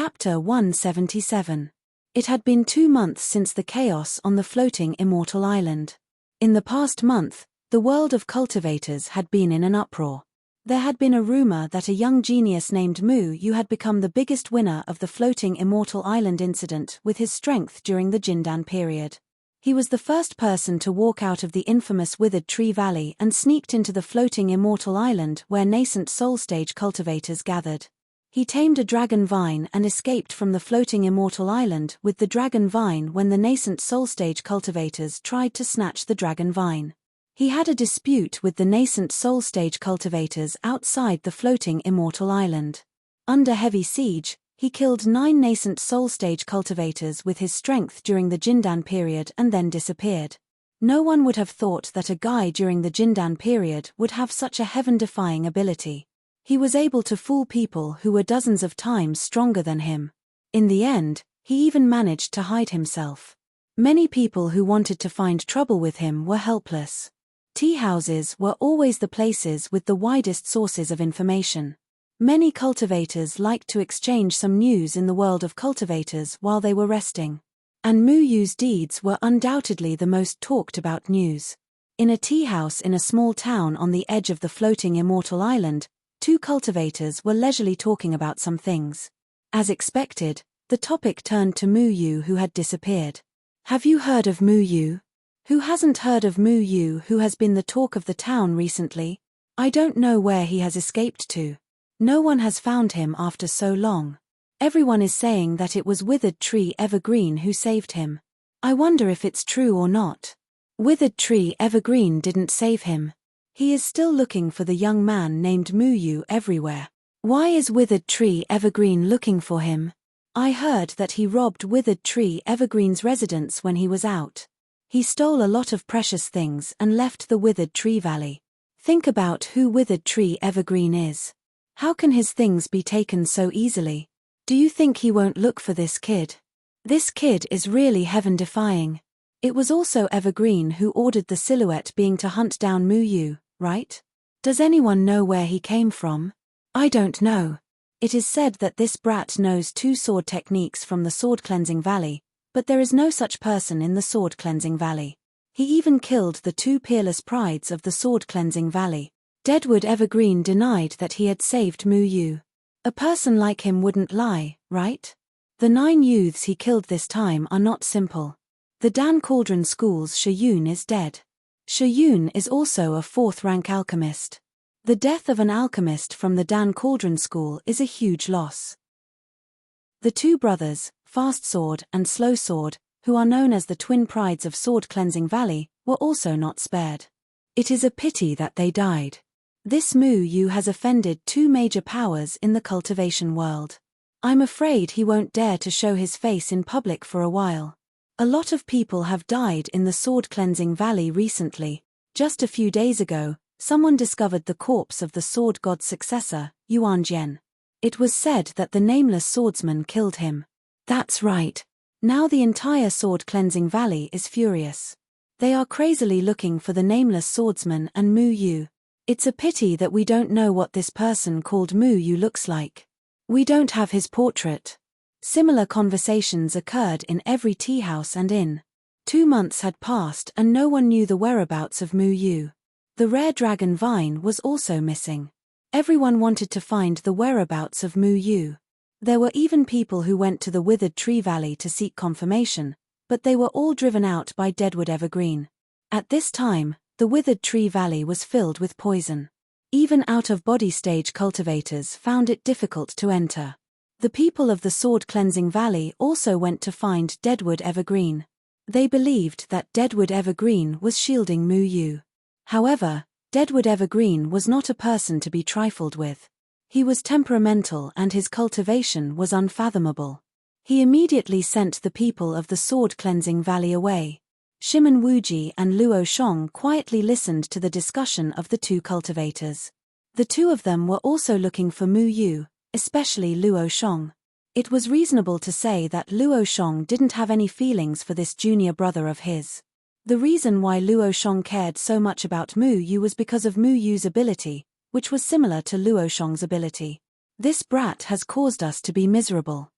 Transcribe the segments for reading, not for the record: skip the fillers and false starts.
Chapter 177. It had been 2 months since the chaos on the floating immortal island. In the past month, the world of cultivators had been in an uproar. There had been a rumor that a young genius named Mu Yu had become the biggest winner of the floating immortal island incident with his strength during the Jindan period. He was the first person to walk out of the infamous Withered Tree Valley and sneaked into the floating immortal island where nascent soul stage cultivators gathered. He tamed a dragon vine and escaped from the floating immortal island with the dragon vine when the nascent soul stage cultivators tried to snatch the dragon vine. He had a dispute with the nascent soul stage cultivators outside the floating immortal island. Under heavy siege, he killed 9 nascent soul stage cultivators with his strength during the Jindan period and then disappeared. No one would have thought that a guy during the Jindan period would have such a heaven-defying ability. He was able to fool people who were dozens of times stronger than him. In the end, he even managed to hide himself. Many people who wanted to find trouble with him were helpless. Tea houses were always the places with the widest sources of information. Many cultivators liked to exchange some news in the world of cultivators while they were resting. And Mu Yu's deeds were undoubtedly the most talked about news. In a tea house in a small town on the edge of the floating immortal island, 2 cultivators were leisurely talking about some things. As expected, the topic turned to Mu Yu, who had disappeared. "Have you heard of Mu Yu? Who hasn't heard of Mu Yu, who has been the talk of the town recently? I don't know where he has escaped to. No one has found him after so long. Everyone is saying that it was Withered Tree Evergreen who saved him. I wonder if it's true or not." "Withered Tree Evergreen didn't save him. He is still looking for the young man named Mu Yu everywhere." "Why is Withered Tree Evergreen looking for him? I heard that he robbed Withered Tree Evergreen's residence when he was out. He stole a lot of precious things and left the Withered Tree Valley. Think about who Withered Tree Evergreen is. How can his things be taken so easily? Do you think he won't look for this kid? This kid is really heaven-defying. It was also Evergreen who ordered the silhouette being to hunt down Mu Yu, right? Does anyone know where he came from?" "I don't know. It is said that this brat knows 2 sword techniques from the Sword Cleansing Valley, but there is no such person in the Sword Cleansing Valley. He even killed the 2 peerless prides of the Sword Cleansing Valley." Deadwood Evergreen denied that he had saved Mu Yu. "A person like him wouldn't lie, right? The 9 youths he killed this time are not simple. The Dan Cauldron School's Shiyun is dead. Shiyun is also a 4th-rank alchemist. The death of an alchemist from the Dan Cauldron School is a huge loss." The 2 brothers, Fast Sword and Slow Sword, who are known as the twin prides of Sword Cleansing Valley, were also not spared. It is a pity that they died. This Mu Yu has offended 2 major powers in the cultivation world. I'm afraid he won't dare to show his face in public for a while. A lot of people have died in the Sword Cleansing Valley recently. Just a few days ago, someone discovered the corpse of the sword god's successor, Yuan Jian. It was said that the nameless swordsman killed him. That's right. Now the entire Sword Cleansing Valley is furious. They are crazily looking for the nameless swordsman and Mu Yu. It's a pity that we don't know what this person called Mu Yu looks like. We don't have his portrait. Similar conversations occurred in every tea house and inn. 2 months had passed and no one knew the whereabouts of Mu Yu. The rare dragon vine was also missing. Everyone wanted to find the whereabouts of Mu Yu. There were even people who went to the Withered Tree Valley to seek confirmation, but they were all driven out by Deadwood Evergreen. At this time, the Withered Tree Valley was filled with poison. Even out-of-body stage cultivators found it difficult to enter. The people of the Sword Cleansing Valley also went to find Deadwood Evergreen. They believed that Deadwood Evergreen was shielding Mu Yu. However, Deadwood Evergreen was not a person to be trifled with. He was temperamental and his cultivation was unfathomable. He immediately sent the people of the Sword Cleansing Valley away. Shimon Wuji and Luo Shong quietly listened to the discussion of the 2 cultivators. The 2 of them were also looking for Mu Yu, especially Luo Shong. It was reasonable to say that Luo Shong didn't have any feelings for this junior brother of his. The reason why Luo Shong cared so much about Mu Yu was because of Mu Yu's ability, which was similar to Luo Shong's ability. "This brat has caused us to be miserable.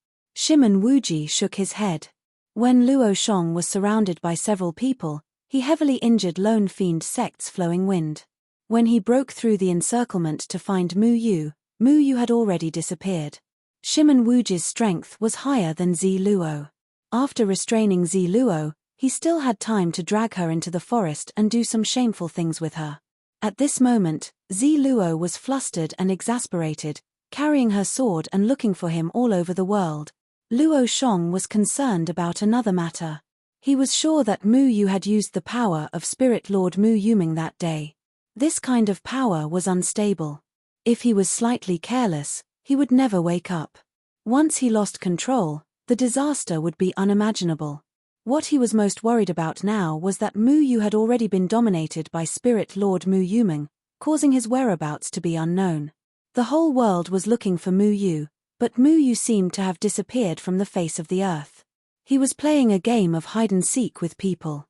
Shimon Wuji shook his head. When Luo Shong was surrounded by several people, he heavily injured Lone Fiend Sect's flowing wind. When he broke through the encirclement to find Mu Yu had already disappeared. Shimon Wuji's strength was higher than Zi Luo. After restraining Zi Luo, he still had time to drag her into the forest and do some shameful things with her. At this moment, Zi Luo was flustered and exasperated, carrying her sword and looking for him all over the world. Luo Shong was concerned about another matter. He was sure that Mu Yu had used the power of Spirit Lord Mu Yuming that day. This kind of power was unstable. If he was slightly careless, he would never wake up. Once he lost control, the disaster would be unimaginable. What he was most worried about now was that Mu Yu had already been dominated by Spirit Lord Mu Yuming, causing his whereabouts to be unknown. The whole world was looking for Mu Yu, but Mu Yu seemed to have disappeared from the face of the earth. He was playing a game of hide-and-seek with people.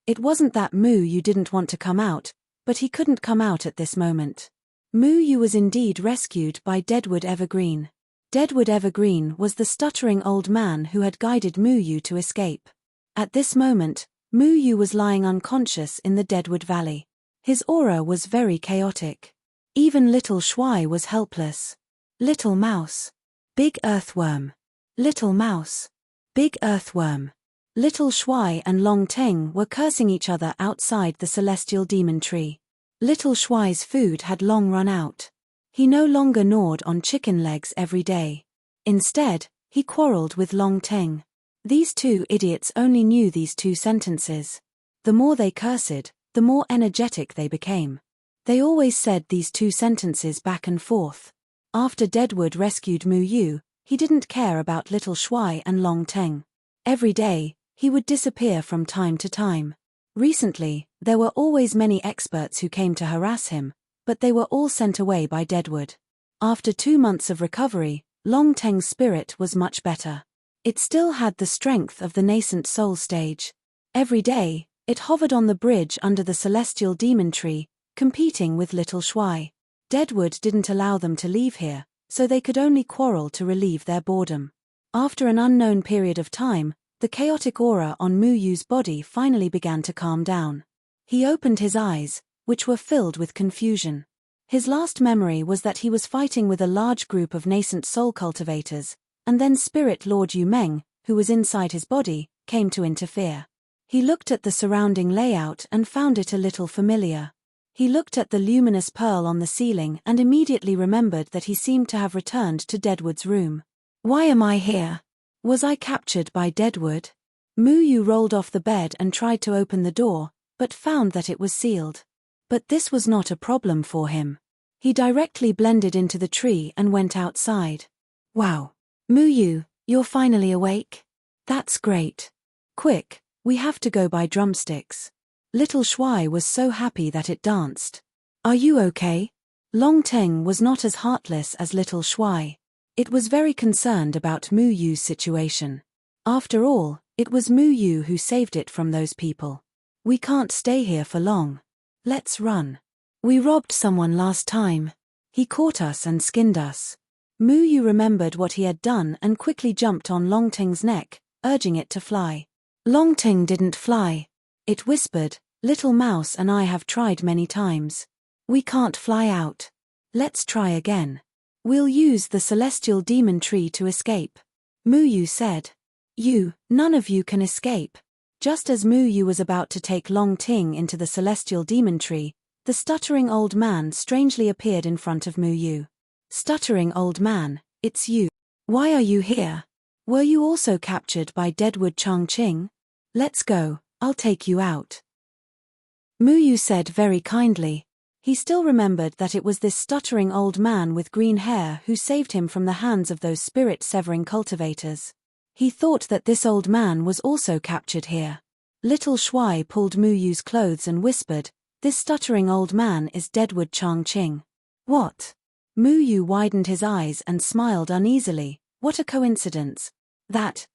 It wasn't that Mu Yu didn't want to come out, but he couldn't come out at this moment. Mu Yu was indeed rescued by Deadwood Evergreen. Deadwood Evergreen was the stuttering old man who had guided Mu Yu to escape. At this moment, Mu Yu was lying unconscious in the Deadwood Valley. His aura was very chaotic. Even little Shuai was helpless. Little mouse. Big earthworm. Little mouse. Big earthworm. Little Shuai and Long Teng were cursing each other outside the celestial demon tree. Little Shuai's food had long run out. He no longer gnawed on chicken legs every day. Instead, he quarreled with Long Teng. These two idiots only knew these two sentences. The more they cursed, the more energetic they became. They always said these two sentences back and forth. After Deadwood rescued Mu Yu, he didn't care about Little Shuai and Long Teng. Every day, he would disappear from time to time. Recently, there were always many experts who came to harass him, but they were all sent away by Deadwood. After 2 months of recovery, Long Teng's spirit was much better. It still had the strength of the nascent soul stage. Every day, it hovered on the bridge under the celestial demon tree, competing with Little Shuai. Deadwood didn't allow them to leave here, so they could only quarrel to relieve their boredom. After an unknown period of time, the chaotic aura on Mu Yu's body finally began to calm down. He opened his eyes, which were filled with confusion. His last memory was that he was fighting with a large group of nascent soul cultivators, and then Spirit Lord Yu Meng, who was inside his body, came to interfere. He looked at the surrounding layout and found it a little familiar. He looked at the luminous pearl on the ceiling and immediately remembered that he seemed to have returned to Deadwood's room. Why am I here? Was I captured by Deadwood? Mu Yu rolled off the bed and tried to open the door, but found that it was sealed. But this was not a problem for him. He directly blended into the tree and went outside. Wow. Mu Yu, you're finally awake? That's great. Quick, we have to go buy drumsticks. Little Shuai was so happy that it danced. Are you okay? Long Teng was not as heartless as Little Shuai. It was very concerned about Mu Yu's situation. After all, it was Mu Yu who saved it from those people. We can't stay here for long. Let's run. We robbed someone last time. He caught us and skinned us. Mu Yu remembered what he had done and quickly jumped on Long Teng's neck, urging it to fly. Long Teng didn't fly. It whispered, "Little Mouse and I have tried many times. We can't fly out. Let's try again. We'll use the celestial demon tree to escape." Mu Yu said. None of you can escape. Just as Mu Yu was about to take Long Ting into the celestial demon tree, the stuttering old man strangely appeared in front of Mu Yu. Stuttering old man, it's you. Why are you here? Were you also captured by Deadwood Changqing? Let's go, I'll take you out. Mu Yu said very kindly. He still remembered that it was this stuttering old man with green hair who saved him from the hands of those spirit-severing cultivators. He thought that this old man was also captured here. Little Shuai pulled Mu Yu's clothes and whispered, "This stuttering old man is Deadwood Changqing." What? Mu Yu widened his eyes and smiled uneasily. What a coincidence. That,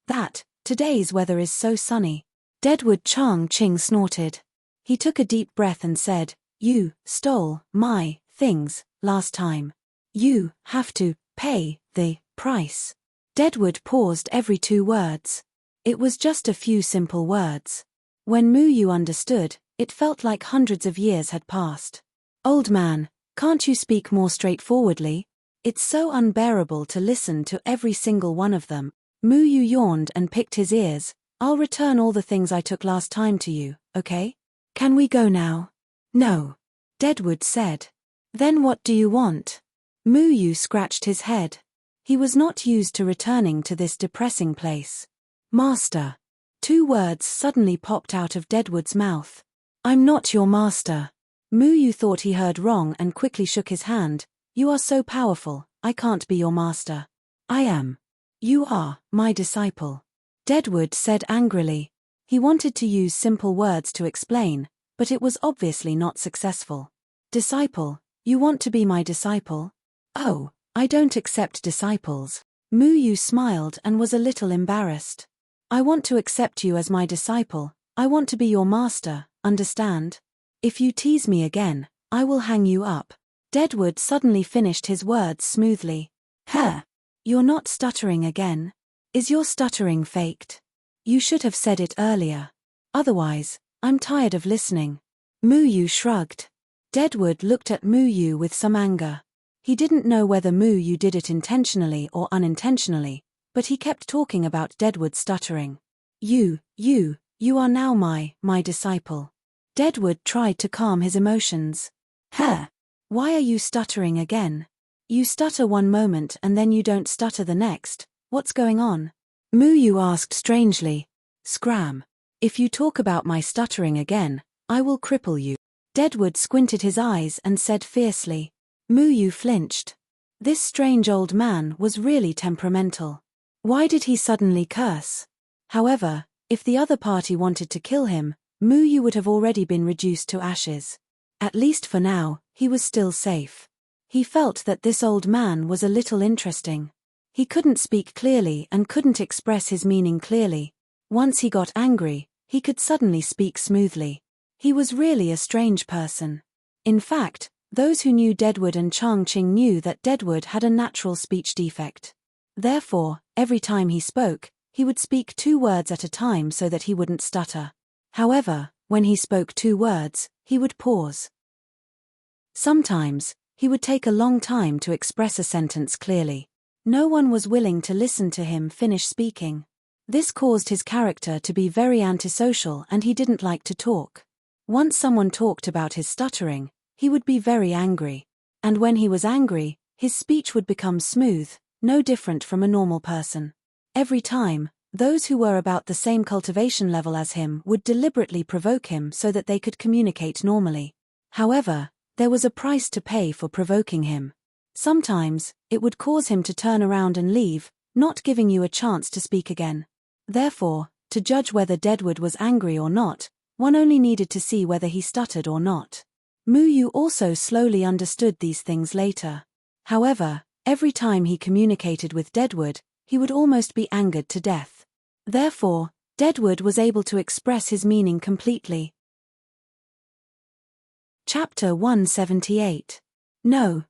today's weather is so sunny. Deadwood Changqing snorted. He took a deep breath and said, "You stole my things last time. You have to pay the price." Deadwood paused every 2 words. It was just a few simple words. When Mu Yu understood, it felt like hundreds of years had passed. Old man, can't you speak more straightforwardly? It's so unbearable to listen to every single one of them. Mu Yu yawned and picked his ears. I'll return all the things I took last time to you, okay? Can we go now? No. Deadwood said. Then what do you want? Mu Yu scratched his head. He was not used to returning to this depressing place. Master. 2 words suddenly popped out of Deadwood's mouth. I'm not your master. Mu Yu thought he heard wrong and quickly shook his hand. You are so powerful, I can't be your master. I am. You are, my disciple. Deadwood said angrily. He wanted to use simple words to explain, but it was obviously not successful. Disciple, you want to be my disciple? Oh, I don't accept disciples. Mu Yu smiled and was a little embarrassed. I want to accept you as my disciple. I want to be your master, understand? If you tease me again, I will hang you up. Deadwood suddenly finished his words smoothly. Huh. You're not stuttering again. Is your stuttering faked? You should have said it earlier. Otherwise, I'm tired of listening. Mu Yu shrugged. Deadwood looked at Mu Yu with some anger. He didn't know whether Mu Yu did it intentionally or unintentionally, but he kept talking about Deadwood stuttering. You are now my disciple. Deadwood tried to calm his emotions. Huh. Why are you stuttering again? You stutter one moment and then you don't stutter the next. What's going on? Mu Yu asked strangely. Scram. If you talk about my stuttering again, I will cripple you. Deadwood squinted his eyes and said fiercely. Mu Yu flinched. This strange old man was really temperamental. Why did he suddenly curse? However, if the other party wanted to kill him, Mu Yu would have already been reduced to ashes. At least for now, he was still safe. He felt that this old man was a little interesting. He couldn't speak clearly and couldn't express his meaning clearly. Once he got angry, he could suddenly speak smoothly. He was really a strange person. In fact, those who knew Deadwood and Changqing knew that Deadwood had a natural speech defect. Therefore, every time he spoke, he would speak 2 words at a time so that he wouldn't stutter. However, when he spoke 2 words, he would pause. Sometimes, he would take a long time to express a sentence clearly. No one was willing to listen to him finish speaking. This caused his character to be very antisocial and he didn't like to talk. Once someone talked about his stuttering, he would be very angry. And when he was angry, his speech would become smooth, no different from a normal person. Every time, those who were about the same cultivation level as him would deliberately provoke him so that they could communicate normally. However, there was a price to pay for provoking him. Sometimes, it would cause him to turn around and leave, not giving you a chance to speak again. Therefore, to judge whether Deadwood was angry or not, one only needed to see whether he stuttered or not. Mu Yu also slowly understood these things later. However, every time he communicated with Deadwood, he would almost be angered to death. Therefore, Deadwood was able to express his meaning completely. Chapter 178. No,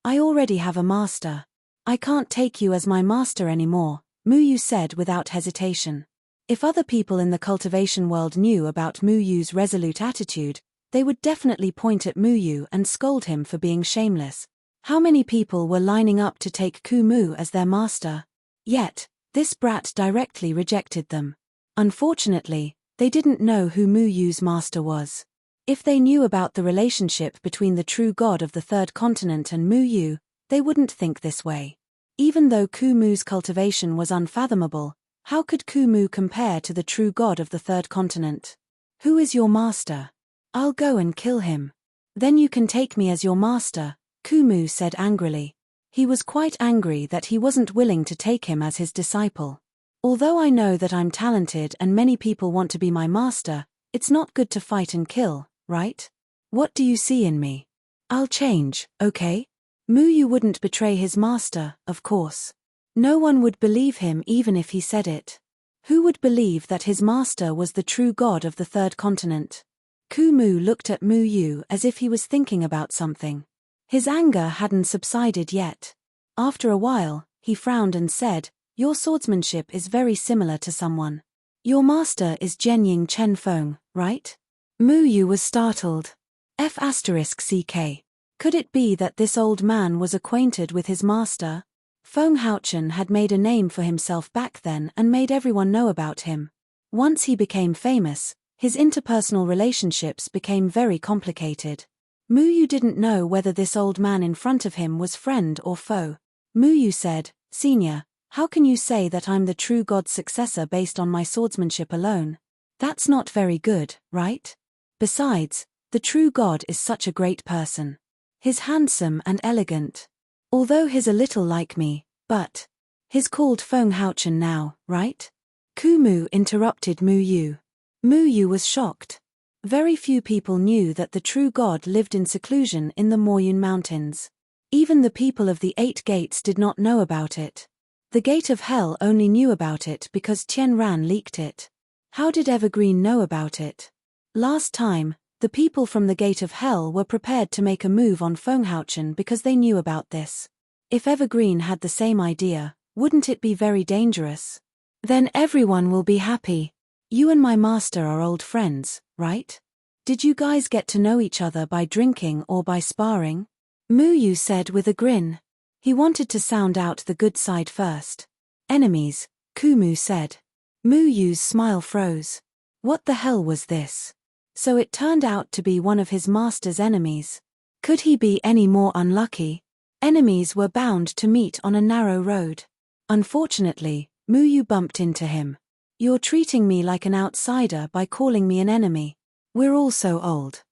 I already have a master. I can't take you as my master anymore, Mu Yu said without hesitation. If other people in the cultivation world knew about Mu Yu's resolute attitude, they would definitely point at Mu Yu and scold him for being shameless. How many people were lining up to take Ku Mu as their master? Yet, this brat directly rejected them. Unfortunately, they didn't know who Mu Yu's master was. If they knew about the relationship between the true god of the third continent and Mu Yu, they wouldn't think this way. Even though Ku Mu's cultivation was unfathomable, how could Ku Mu compare to the true god of the third continent? Who is your master? I'll go and kill him. Then you can take me as your master, Ku Mu said angrily. He was quite angry that he wasn't willing to take him as his disciple. Although I know that I'm talented and many people want to be my master, it's not good to fight and kill, right? What do you see in me? I'll change, okay? Mu Yu wouldn't betray his master, of course. No one would believe him even if he said it. Who would believe that his master was the true god of the third continent? Ku Mu looked at Mu Yu as if he was thinking about something. His anger hadn't subsided yet. After a while, he frowned and said, Your swordsmanship is very similar to someone. Your master is Jenying Chen Feng, right? Mu Yu was startled. F*ck. Could it be that this old man was acquainted with his master? Feng Haochen had made a name for himself back then and made everyone know about him. Once he became famous, his interpersonal relationships became very complicated. Mu Yu didn't know whether this old man in front of him was friend or foe. Mu Yu said, "Senior, how can you say that I'm the true god's successor based on my swordsmanship alone? That's not very good, right? Besides, the true god is such a great person. He's handsome and elegant. Although he's a little like me, but he's called Feng Haochen now, right?" Kumu interrupted Mu Yu. Mu Yu was shocked. Very few people knew that the true god lived in seclusion in the Moyun Mountains. Even the people of the 8 gates did not know about it. The Gate of Hell only knew about it because Tian Ran leaked it. How did Evergreen know about it? Last time, the people from the Gate of Hell were prepared to make a move on Feng Haochen because they knew about this. If Evergreen had the same idea, wouldn't it be very dangerous? Then everyone will be happy. You and my master are old friends, right? Did you guys get to know each other by drinking or by sparring? Mu Yu said with a grin. He wanted to sound out the good side first. Enemies, Kumu said. Mu Yu's smile froze. What the hell was this? So it turned out to be one of his master's enemies. Could he be any more unlucky? Enemies were bound to meet on a narrow road. Unfortunately, Mu Yu bumped into him. You're treating me like an outsider by calling me an enemy. We're all so old.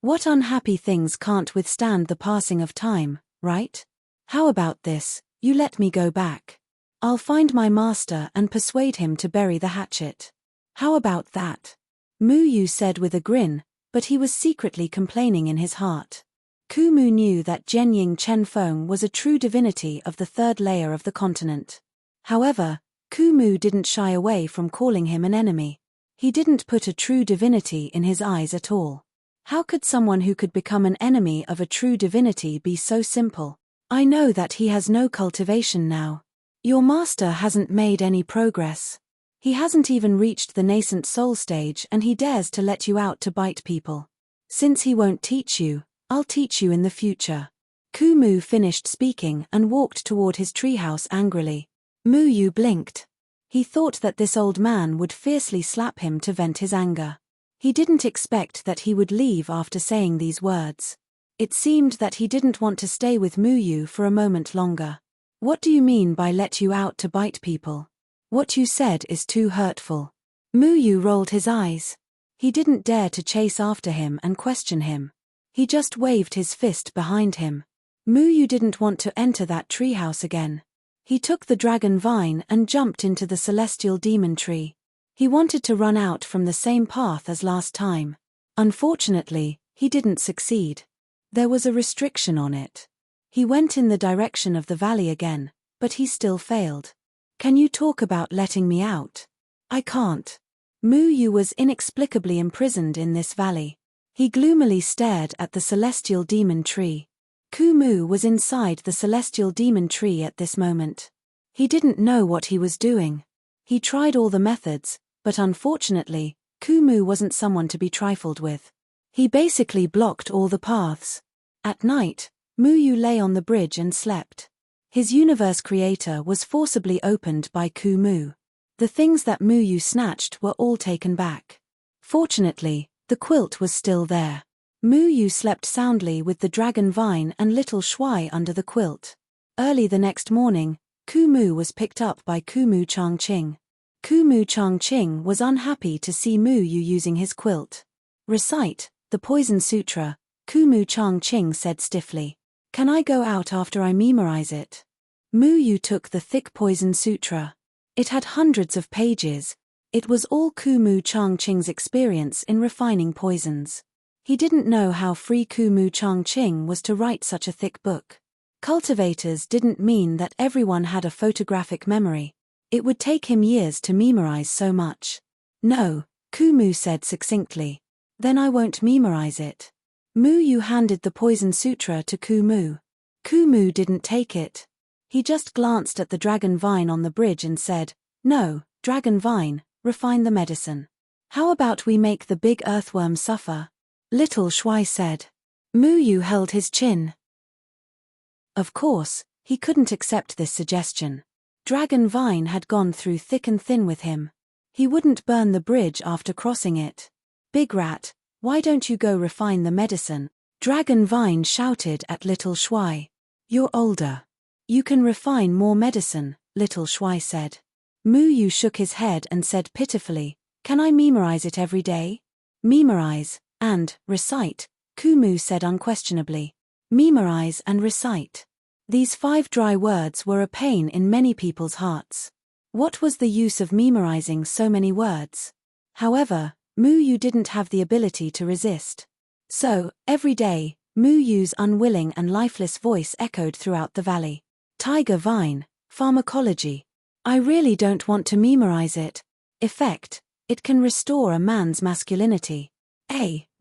What unhappy things can't withstand the passing of time, right? How about this, you let me go back. I'll find my master and persuade him to bury the hatchet. How about that? Mu Yu said with a grin, but he was secretly complaining in his heart. Kumu knew that Jenying Chen Feng was a true divinity of the 3rd layer of the continent. However, Kumu didn't shy away from calling him an enemy. He didn't put a true divinity in his eyes at all. How could someone who could become an enemy of a true divinity be so simple? I know that he has no cultivation now. Your master hasn't made any progress. He hasn't even reached the nascent soul stage and he dares to let you out to bite people. Since he won't teach you, I'll teach you in the future. Kumu finished speaking and walked toward his treehouse angrily. Mu Yu blinked. He thought that this old man would fiercely slap him to vent his anger. He didn't expect that he would leave after saying these words. It seemed that he didn't want to stay with Mu Yu for a moment longer. What do you mean by let you out to bite people? What you said is too hurtful. Mu Yu rolled his eyes. He didn't dare to chase after him and question him. He just waved his fist behind him. Mu Yu didn't want to enter that treehouse again. He took the dragon vine and jumped into the celestial demon tree. He wanted to run out from the same path as last time. Unfortunately, he didn't succeed. There was a restriction on it. He went in the direction of the valley again, but he still failed. Can you talk about letting me out? I can't. Mu Yu was inexplicably imprisoned in this valley. He gloomily stared at the celestial demon tree. Kumu was inside the celestial demon tree at this moment. He didn't know what he was doing. He tried all the methods, but unfortunately, Kumu wasn't someone to be trifled with. He basically blocked all the paths. At night, Mu Yu lay on the bridge and slept. His universe creator was forcibly opened by Kumu. The things that Mu Yu snatched were all taken back. Fortunately, the quilt was still there. Mu Yu slept soundly with the dragon vine and little Shuai under the quilt. Early the next morning, Kumu was picked up by Kumu Changqing. Kumu Changqing was unhappy to see Mu Yu using his quilt. Recite the Poison Sutra, Kumu Changqing said stiffly. Can I go out after I memorize it? Mu Yu took the thick Poison Sutra. It had hundreds of pages. It was all Kumu Changqing's experience in refining poisons. He didn't know how free Kumu Changqing was to write such a thick book. Cultivators didn't mean that everyone had a photographic memory. It would take him years to memorize so much. No, Kumu said succinctly. Then I won't memorize it. Mu Yu handed the Poison Sutra to Kumu. Kumu didn't take it. He just glanced at the dragon vine on the bridge and said, "No, dragon vine, refine the medicine. How about we make the big earthworm suffer?" Little Shuai said. Muyu held his chin. Of course, he couldn't accept this suggestion. Dragon vine had gone through thick and thin with him. He wouldn't burn the bridge after crossing it. "Big rat, why don't you go refine the medicine?" Dragon vine shouted at Little Shuai. "You're older. You can refine more medicine," Little Shuai said. Muyu shook his head and said pitifully, "Can I memorize it every day?" "Memorize and recite," Kumu said unquestionably. "Memorize and recite." These 5 dry words were a pain in many people's hearts. What was the use of memorizing so many words? However, Muyu didn't have the ability to resist. So, every day, Muyu's unwilling and lifeless voice echoed throughout the valley. "Tiger vine, pharmacology. I really don't want to memorize it. Effect, it can restore a man's masculinity.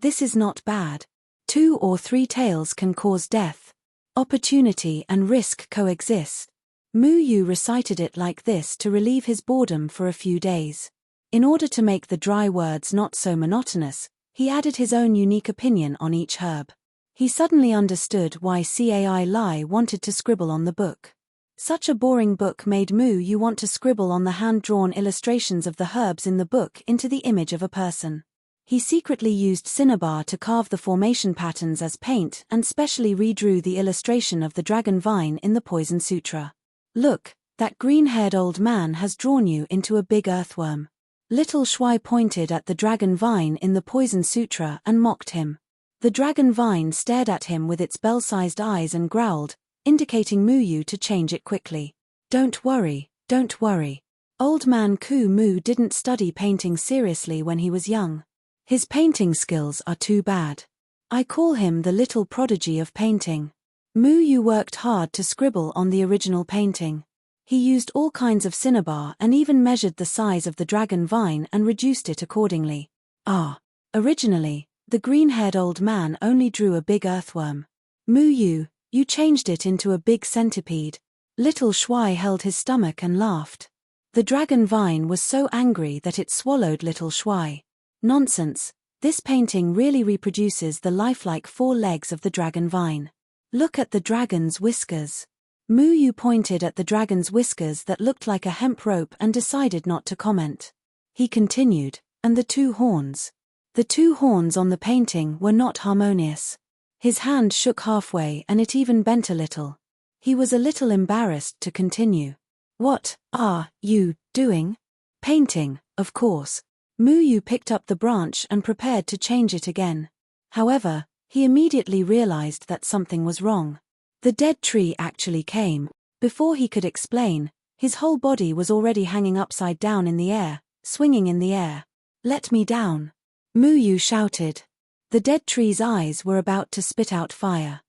This is not bad. 2 or 3 tails can cause death. Opportunity and risk coexist." Muyu recited it like this to relieve his boredom for a few days. In order to make the dry words not so monotonous, he added his own unique opinion on each herb. He suddenly understood why Cai Lai wanted to scribble on the book. Such a boring book made Muyu want to scribble on the hand-drawn illustrations of the herbs in the book into the image of a person. He secretly used cinnabar to carve the formation patterns as paint and specially redrew the illustration of the dragon vine in the Poison Sutra. "Look, that green-haired old man has drawn you into a big earthworm." Little Shuai pointed at the dragon vine in the Poison Sutra and mocked him. The dragon vine stared at him with its bell-sized eyes and growled, indicating Muyu to change it quickly. Don't worry. Old man Ku-mu didn't study painting seriously when he was young. His painting skills are too bad. I call him the little prodigy of painting." Muyu worked hard to scribble on the original painting. He used all kinds of cinnabar and even measured the size of the dragon vine and reduced it accordingly. Originally, the green-haired old man only drew a big earthworm. "Muyu, you changed it into a big centipede." Little Shuai held his stomach and laughed. The dragon vine was so angry that it swallowed Little Shuai. "Nonsense, this painting really reproduces the lifelike 4 legs of the dragon vine. Look at the dragon's whiskers." Muyu pointed at the dragon's whiskers that looked like a hemp rope and decided not to comment. He continued, "And the 2 horns. The 2 horns on the painting were not harmonious." His hand shook halfway and it even bent a little. He was a little embarrassed to continue. "What are you doing?" "Painting, of course." Muyu picked up the branch and prepared to change it again. However, he immediately realized that something was wrong. The dead tree actually came. Before he could explain, his whole body was already hanging upside down in the air, swinging in the air. "Let me down!" Muyu shouted. The dead tree's eyes were about to spit out fire.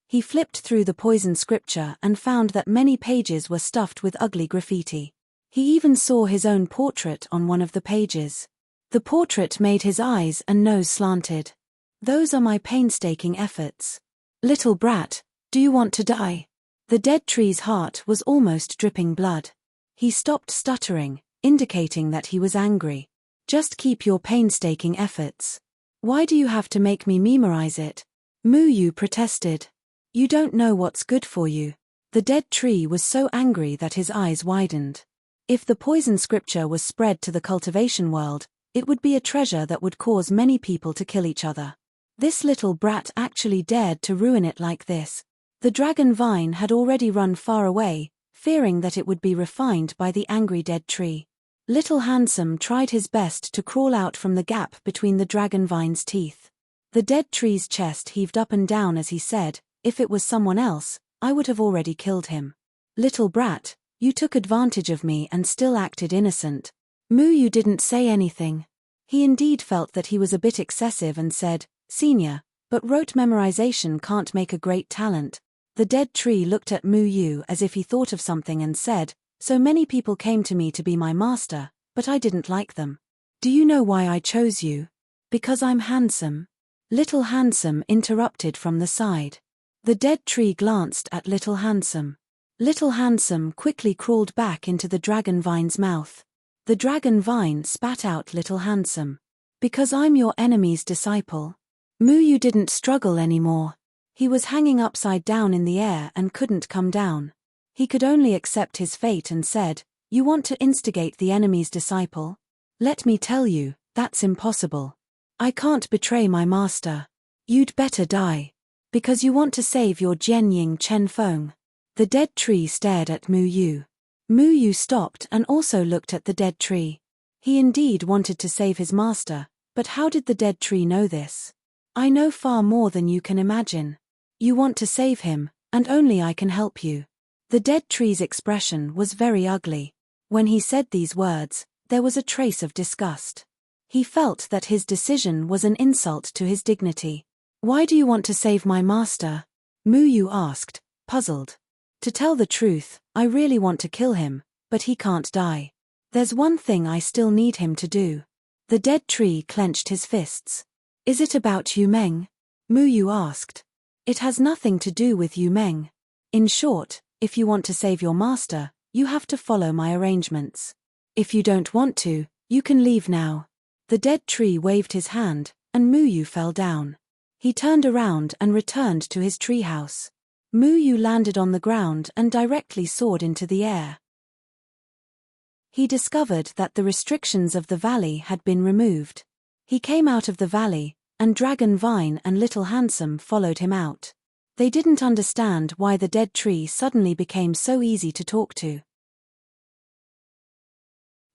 He flipped through the poison scripture and found that many pages were stuffed with ugly graffiti. He even saw his own portrait on one of the pages. The portrait made his eyes and nose slanted. "Those are my painstaking efforts. Little brat, do you want to die?" The dead tree's heart was almost dripping blood. He stopped stuttering, indicating that he was angry. "Just keep your painstaking efforts. Why do you have to make me memorize it?" Muyu protested. "You don't know what's good for you." The dead tree was so angry that his eyes widened. If the poison scripture was spread to the cultivation world, it would be a treasure that would cause many people to kill each other. This little brat actually dared to ruin it like this. The dragon vine had already run far away, fearing that it would be refined by the angry dead tree. Little Handsome tried his best to crawl out from the gap between the dragon vine's teeth. The dead tree's chest heaved up and down as he said, "If it was someone else, I would have already killed him. Little brat, you took advantage of me and still acted innocent." Muyu didn't say anything. He indeed felt that he was a bit excessive and said, "Senior, but rote memorization can't make a great talent." The dead tree looked at Muyu as if he thought of something and said, "So many people came to me to be my master, but I didn't like them. Do you know why I chose you? Because I'm handsome." Little Handsome interrupted from the side. The dead tree glanced at Little Handsome. Little Handsome quickly crawled back into the dragon vine's mouth. The dragon vine spat out Little Handsome. "Because I'm your enemy's disciple." Muyu didn't struggle anymore. He was hanging upside down in the air and couldn't come down. He could only accept his fate and said, "You want to instigate the enemy's disciple? Let me tell you, that's impossible. I can't betray my master. You'd better die. Because you want to save your Jianying Chen Feng." The dead tree stared at Muyu. Muyu stopped and also looked at the dead tree. He indeed wanted to save his master, but how did the dead tree know this? "I know far more than you can imagine. You want to save him, and only I can help you." The dead tree's expression was very ugly. When he said these words, there was a trace of disgust. He felt that his decision was an insult to his dignity. "Why do you want to save my master?" Muyu asked, puzzled. "To tell the truth, I really want to kill him, but he can't die. There's one thing I still need him to do." The dead tree clenched his fists. "Is it about Yu Meng?" Muyu asked. "It has nothing to do with Yu Meng. In short, if you want to save your master, you have to follow my arrangements. If you don't want to, you can leave now." The dead tree waved his hand, and Muyu fell down. He turned around and returned to his treehouse. Muyu landed on the ground and directly soared into the air. He discovered that the restrictions of the valley had been removed. He came out of the valley, and Dragon Vine and Little Handsome followed him out. They didn't understand why the dead tree suddenly became so easy to talk to.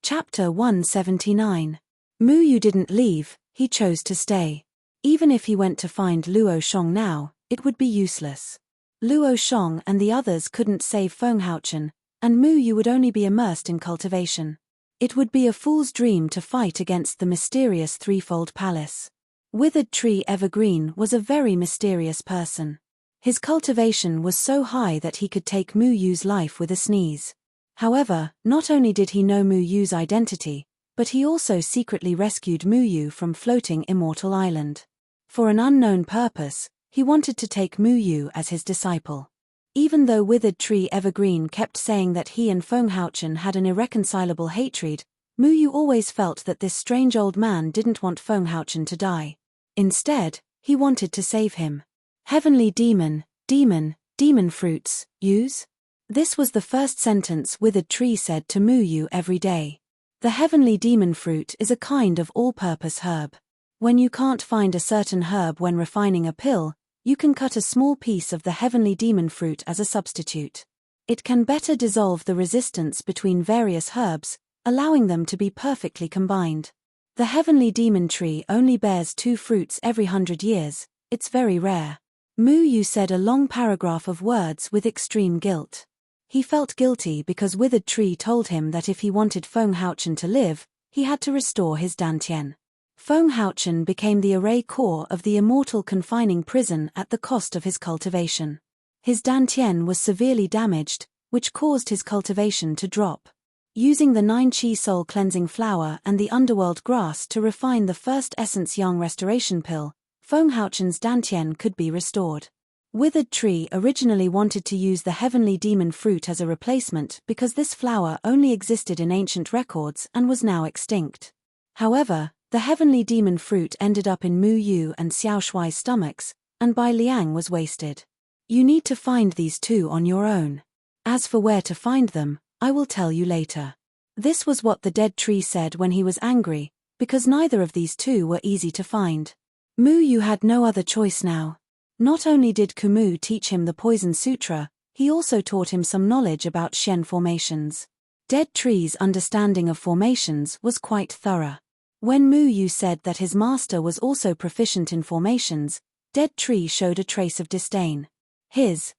Chapter 179. Muyu didn't leave, he chose to stay. Even if he went to find Luo Shong now, it would be useless. Luo Shong and the others couldn't save Feng Haochen, and Muyu would only be immersed in cultivation. It would be a fool's dream to fight against the mysterious threefold palace. Withered Tree Evergreen was a very mysterious person. His cultivation was so high that he could take Muyu's life with a sneeze. However, not only did he know Muyu's identity, but he also secretly rescued Muyu from floating Immortal Island. For an unknown purpose, he wanted to take Muyu as his disciple. Even though Withered Tree Evergreen kept saying that he and Feng Haochen had an irreconcilable hatred, Muyu always felt that this strange old man didn't want Feng Haochen to die. Instead, he wanted to save him. "Heavenly demon, demon fruits, use?" This was the first sentence Withered Tree said to Muyu every day. The heavenly demon fruit is a kind of all-purpose herb. When you can't find a certain herb when refining a pill, you can cut a small piece of the heavenly demon fruit as a substitute. It can better dissolve the resistance between various herbs, allowing them to be perfectly combined. The heavenly demon tree only bears 2 fruits every 100 years, it's very rare. Muyu said a long paragraph of words with extreme guilt. He felt guilty because Withered Tree told him that if he wanted Feng Haochen to live, he had to restore his Dantian. Feng Haochen became the array core of the immortal confining prison at the cost of his cultivation. His Dantian was severely damaged, which caused his cultivation to drop. Using the 9 Qi soul cleansing flower and the underworld grass to refine the first essence yang restoration pill, Feng Haochen's Dantian could be restored. Withered Tree originally wanted to use the heavenly demon fruit as a replacement because this flower only existed in ancient records and was now extinct. However, the heavenly demon fruit ended up in Muyu and Xiao Shuai's stomachs, and Bai Liang was wasted. You need to find these 2 on your own. As for where to find them, I will tell you later. This was what the dead tree said when he was angry, because neither of these 2 were easy to find. Muyu had no other choice now. Not only did Kumu teach him the Poison Sutra, he also taught him some knowledge about Shen formations. Dead Tree's understanding of formations was quite thorough. When Muyu said that his master was also proficient in formations, Dead Tree showed a trace of disdain. His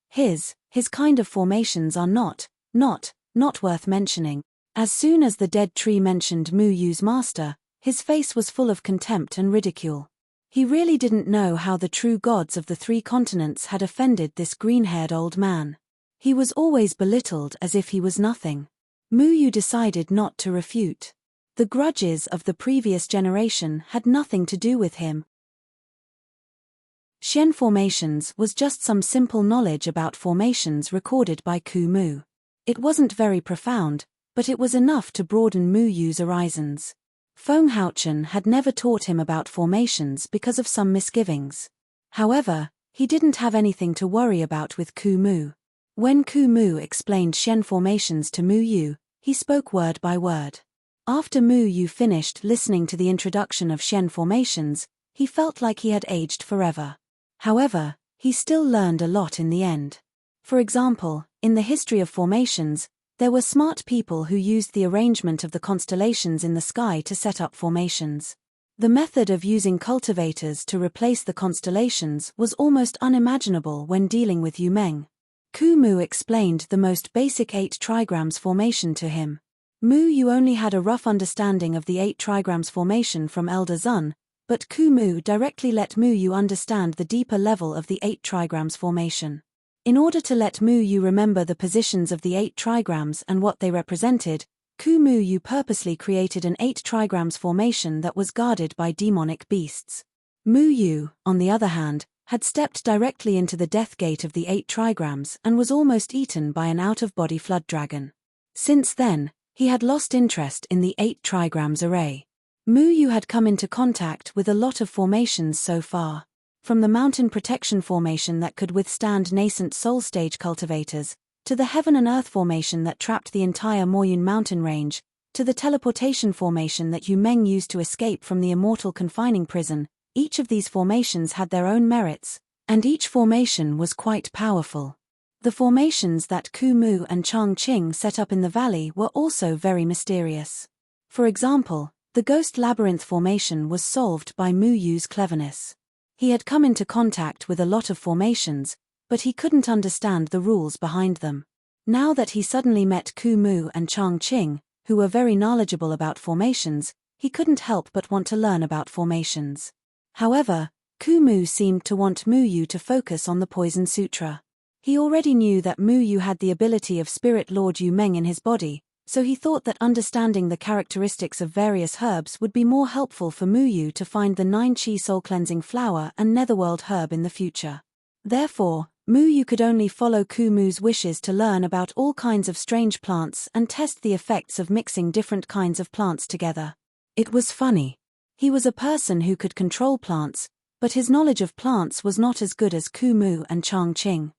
kind of formations are not worth mentioning. As soon as the Dead Tree mentioned Muyu's master, his face was full of contempt and ridicule. He really didn't know how the true gods of the 3 continents had offended this green-haired old man. He was always belittled as if he was nothing. Muyu decided not to refute. The grudges of the previous generation had nothing to do with him. Xian formations was just some simple knowledge about formations recorded by Ku Mu. It wasn't very profound, but it was enough to broaden Mu Yu's horizons. Feng Haochen had never taught him about formations because of some misgivings. However, he didn't have anything to worry about with Ku Mu. When Ku Mu explained Xian formations to Mu Yu, he spoke word by word. After Mu Yu finished listening to the introduction of Xian formations, he felt like he had aged forever. However, he still learned a lot in the end. For example, in the history of formations, there were smart people who used the arrangement of the constellations in the sky to set up formations. The method of using cultivators to replace the constellations was almost unimaginable when dealing with Yu Meng. Ku Mu explained the most basic 8 trigrams formation to him. Mu Yu only had a rough understanding of the 8 trigrams formation from Elder Zun, but Ku Mu directly let Mu Yu understand the deeper level of the 8 trigrams formation. In order to let Mu Yu remember the positions of the 8 trigrams and what they represented, Ku Mu Yu purposely created an 8 trigrams formation that was guarded by demonic beasts. Mu Yu, on the other hand, had stepped directly into the death gate of the 8 trigrams and was almost eaten by an out-of-body flood dragon. Since then, he had lost interest in the 8 trigrams array. Mu Yu had come into contact with a lot of formations so far. From the mountain protection formation that could withstand nascent soul stage cultivators, to the heaven and earth formation that trapped the entire Moyun mountain range, to the teleportation formation that Yu Meng used to escape from the immortal confining prison, each of these formations had their own merits, and each formation was quite powerful. The formations that Ku Mu and Chang Qing set up in the valley were also very mysterious. For example, the Ghost Labyrinth formation was solved by Mu Yu's cleverness. He had come into contact with a lot of formations, but he couldn't understand the rules behind them. Now that he suddenly met Ku Mu and Chang Qing, who were very knowledgeable about formations, he couldn't help but want to learn about formations. However, Ku Mu seemed to want Mu Yu to focus on the Poison Sutra. He already knew that Mu Yu had the ability of Spirit Lord Yu Meng in his body, so he thought that understanding the characteristics of various herbs would be more helpful for Mu Yu to find the 9 Qi soul-cleansing flower and Netherworld herb in the future. Therefore, Mu Yu could only follow Ku Mu's wishes to learn about all kinds of strange plants and test the effects of mixing different kinds of plants together. It was funny. He was a person who could control plants, but his knowledge of plants was not as good as Ku Mu and Chang Qing.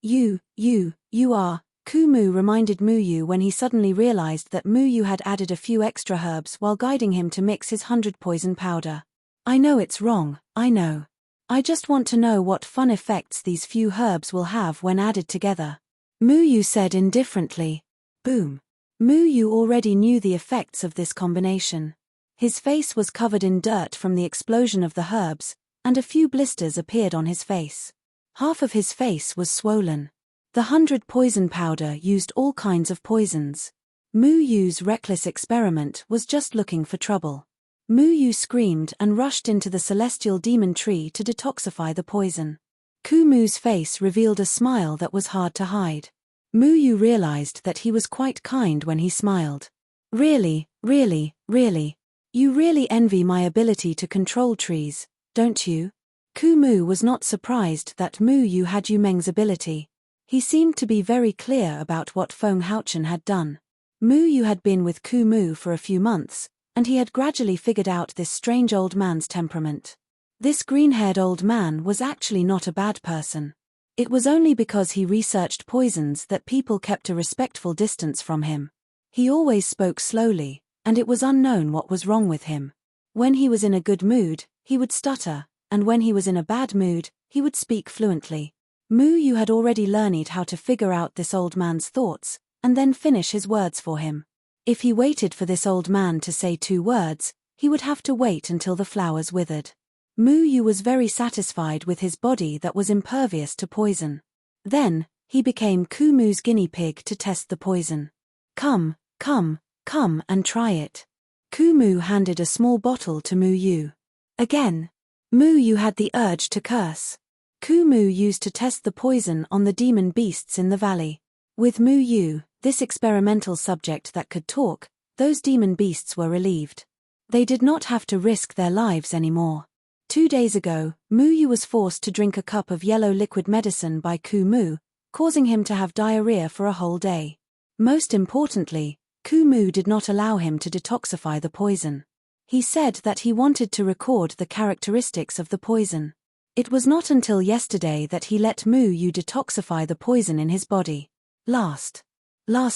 You are, Ku Mu reminded Mu Yu when he suddenly realized that Mu Yu had added a few extra herbs while guiding him to mix his 100 poison powder. I know it's wrong, I know. I just want to know what fun effects these few herbs will have when added together. Mu Yu said indifferently. Boom. Mu Yu already knew the effects of this combination. His face was covered in dirt from the explosion of the herbs, and a few blisters appeared on his face. Half of his face was swollen. The 100 poison powder used all kinds of poisons. Mu Yu's reckless experiment was just looking for trouble. Mu Yu screamed and rushed into the celestial demon tree to detoxify the poison. Ku Mu's face revealed a smile that was hard to hide. Mu Yu realized that he was quite kind when he smiled. Really, you really envy my ability to control trees, don't you? Ku Mu was not surprised that Mu Yu had Yu Meng's ability. He seemed to be very clear about what Feng Haochen had done. Mu Yu had been with Ku Mu for a few months, and he had gradually figured out this strange old man's temperament. This green-haired old man was actually not a bad person. It was only because he researched poisons that people kept a respectful distance from him. He always spoke slowly, and it was unknown what was wrong with him. When he was in a good mood, he would stutter, and when he was in a bad mood, he would speak fluently. Mu Yu had already learned how to figure out this old man's thoughts, and then finish his words for him. If he waited for this old man to say 2 words, he would have to wait until the flowers withered. Mu Yu was very satisfied with his body that was impervious to poison. Then, he became Ku Mu's guinea pig to test the poison. Come and try it. Ku Mu handed a small bottle to Mu Yu. Again, Mu Yu had the urge to curse. Ku Mu used to test the poison on the demon beasts in the valley. With Mu Yu, this experimental subject that could talk, those demon beasts were relieved. They did not have to risk their lives anymore. 2 days ago, Mu Yu was forced to drink a cup of yellow liquid medicine by Ku Mu, causing him to have diarrhea for a whole day. Most importantly, Ku Mu did not allow him to detoxify the poison. He said that he wanted to record the characteristics of the poison. It was not until yesterday that he let Mu Yu detoxify the poison in his body. Last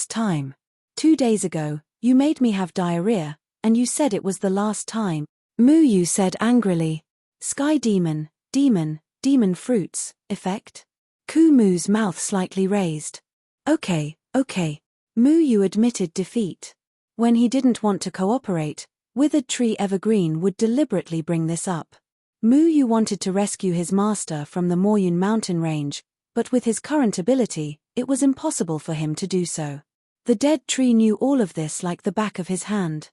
time. 2 days ago, you made me have diarrhea, and you said it was the last time. Mu Yu said angrily. Sky demon fruits, effect? Ku Mu's mouth slightly raised. Okay. Mu Yu admitted defeat. When he didn't want to cooperate, Withered Tree Evergreen would deliberately bring this up. Mu Yu wanted to rescue his master from the Moyun mountain range, but with his current ability, it was impossible for him to do so. The dead tree knew all of this like the back of his hand.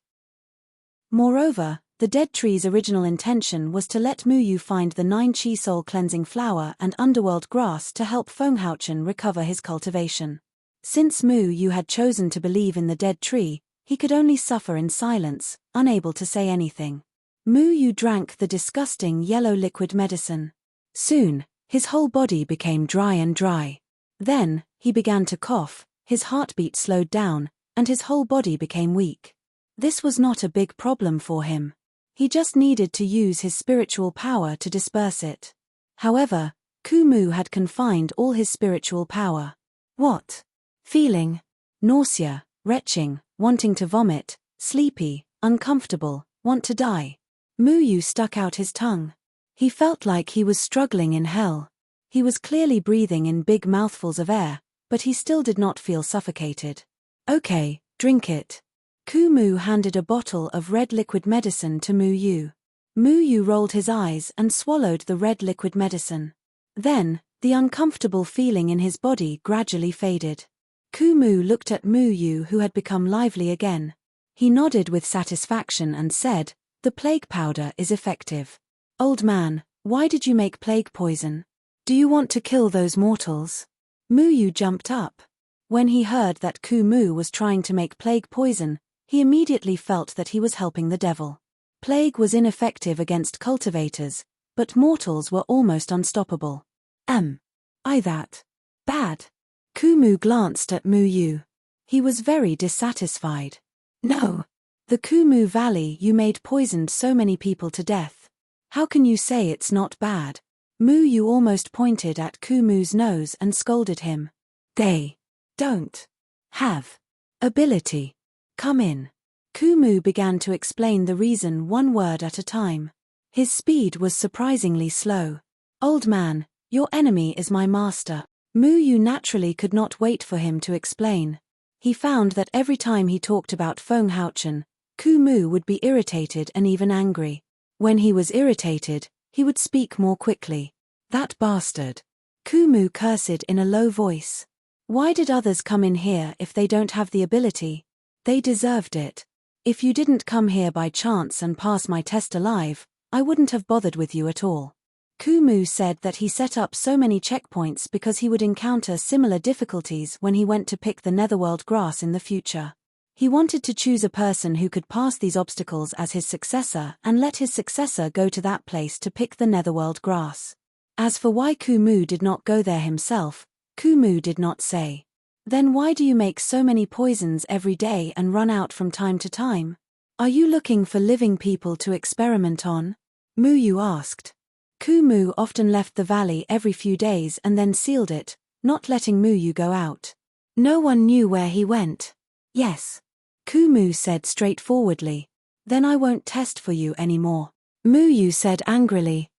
Moreover, the dead tree's original intention was to let Mu Yu find the 9 Chi soul cleansing flower and underworld grass to help Fenghouchen recover his cultivation. Since Mu Yu had chosen to believe in the dead tree, he could only suffer in silence, unable to say anything. Mu Yu drank the disgusting yellow liquid medicine. Soon, his whole body became dry. Then, he began to cough, his heartbeat slowed down, and his whole body became weak. This was not a big problem for him. He just needed to use his spiritual power to disperse it. However, Ku Mu had confined all his spiritual power. What? Feeling nausea, retching, wanting to vomit, sleepy, uncomfortable, want to die. Mu Yu stuck out his tongue. He felt like he was struggling in hell. He was clearly breathing in big mouthfuls of air, but he still did not feel suffocated. Okay, drink it. Ku Mu handed a bottle of red liquid medicine to Mu Yu. Mu Yu rolled his eyes and swallowed the red liquid medicine. Then, the uncomfortable feeling in his body gradually faded. Ku Mu looked at Mu Yu, who had become lively again. He nodded with satisfaction and said, "The plague powder is effective. Old man, why did you make plague poison? Do you want to kill those mortals?" Mu Yu jumped up. When he heard that Ku Mu was trying to make plague poison, he immediately felt that he was helping the devil. Plague was ineffective against cultivators, but mortals were almost unstoppable. That bad? Ku Mu glanced at Mu Yu. He was very dissatisfied. No. The Ku Mu Valley you made poisoned so many people to death. How can you say it's not bad? Mu Yu almost pointed at Ku Mu's nose and scolded him. They don't have ability. Come in. Ku Mu began to explain the reason one word at a time. His speed was surprisingly slow. Old man, your enemy is my master. Mu Yu naturally could not wait for him to explain. He found that every time he talked about Fenghouchen, Ku Mu would be irritated and even angry. When he was irritated, he would speak more quickly. That bastard. Ku Mu cursed in a low voice. Why did others come in here if they don't have the ability? They deserved it. If you didn't come here by chance and pass my test alive, I wouldn't have bothered with you at all. Ku Mu said that he set up so many checkpoints because he would encounter similar difficulties when he went to pick the netherworld grass in the future. He wanted to choose a person who could pass these obstacles as his successor and let his successor go to that place to pick the netherworld grass. As for why Ku Mu did not go there himself, Ku Mu did not say. Then why do you make so many poisons every day and run out from time to time? Are you looking for living people to experiment on? Mu Yu asked. Ku Mu often left the valley every few days and then sealed it, not letting Mu Yu go out. No one knew where he went. Yes. Ku Mu said straightforwardly. Then I won't test for you anymore. Mu Yu said angrily.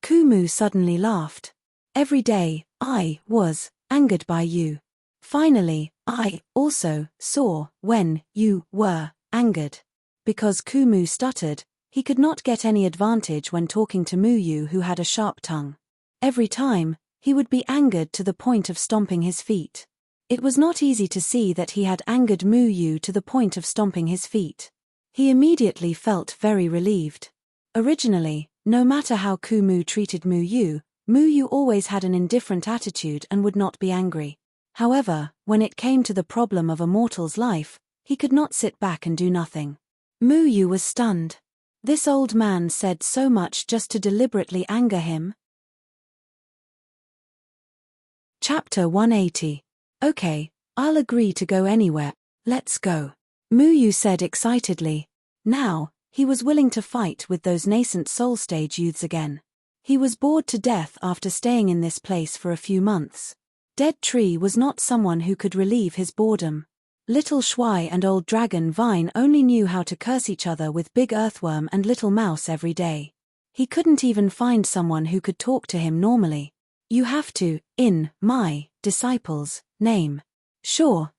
Ku Mu suddenly laughed. Every day, I was angered by you. Finally, I also saw when you were angered. Because Ku Mu stuttered, he could not get any advantage when talking to Mu Yu, who had a sharp tongue. Every time, he would be angered to the point of stomping his feet. It was not easy to see that he had angered Mu Yu to the point of stomping his feet. He immediately felt very relieved. Originally, no matter how Ku Mu treated Mu Yu always had an indifferent attitude and would not be angry. However, when it came to the problem of a mortal's life, he could not sit back and do nothing. Mu Yu was stunned. This old man said so much just to deliberately anger him. Chapter 180. Okay, I'll agree to go anywhere, let's go. Muyu said excitedly. Now, he was willing to fight with those nascent soul stage youths again. He was bored to death after staying in this place for a few months. Dead Tree was not someone who could relieve his boredom. Little Shuai and Old Dragon Vine only knew how to curse each other with Big Earthworm and Little Mouse every day. He couldn't even find someone who could talk to him normally. You have to, in my disciple's name. Sure,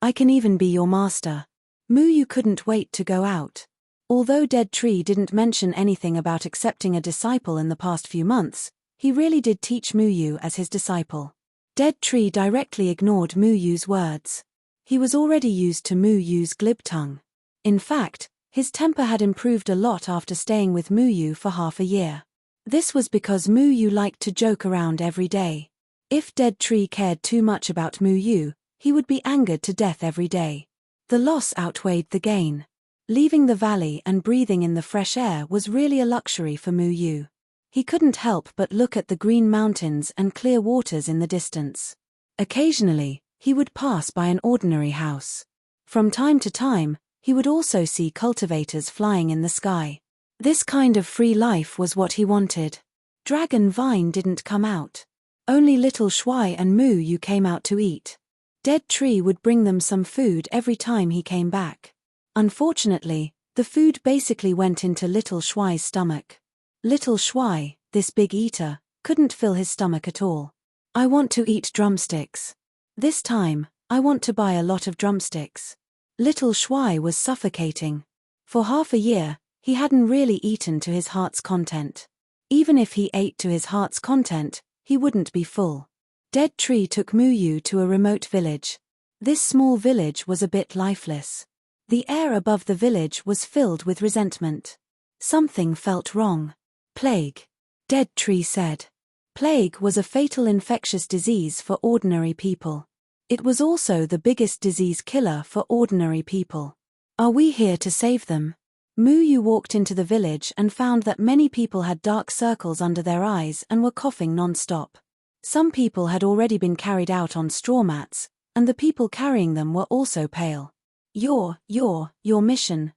I can even be your master. Muyu couldn't wait to go out. Although Dead Tree didn't mention anything about accepting a disciple in the past few months, he really did teach Muyu as his disciple. Dead Tree directly ignored Muyu's words. He was already used to Muyu's glib tongue. In fact, his temper had improved a lot after staying with Muyu for half a year. This was because Muyu liked to joke around every day. If Dead Tree cared too much about Muyu, he would be angered to death every day. The loss outweighed the gain. Leaving the valley and breathing in the fresh air was really a luxury for Muyu. He couldn't help but look at the green mountains and clear waters in the distance. Occasionally, he would pass by an ordinary house. From time to time, he would also see cultivators flying in the sky. This kind of free life was what he wanted. Dragon Vine didn't come out. Only Little Shuai and Muyu came out to eat. Dead Tree would bring them some food every time he came back. Unfortunately, the food basically went into Little Shuai's stomach. Little Shuai, this big eater, couldn't fill his stomach at all. I want to eat drumsticks. This time, I want to buy a lot of drumsticks. Little Shuai was suffocating. For half a year, he hadn't really eaten to his heart's content. Even if he ate to his heart's content, he wouldn't be full. Dead Tree took Muyu to a remote village. This small village was a bit lifeless. The air above the village was filled with resentment. Something felt wrong. Plague. Dead Tree said. Plague was a fatal infectious disease for ordinary people. It was also the biggest disease killer for ordinary people. Are we here to save them? Muyu walked into the village and found that many people had dark circles under their eyes and were coughing non-stop. Some people had already been carried out on straw mats, and the people carrying them were also pale. Your mission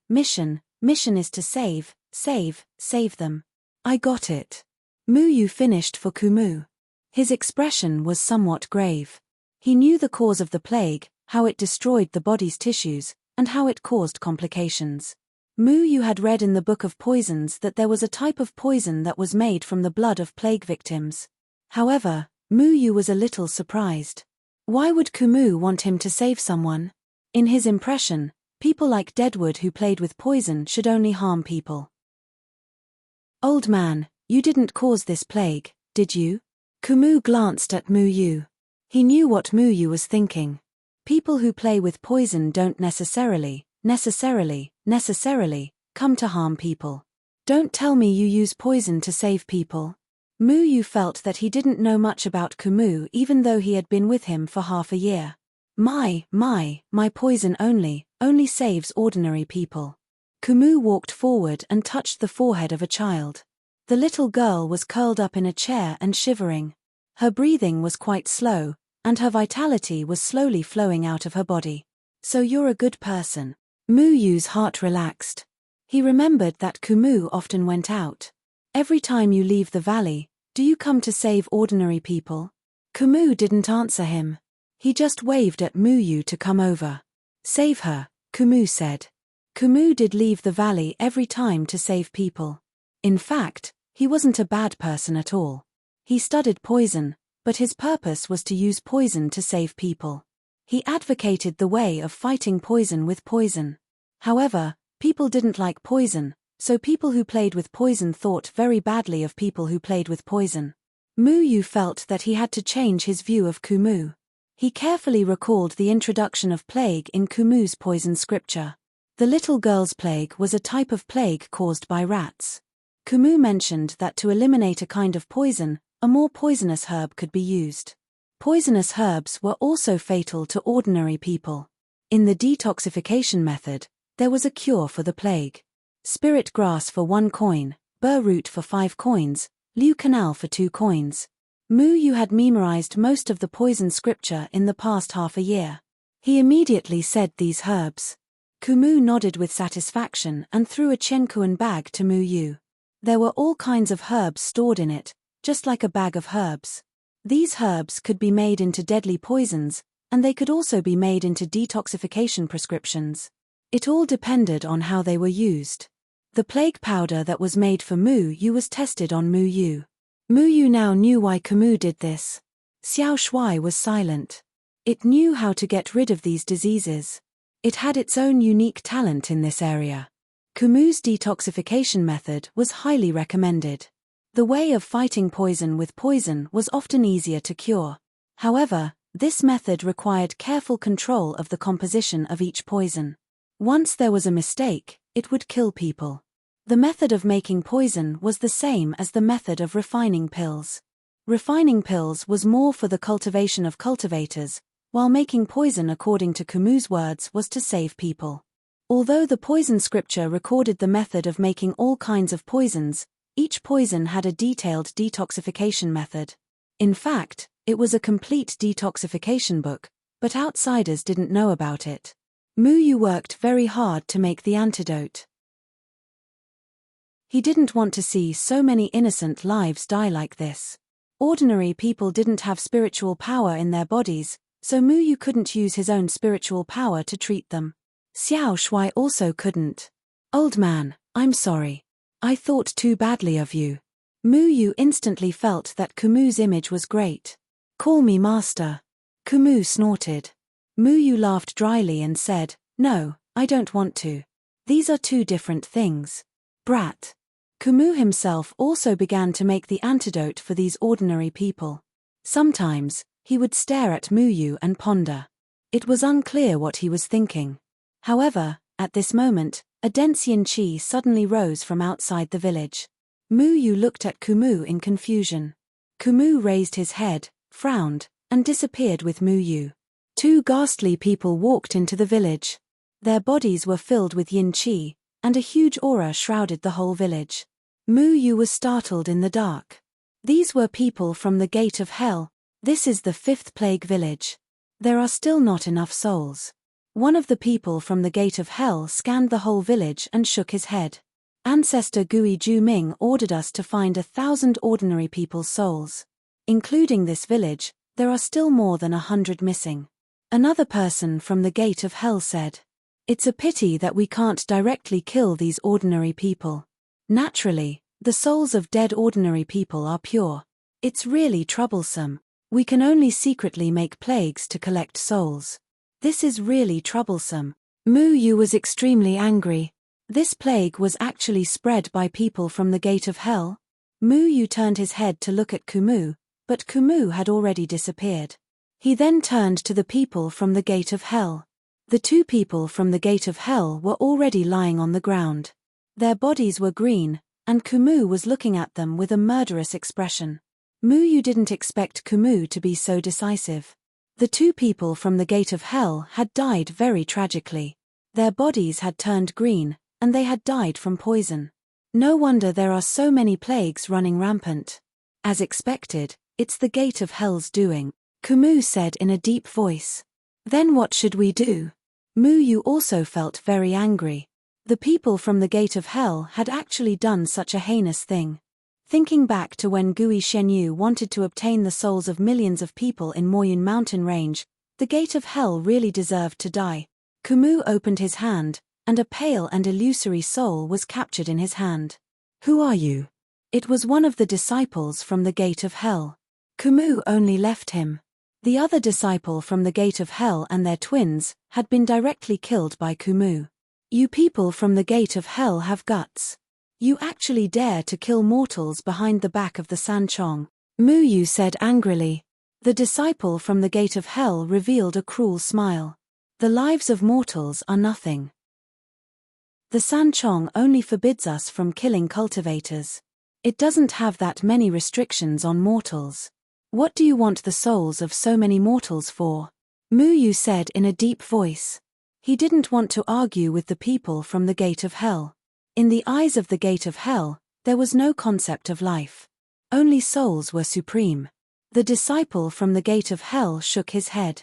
is to save them. I got it. Muyu finished for Kumu. His expression was somewhat grave. He knew the cause of the plague, how it destroyed the body's tissues, and how it caused complications. Muyu had read in the Book of Poisons that there was a type of poison that was made from the blood of plague victims. However, Muyu was a little surprised. Why would Kumu want him to save someone? In his impression, people like Deadwood who played with poison should only harm people. Old man, you didn't cause this plague, did you? Kumu glanced at Muyu. He knew what Muyu was thinking. People who play with poison don't necessarily come to harm people. Don't tell me you use poison to save people. Muyu felt that he didn't know much about Kumu even though he had been with him for half a year. My poison only saves ordinary people. Kumu walked forward and touched the forehead of a child. The little girl was curled up in a chair and shivering. Her breathing was quite slow, and her vitality was slowly flowing out of her body. So you're a good person. Muyu's heart relaxed. He remembered that Kumu often went out. Every time you leave the valley, do you come to save ordinary people? Kumu didn't answer him. He just waved at Muyu to come over. Save her, Kumu said. Kumu did leave the valley every time to save people. In fact, he wasn't a bad person at all. He studied poison, but his purpose was to use poison to save people. He advocated the way of fighting poison with poison. However, people didn't like poison, so people who played with poison thought very badly of people who played with poison. Muyu felt that he had to change his view of Kumu. He carefully recalled the introduction of plague in Kumu's poison scripture. The little girl's plague was a type of plague caused by rats. Kumu mentioned that to eliminate a kind of poison, a more poisonous herb could be used. Poisonous herbs were also fatal to ordinary people. In the detoxification method, there was a cure for the plague. spirit grass for 1 coin, burr root for 5 coins, liu canal for 2 coins. Mu Yu had memorized most of the poison scripture in the past half a year. He immediately said these herbs. Kumu nodded with satisfaction and threw a Chenkuan bag to Mu Yu. There were all kinds of herbs stored in it, just like a bag of herbs. These herbs could be made into deadly poisons, and they could also be made into detoxification prescriptions. It all depended on how they were used. The plague powder that was made for Mu Yu was tested on Mu Yu. Mu Yu now knew why Kumu did this. Xiao Shuai was silent. It knew how to get rid of these diseases. It had its own unique talent in this area. Kumu's detoxification method was highly recommended. The way of fighting poison with poison was often easier to cure. However, this method required careful control of the composition of each poison. Once there was a mistake, it would kill people. The method of making poison was the same as the method of refining pills. Refining pills was more for the cultivation of cultivators, while making poison according to Kumu's words was to save people. Although the poison scripture recorded the method of making all kinds of poisons, each poison had a detailed detoxification method. In fact, it was a complete detoxification book, but outsiders didn't know about it. Mu Yu worked very hard to make the antidote. He didn't want to see so many innocent lives die like this. Ordinary people didn't have spiritual power in their bodies, so Mu Yu couldn't use his own spiritual power to treat them. Xiao Shuai also couldn't. Old man, I'm sorry. I thought too badly of you. Mu Yu instantly felt that Kumu's image was great. Call me master. Kumu snorted. Mu Yu laughed dryly and said, No, I don't want to. These are two different things. Brat. Kumu himself also began to make the antidote for these ordinary people. Sometimes, he would stare at Mu Yu and ponder. It was unclear what he was thinking. However, at this moment, a dense yin qi suddenly rose from outside the village. Mu Yu looked at Kumu in confusion. Kumu raised his head, frowned, and disappeared with Mu Yu. 2 ghastly people walked into the village. Their bodies were filled with yin qi, and a huge aura shrouded the whole village. Mu Yu was startled in the dark. These were people from the gate of hell. This is the 5th plague village. There are still not enough souls. One of the people from the gate of hell scanned the whole village and shook his head. Ancestor Gui Ju-ming ordered us to find 1,000 ordinary people's souls. Including this village, there are still more than 100 missing. Another person from the gate of hell said, It's a pity that we can't directly kill these ordinary people. Naturally, the souls of dead ordinary people are pure. It's really troublesome. We can only secretly make plagues to collect souls. This is really troublesome. Mu Yu was extremely angry. This plague was actually spread by people from the gate of hell? Mu Yu turned his head to look at Kumu, but Kumu had already disappeared. He then turned to the people from the gate of hell. The 2 people from the gate of hell were already lying on the ground. Their bodies were green, and Kumu was looking at them with a murderous expression. Mu Yu didn't expect Kumu to be so decisive. The 2 people from the gate of hell had died very tragically. Their bodies had turned green, and they had died from poison. No wonder there are so many plagues running rampant. As expected, it's the gate of hell's doing, Kumu said in a deep voice. Then what should we do? Mu Yu also felt very angry. The people from the gate of hell had actually done such a heinous thing. Thinking back to when Gui Shenyu wanted to obtain the souls of millions of people in Moyun mountain range, the gate of hell really deserved to die. Kumu opened his hand, and a pale and illusory soul was captured in his hand. Who are you? It was one of the disciples from the gate of hell. Kumu only left him. The other disciple from the gate of hell and their twins had been directly killed by Kumu. You people from the gate of hell have guts. You actually dare to kill mortals behind the back of the Sanchong, Mu Yu said angrily. The disciple from the gate of hell revealed a cruel smile. The lives of mortals are nothing. The Sanchong only forbids us from killing cultivators. It doesn't have that many restrictions on mortals. What do you want the souls of so many mortals for? Mu Yu said in a deep voice. He didn't want to argue with the people from the gate of hell. In the eyes of the gate of hell, there was no concept of life. Only souls were supreme. The disciple from the gate of hell shook his head.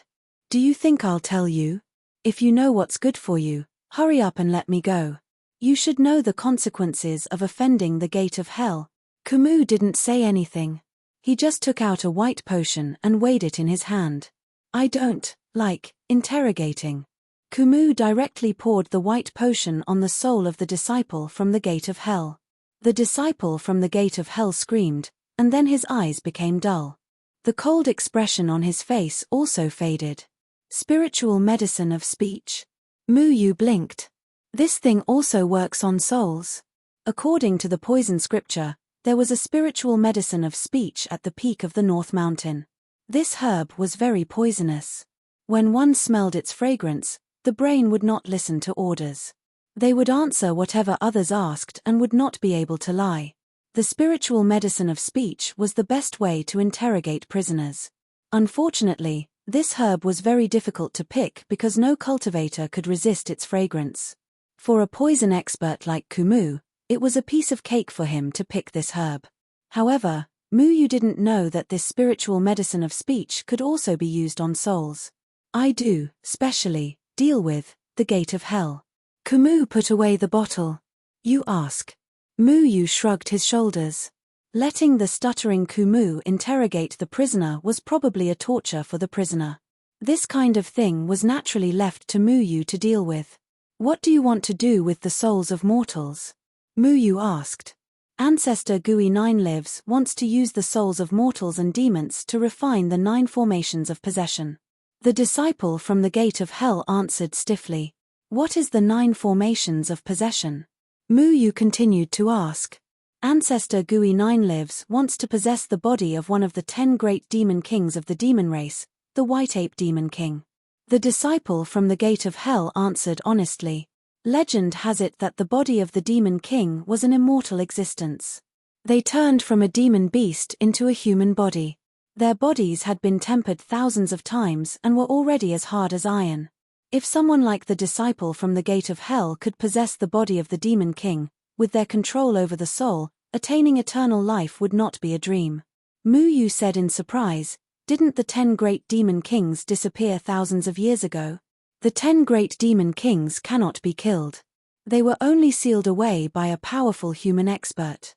Do you think I'll tell you? If you know what's good for you, hurry up and let me go. You should know the consequences of offending the gate of hell. Kumu didn't say anything. He just took out a white potion and weighed it in his hand. I don't like interrogating. Kumu directly poured the white potion on the soul of the disciple from the gate of hell. The disciple from the gate of hell screamed, and then his eyes became dull. The cold expression on his face also faded. Spiritual medicine of speech. Mu blinked. This thing also works on souls. According to the poison scripture, there was a spiritual medicine of speech at the peak of the North Mountain. This herb was very poisonous. When one smelled its fragrance, the brain would not listen to orders. They would answer whatever others asked and would not be able to lie. The spiritual medicine of speech was the best way to interrogate prisoners. Unfortunately, this herb was very difficult to pick because no cultivator could resist its fragrance. For a poison expert like Kumu, it was a piece of cake for him to pick this herb. However, Mu didn't know that this spiritual medicine of speech could also be used on souls. I do, specially, deal with the gate of hell. Kumu put away the bottle. You ask. Mu shrugged his shoulders. Letting the stuttering Kumu interrogate the prisoner was probably a torture for the prisoner. This kind of thing was naturally left to Mu to deal with. What do you want to do with the souls of mortals? Mu asked. Ancestor Gui 9 Lives wants to use the souls of mortals and demons to refine the 9 formations of possession. The disciple from the gate of hell answered stiffly. What is the 9 formations of possession? Mu continued to ask. Ancestor Gui 9 Lives wants to possess the body of one of the 10 great demon kings of the demon race, the White Ape Demon King. The disciple from the gate of hell answered honestly. Legend has it that the body of the demon king was an immortal existence. They turned from a demon beast into a human body. Their bodies had been tempered thousands of times and were already as hard as iron. If someone like the disciple from the gate of hell could possess the body of the demon king, with their control over the soul, attaining eternal life would not be a dream. Mu said in surprise, didn't the 10 great demon kings disappear thousands of years ago? The 10 great demon kings cannot be killed. They were only sealed away by a powerful human expert.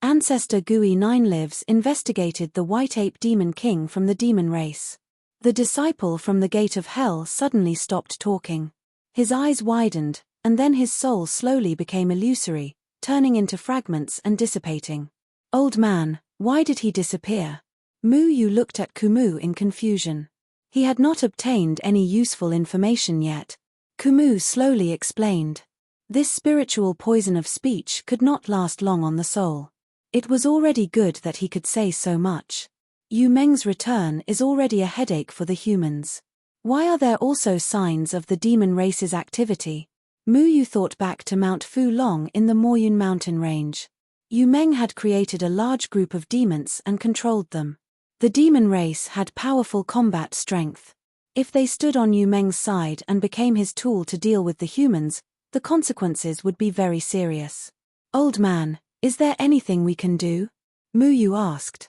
Ancestor Gui 9 Lives investigated the White Ape Demon King from the demon race. The disciple from the gate of hell suddenly stopped talking. His eyes widened, and then his soul slowly became illusory, turning into fragments and dissipating. Old man, why did he disappear? Mu looked at Kumu in confusion. He had not obtained any useful information yet. Kumu slowly explained. This spiritual poison of speech could not last long on the soul. It was already good that he could say so much. Yu Meng's return is already a headache for the humans. Why are there also signs of the demon race's activity? Mu thought back to Mount Fu Long in the Moyun mountain range. Yu Meng had created a large group of demons and controlled them. The demon race had powerful combat strength. If they stood on Yu Meng's side and became his tool to deal with the humans, the consequences would be very serious. Old man, is there anything we can do? Mu asked.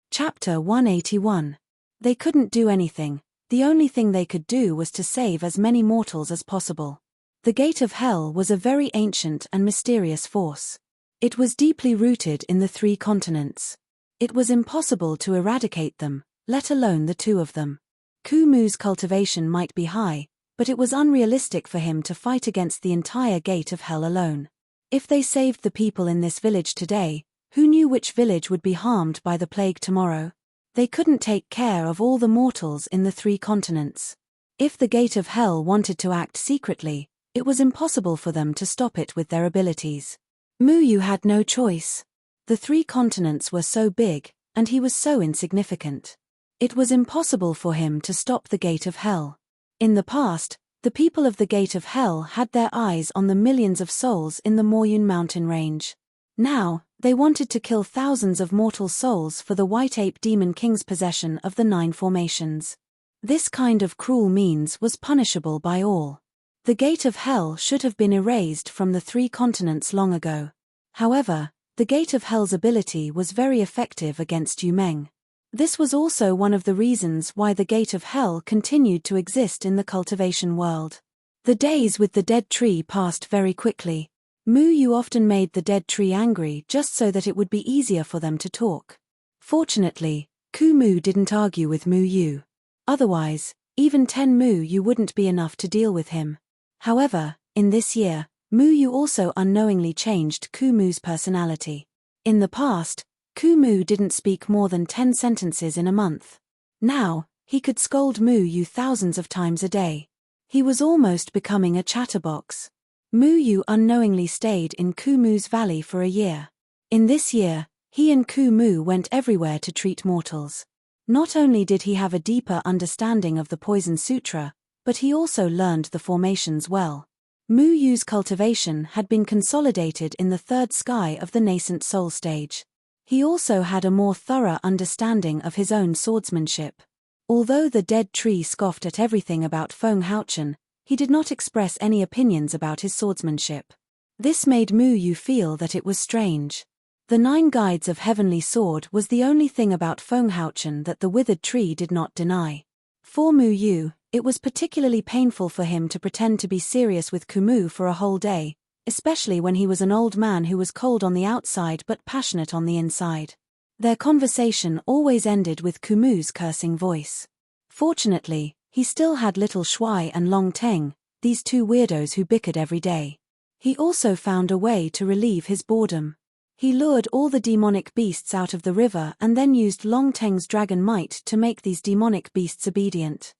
Chapter 181. They couldn't do anything. The only thing they could do was to save as many mortals as possible. The gate of hell was a very ancient and mysterious force. It was deeply rooted in the 3 continents. It was impossible to eradicate them, let alone the 2 of them. Kumu's cultivation might be high, but it was unrealistic for him to fight against the entire gate of hell alone. If they saved the people in this village today, who knew which village would be harmed by the plague tomorrow? They couldn't take care of all the mortals in the 3 continents. If the gate of hell wanted to act secretly, it was impossible for them to stop it with their abilities. Mu had no choice. The 3 continents were so big, and he was so insignificant. It was impossible for him to stop the gate of hell. In the past, the people of the gate of hell had their eyes on the millions of souls in the Moyun mountain range. Now, they wanted to kill thousands of mortal souls for the White Ape Demon King's possession of the 9 formations. This kind of cruel means was punishable by all. The gate of hell should have been erased from the 3 continents long ago. However, the gate of hell's ability was very effective against Yumeng. This was also one of the reasons why the gate of hell continued to exist in the cultivation world. The days with the dead tree passed very quickly. Mu Yu often made the dead tree angry just so that it would be easier for them to talk. Fortunately, Ku Mu didn't argue with Mu Yu. Otherwise, even 10 Mu Yu wouldn't be enough to deal with him. However, in this year, Mu Yu also unknowingly changed Ku Mu's personality. In the past, Ku Mu didn't speak more than 10 sentences in a month. Now, he could scold Mu Yu thousands of times a day. He was almost becoming a chatterbox. Mu Yu unknowingly stayed in Ku Mu's valley for a year. In this year, he and Ku Mu went everywhere to treat mortals. Not only did he have a deeper understanding of the Poison Sutra, but he also learned the formations well. Mu Yu's cultivation had been consolidated in the 3rd sky of the nascent soul stage. He also had a more thorough understanding of his own swordsmanship. Although the dead tree scoffed at everything about Feng Haochen, he did not express any opinions about his swordsmanship. This made Mu Yu feel that it was strange. The 9 guides of Heavenly Sword was the only thing about Feng Haochen that the withered tree did not deny. For Mu Yu, it was particularly painful for him to pretend to be serious with Ku Mu for a whole day, especially when he was an old man who was cold on the outside but passionate on the inside. Their conversation always ended with Ku Mu's cursing voice. Fortunately, he still had little Shuai and Long Teng, these 2 weirdos who bickered every day. He also found a way to relieve his boredom. He lured all the demonic beasts out of the river and then used Long Teng's dragon might to make these demonic beasts obedient.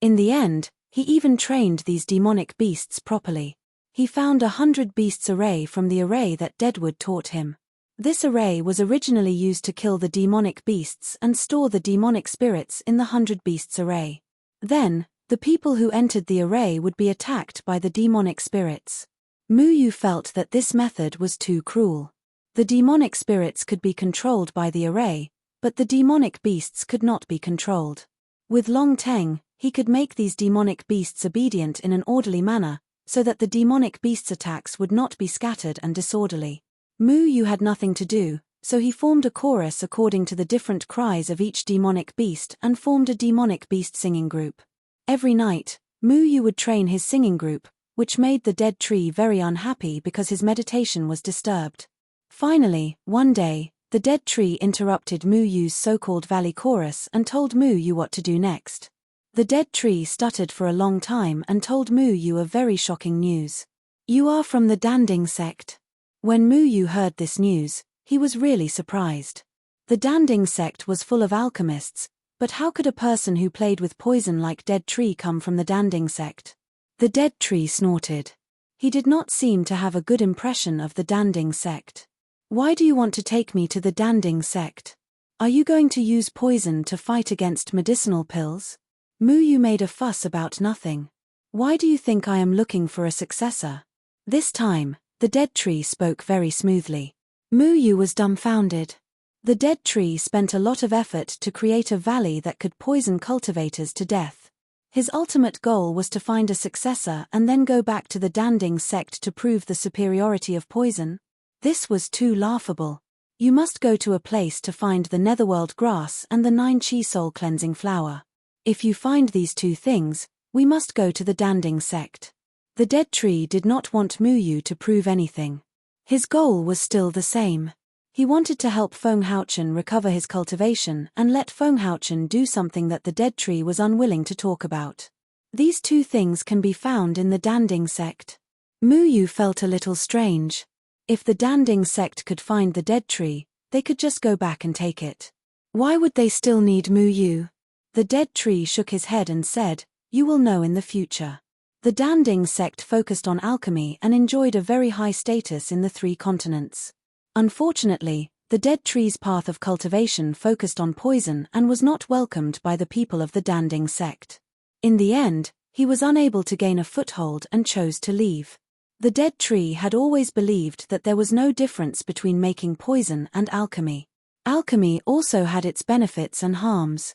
In the end, he even trained these demonic beasts properly. He found 100 beasts array from the array that Deadwood taught him. This array was originally used to kill the demonic beasts and store the demonic spirits in the 100 beasts array. Then, the people who entered the array would be attacked by the demonic spirits. Mu Yu felt that this method was too cruel. The demonic spirits could be controlled by the array, but the demonic beasts could not be controlled. With Long Teng, he could make these demonic beasts obedient in an orderly manner, so that the demonic beasts' attacks would not be scattered and disorderly. Mu Yu had nothing to do, so he formed a chorus according to the different cries of each demonic beast and formed a demonic beast singing group. Every night, Mu Yu would train his singing group, which made the dead tree very unhappy because his meditation was disturbed. Finally, one day, the dead tree interrupted Mu Yu's so-called valley chorus and told Mu Yu what to do next. The dead tree stuttered for a long time and told Mu Yu a very shocking news. "You are from the Danding sect." When Mu Yu heard this news, he was really surprised. The Danding sect was full of alchemists, but how could a person who played with poison like Dead Tree come from the Danding sect? The dead tree snorted. He did not seem to have a good impression of the Danding sect. "Why do you want to take me to the Danding sect? Are you going to use poison to fight against medicinal pills?" Mu Yu made a fuss about nothing. "Why do you think I am looking for a successor?" This time, the dead tree spoke very smoothly. Mu Yu was dumbfounded. The dead tree spent a lot of effort to create a valley that could poison cultivators to death. His ultimate goal was to find a successor and then go back to the Danding sect to prove the superiority of poison. This was too laughable. You must go to a place to find the netherworld grass and the 9 chi soul cleansing flower. If you find these 2 things, we must go to the Danding sect. The dead tree did not want Mu Yu to prove anything. His goal was still the same. He wanted to help Feng Haochen recover his cultivation and let Feng Haochen do something that the dead tree was unwilling to talk about. These 2 things can be found in the Danding sect. Mu Yu felt a little strange. If the Danding sect could find the dead tree, they could just go back and take it. Why would they still need Mu Yu? The dead tree shook his head and said, "You will know in the future." The Danding sect focused on alchemy and enjoyed a very high status in the 3 continents. Unfortunately, the dead tree's path of cultivation focused on poison and was not welcomed by the people of the Danding sect. In the end, he was unable to gain a foothold and chose to leave. The dead tree had always believed that there was no difference between making poison and alchemy. Alchemy also had its benefits and harms.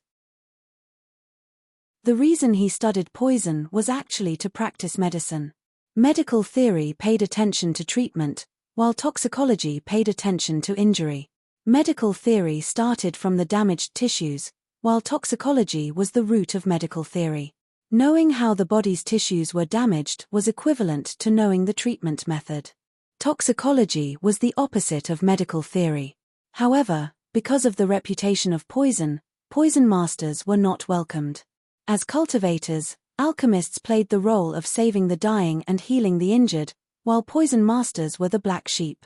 The reason he studied poison was actually to practice medicine. Medical theory paid attention to treatment, while toxicology paid attention to injury. Medical theory started from the damaged tissues, while toxicology was the root of medical theory. Knowing how the body's tissues were damaged was equivalent to knowing the treatment method. Toxicology was the opposite of medical theory. However, because of the reputation of poison, poison masters were not welcomed. As cultivators, alchemists played the role of saving the dying and healing the injured, while poison masters were the black sheep.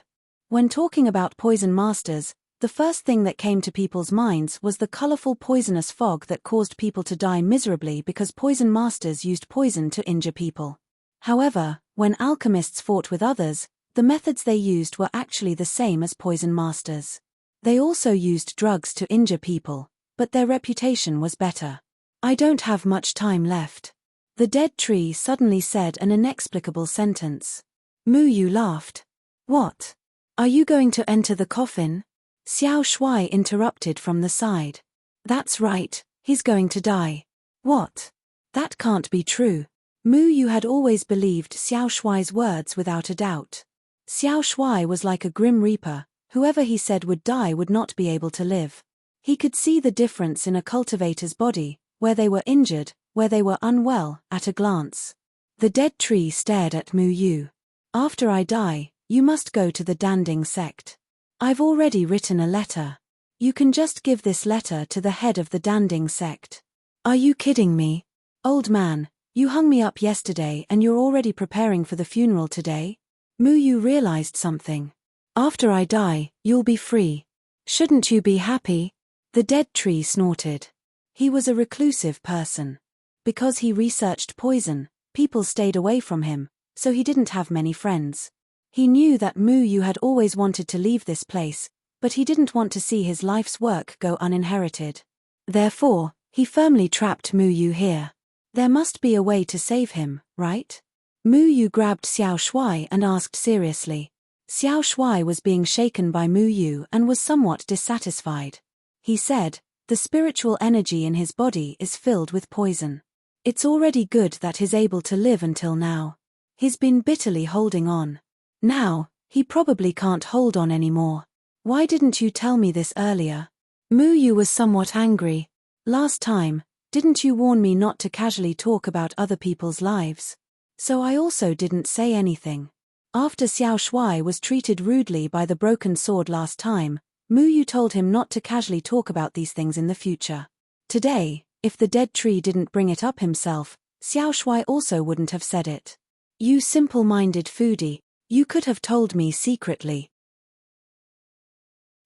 When talking about poison masters, the first thing that came to people's minds was the colorful poisonous fog that caused people to die miserably because poison masters used poison to injure people. However, when alchemists fought with others, the methods they used were actually the same as poison masters. They also used drugs to injure people, but their reputation was better. I don't have much time left. The dead tree suddenly said an inexplicable sentence. Mu Yu laughed. What? Are you going to enter the coffin? Xiao Shuai interrupted from the side. That's right, he's going to die. What? That can't be true. Mu Yu had always believed Xiao Shuai's words without a doubt. Xiao Shuai was like a grim reaper, whoever he said would die would not be able to live. He could see the difference in a cultivator's body, where they were injured, where they were unwell, at a glance. The dead tree stared at Mu Yu. After I die, you must go to the Danding sect. I've already written a letter. You can just give this letter to the head of the Danding sect. Are you kidding me? Old man, you hung me up yesterday and you're already preparing for the funeral today? Mu Yu realized something. After I die, you'll be free. Shouldn't you be happy? The dead tree snorted. He was a reclusive person. Because he researched poison, people stayed away from him, so he didn't have many friends. He knew that Mu Yu had always wanted to leave this place, but he didn't want to see his life's work go uninherited. Therefore, he firmly trapped Mu Yu here. There must be a way to save him, right? Mu Yu grabbed Xiao Shuai and asked seriously. Xiao Shuai was being shaken by Mu Yu and was somewhat dissatisfied. He said, the spiritual energy in his body is filled with poison. It's already good that he's able to live until now. He's been bitterly holding on. Now, he probably can't hold on anymore. Why didn't you tell me this earlier? Mu Yu was somewhat angry. Last time, didn't you warn me not to casually talk about other people's lives? So I also didn't say anything. After Xiao Shuai was treated rudely by the broken sword last time, Mu Yu told him not to casually talk about these things in the future. Today, if the dead tree didn't bring it up himself, Xiao Shuai also wouldn't have said it. You simple-minded foodie, you could have told me secretly.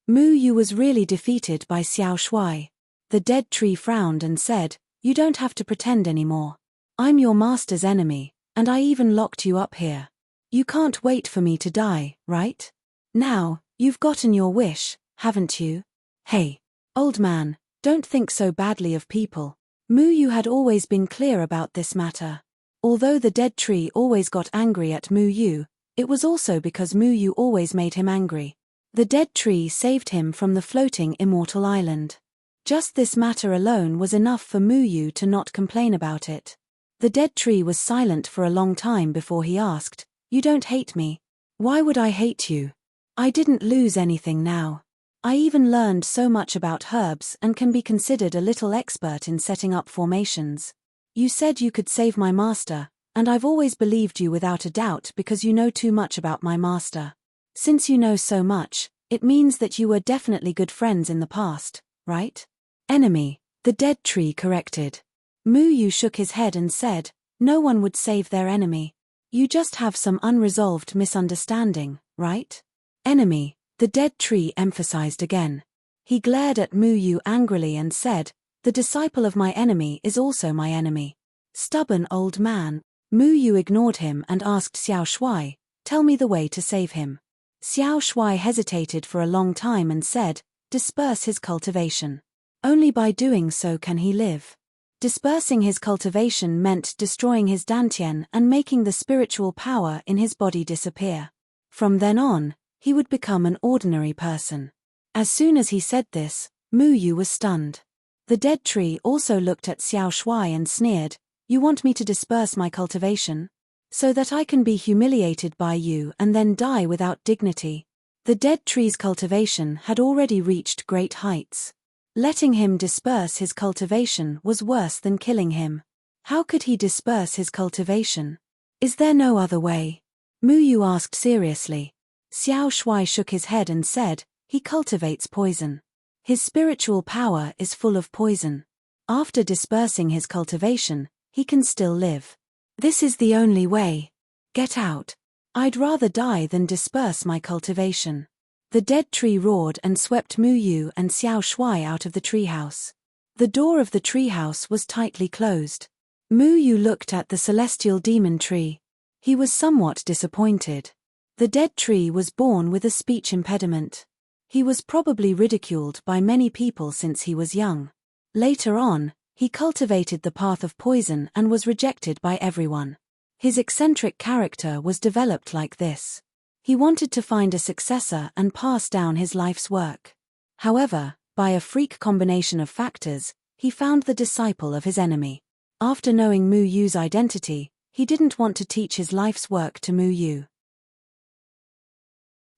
Mu Yu was really defeated by Xiao Shuai. The dead tree frowned and said, you don't have to pretend anymore. I'm your master's enemy, and I even locked you up here. You can't wait for me to die, right? Now, you've gotten your wish, haven't you? Hey, old man, don't think so badly of people. Mu Yu had always been clear about this matter. Although the dead tree always got angry at Mu Yu, it was also because Mu Yu always made him angry. The dead tree saved him from the floating immortal island. Just this matter alone was enough for Mu Yu to not complain about it. The dead tree was silent for a long time before he asked, you don't hate me. Why would I hate you? I didn't lose anything now. I even learned so much about herbs and can be considered a little expert in setting up formations. You said you could save my master, and I've always believed you without a doubt because you know too much about my master. Since you know so much, it means that you were definitely good friends in the past, right? Enemy, the dead tree corrected. Mu Yu shook his head and said, no one would save their enemy. You just have some unresolved misunderstanding, right? Enemy, the dead tree emphasized again. He glared at Mu Yu angrily and said, the disciple of my enemy is also my enemy. Stubborn old man. Mu Yu ignored him and asked Xiao Shuai, tell me the way to save him. Xiao Shuai hesitated for a long time and said, disperse his cultivation. Only by doing so can he live. Dispersing his cultivation meant destroying his dantian and making the spiritual power in his body disappear. From then on, he would become an ordinary person. As soon as he said this, Mu Yu was stunned. The dead tree also looked at Xiao Shuai and sneered, "You want me to disperse my cultivation? So that I can be humiliated by you and then die without dignity?" The dead tree's cultivation had already reached great heights. Letting him disperse his cultivation was worse than killing him. How could he disperse his cultivation? Is there no other way? Mu Yu asked seriously. Xiao Shuai shook his head and said, "He cultivates poison. His spiritual power is full of poison. After dispersing his cultivation, he can still live. This is the only way. Get out. I'd rather die than disperse my cultivation." The dead tree roared and swept Mu Yu and Xiao Shuai out of the treehouse. The door of the treehouse was tightly closed. Mu Yu looked at the celestial demon tree. He was somewhat disappointed. The dead tree was born with a speech impediment. He was probably ridiculed by many people since he was young. Later on, he cultivated the path of poison and was rejected by everyone. His eccentric character was developed like this. He wanted to find a successor and pass down his life's work. However, by a freak combination of factors, he found the disciple of his enemy. After knowing Mu Yu's identity, he didn't want to teach his life's work to Mu Yu.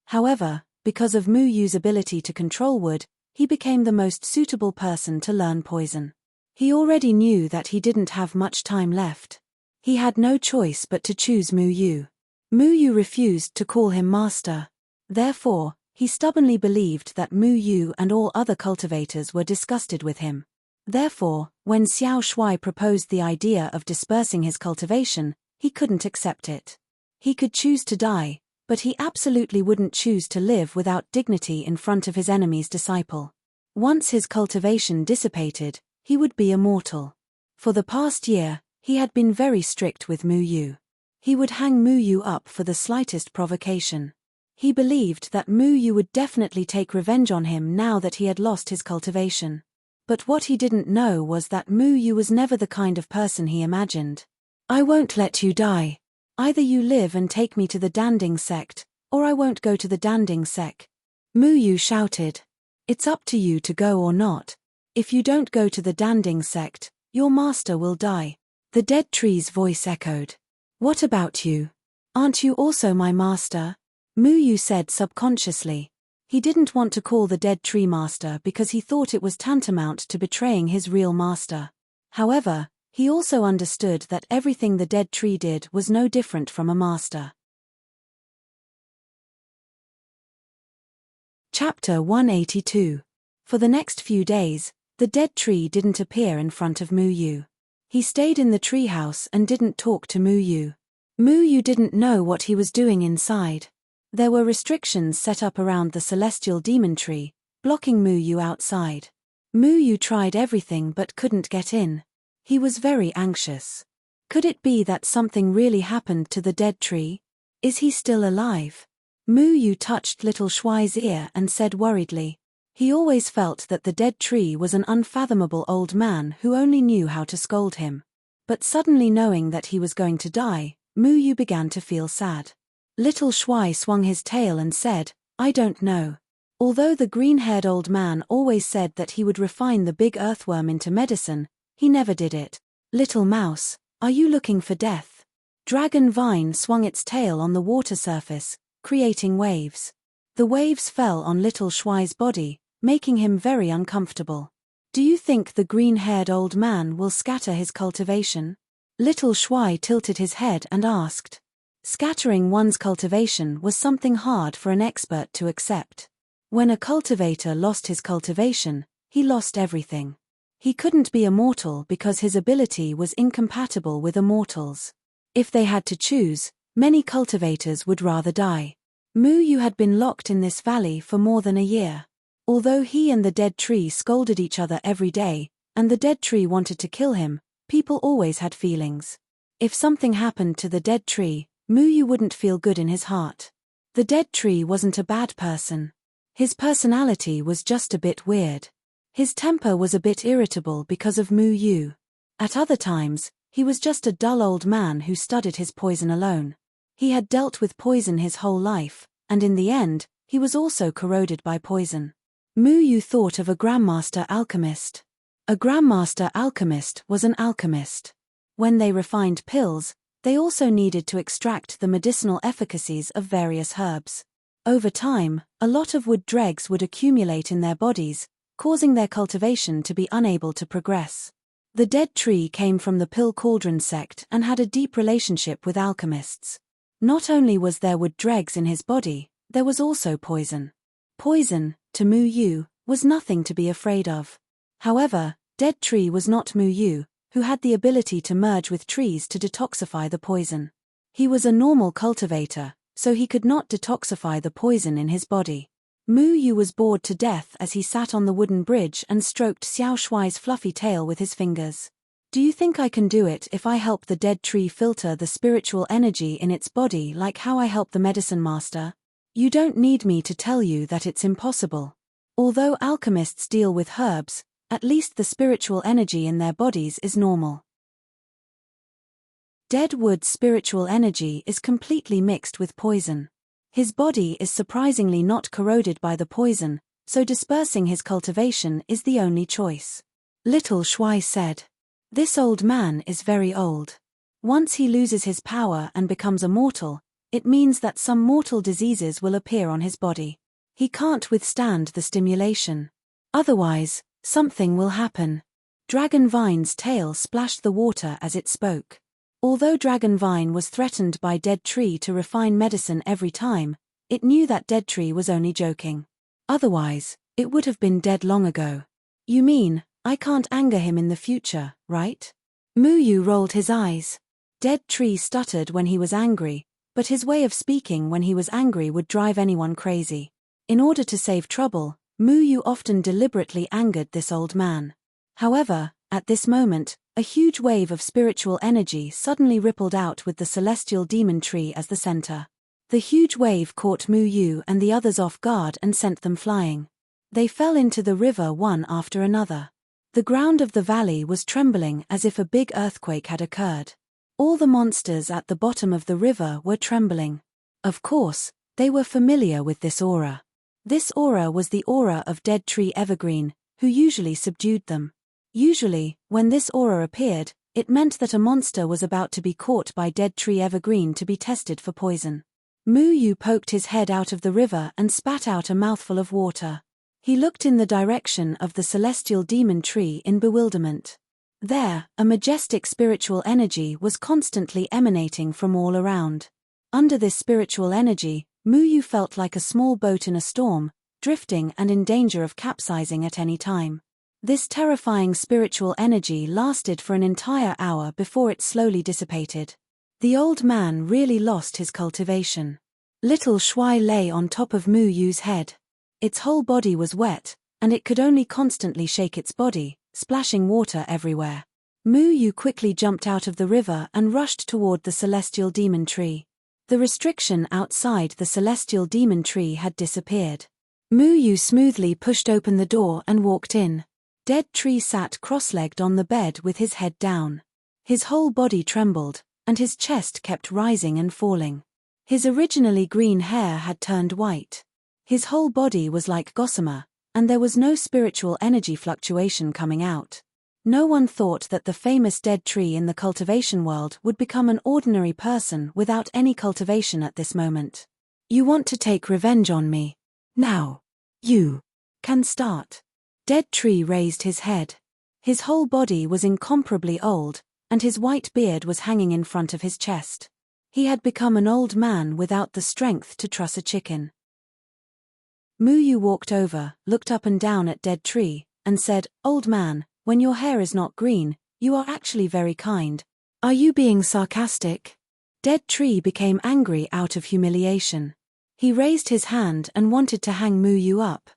However, because of Mu Yu's ability to control wood, he became the most suitable person to learn poison. He already knew that he didn't have much time left. He had no choice but to choose Mu Yu. Mu Yu refused to call him master. Therefore, he stubbornly believed that Mu Yu and all other cultivators were disgusted with him. Therefore, when Xiao Shuai proposed the idea of dispersing his cultivation, he couldn't accept it. He could choose to die, but he absolutely wouldn't choose to live without dignity in front of his enemy's disciple. Once his cultivation dissipated, he would be immortal. For the past year, he had been very strict with Mu Yu. He would hang Mu Yu up for the slightest provocation. He believed that Mu Yu would definitely take revenge on him now that he had lost his cultivation. But what he didn't know was that Mu Yu was never the kind of person he imagined. "I won't let you die. Either you live and take me to the Danding sect, or I won't go to the Danding sect." Mu Yu shouted. "It's up to you to go or not. If you don't go to the Danding sect, your master will die." The dead tree's voice echoed. "What about you? Aren't you also my master?" Mu Yu said subconsciously. He didn't want to call the dead tree master because he thought it was tantamount to betraying his real master. However, he also understood that everything the dead tree did was no different from a master. Chapter 182. For the next few days, the dead tree didn't appear in front of Mu Yu. He stayed in the treehouse and didn't talk to Mu Yu. Mu Yu didn't know what he was doing inside. There were restrictions set up around the celestial demon tree, blocking Mu Yu outside. Mu Yu tried everything but couldn't get in. He was very anxious. Could it be that something really happened to the dead tree? Is he still alive? Mu Yu touched little Shuai's ear and said worriedly. He always felt that the dead tree was an unfathomable old man who only knew how to scold him. But suddenly knowing that he was going to die, Mu Yu began to feel sad. Little Shuai swung his tail and said, "I don't know." Although the green-haired old man always said that he would refine the big earthworm into medicine, he never did it. "Little mouse, are you looking for death?" Dragon Vine swung its tail on the water surface, creating waves. The waves fell on little Shuai's body, making him very uncomfortable. "Do you think the green-haired old man will scatter his cultivation?" Little Shuai tilted his head and asked. Scattering one's cultivation was something hard for an expert to accept. When a cultivator lost his cultivation, he lost everything. He couldn't be immortal because his ability was incompatible with immortals. If they had to choose, many cultivators would rather die. Mu Yu had been locked in this valley for more than a year. Although he and the dead tree scolded each other every day, and the dead tree wanted to kill him, people always had feelings. If something happened to the dead tree, Mu Yu wouldn't feel good in his heart. The dead tree wasn't a bad person. His personality was just a bit weird. His temper was a bit irritable because of Mu Yu. At other times, he was just a dull old man who studied his poison alone. He had dealt with poison his whole life, and in the end, he was also corroded by poison. Mu Yu thought of a grandmaster alchemist. A grandmaster alchemist was an alchemist. When they refined pills, they also needed to extract the medicinal efficacies of various herbs. Over time, a lot of wood dregs would accumulate in their bodies, causing their cultivation to be unable to progress. The dead tree came from the pill cauldron sect and had a deep relationship with alchemists. Not only was there wood dregs in his body, there was also poison. Poison, to Mu Yu, was nothing to be afraid of. However, Dead Tree was not Mu Yu, who had the ability to merge with trees to detoxify the poison. He was a normal cultivator, so he could not detoxify the poison in his body. Mu Yu was bored to death as he sat on the wooden bridge and stroked Xiao Shuai's fluffy tail with his fingers. Do you think I can do it if I help the dead tree filter the spiritual energy in its body like how I help the medicine master? You don't need me to tell you that it's impossible. Although alchemists deal with herbs, at least the spiritual energy in their bodies is normal. Dead wood's spiritual energy is completely mixed with poison. His body is surprisingly not corroded by the poison, so dispersing his cultivation is the only choice. Little Shuai said. This old man is very old. Once he loses his power and becomes a mortal, it means that some mortal diseases will appear on his body. He can't withstand the stimulation. Otherwise, something will happen. Dragonvine's tail splashed the water as it spoke. Although Dragonvine was threatened by Dead Tree to refine medicine every time, it knew that Dead Tree was only joking. Otherwise, it would have been dead long ago. You mean, I can't anger him in the future, right? Mu Yu rolled his eyes. Dead Tree stuttered when he was angry, but his way of speaking when he was angry would drive anyone crazy. In order to save trouble, Mu Yu often deliberately angered this old man. However, at this moment, a huge wave of spiritual energy suddenly rippled out with the celestial demon tree as the center. The huge wave caught Mu Yu and the others off guard and sent them flying. They fell into the river one after another. The ground of the valley was trembling as if a big earthquake had occurred. All the monsters at the bottom of the river were trembling. Of course, they were familiar with this aura. This aura was the aura of Dead Tree Evergreen, who usually subdued them. Usually, when this aura appeared, it meant that a monster was about to be caught by Dead Tree Evergreen to be tested for poison. Mu Yu poked his head out of the river and spat out a mouthful of water. He looked in the direction of the celestial demon tree in bewilderment. There, a majestic spiritual energy was constantly emanating from all around. Under this spiritual energy, Mu Yu felt like a small boat in a storm, drifting and in danger of capsizing at any time. This terrifying spiritual energy lasted for an entire hour before it slowly dissipated. The old man really lost his cultivation. Little Shuai lay on top of Mu Yu's head. Its whole body was wet, and it could only constantly shake its body, splashing water everywhere. Mu Yu quickly jumped out of the river and rushed toward the celestial demon tree. The restriction outside the celestial demon tree had disappeared. Mu Yu smoothly pushed open the door and walked in. Dead Tree sat cross-legged on the bed with his head down. His whole body trembled, and his chest kept rising and falling. His originally green hair had turned white. His whole body was like gossamer, and there was no spiritual energy fluctuation coming out. No one thought that the famous dead tree in the cultivation world would become an ordinary person without any cultivation at this moment. You want to take revenge on me? Now. You can start. Dead Tree raised his head. His whole body was incomparably old, and his white beard was hanging in front of his chest. He had become an old man without the strength to truss a chicken. Mu Yu walked over, looked up and down at Dead Tree, and said, "Old man, when your hair is not green, you are actually very kind. Are you being sarcastic?" Dead Tree became angry out of humiliation. He raised his hand and wanted to hang Mu Yu up.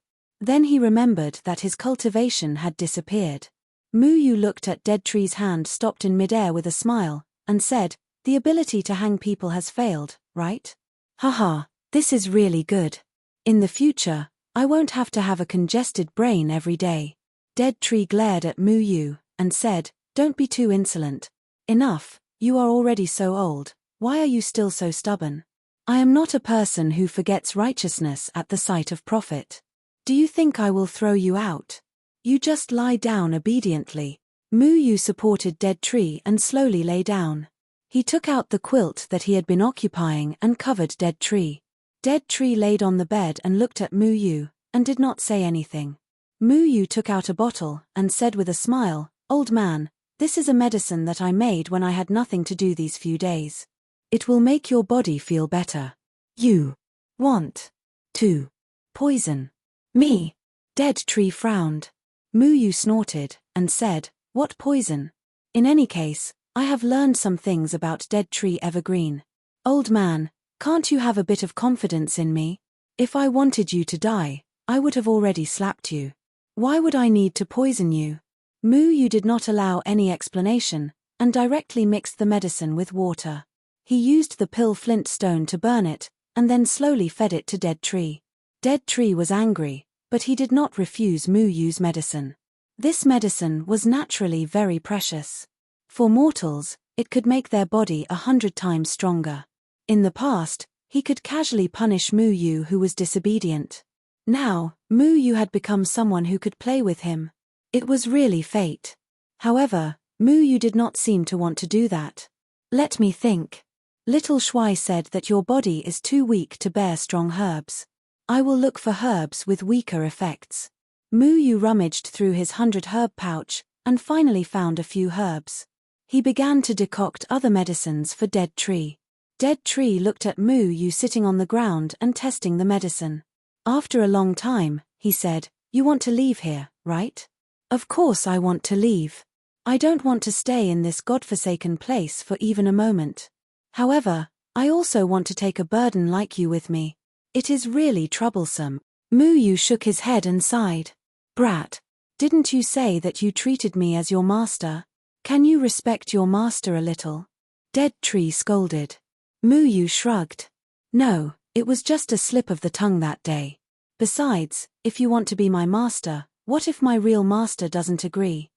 Then he remembered that his cultivation had disappeared. Mu Yu looked at Dead Tree's hand stopped in midair with a smile, and said, "The ability to hang people has failed, right? Haha, this is really good. In the future, I won't have to have a congested brain every day." Dead Tree glared at Mu Yu, and said, "Don't be too insolent. Enough, you are already so old, why are you still so stubborn? I am not a person who forgets righteousness at the sight of profit. Do you think I will throw you out?" You just lie down obediently. Mu Yu supported Dead Tree and slowly lay down. He took out the quilt that he had been occupying and covered Dead Tree. Dead Tree laid on the bed and looked at Mu Yu, and did not say anything. Mu Yu took out a bottle and said with a smile, "Old man, this is a medicine that I made when I had nothing to do these few days. It will make your body feel better. You want to poison me?" Dead Tree frowned. Mu Yu snorted and said, "What poison? In any case, I have learned some things about Dead Tree Evergreen. Old man, can't you have a bit of confidence in me? If I wanted you to die, I would have already slapped you. Why would I need to poison you?" Mu Yu did not allow any explanation, and directly mixed the medicine with water. He used the pill flint stone to burn it, and then slowly fed it to Dead Tree. Dead Tree was angry, but he did not refuse Mu Yu's medicine. This medicine was naturally very precious. For mortals, it could make their body 100 times stronger. In the past, he could casually punish Mu Yu who was disobedient. Now, Mu Yu had become someone who could play with him. It was really fate. However, Mu Yu did not seem to want to do that. "Let me think." Little Shuai said that your body is too weak to bear strong herbs. I will look for herbs with weaker effects. Mu Yu rummaged through his 100-herb pouch, and finally found a few herbs. He began to decoct other medicines for Dead Tree. Dead Tree looked at Mu Yu sitting on the ground and testing the medicine. After a long time, he said, "You want to leave here, right?" "Of course I want to leave. I don't want to stay in this godforsaken place for even a moment. However, I also want to take a burden like you with me. It is really troublesome." Mu Yu shook his head and sighed. "Brat, didn't you say that you treated me as your master? Can you respect your master a little?" Dead Tree scolded. Mu Yu shrugged. "No, it was just a slip of the tongue that day. Besides, if you want to be my master, what if my real master doesn't agree?"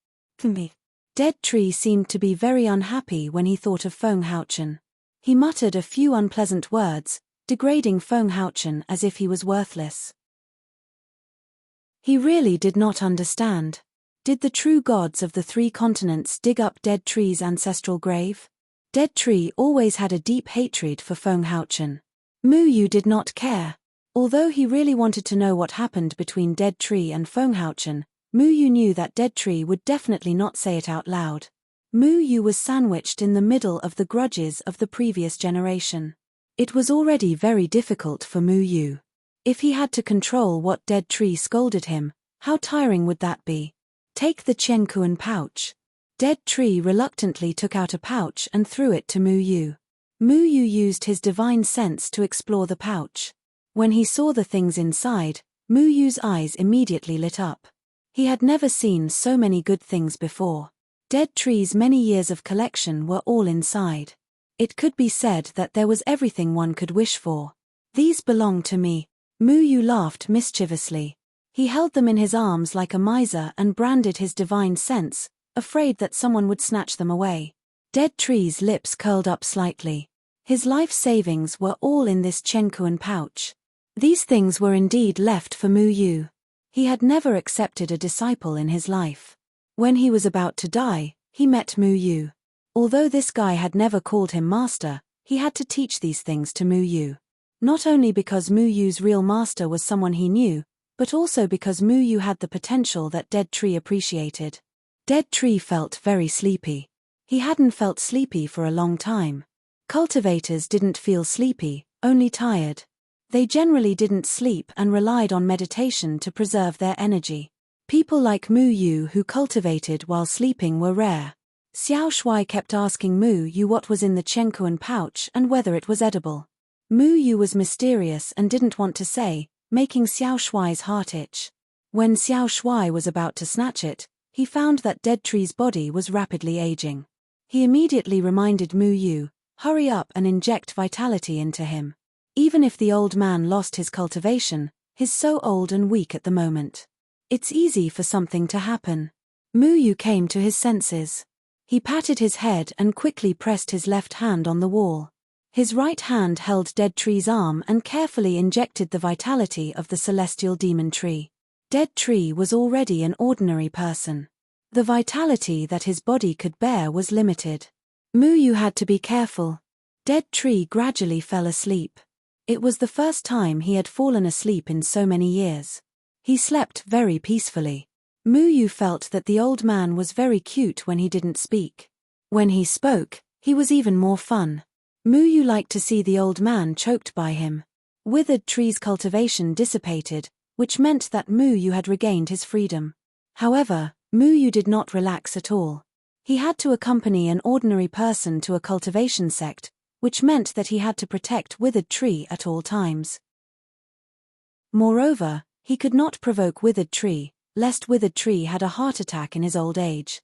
Me. Dead Tree seemed to be very unhappy when he thought of Feng Haochen. He muttered a few unpleasant words, degrading Feng Haochen as if he was worthless. He really did not understand. Did the true gods of the 3 continents dig up Dead Tree's ancestral grave? Dead Tree always had a deep hatred for Feng Haochen. Mu Yu did not care. Although he really wanted to know what happened between Dead Tree and Feng Haochen, Mu Yu knew that Dead Tree would definitely not say it out loud. Mu Yu was sandwiched in the middle of the grudges of the previous generation. It was already very difficult for Mu Yu. If he had to control what Dead Tree scolded him, how tiring would that be? "Take the Qianquan pouch." Dead Tree reluctantly took out a pouch and threw it to Mu Yu. Mu Yu used his divine sense to explore the pouch. When he saw the things inside, Mu Yu's eyes immediately lit up. He had never seen so many good things before. Dead Tree's many years of collection were all inside. It could be said that there was everything one could wish for. "These belong to me." Mu Yu laughed mischievously. He held them in his arms like a miser and branded his divine sense, afraid that someone would snatch them away. Dead Tree's lips curled up slightly. His life savings were all in this Qianquan pouch. These things were indeed left for Mu Yu. He had never accepted a disciple in his life. When he was about to die, he met Mu Yu. Although this guy had never called him master, he had to teach these things to Mu Yu. Not only because Mu Yu's real master was someone he knew, but also because Mu Yu had the potential that Dead Tree appreciated. Dead Tree felt very sleepy. He hadn't felt sleepy for a long time. Cultivators didn't feel sleepy, only tired. They generally didn't sleep and relied on meditation to preserve their energy. People like Mu Yu who cultivated while sleeping were rare. Xiao Shuai kept asking Mu Yu what was in the Qianquan pouch and whether it was edible. Mu Yu was mysterious and didn't want to say, making Xiao Shuai's heart itch. When Xiao Shuai was about to snatch it, he found that Dead Tree's body was rapidly aging. He immediately reminded Mu Yu, "Hurry up and inject vitality into him." Even if the old man lost his cultivation, he's so old and weak at the moment. It's easy for something to happen. Mu Yu came to his senses. He patted his head and quickly pressed his left hand on the wall. His right hand held Dead Tree's arm and carefully injected the vitality of the celestial demon tree. Dead Tree was already an ordinary person. The vitality that his body could bear was limited. Muyu had to be careful. Dead Tree gradually fell asleep. It was the first time he had fallen asleep in so many years. He slept very peacefully. Muyu felt that the old man was very cute when he didn't speak. When he spoke, he was even more fun. Muyu liked to see the old man choked by him. Withered Tree's cultivation dissipated, which meant that Muyu had regained his freedom. However, Muyu did not relax at all. He had to accompany an ordinary person to a cultivation sect, which meant that he had to protect Withered Tree at all times. Moreover, he could not provoke Withered Tree, lest Withered Tree had a heart attack in his old age.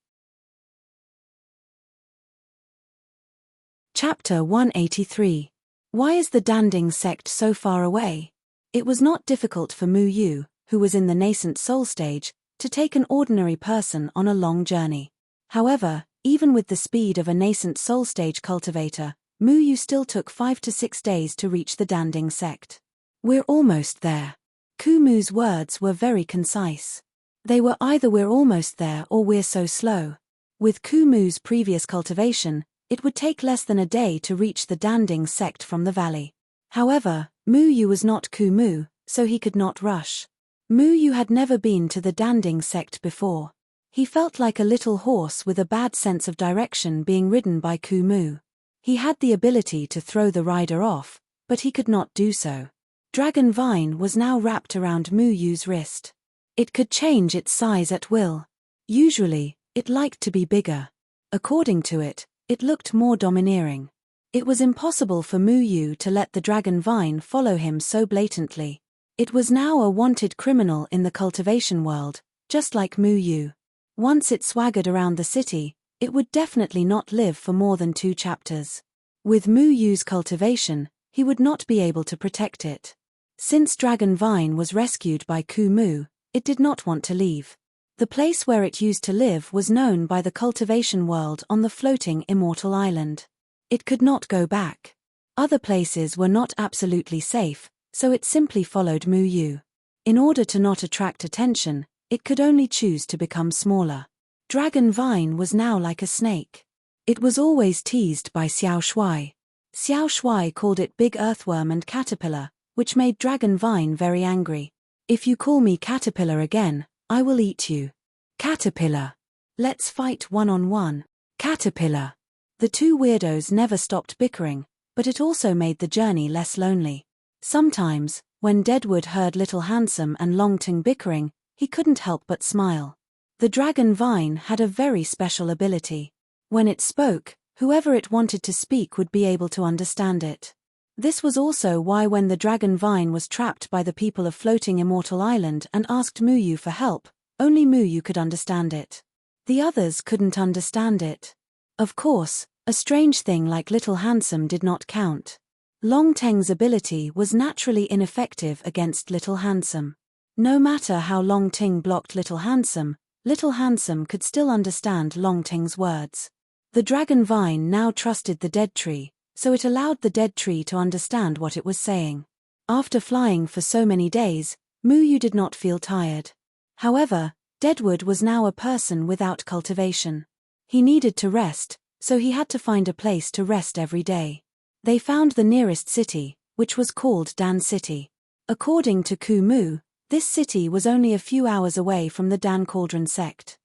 Chapter 183. Why is the Danding sect so far away? It was not difficult for Muyu, who was in the nascent soul stage, to take an ordinary person on a long journey. However, even with the speed of a nascent soul stage cultivator, Muyu still took 5 to 6 days to reach the Danding sect. "We're almost there." Kumu's words were very concise. They were either "we're almost there" or "we're so slow." With Kumu's previous cultivation, it would take less than a day to reach the Danding sect from the valley. However, Muyu was not Kumu, so he could not rush. Muyu had never been to the Danding sect before. He felt like a little horse with a bad sense of direction being ridden by Kumu. He had the ability to throw the rider off, but he could not do so. Dragon Vine was now wrapped around Muyu's wrist. It could change its size at will. Usually, it liked to be bigger. According to it, it looked more domineering. It was impossible for Muyu to let the Dragon Vine follow him so blatantly. It was now a wanted criminal in the cultivation world, just like Muyu. Once it swaggered around the city, it would definitely not live for more than 2 chapters. With Muyu's cultivation, he would not be able to protect it. Since Dragon Vine was rescued by Kumu, it did not want to leave. The place where it used to live was known by the cultivation world on the floating immortal island. It could not go back. Other places were not absolutely safe, so it simply followed Muyu. In order to not attract attention, it could only choose to become smaller. Dragon Vine was now like a snake. It was always teased by Xiao Shuai. Xiao Shuai called it big earthworm and caterpillar, which made Dragon Vine very angry. "If you call me caterpillar again, I will eat you." "Caterpillar. Let's fight one-on-one." "Caterpillar." The two weirdos never stopped bickering, but it also made the journey less lonely. Sometimes, when Deadwood heard Little Handsome and Longting bickering, he couldn't help but smile. The Dragon Vine had a very special ability. When it spoke, whoever it wanted to speak would be able to understand it. This was also why when the Dragon Vine was trapped by the people of Floating Immortal Island and asked Muyu for help, only Muyu could understand it. The others couldn't understand it. Of course, a strange thing like Little Handsome did not count. Longteng's ability was naturally ineffective against Little Handsome. No matter how Longting blocked Little Handsome could still understand Longting's words. The Dragon Vine now trusted the Dead Tree, so it allowed the Dead Tree to understand what it was saying. After flying for so many days, Muyu did not feel tired. However, Deadwood was now a person without cultivation. He needed to rest, so he had to find a place to rest every day. They found the nearest city, which was called Dan City. According to Kumu, this city was only a few hours away from the Dan Cauldron sect.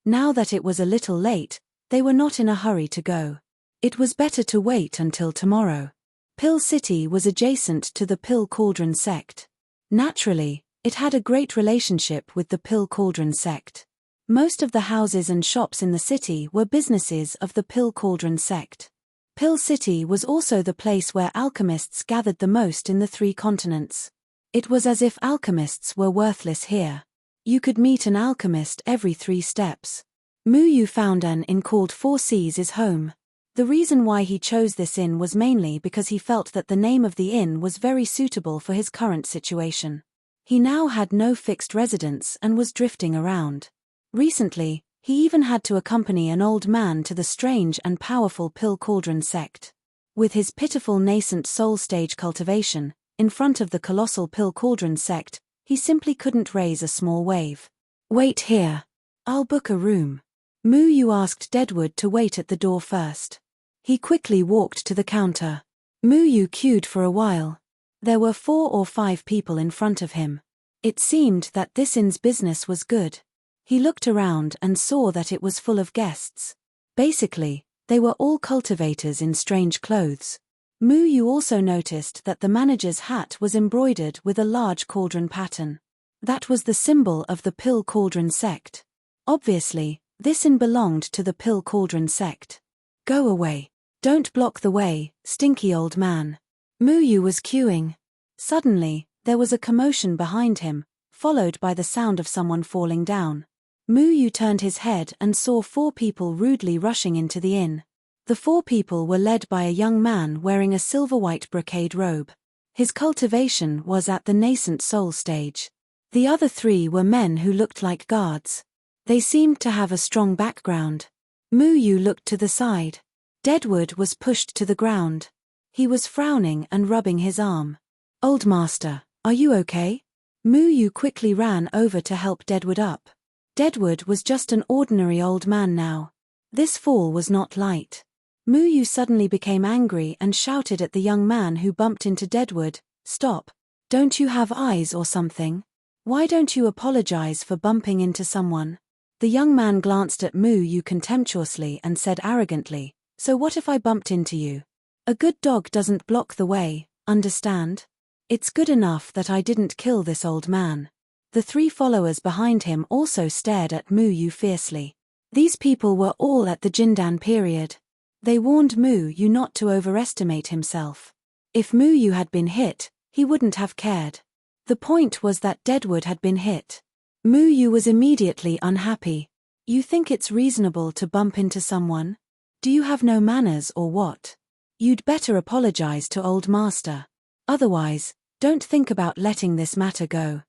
Now that it was a little late, they were not in a hurry to go. It was better to wait until tomorrow. Pill City was adjacent to the Pill Cauldron sect. Naturally, it had a great relationship with the Pill Cauldron sect. Most of the houses and shops in the city were businesses of the Pill Cauldron sect. Pill City was also the place where alchemists gathered the most in the 3 continents. It was as if alchemists were worthless here. You could meet an alchemist every 3 steps. Muyu found an inn called 4 Seas his home. The reason why he chose this inn was mainly because he felt that the name of the inn was very suitable for his current situation. He now had no fixed residence and was drifting around. Recently, he even had to accompany an old man to the strange and powerful Pill Cauldron sect. With his pitiful nascent soul stage cultivation, in front of the colossal Pill Cauldron sect, He simply couldn't raise a small wave. "Wait here. I'll book a room." Mu Yu asked Deadwood to wait at the door first. He quickly walked to the counter. Mu Yu queued for a while. There were 4 or 5 people in front of him. It seemed that this inn's business was good. He looked around and saw that it was full of guests. Basically, they were all cultivators in strange clothes. Mu Yu also noticed that the manager's hat was embroidered with a large cauldron pattern. That was the symbol of the Pill Cauldron sect. Obviously, this inn belonged to the Pill Cauldron sect. "Go away. Don't block the way, stinky old man." Mu Yu was queuing. Suddenly, there was a commotion behind him, followed by the sound of someone falling down. Mu Yu turned his head and saw 4 people rudely rushing into the inn. The 4 people were led by a young man wearing a silver-white brocade robe. His cultivation was at the nascent soul stage. The other 3 were men who looked like guards. They seemed to have a strong background. Mu Yu looked to the side. Deadwood was pushed to the ground. He was frowning and rubbing his arm. "Old master, are you okay?" Mu Yu quickly ran over to help Deadwood up. Deadwood was just an ordinary old man now. This fall was not light. Mu Yu suddenly became angry and shouted at the young man who bumped into Deadwood, "Stop. Don't you have eyes or something? Why don't you apologize for bumping into someone?" The young man glanced at Mu Yu contemptuously and said arrogantly, "So what if I bumped into you? A good dog doesn't block the way, understand? It's good enough that I didn't kill this old man." The 3 followers behind him also stared at Mu Yu fiercely. These people were all at the Jindan period. They warned Mu Yu not to overestimate himself. If Mu Yu had been hit, he wouldn't have cared. The point was that Deadwood had been hit. Mu Yu was immediately unhappy. "You think it's reasonable to bump into someone? Do you have no manners or what? You'd better apologize to old master. Otherwise, don't think about letting this matter go."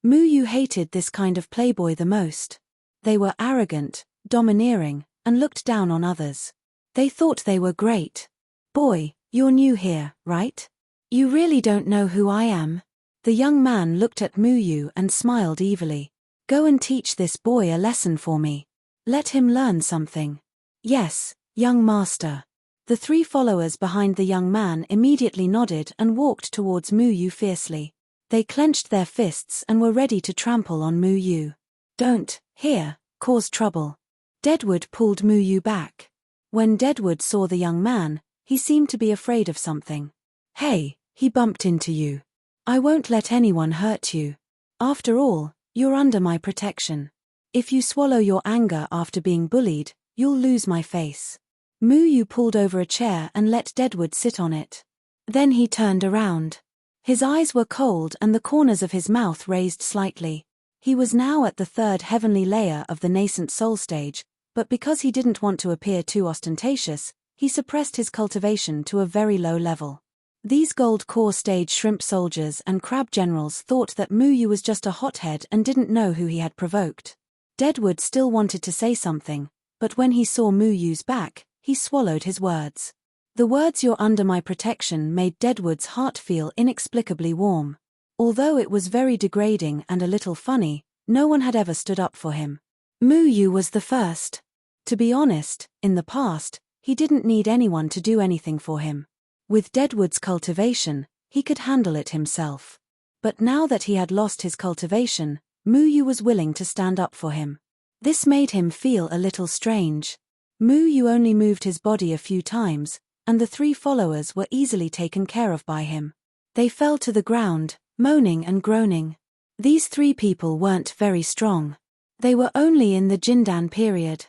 Mu Yu hated this kind of playboy the most. They were arrogant, domineering, and looked down on others. They thought they were great. "Boy, you're new here, right? You really don't know who I am?" The young man looked at Mu Yu and smiled evilly. "Go and teach this boy a lesson for me. Let him learn something." "Yes, young master." The 3 followers behind the young man immediately nodded and walked towards Mu Yu fiercely. They clenched their fists and were ready to trample on Mu Yu. "Don't, here, cause trouble." Deadwood pulled Mu Yu back. When Deadwood saw the young man, he seemed to be afraid of something. "Hey, he bumped into you. I won't let anyone hurt you. After all, you're under my protection. If you swallow your anger after being bullied, you'll lose my face." Mu Yu pulled over a chair and let Deadwood sit on it. Then he turned around. His eyes were cold and the corners of his mouth raised slightly. He was now at the 3rd heavenly layer of the nascent soul stage, but because he didn't want to appear too ostentatious, he suppressed his cultivation to a very low level. These gold core stage shrimp soldiers and crab generals thought that Mu Yu was just a hothead and didn't know who he had provoked. Deadwood still wanted to say something, but when he saw Mu Yu's back, he swallowed his words. The words "you're under my protection" made Deadwood's heart feel inexplicably warm. Although it was very degrading and a little funny, no one had ever stood up for him. Mu Yu was the first. To be honest, in the past, he didn't need anyone to do anything for him. With Deadwood's cultivation, he could handle it himself. But now that he had lost his cultivation, Mu Yu was willing to stand up for him. This made him feel a little strange. Mu Yu only moved his body a few times, and the 3 followers were easily taken care of by him. They fell to the ground, moaning and groaning. These 3 people weren't very strong. They were only in the Jindan period.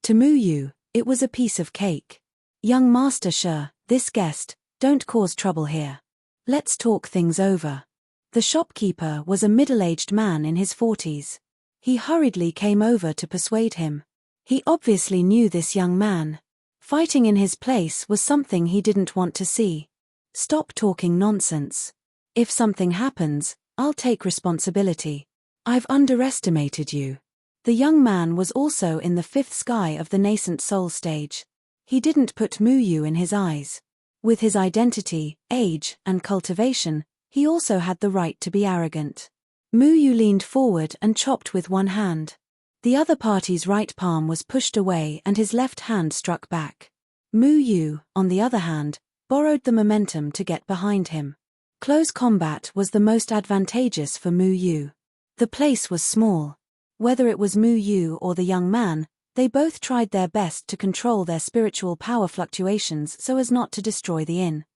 To Mu Yu, it was a piece of cake. "Young master Sher, this guest, don't cause trouble here. Let's talk things over." The shopkeeper was a middle-aged man in his 40s. He hurriedly came over to persuade him. He obviously knew this young man. Fighting in his place was something he didn't want to see. "Stop talking nonsense. If something happens, I'll take responsibility. I've underestimated you." The young man was also in the 5th sky of the nascent soul stage. He didn't put Mu Yu in his eyes. With his identity, age, and cultivation, He also had the right to be arrogant. Mu Yu leaned forward and chopped with one hand. The other party's right palm was pushed away and his left hand struck back. Mu Yu, on the other hand, borrowed the momentum to get behind him. Close combat was the most advantageous for Mu Yu. The place was small. Whether it was Mu Yu or the young man, they both tried their best to control their spiritual power fluctuations so as not to destroy the inn.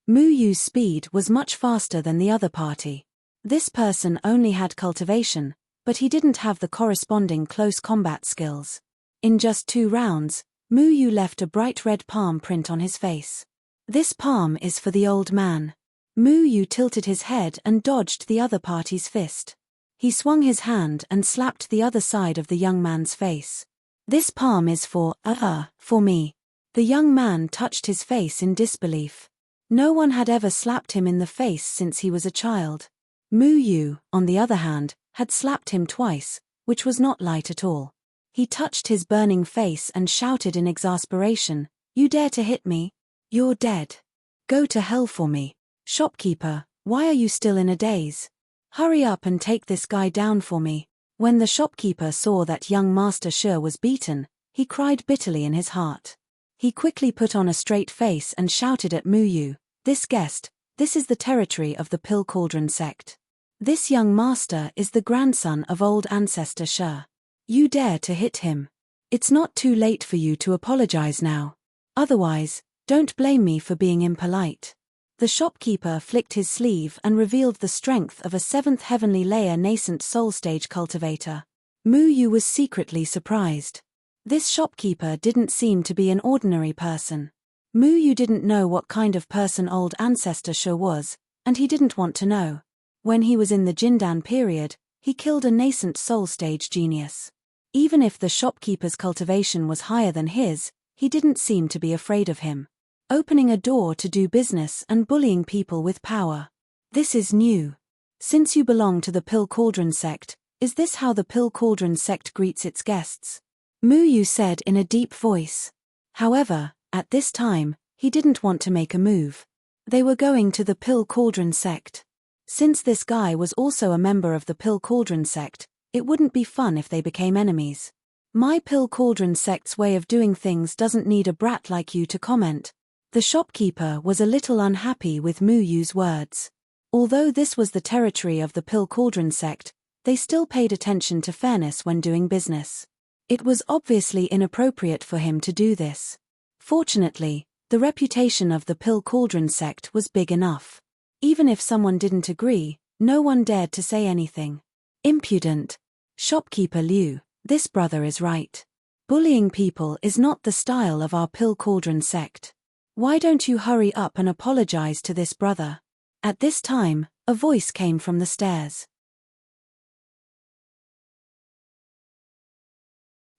Mu Yu's speed was much faster than the other party. This person only had cultivation, but he didn't have the corresponding close combat skills. In just 2 rounds, Mu Yu left a bright red palm print on his face. This palm is for the old man. Mu Yu tilted his head and dodged the other party's fist. He swung his hand and slapped the other side of the young man's face. This palm is for me. The young man touched his face in disbelief. No one had ever slapped him in the face since he was a child. Mu Yu, on the other hand, had slapped him twice, which was not light at all. He touched his burning face and shouted in exasperation, "You dare to hit me? You're dead. Go to hell for me. Shopkeeper, why are you still in a daze? Hurry up and take this guy down for me." When the shopkeeper saw that young Master Shi was beaten, he cried bitterly in his heart. He quickly put on a straight face and shouted at Mu Yu, "This guest, this is the territory of the Pill Cauldron sect. This young master is the grandson of old ancestor Shi. You dare to hit him. It's not too late for you to apologize now. Otherwise, don't blame me for being impolite." The shopkeeper flicked his sleeve and revealed the strength of a 7th heavenly layer nascent soul stage cultivator. Mu Yu was secretly surprised. This shopkeeper didn't seem to be an ordinary person. Mu Yu didn't know what kind of person old ancestor Shi was, and he didn't want to know. When he was in the Jindan period, he killed a nascent soul stage genius. Even if the shopkeeper's cultivation was higher than his, he didn't seem to be afraid of him. Opening a door to do business and bullying people with power. This is new. Since you belong to the Pill Cauldron sect, is this how the Pill Cauldron sect greets its guests? Mu Yu said in a deep voice. However, at this time, he didn't want to make a move. They were going to the Pill Cauldron sect. Since this guy was also a member of the Pill Cauldron sect, it wouldn't be fun if they became enemies. My Pill Cauldron sect's way of doing things doesn't need a brat like you to comment. The shopkeeper was a little unhappy with Mu Yu's words. Although this was the territory of the Pill Cauldron sect, they still paid attention to fairness when doing business. It was obviously inappropriate for him to do this. Fortunately, the reputation of the Pill Cauldron sect was big enough. Even if someone didn't agree, no one dared to say anything. Impudent. Shopkeeper Liu, this brother is right. Bullying people is not the style of our Pill Cauldron sect. Why don't you hurry up and apologize to this brother? At this time, a voice came from the stairs.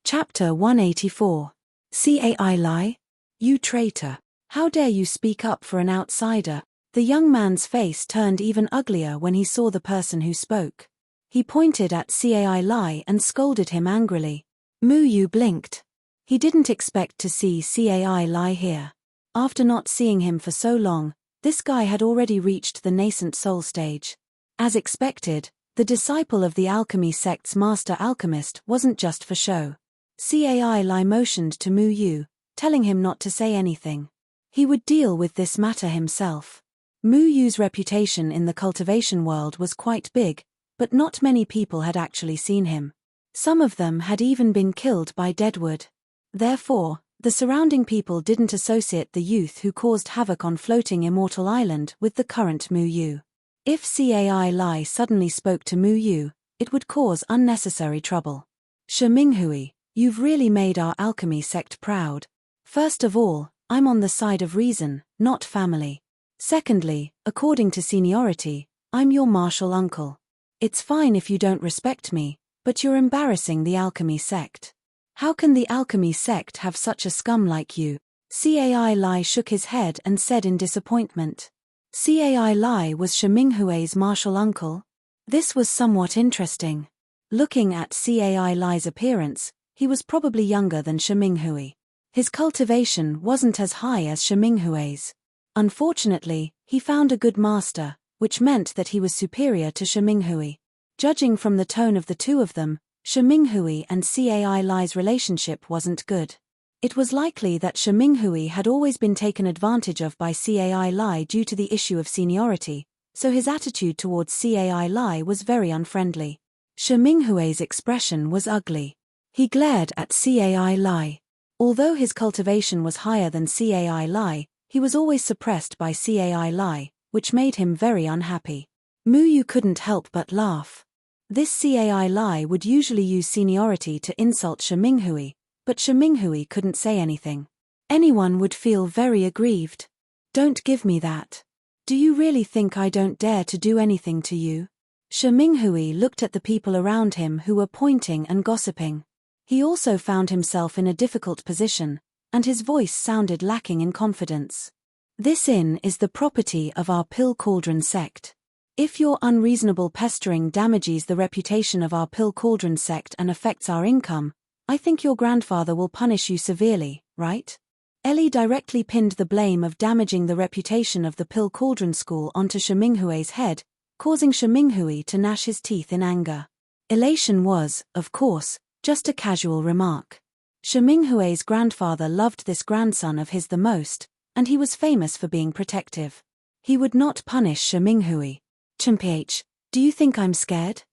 Chapter 184. Cai lie? You traitor. How dare you speak up for an outsider? The young man's face turned even uglier when he saw the person who spoke. He pointed at Cai lie and scolded him angrily. Mu Yu blinked. He didn't expect to see Cai lie here. After not seeing him for so long, this guy had already reached the nascent soul stage. As expected, the disciple of the alchemy sect's master alchemist wasn't just for show. Cai lie motioned to Mu Yu, telling him not to say anything. He would deal with this matter himself. Mu Yu's reputation in the cultivation world was quite big, but not many people had actually seen him. Some of them had even been killed by Deadwood. Therefore, the surrounding people didn't associate the youth who caused havoc on floating Immortal Island with the current Mu Yu. If Cai lie suddenly spoke to Mu Yu, it would cause unnecessary trouble. Shi Minghui, you've really made our alchemy sect proud. First of all, I'm on the side of reason, not family. Secondly, according to seniority, I'm your martial uncle. It's fine if you don't respect me, but you're embarrassing the alchemy sect. How can the alchemy sect have such a scum like you? Cai lie shook his head and said in disappointment. Cai lie was Shi Minghui's martial uncle? This was somewhat interesting. Looking at Cai lie's appearance, he was probably younger than Shi Minghui. His cultivation wasn't as high as Shi Minghui's. Unfortunately, he found a good master, which meant that he was superior to Shiminghui. Judging from the tone of the two of them, Shiminghui and Cai Lai's relationship wasn't good. It was likely that Shiminghui had always been taken advantage of by Cai Lai due to the issue of seniority, so his attitude towards Cai Lai was very unfriendly. Shiminghui's expression was ugly. He glared at Cai Lai. Although his cultivation was higher than Cai Lai, he was always suppressed by Cai Lai, which made him very unhappy. Mu Yu couldn't help but laugh. This Cai Lai would usually use seniority to insult Shiminghui, but Shiminghui couldn't say anything. Anyone would feel very aggrieved. Don't give me that. Do you really think I don't dare to do anything to you? Shiminghui looked at the people around him who were pointing and gossiping. He also found himself in a difficult position, and his voice sounded lacking in confidence. This inn is the property of our Pill Cauldron sect. If your unreasonable pestering damages the reputation of our Pill Cauldron sect and affects our income, I think your grandfather will punish you severely, right? Ellie directly pinned the blame of damaging the reputation of the Pill Cauldron school onto Shiminghui's head, causing Shiminghui to gnash his teeth in anger. Elation was, of course, just a casual remark. Shiminghui's grandfather loved this grandson of his the most, and he was famous for being protective. He would not punish Shiminghui. Chimph, do you think I'm scared?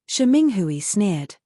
Shiminghui sneered.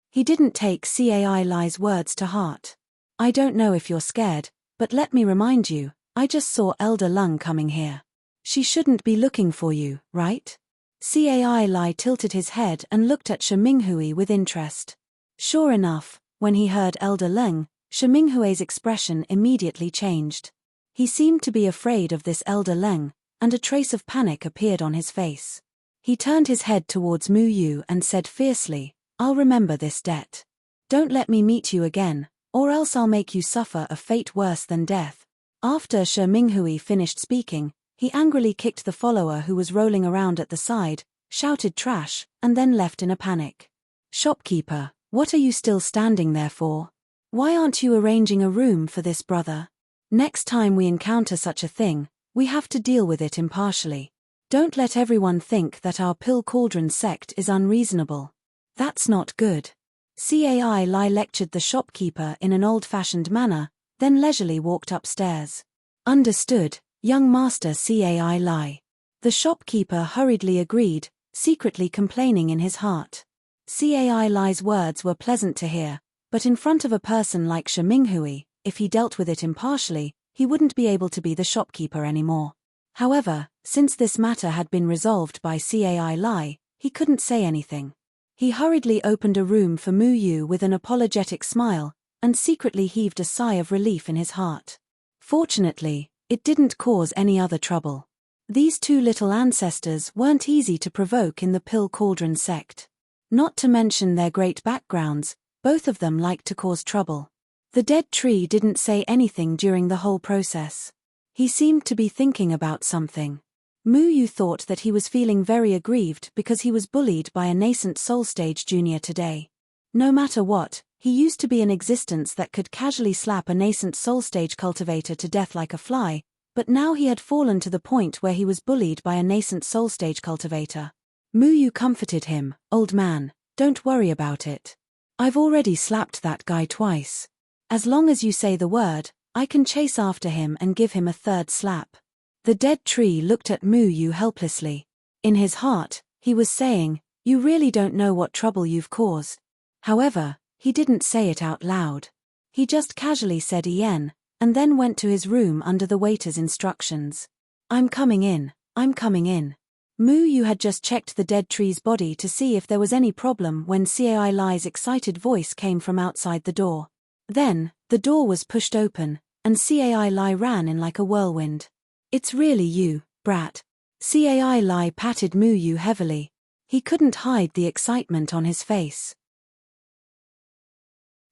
He didn't take Cai Lai's words to heart. I don't know if you're scared, but let me remind you, I just saw Elder Lung coming here. She shouldn't be looking for you, right? Cai Lai tilted his head and looked at Shiminghui with interest. Sure enough, when he heard Elder Lung, Shiminghui's expression immediately changed. He seemed to be afraid of this Elder Lung, and a trace of panic appeared on his face. He turned his head towards Mu Yu and said fiercely, I'll remember this debt. Don't let me meet you again, or else I'll make you suffer a fate worse than death. After Shiminghui finished speaking, he angrily kicked the follower who was rolling around at the side, shouted trash, and then left in a panic. Shopkeeper, what are you still standing there for? Why aren't you arranging a room for this brother? Next time we encounter such a thing, we have to deal with it impartially. Don't let everyone think that our Pill Cauldron sect is unreasonable. That's not good. Cai Lai lectured the shopkeeper in an old-fashioned manner, then leisurely walked upstairs. Understood, young master Cai Lai. The shopkeeper hurriedly agreed, secretly complaining in his heart. Cai Lai's words were pleasant to hear, but in front of a person like Shiminghui, if he dealt with it impartially, he wouldn't be able to be the shopkeeper anymore. However, since this matter had been resolved by Cai Lai, he couldn't say anything. He hurriedly opened a room for Mu Yu with an apologetic smile, and secretly heaved a sigh of relief in his heart. Fortunately, it didn't cause any other trouble. These two little ancestors weren't easy to provoke in the Pill Cauldron sect. Not to mention their great backgrounds, both of them liked to cause trouble. The dead tree didn't say anything during the whole process. He seemed to be thinking about something. Mu Yu thought that he was feeling very aggrieved because he was bullied by a nascent soul stage junior today. No matter what, he used to be an existence that could casually slap a nascent soul stage cultivator to death like a fly, but now he had fallen to the point where he was bullied by a nascent soul stage cultivator. Mu Yu comforted him, old man, don't worry about it. I've already slapped that guy twice. As long as you say the word, I can chase after him and give him a third slap. The dead tree looked at Mu Yu helplessly. In his heart, he was saying, you really don't know what trouble you've caused. However, he didn't say it out loud. He just casually said yen, and then went to his room under the waiter's instructions. I'm coming in, I'm coming in. Mu Yu had just checked the dead tree's body to see if there was any problem when Cai Lai's excited voice came from outside the door. Then, the door was pushed open, and Cai Lai ran in like a whirlwind. It's really you, brat. Cai Lai patted Mu Yu heavily. He couldn't hide the excitement on his face.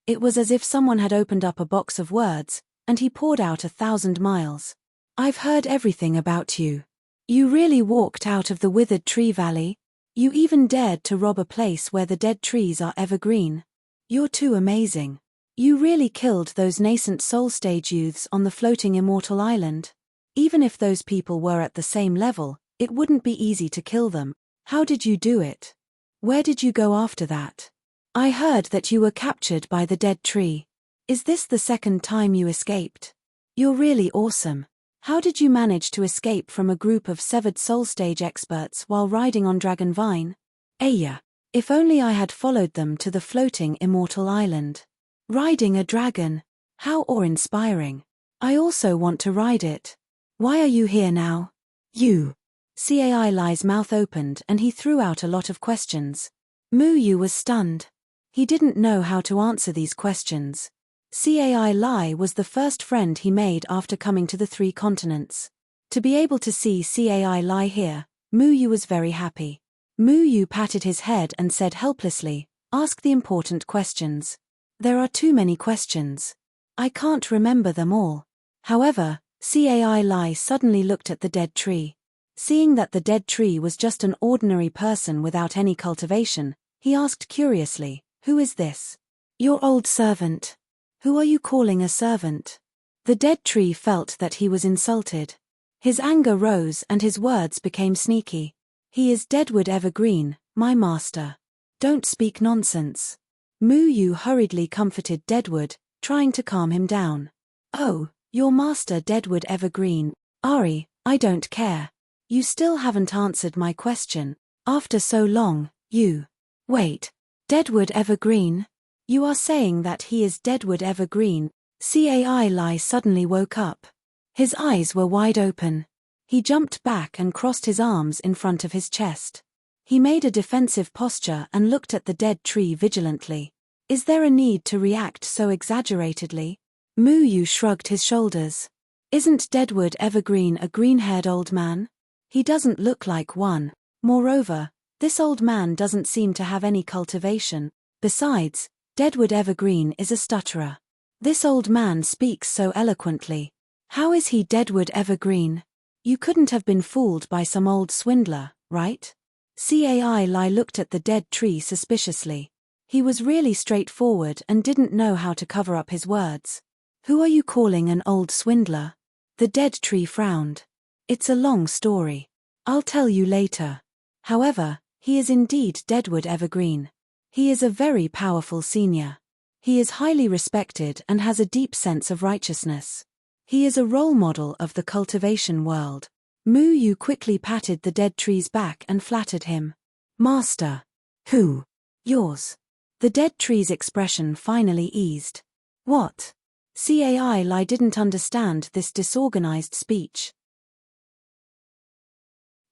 It was as if someone had opened up a box of words, and he poured out 1,000 miles. I've heard everything about you. You really walked out of the withered tree valley? You even dared to rob a place where the dead trees are evergreen. You're too amazing. You really killed those nascent soul stage youths on the floating immortal island. Even if those people were at the same level, it wouldn't be easy to kill them. How did you do it? Where did you go after that? I heard that you were captured by the dead tree. Is this the second time you escaped? You're really awesome. How did you manage to escape from a group of severed soul stage experts while riding on Dragon Vine? Aya. If only I had followed them to the floating immortal island. Riding a dragon. How awe-inspiring. I also want to ride it. Why are you here now? You. Cai Lai's mouth opened and he threw out a lot of questions. Mu Yu was stunned. He didn't know how to answer these questions. Cai Lai was the first friend he made after coming to the 3 continents. To be able to see Cai Lai here, Mu Yu was very happy. Mu Yu patted his head and said helplessly, "Ask the important questions." There are too many questions. I can't remember them all. However, Cai Lai suddenly looked at the dead tree. Seeing that the dead tree was just an ordinary person without any cultivation, he asked curiously, "Who is this?" "Your old servant." "Who are you calling a servant?" The dead tree felt that he was insulted. His anger rose and his words became sneaky. "He is Deadwood Evergreen, my master." "Don't speak nonsense." Mu Yu hurriedly comforted Deadwood, trying to calm him down. "Oh, your master Deadwood Evergreen. Ari, I don't care. You still haven't answered my question. After so long, you... Wait. Deadwood Evergreen? You are saying that he is Deadwood Evergreen?" Cai Lai suddenly woke up. His eyes were wide open. He jumped back and crossed his arms in front of his chest. He made a defensive posture and looked at the dead tree vigilantly. Is there a need to react so exaggeratedly? Mu Yu shrugged his shoulders. Isn't Deadwood Evergreen a green-haired old man? He doesn't look like one. Moreover, this old man doesn't seem to have any cultivation. Besides, Deadwood Evergreen is a stutterer. This old man speaks so eloquently. How is he Deadwood Evergreen? You couldn't have been fooled by some old swindler, right? Cai Lai looked at the dead tree suspiciously. He was really straightforward and didn't know how to cover up his words. Who are you calling an old swindler? The dead tree frowned. It's a long story. I'll tell you later. However, he is indeed Deadwood Evergreen. He is a very powerful senior. He is highly respected and has a deep sense of righteousness. He is a role model of the cultivation world. Mu Yu quickly patted the dead tree's back and flattered him. Master. Who? Yours. The dead tree's expression finally eased. What? Cai Lai didn't understand this disorganized speech.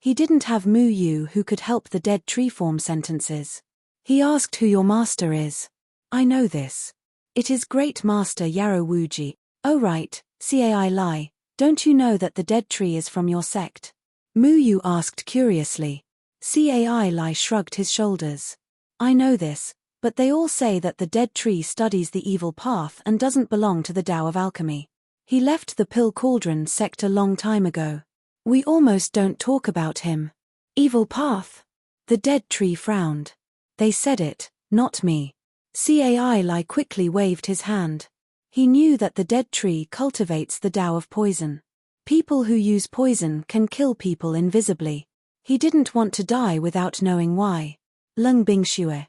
He didn't have Mu Yu who could help the dead tree form sentences. He asked who your master is. I know this. It is Great Master Yarrow Wuji. Oh right, Cai Lai, don't you know that the dead tree is from your sect? Mu Yu asked curiously. Cai Lai shrugged his shoulders. I know this, but they all say that the dead tree studies the evil path and doesn't belong to the Tao of Alchemy. He left the Pill Cauldron sect a long time ago. We almost don't talk about him. Evil path? The dead tree frowned. They said it, not me. Cai Lai quickly waved his hand. He knew that the dead tree cultivates the Tao of poison. People who use poison can kill people invisibly. He didn't want to die without knowing why. Lung Bingxue,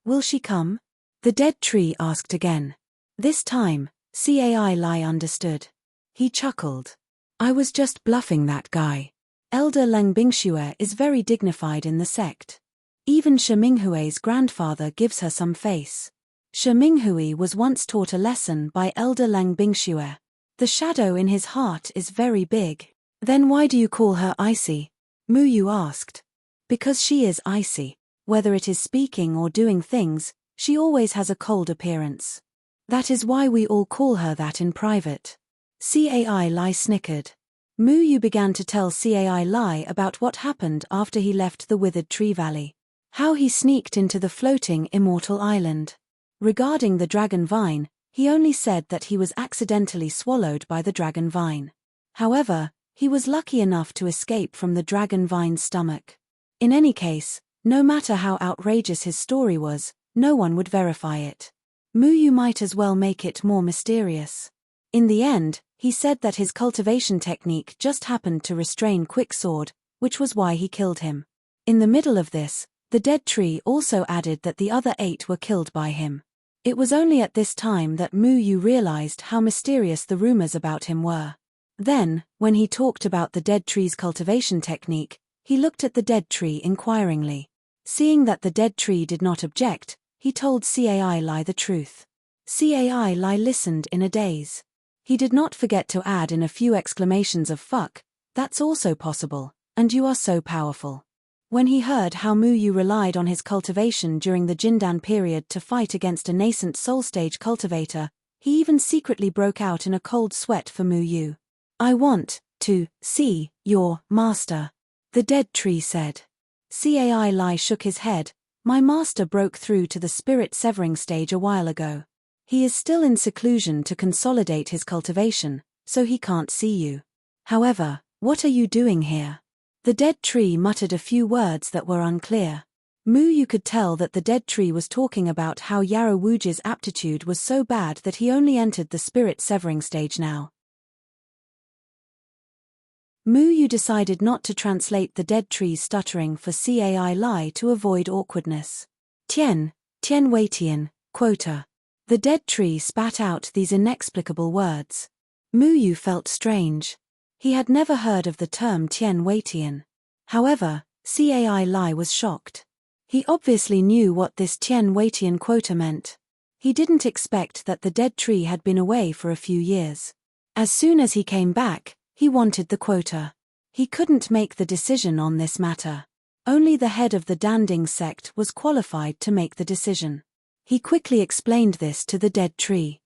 will she come? The dead tree asked again. This time, Cai Lai understood. He chuckled. I was just bluffing that guy. Elder Leng Bingxue is very dignified in the sect. Even Shi Minghui's grandfather gives her some face. Shi Minghui was once taught a lesson by Elder Leng Bingxue. The shadow in his heart is very big. Then why do you call her icy? Mu Yu asked. Because she is icy. Whether it is speaking or doing things, she always has a cold appearance. That is why we all call her that in private. Cai Lai snickered. Mu Yu began to tell Cai Lai about what happened after he left the Withered Tree Valley. How he sneaked into the floating immortal island. Regarding the dragon vine, he only said that he was accidentally swallowed by the dragon vine. However, he was lucky enough to escape from the dragon vine's stomach. In any case, no matter how outrageous his story was, no one would verify it. Mu Yu might as well make it more mysterious. In the end, He said that his cultivation technique just happened to restrain Quicksword, which was why he killed him. In the middle of this, the dead tree also added that the other 8 were killed by him. It was only at this time that Mu Yu realized how mysterious the rumors about him were. Then, when he talked about the dead tree's cultivation technique, he looked at the dead tree inquiringly. Seeing that the dead tree did not object, he told Cai Lai the truth. Cai Lai listened in a daze. He did not forget to add in a few exclamations of "fuck, that's also possible, and you are so powerful." When he heard how Mu Yu relied on his cultivation during the Jindan period to fight against a nascent soul stage cultivator, he even secretly broke out in a cold sweat for Mu Yu. "I want to see your master," the dead tree said. Cai Lai shook his head. "My master broke through to the spirit severing stage a while ago. He is still in seclusion to consolidate his cultivation, so he can't see you. However, what are you doing here?" The dead tree muttered a few words that were unclear. Mu Yu could tell that the dead tree was talking about how Yarrow Wuji's aptitude was so bad that he only entered the spirit severing stage now. Mu Yu decided not to translate the dead tree's stuttering for Cai Lai to avoid awkwardness. Tian Wei Tian, quota. The dead tree spat out these inexplicable words. Mu Yu felt strange. He had never heard of the term Tian Wei Tian. However, Cai Lai was shocked. He obviously knew what this Tian Wei Tian quota meant. He didn't expect that the dead tree had been away for a few years. As soon as he came back, he wanted the quota. He couldn't make the decision on this matter. Only the head of the Danding sect was qualified to make the decision. He quickly explained this to the dead tree.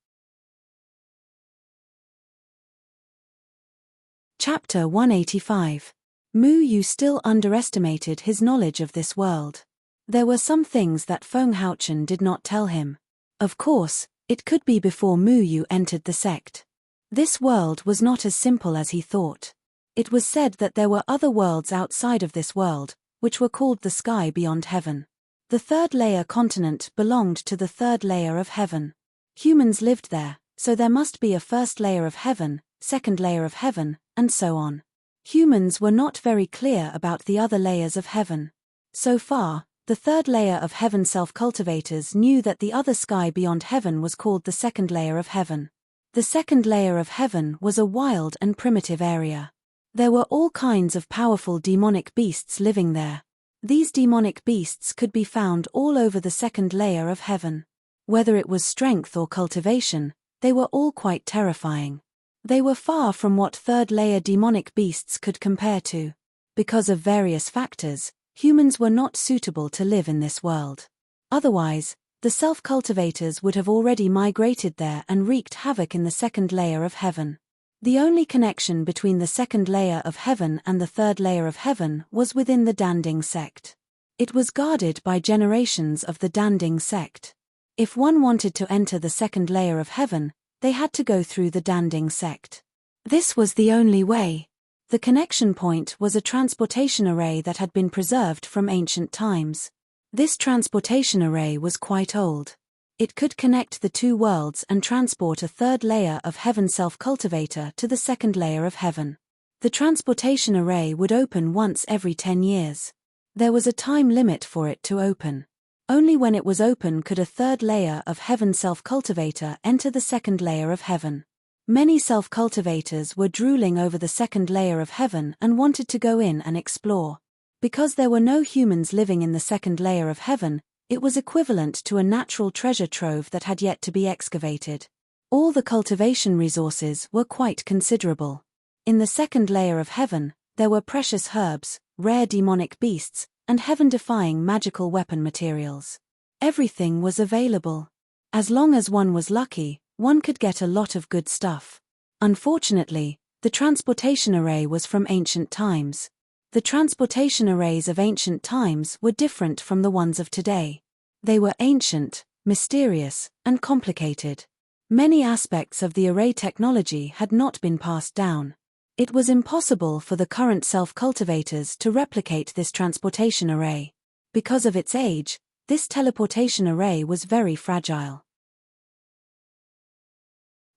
Chapter 185. Mu Yu still underestimated his knowledge of this world. There were some things that Feng Haochen did not tell him. Of course, it could be before Mu Yu entered the sect. This world was not as simple as he thought. It was said that there were other worlds outside of this world, which were called the sky beyond heaven. The third layer continent belonged to the third layer of heaven. Humans lived there, so there must be a first layer of heaven, second layer of heaven, and so on. Humans were not very clear about the other layers of heaven. So far, the third layer of heaven self-cultivators knew that the other sky beyond heaven was called the second layer of heaven. The second layer of heaven was a wild and primitive area. There were all kinds of powerful demonic beasts living there. These demonic beasts could be found all over the second layer of heaven. Whether it was strength or cultivation, they were all quite terrifying. They were far from what third-layer demonic beasts could compare to. Because of various factors, humans were not suitable to live in this world. Otherwise, the self-cultivators would have already migrated there and wreaked havoc in the second layer of heaven. The only connection between the second layer of heaven and the third layer of heaven was within the Danding sect. It was guarded by generations of the Danding sect. If one wanted to enter the second layer of heaven, they had to go through the Danding sect. This was the only way. The connection point was a transportation array that had been preserved from ancient times. This transportation array was quite old. It could connect the two worlds and transport a third layer of heaven self-cultivator to the second layer of heaven. The transportation array would open once every 10 years. There was a time limit for it to open. Only when it was open could a third layer of heaven self-cultivator enter the second layer of heaven. Many self-cultivators were drooling over the second layer of heaven and wanted to go in and explore. Because there were no humans living in the second layer of heaven, it was equivalent to a natural treasure trove that had yet to be excavated. All the cultivation resources were quite considerable. In the second layer of heaven, there were precious herbs, rare demonic beasts, and heaven-defying magical weapon materials. Everything was available. As long as one was lucky, one could get a lot of good stuff. Unfortunately, the transportation array was from ancient times. The transportation arrays of ancient times were different from the ones of today. They were ancient, mysterious, and complicated. Many aspects of the array technology had not been passed down. It was impossible for the current self-cultivators to replicate this transportation array. Because of its age, this teleportation array was very fragile.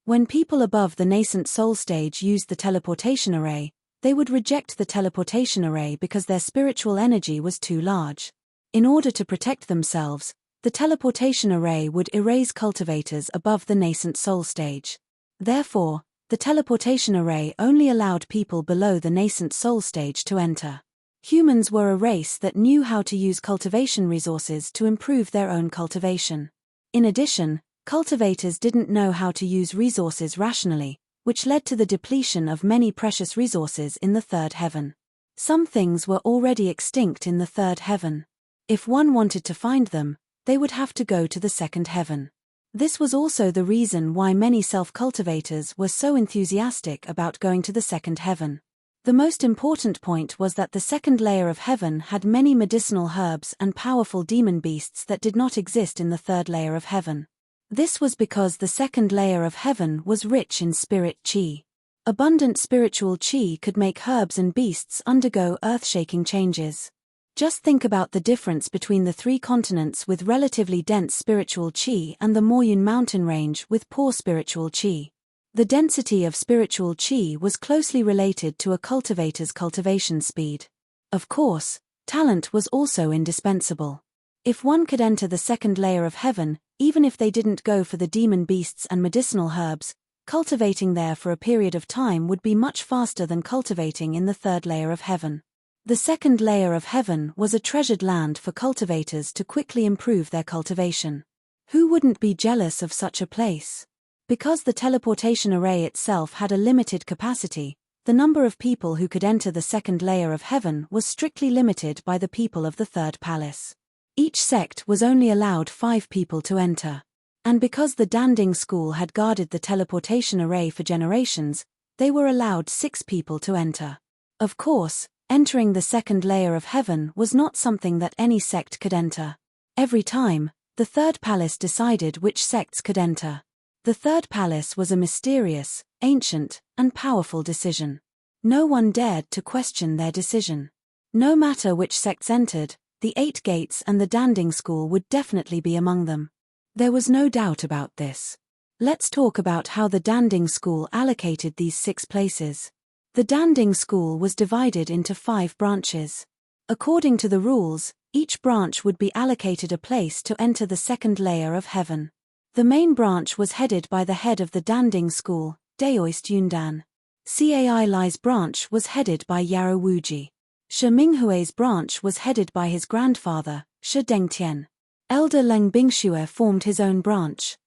When people above the nascent soul stage used the teleportation array, they would reject the teleportation array because their spiritual energy was too large. In order to protect themselves, the teleportation array would erase cultivators above the nascent soul stage. Therefore, the teleportation array only allowed people below the nascent soul stage to enter. Humans were a race that knew how to use cultivation resources to improve their own cultivation. In addition, cultivators didn't know how to use resources rationally, which led to the depletion of many precious resources in the third heaven. Some things were already extinct in the third heaven. If one wanted to find them, they would have to go to the second heaven. This was also the reason why many self-cultivators were so enthusiastic about going to the second heaven. The most important point was that the second layer of heaven had many medicinal herbs and powerful demon beasts that did not exist in the third layer of heaven. This was because the second layer of heaven was rich in spirit chi. Abundant spiritual chi could make herbs and beasts undergo earth-shaking changes. Just think about the difference between the 3 continents with relatively dense spiritual chi and the Moyun mountain range with poor spiritual chi. The density of spiritual chi was closely related to a cultivator's cultivation speed. Of course, talent was also indispensable. If one could enter the second layer of heaven, even if they didn't go for the demon beasts and medicinal herbs, cultivating there for a period of time would be much faster than cultivating in the third layer of heaven. The second layer of heaven was a treasured land for cultivators to quickly improve their cultivation. Who wouldn't be jealous of such a place? Because the teleportation array itself had a limited capacity, the number of people who could enter the second layer of heaven was strictly limited by the people of the third palace. Each sect was only allowed 5 people to enter. And because the Danding school had guarded the teleportation array for generations, they were allowed 6 people to enter. Of course, entering the second layer of heaven was not something that any sect could enter. Every time, the third palace decided which sects could enter. The third palace was a mysterious, ancient, and powerful decision. No one dared to question their decision. No matter which sects entered, the 8 gates and the Danding school would definitely be among them. There was no doubt about this. Let's talk about how the Danding school allocated these 6 places. The Danding school was divided into 5 branches. According to the rules, each branch would be allocated a place to enter the second layer of heaven. The main branch was headed by the head of the Danding school, Daoist Yundan. Cai Lai's branch was headed by Yarrow Wuji. Shi Minghui's branch was headed by his grandfather, Shi Dengtian. Elder Leng Bingxue formed his own branch.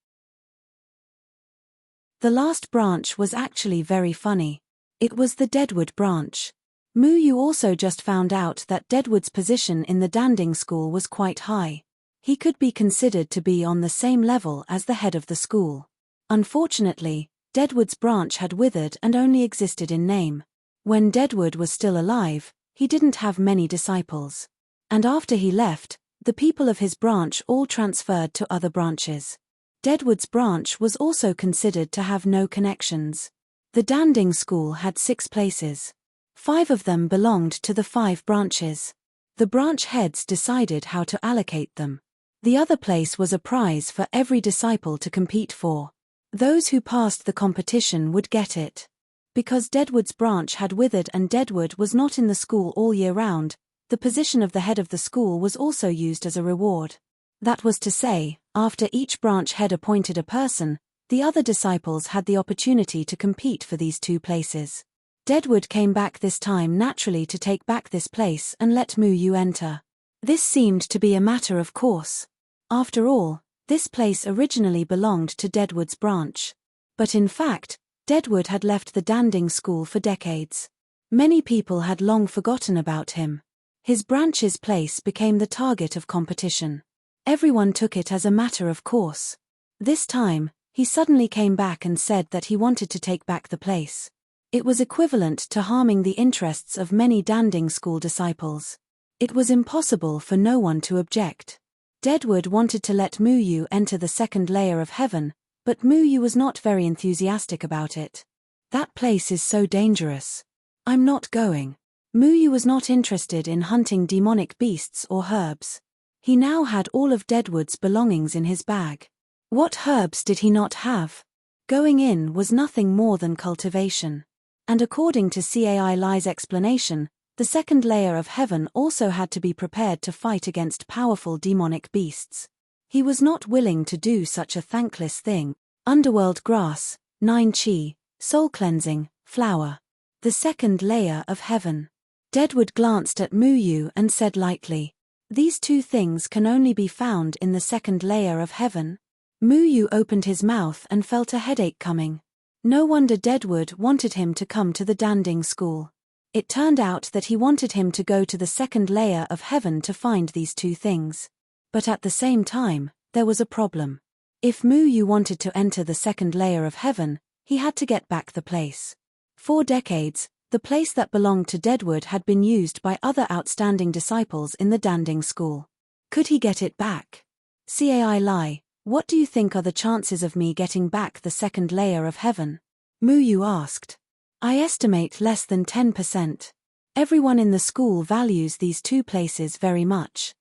The last branch was actually very funny. It was the Deadwood branch. Mu Yu also just found out that Deadwood's position in the Danding school was quite high. He could be considered to be on the same level as the head of the school. Unfortunately, Deadwood's branch had withered and only existed in name. When Deadwood was still alive, he didn't have many disciples. And after he left, the people of his branch all transferred to other branches. Deadwood's branch was also considered to have no connections. The Danding school had 6 places. 5 of them belonged to the 5 branches. The branch heads decided how to allocate them. The other place was a prize for every disciple to compete for. Those who passed the competition would get it. Because Deadwood's branch had withered and Deadwood was not in the school all year round, the position of the head of the school was also used as a reward. That was to say, after each branch head appointed a person, the other disciples had the opportunity to compete for these 2 places. Deadwood came back this time naturally to take back this place and let Mu Yu enter. This seemed to be a matter of course. After all, this place originally belonged to Deadwood's branch. But in fact, Deadwood had left the Danding school for decades. Many people had long forgotten about him. His branch's place became the target of competition. Everyone took it as a matter of course. This time, he suddenly came back and said that he wanted to take back the place. It was equivalent to harming the interests of many Danding school disciples. It was impossible for no one to object. Deadwood wanted to let Mu Yu enter the second layer of heaven, but Mu Yu was not very enthusiastic about it. That place is so dangerous. I'm not going. Mu Yu was not interested in hunting demonic beasts or herbs. He now had all of Deadwood's belongings in his bag. What herbs did he not have? Going in was nothing more than cultivation. And according to Cai Lai's explanation, the second layer of heaven also had to be prepared to fight against powerful demonic beasts. He was not willing to do such a thankless thing. Underworld grass, 9 chi, soul cleansing, flower. The second layer of heaven. Deadwood glanced at Muyu and said lightly, "These two things can only be found in the second layer of heaven?" Muyu opened his mouth and felt a headache coming. No wonder Deadwood wanted him to come to the danding school. It turned out that he wanted him to go to the second layer of heaven to find these two things. But at the same time, there was a problem. If Muyu wanted to enter the second layer of heaven, he had to get back the place. For decades, the place that belonged to Deadwood had been used by other outstanding disciples in the danding school. Could he get it back? Cai Lai, what do you think are the chances of me getting back the second layer of heaven? Muyu asked. I estimate less than 10%. Everyone in the school values these two places very much.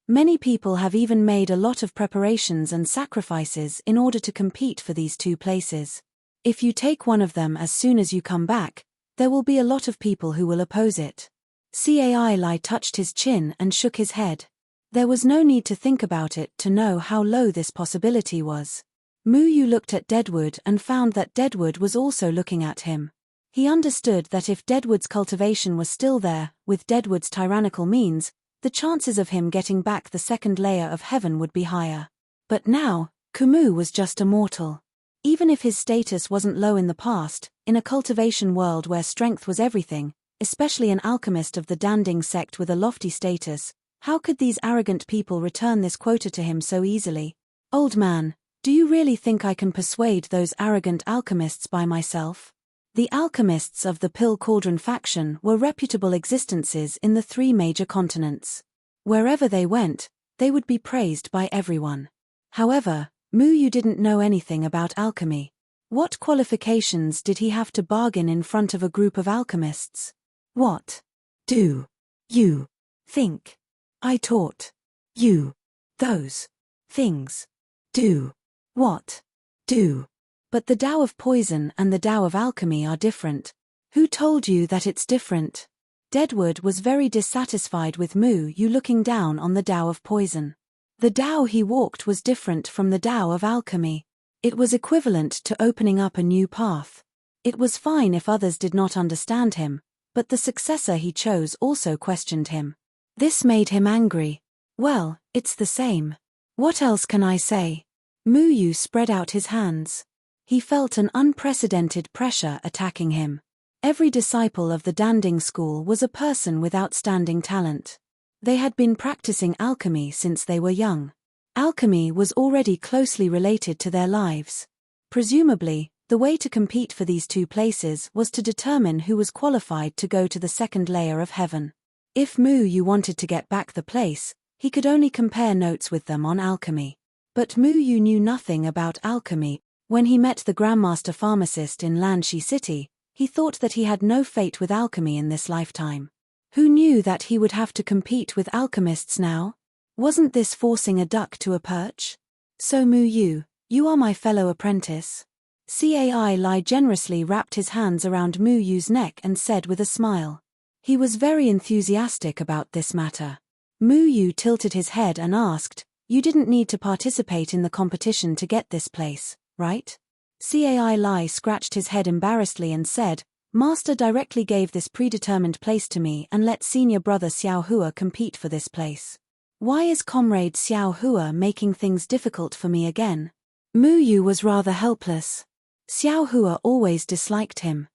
Many people have even made a lot of preparations and sacrifices in order to compete for these two places. If you take one of them as soon as you come back, there will be a lot of people who will oppose it. Cai Lai touched his chin and shook his head. There was no need to think about it to know how low this possibility was. Muyu looked at Deadwood and found that Deadwood was also looking at him. He understood that if Deadwood's cultivation was still there, with Deadwood's tyrannical means, the chances of him getting back the second layer of heaven would be higher. But now, Kumu was just a mortal. Even if his status wasn't low in the past, in a cultivation world where strength was everything, especially an alchemist of the Danding sect with a lofty status, how could these arrogant people return this quota to him so easily? Old man, do you really think I can persuade those arrogant alchemists by myself? The alchemists of the Pill Cauldron faction were reputable existences in the 3 major continents. Wherever they went, they would be praised by everyone. However, Muyu didn't know anything about alchemy. What qualifications did he have to bargain in front of a group of alchemists? What do you think I taught you those things? Do what? Do. But the Tao of poison and the Tao of alchemy are different. Who told you that it's different? Deadwood was very dissatisfied with Muyu looking down on the Tao of poison. The Tao he walked was different from the Tao of alchemy. It was equivalent to opening up a new path. It was fine if others did not understand him, but the successor he chose also questioned him. This made him angry. Well, it's the same. What else can I say? Muyu spread out his hands. He felt an unprecedented pressure attacking him. Every disciple of the Danding school was a person with outstanding talent. They had been practicing alchemy since they were young. Alchemy was already closely related to their lives. Presumably, the way to compete for these two places was to determine who was qualified to go to the second layer of heaven. If Muyu wanted to get back the place, he could only compare notes with them on alchemy. But Muyu knew nothing about alchemy. When he met the Grandmaster Pharmacist in Lanshi City, he thought that he had no fate with alchemy in this lifetime. Who knew that he would have to compete with alchemists now? Wasn't this forcing a duck to a perch? So Muyu, you are my fellow apprentice. Cai Lai generously wrapped his hands around Muyu's neck and said with a smile. He was very enthusiastic about this matter. Muyu tilted his head and asked, you didn't need to participate in the competition to get this place, right? Cai Lai scratched his head embarrassedly and said, Master directly gave this predetermined place to me and let senior brother Xiao Hua compete for this place. Why is comrade Xiao Hua making things difficult for me again? Muyu was rather helpless. Xiao Hua always disliked him.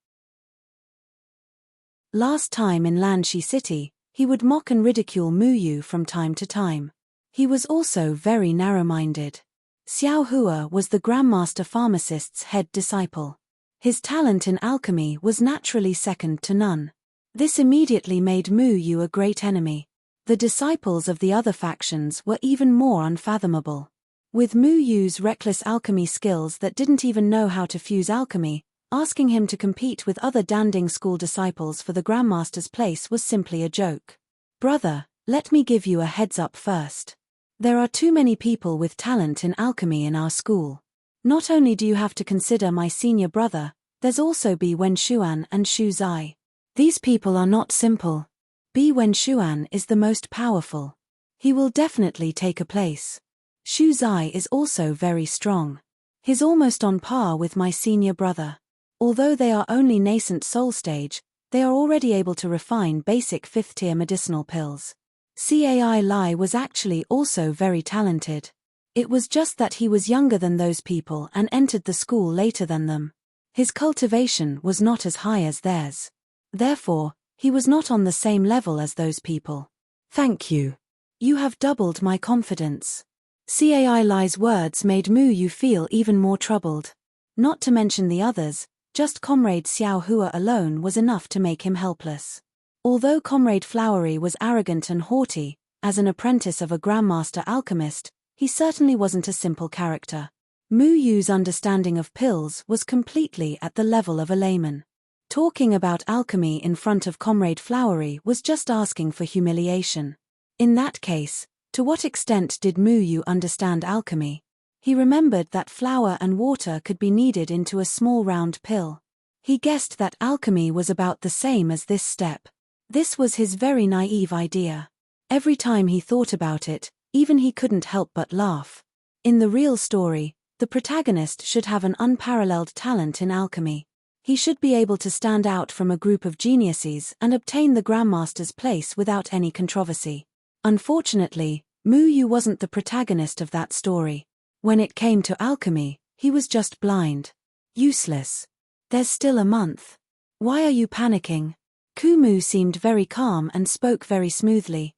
Last time in Lanshi City, he would mock and ridicule Muyu from time to time. He was also very narrow-minded. Xiao Hua was the Grandmaster Pharmacist's head disciple. His talent in alchemy was naturally second to none. This immediately made Muyu a great enemy. The disciples of the other factions were even more unfathomable. With Muyu's reckless alchemy skills that didn't even know how to fuse alchemy, asking him to compete with other Danding school disciples for the Grandmaster's place was simply a joke. Brother, let me give you a heads up first. There are too many people with talent in alchemy in our school. Not only do you have to consider my senior brother, there's also Bi Wenshuan and Shu Zai. These people are not simple. Bi Wenshuan is the most powerful. He will definitely take a place. Shu Zai is also very strong. He's almost on par with my senior brother. Although they are only nascent soul stage, they are already able to refine basic 5th-tier medicinal pills. Cai Lai was actually also very talented. It was just that he was younger than those people and entered the school later than them. His cultivation was not as high as theirs. Therefore, he was not on the same level as those people. Thank you. You have doubled my confidence. Cai Lai's words made Mu Yu feel even more troubled. Not to mention the others, just Comrade Xiao Hua alone was enough to make him helpless. Although Comrade Flowery was arrogant and haughty, as an apprentice of a Grandmaster alchemist, he certainly wasn't a simple character. Mu Yu's understanding of pills was completely at the level of a layman. Talking about alchemy in front of Comrade Flowery was just asking for humiliation. In that case, to what extent did Mu Yu understand alchemy? He remembered that flour and water could be kneaded into a small round pill. He guessed that alchemy was about the same as this step. This was his very naive idea. Every time he thought about it, even he couldn't help but laugh. In the real story, the protagonist should have an unparalleled talent in alchemy. He should be able to stand out from a group of geniuses and obtain the Grandmaster's place without any controversy. Unfortunately, Mu Yu wasn't the protagonist of that story. When it came to alchemy, he was just blind. Useless. There's still a month. Why are you panicking? Kumu seemed very calm and spoke very smoothly.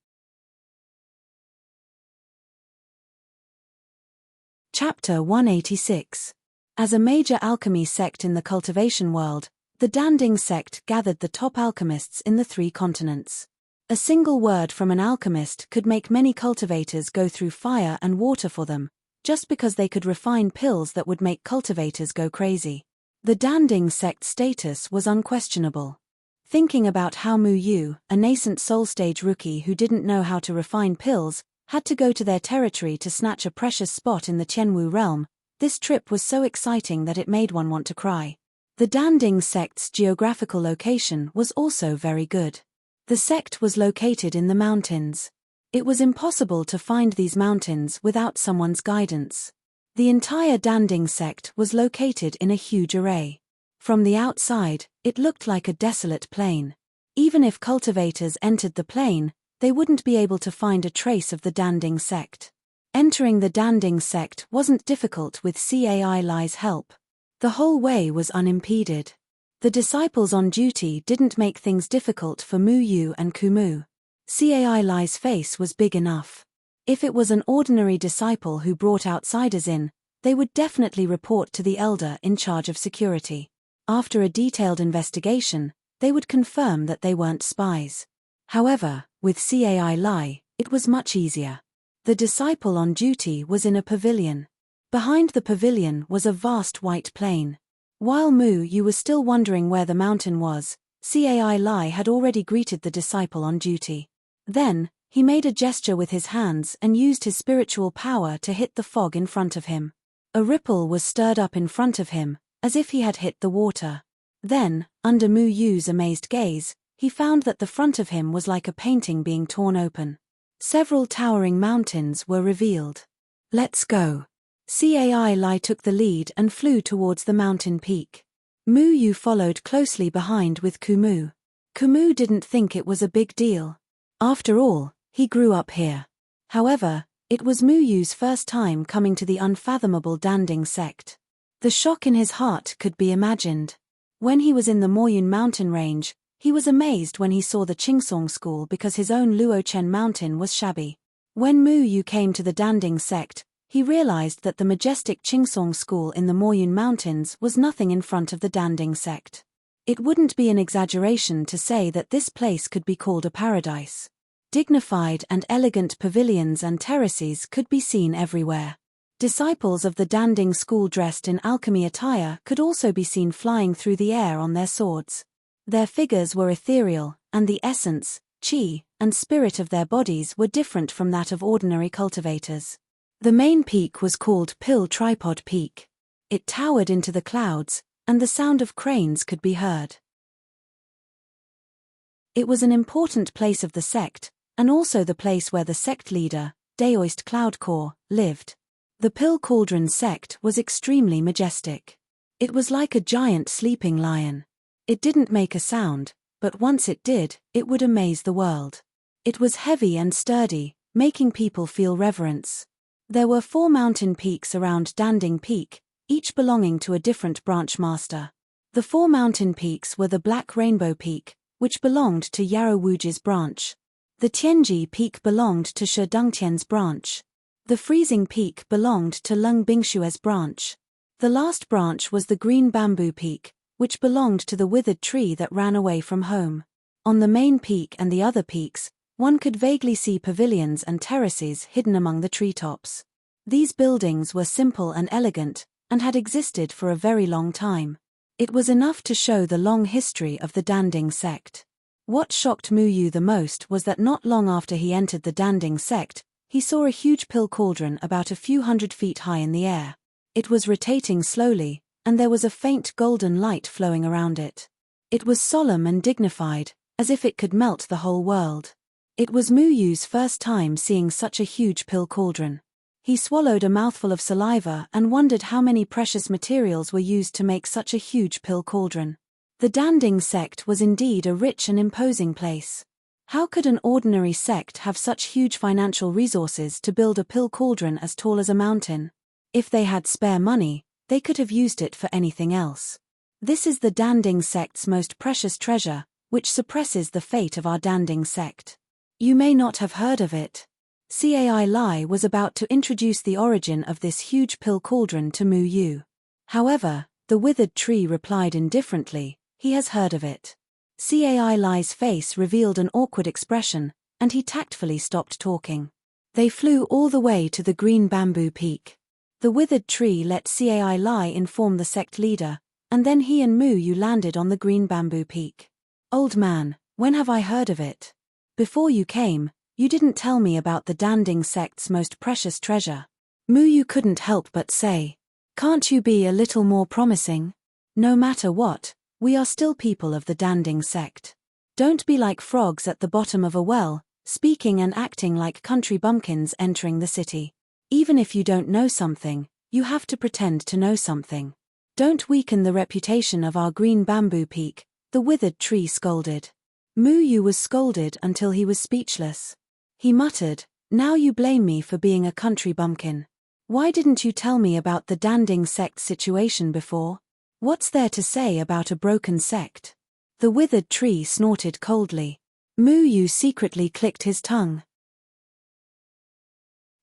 Chapter 186. As a major alchemy sect in the cultivation world, the Danding sect gathered the top alchemists in the 3 continents. A single word from an alchemist could make many cultivators go through fire and water for them, just because they could refine pills that would make cultivators go crazy. The Danding sect status was unquestionable. Thinking about how Mu Yu, a nascent soul stage rookie who didn't know how to refine pills, had to go to their territory to snatch a precious spot in the Tianwu realm, this trip was so exciting that it made one want to cry. The Danding sect's geographical location was also very good. The sect was located in the mountains. It was impossible to find these mountains without someone's guidance. The entire Danding sect was located in a huge array. From the outside, it looked like a desolate plain. Even if cultivators entered the plain, they wouldn't be able to find a trace of the Danding sect. Entering the Danding sect wasn't difficult with Cai Lai's help. The whole way was unimpeded. The disciples on duty didn't make things difficult for Mu Yu and Kumu. Cai Lai's face was big enough. If it was an ordinary disciple who brought outsiders in, they would definitely report to the elder in charge of security. After a detailed investigation, they would confirm that they weren't spies. However, with Cai Lai, it was much easier. The disciple on duty was in a pavilion. Behind the pavilion was a vast white plain. While Mu Yu was still wondering where the mountain was, Cai Lai had already greeted the disciple on duty. Then, he made a gesture with his hands and used his spiritual power to hit the fog in front of him. A ripple was stirred up in front of him, as if he had hit the water. Then, under Mu Yu's amazed gaze, he found that the front of him was like a painting being torn open. Several towering mountains were revealed. Let's go. Cai Lai took the lead and flew towards the mountain peak. Mu Yu followed closely behind with Kumu. Kumu didn't think it was a big deal. After all, he grew up here. However, it was Mu Yu's first time coming to the unfathomable Danding sect. The shock in his heart could be imagined. When he was in the Moyun mountain range, he was amazed when he saw the Qingsong school because his own Luochen mountain was shabby. When Mu Yu came to the Danding sect, he realized that the majestic Qingsong school in the Moyun mountains was nothing in front of the Danding sect. It wouldn't be an exaggeration to say that this place could be called a paradise. Dignified and elegant pavilions and terraces could be seen everywhere. Disciples of the Danding school dressed in alchemy attire could also be seen flying through the air on their swords. Their figures were ethereal, and the essence, qi, and spirit of their bodies were different from that of ordinary cultivators. The main peak was called Pill Tripod Peak. It towered into the clouds, and the sound of cranes could be heard. It was an important place of the sect, and also the place where the sect leader, Daoist Cloudcore, lived. The Pill Cauldron sect was extremely majestic. It was like a giant sleeping lion. It didn't make a sound, but once it did, it would amaze the world. It was heavy and sturdy, making people feel reverence. There were 4 mountain peaks around Danding Peak, each belonging to a different branch master. The 4 mountain peaks were the Black Rainbow Peak, which belonged to Yarrow Wuji's branch. The Tianji Peak belonged to Shi Dungtian's branch. The Freezing Peak belonged to Lung Bingshue's branch. The last branch was the Green Bamboo Peak, which belonged to the withered tree that ran away from home. On the main peak and the other peaks, one could vaguely see pavilions and terraces hidden among the treetops. These buildings were simple and elegant, and had existed for a very long time. It was enough to show the long history of the Danding sect. What shocked Mu Yu the most was that not long after he entered the Danding sect, he saw a huge pill cauldron about a few hundred feet high in the air. It was rotating slowly, and there was a faint golden light flowing around it. It was solemn and dignified, as if it could melt the whole world. It was Mu Yu's first time seeing such a huge pill cauldron. He swallowed a mouthful of saliva and wondered how many precious materials were used to make such a huge pill cauldron. The Danding sect was indeed a rich and imposing place. How could an ordinary sect have such huge financial resources to build a pill cauldron as tall as a mountain? If they had spare money, they could have used it for anything else. This is the Danding sect's most precious treasure, which suppresses the fate of our Danding sect. You may not have heard of it. Cai Lai was about to introduce the origin of this huge pill cauldron to Mu Yu. However, the withered tree replied indifferently, he has heard of it. Cai Lai's face revealed an awkward expression, and he tactfully stopped talking. They flew all the way to the Green Bamboo Peak. The withered tree let Cai Lai inform the sect leader, and then he and Mu Yu landed on the Green Bamboo Peak. Old man, when have I heard of it? Before you came, you didn't tell me about the Danding sect's most precious treasure. Mu Yu couldn't help but say, can't you be a little more promising? No matter what, we are still people of the Danding sect. Don't be like frogs at the bottom of a well, speaking and acting like country bumpkins entering the city. Even if you don't know something, you have to pretend to know something. Don't weaken the reputation of our Green Bamboo Peak, the withered tree scolded. Mu Yu was scolded until he was speechless. He muttered, now you blame me for being a country bumpkin. Why didn't you tell me about the Danding sect situation before? What's there to say about a broken sect? The withered tree snorted coldly. Mu Yu secretly clicked his tongue.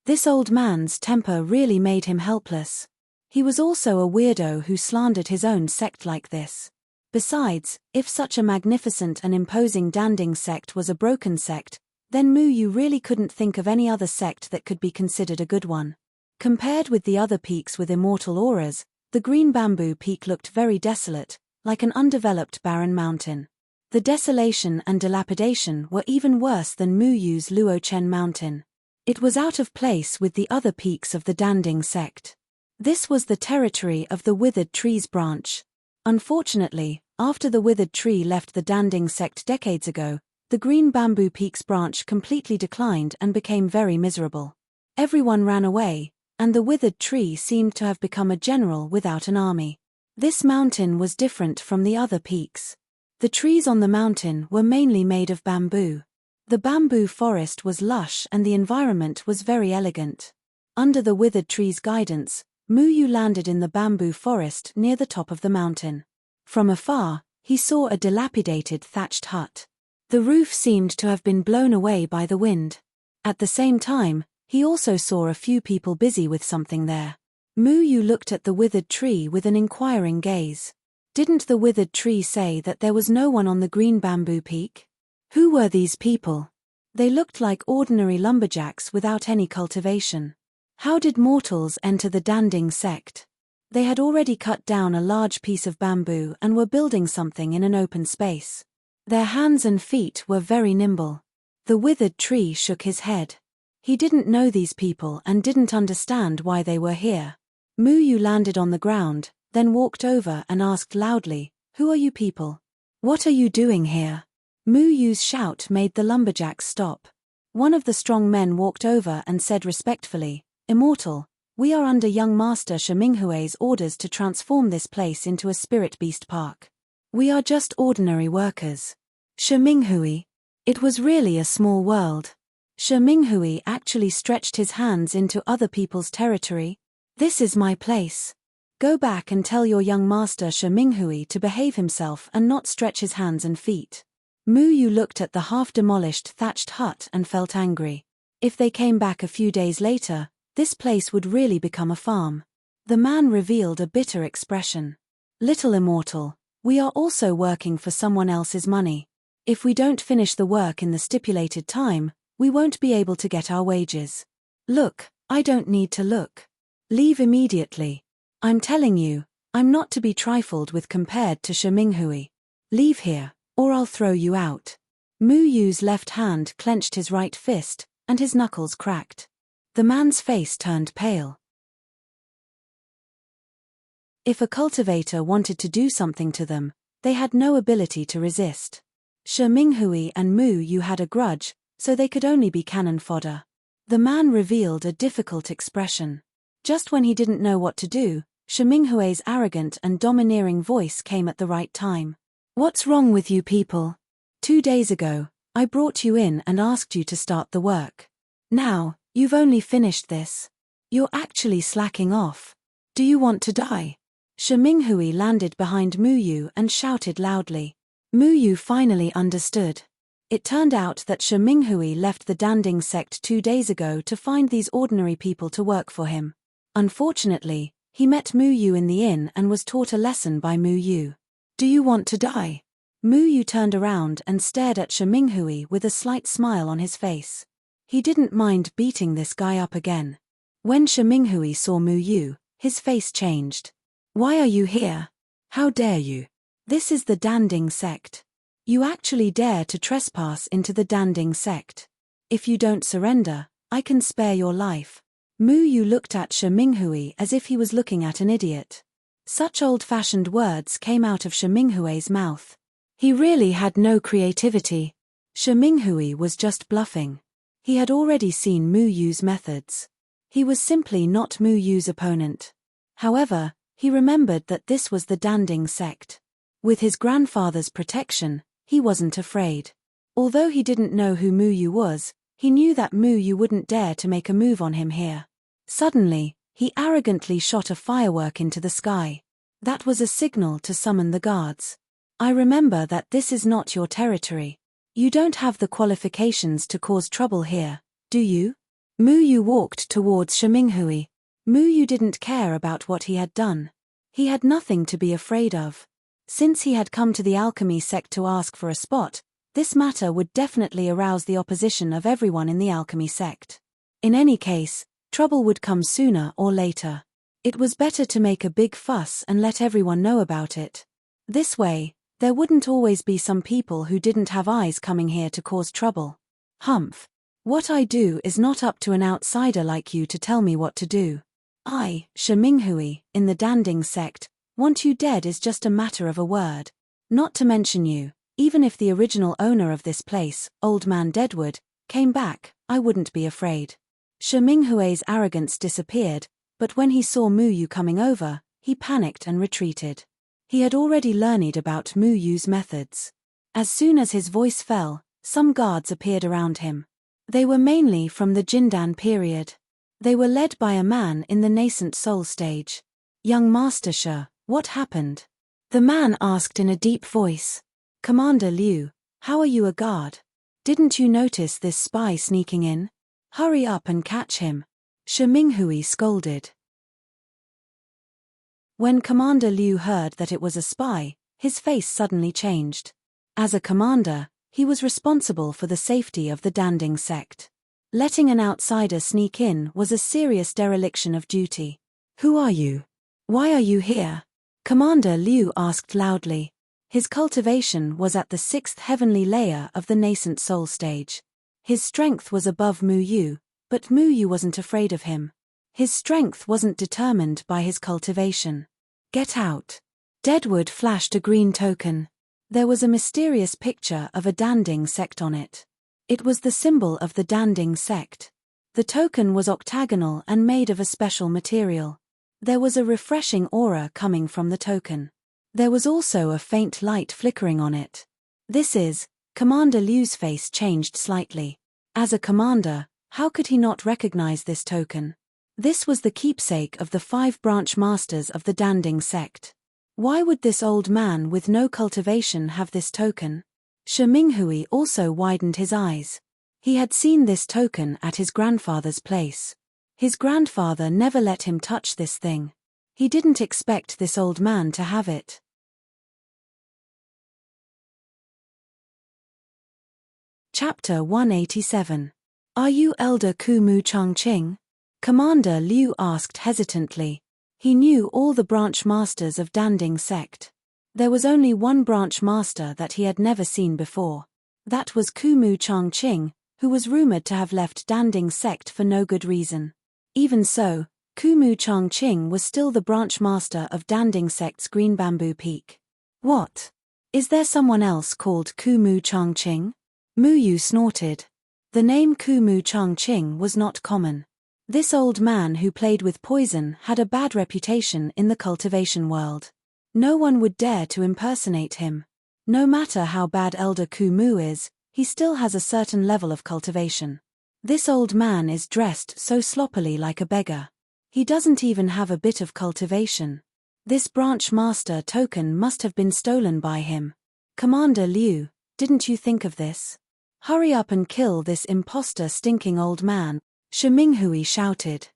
This old man's temper really made him helpless. He was also a weirdo who slandered his own sect like this. Besides, if such a magnificent and imposing Danding sect was a broken sect, then Mu Yu really couldn't think of any other sect that could be considered a good one. Compared with the other peaks with immortal auras, the Green Bamboo Peak looked very desolate, like an undeveloped barren mountain. The desolation and dilapidation were even worse than Mu Yu's Luochen Mountain. It was out of place with the other peaks of the Danding sect. This was the territory of the Withered Trees branch. Unfortunately, after the Withered Tree left the Danding sect decades ago, the Green Bamboo Peaks branch completely declined and became very miserable. Everyone ran away, and the Withered Tree seemed to have become a general without an army. This mountain was different from the other peaks. The trees on the mountain were mainly made of bamboo. The bamboo forest was lush and the environment was very elegant. Under the Withered Tree's guidance, Mu Yu landed in the bamboo forest near the top of the mountain. From afar, he saw a dilapidated thatched hut. The roof seemed to have been blown away by the wind. At the same time, he also saw a few people busy with something there. Mu Yu looked at the withered tree with an inquiring gaze. Didn't the withered tree say that there was no one on the Green Bamboo Peak? Who were these people? They looked like ordinary lumberjacks without any cultivation. How did mortals enter the Danding sect? They had already cut down a large piece of bamboo and were building something in an open space. Their hands and feet were very nimble. The withered tree shook his head. He didn't know these people and didn't understand why they were here. Mu Yu landed on the ground, then walked over and asked loudly, "Who are you people? What are you doing here?" Mu Yu's shout made the lumberjacks stop. One of the strong men walked over and said respectfully, "Immortal, we are under young master Shiminghue's orders to transform this place into a spirit beast park. We are just ordinary workers." Shiminghui. It was really a small world. Shiminghui actually stretched his hands into other people's territory. "This is my place. Go back and tell your young master Shiminghui to behave himself and not stretch his hands and feet." Mu Yu looked at the half-demolished thatched hut and felt angry. If they came back a few days later, this place would really become a farm. The man revealed a bitter expression. "Little Immortal, we are also working for someone else's money. If we don't finish the work in the stipulated time, we won't be able to get our wages. Look, I don't need to look. Leave immediately. I'm telling you, I'm not to be trifled with compared to Shiminghui. Leave here, or I'll throw you out." Mu Yu's left hand clenched his right fist, and his knuckles cracked. The man's face turned pale. If a cultivator wanted to do something to them, they had no ability to resist. Shiminghui and Mu Yu had a grudge, so they could only be cannon fodder. The man revealed a difficult expression. Just when he didn't know what to do, Shiminghue's arrogant and domineering voice came at the right time. "What's wrong with you people? 2 days ago, I brought you in and asked you to start the work. Now, you've only finished this. You're actually slacking off. Do you want to die?" Shiminghui landed behind Mu Yu and shouted loudly. Mu Yu finally understood. It turned out that Shiminghui left the Danding sect 2 days ago to find these ordinary people to work for him. Unfortunately, he met Mu Yu in the inn and was taught a lesson by Mu Yu. "Do you want to die?" Mu Yu turned around and stared at Shiminghui with a slight smile on his face. He didn't mind beating this guy up again. When Shiminghui saw Mu Yu, his face changed. "Why are you here? How dare you? This is the Danding sect. You actually dare to trespass into the Danding sect. If you don't surrender, I can spare your life." Mu Yu looked at Shiminghui as if he was looking at an idiot. Such old-fashioned words came out of Shiminghue's mouth. He really had no creativity. Shiminghui was just bluffing. He had already seen Mu Yu's methods. He was simply not Mu Yu's opponent. However, he remembered that this was the Danding sect. With his grandfather's protection, he wasn't afraid. Although he didn't know who Mu Yu was, he knew that Mu Yu wouldn't dare to make a move on him here. Suddenly, he arrogantly shot a firework into the sky. That was a signal to summon the guards. "I remember that this is not your territory. You don't have the qualifications to cause trouble here, do you?" Mu Yu walked towards Shiminghui. Mu Yu didn't care about what he had done. He had nothing to be afraid of. Since he had come to the alchemy sect to ask for a spot, this matter would definitely arouse the opposition of everyone in the alchemy sect. In any case, trouble would come sooner or later. It was better to make a big fuss and let everyone know about it. This way, there wouldn't always be some people who didn't have eyes coming here to cause trouble. "Humph. What I do is not up to an outsider like you to tell me what to do. I, Shiminghui, in the Danding sect, want you dead is just a matter of a word. Not to mention you, even if the original owner of this place, Old Man Deadwood, came back, I wouldn't be afraid." Shiminghue's arrogance disappeared, but when he saw Mu Yu coming over, he panicked and retreated. He had already learned about Mu Yu's methods. As soon as his voice fell, some guards appeared around him. They were mainly from the Jindan period. They were led by a man in the nascent soul stage. "Young Master Shi, what happened?" The man asked in a deep voice. "Commander Liu, how are you a guard? Didn't you notice this spy sneaking in? Hurry up and catch him." Shiminghui scolded. When Commander Liu heard that it was a spy, his face suddenly changed. As a commander, he was responsible for the safety of the Danding sect. Letting an outsider sneak in was a serious dereliction of duty. "Who are you? Why are you here?" Commander Liu asked loudly. His cultivation was at the 6th heavenly layer of the nascent soul stage. His strength was above Mu Yu, but Mu Yu wasn't afraid of him. His strength wasn't determined by his cultivation. Get out. Deadwood flashed a green token. There was a mysterious picture of a Danding sect on it. It was the symbol of the Danding sect. The token was octagonal and made of a special material. There was a refreshing aura coming from the token. There was also a faint light flickering on it. Commander Liu's face changed slightly. As a commander, how could he not recognize this token? This was the keepsake of the 5 branch masters of the Danding sect. Why would this old man with no cultivation have this token? Shi Minghui also widened his eyes. He had seen this token at his grandfather's place. His grandfather never let him touch this thing. He didn't expect this old man to have it. Chapter 187. Are you Elder Kumu Changqing? Commander Liu asked hesitantly. He knew all the branch masters of Danding sect. There was only one branch master that he had never seen before. That was Kumu Changqing, who was rumored to have left Danding sect for no good reason. Even so, Kumu Changqing was still the branch master of Danding sect's Green Bamboo Peak. What? Is there someone else called Kumu Changqing? Mu Yu snorted. The name Kumu Changqing was not common. This old man who played with poison had a bad reputation in the cultivation world. No one would dare to impersonate him. No matter how bad Elder Kumu is, he still has a certain level of cultivation. This old man is dressed so sloppily like a beggar. He doesn't even have a bit of cultivation. This branch master token must have been stolen by him. Commander Liu, didn't you think of this? Hurry up and kill this imposter stinking old man, Shi Minghui shouted.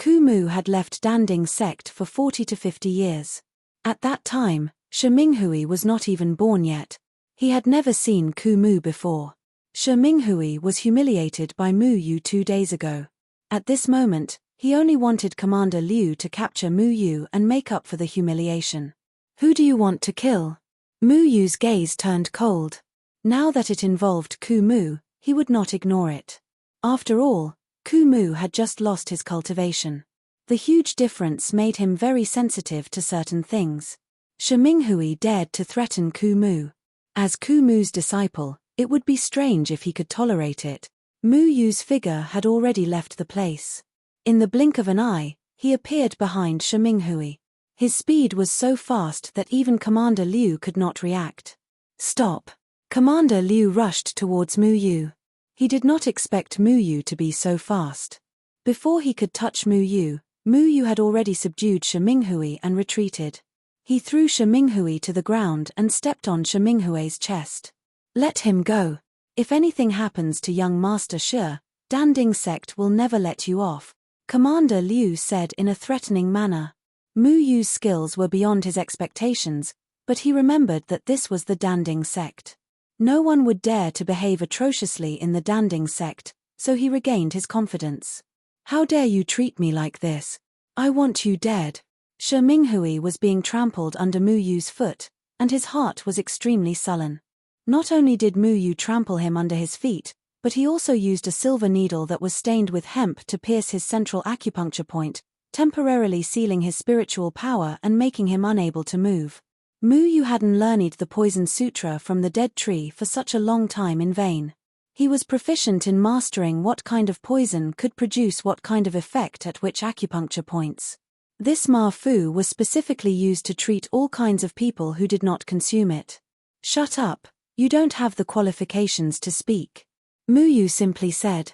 Kumu had left Danding sect for 40 to 50 years. At that time, Shi Minghui was not even born yet. He had never seen Kumu before. Shi Minghui was humiliated by Mu Yu 2 days ago. At this moment, he only wanted Commander Liu to capture Mu Yu and make up for the humiliation. Who do you want to kill? Mu Yu's gaze turned cold. Now that it involved Kumu, he would not ignore it. After all, Kumu had just lost his cultivation. The huge difference made him very sensitive to certain things. Shi Minghui dared to threaten Kumu. As Kumu's disciple, it would be strange if he could tolerate it. Mu Yu's figure had already left the place. In the blink of an eye, he appeared behind Shi Minghui. His speed was so fast that even Commander Liu could not react. Stop! Commander Liu rushed towards Mu Yu. He did not expect Mu Yu to be so fast. Before he could touch Mu Yu had already subdued Shi Minghui and retreated. He threw Shi Minghui to the ground and stepped on Shi Minghui's chest. Let him go. If anything happens to young Master Shi, Danding sect will never let you off, Commander Liu said in a threatening manner. Mu Yu's skills were beyond his expectations, but he remembered that this was the Danding sect. No one would dare to behave atrociously in the Danding sect, so he regained his confidence. How dare you treat me like this? I want you dead. Shi Minghui was being trampled under Mu Yu's foot, and his heart was extremely sullen. Not only did Mu Yu trample him under his feet, but he also used a silver needle that was stained with hemp to pierce his central acupuncture point, temporarily sealing his spiritual power and making him unable to move. Mu Yu hadn't learned the poison sutra from the dead tree for such a long time in vain. He was proficient in mastering what kind of poison could produce what kind of effect at which acupuncture points. This Ma Fu was specifically used to treat all kinds of people who did not consume it. Shut up, you don't have the qualifications to speak. Mu Yu simply said.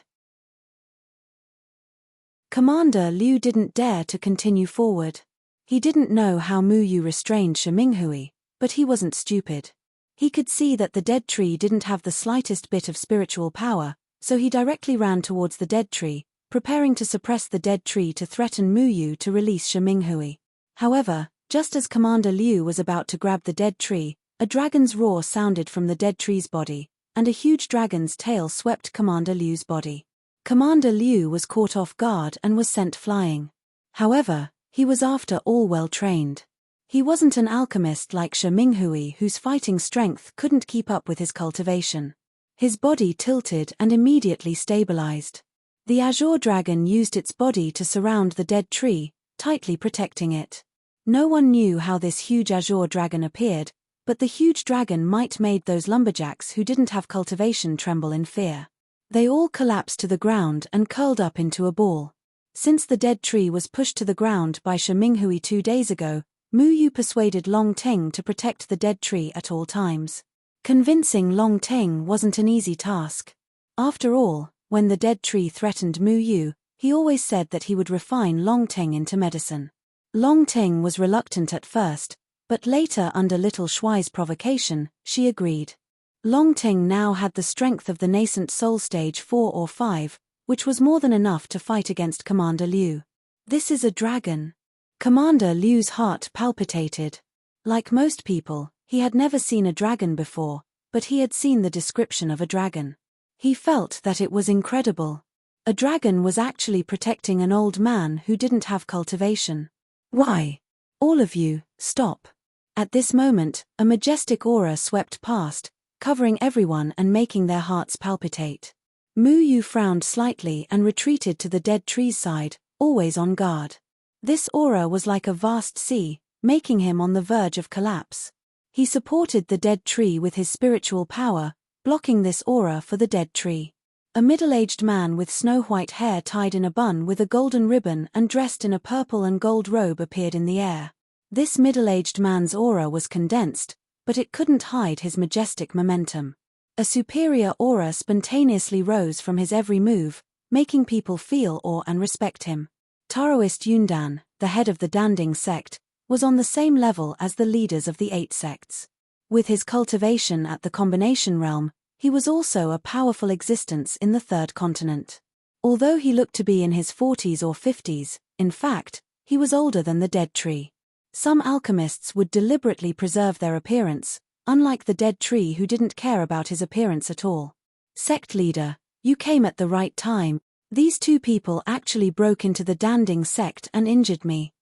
Commander Liu didn't dare to continue forward. He didn't know how Mu Yu restrained Shi Minghui, but he wasn't stupid. He could see that the dead tree didn't have the slightest bit of spiritual power, so he directly ran towards the dead tree, preparing to suppress the dead tree to threaten Mu Yu to release Shi Minghui. However, just as Commander Liu was about to grab the dead tree, a dragon's roar sounded from the dead tree's body, and a huge dragon's tail swept Commander Liu's body. Commander Liu was caught off guard and was sent flying. However, he was after all well trained. He wasn't an alchemist like Shi Minghui whose fighting strength couldn't keep up with his cultivation. His body tilted and immediately stabilized. The azure dragon used its body to surround the dead tree, tightly protecting it. No one knew how this huge azure dragon appeared, but the huge dragon might made those lumberjacks who didn't have cultivation tremble in fear. They all collapsed to the ground and curled up into a ball. Since the dead tree was pushed to the ground by Shi Minghui 2 days ago, Mu Yu persuaded Long Teng to protect the dead tree at all times. Convincing Long Teng wasn't an easy task. After all, when the dead tree threatened Mu Yu, he always said that he would refine Long Teng into medicine. Long Teng was reluctant at first, but later under Little Shuai's provocation, she agreed. Long Teng now had the strength of the nascent soul stage 4 or 5, which was more than enough to fight against Commander Liu. This is a dragon. Commander Liu's heart palpitated. Like most people, he had never seen a dragon before, but he had seen the description of a dragon. He felt that it was incredible. A dragon was actually protecting an old man who didn't have cultivation. Why? All of you, stop. At this moment, a majestic aura swept past, covering everyone and making their hearts palpitate. Mu Yu frowned slightly and retreated to the dead tree's side, always on guard. This aura was like a vast sea, making him on the verge of collapse. He supported the dead tree with his spiritual power, blocking this aura for the dead tree. A middle-aged man with snow-white hair tied in a bun with a golden ribbon and dressed in a purple and gold robe appeared in the air. This middle-aged man's aura was condensed, but it couldn't hide his majestic momentum. A superior aura spontaneously rose from his every move, making people feel awe and respect him. Taoist Yundan, the head of the Danding sect, was on the same level as the leaders of the 8 sects. With his cultivation at the combination realm, he was also a powerful existence in the 3rd continent. Although he looked to be in his 40s or 50s, in fact, he was older than the dead tree. Some alchemists would deliberately preserve their appearance, unlike the dead tree who didn't care about his appearance at all. Sect leader, you came at the right time. These 2 people actually broke into the Danding sect and injured me.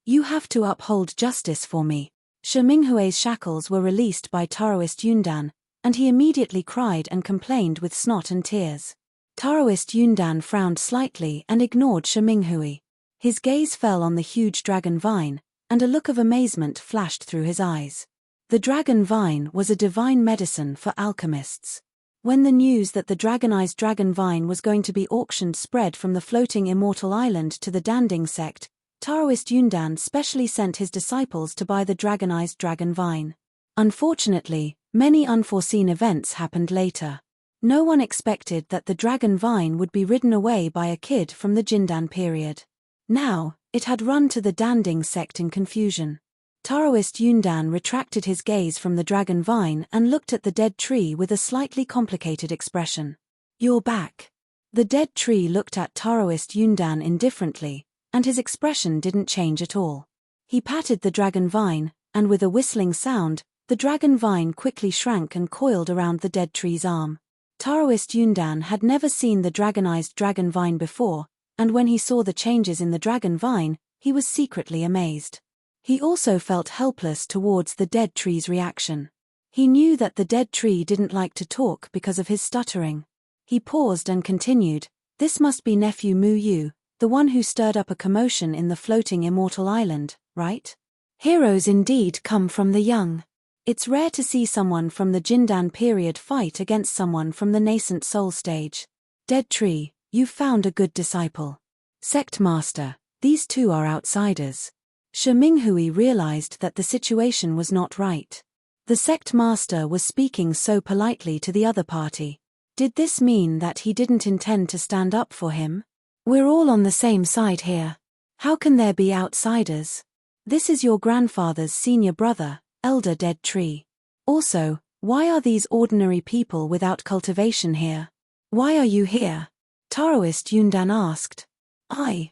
You have to uphold justice for me. Shi Minghui's shackles were released by Taoist Yundan, and he immediately cried and complained with snot and tears. Taoist Yundan frowned slightly and ignored Shi Minghui. His gaze fell on the huge dragon vine, and a look of amazement flashed through his eyes. The dragon vine was a divine medicine for alchemists. When the news that the dragonized dragon vine was going to be auctioned spread from the floating immortal island to the Danding sect, Taoist Yundan specially sent his disciples to buy the dragonized dragon vine. Unfortunately, many unforeseen events happened later. No one expected that the dragon vine would be ridden away by a kid from the Jindan period. Now, it had run to the Danding sect in confusion. Taoist Yundan retracted his gaze from the dragon vine and looked at the dead tree with a slightly complicated expression. You're back. The dead tree looked at Taoist Yundan indifferently, and his expression didn't change at all. He patted the dragon vine, and with a whistling sound, the dragon vine quickly shrank and coiled around the dead tree's arm. Taoist Yundan had never seen the dragonized dragon vine before, and when he saw the changes in the dragon vine, he was secretly amazed. He also felt helpless towards the dead tree's reaction. He knew that the dead tree didn't like to talk because of his stuttering. He paused and continued, "This must be nephew Mu Yu, the one who stirred up a commotion in the floating immortal island, right? Heroes indeed come from the young. It's rare to see someone from the Jindan period fight against someone from the nascent soul stage. Dead tree, you've found a good disciple. Sect master, these 2 are outsiders." Shi Minghui realized that the situation was not right. The sect master was speaking so politely to the other party. Did this mean that he didn't intend to stand up for him? We're all on the same side here. How can there be outsiders? This is your grandfather's senior brother, elder dead tree. Also, why are these ordinary people without cultivation here? Why are you here? Taoist Yundan asked.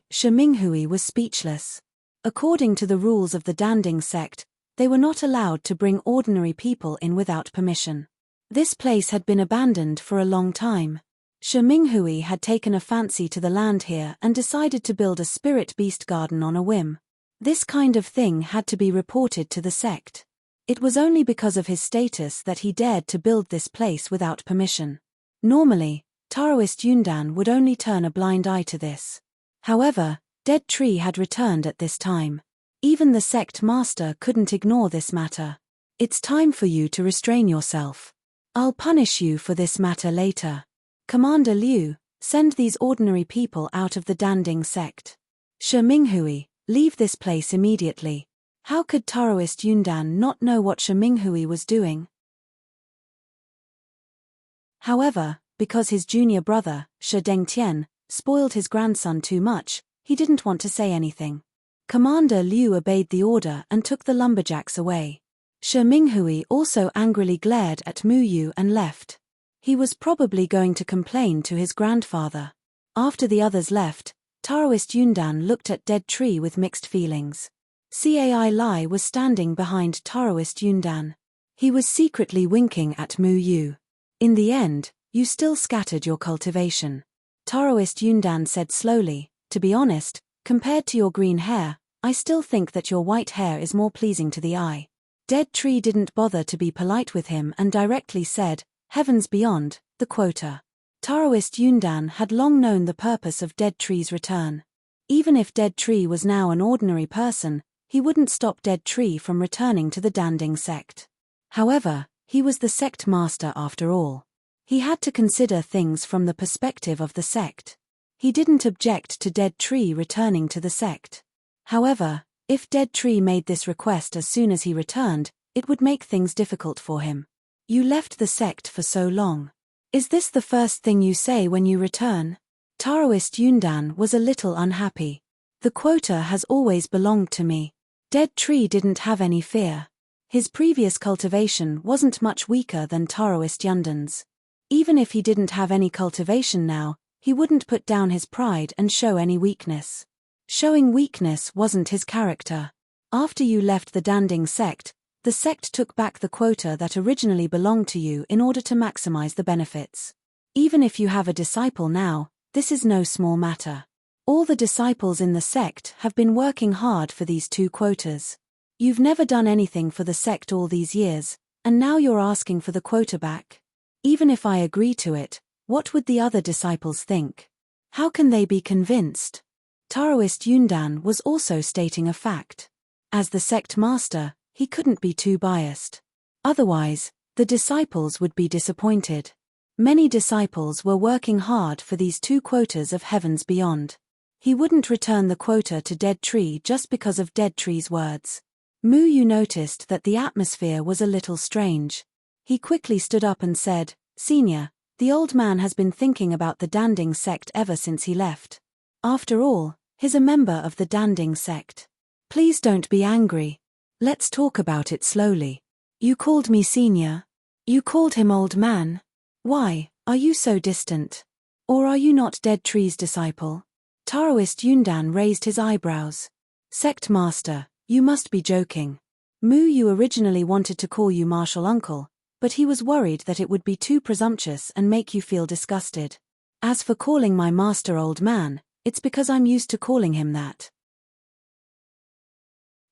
Shi Minghui was speechless. According to the rules of the Danding sect, they were not allowed to bring ordinary people in without permission. This place had been abandoned for a long time. Shi Minghui had taken a fancy to the land here and decided to build a spirit beast garden on a whim. This kind of thing had to be reported to the sect. It was only because of his status that he dared to build this place without permission. Normally, Taoist Yundan would only turn a blind eye to this. However, Dead Tree had returned at this time. Even the sect master couldn't ignore this matter. It's time for you to restrain yourself. I'll punish you for this matter later. Commander Liu, send these ordinary people out of the Danding sect. Shi Minghui, leave this place immediately. How could Taoist Yundan not know what Shi Minghui was doing? However, because his junior brother, Shi Dengtian, spoiled his grandson too much, he didn't want to say anything. Commander Liu obeyed the order and took the lumberjacks away. Shi Minghui also angrily glared at Mu Yu and left. He was probably going to complain to his grandfather. After the others left, Taoist Yundan looked at Dead Tree with mixed feelings. Cai Lai was standing behind Taoist Yundan. He was secretly winking at Mu Yu. In the end, you still scattered your cultivation. Taoist Yundan said slowly, to be honest, compared to your green hair, I still think that your white hair is more pleasing to the eye. Dead Tree didn't bother to be polite with him and directly said, Heavens beyond, the quota. Taoist Yundan had long known the purpose of Dead Tree's return. Even if Dead Tree was now an ordinary person, he wouldn't stop Dead Tree from returning to the Danding sect. However, he was the sect master after all. He had to consider things from the perspective of the sect. He didn't object to Dead Tree returning to the sect. However, if Dead Tree made this request as soon as he returned, it would make things difficult for him. You left the sect for so long. Is this the first thing you say when you return? Taoist Yundan was a little unhappy. The quota has always belonged to me. Dead Tree didn't have any fear. His previous cultivation wasn't much weaker than Taoist Yundan's. Even if he didn't have any cultivation now, he wouldn't put down his pride and show any weakness. Showing weakness wasn't his character. After you left the Danding sect, the sect took back the quota that originally belonged to you in order to maximize the benefits. Even if you have a disciple now, this is no small matter. All the disciples in the sect have been working hard for these 2 quotas. You've never done anything for the sect all these years, and now you're asking for the quota back. Even if I agree to it, what would the other disciples think? How can they be convinced? Taoist Yundan was also stating a fact. As the sect master, he couldn't be too biased. Otherwise, the disciples would be disappointed. Many disciples were working hard for these 2 quotas of heavens beyond. He wouldn't return the quota to Dead Tree just because of Dead Tree's words. Mu Yu noticed that the atmosphere was a little strange. He quickly stood up and said, Senior, the old man has been thinking about the Danding sect ever since he left. After all, he's a member of the Danding sect. Please don't be angry. Let's talk about it slowly. You called me senior. You called him old man. Why, are you so distant? Or are you not Dead Tree's disciple? Taoist Yundan raised his eyebrows. Sect master, you must be joking. Mu Yu originally wanted to call you martial uncle, but he was worried that it would be too presumptuous and make you feel disgusted. As for calling my master old man, it's because I'm used to calling him that.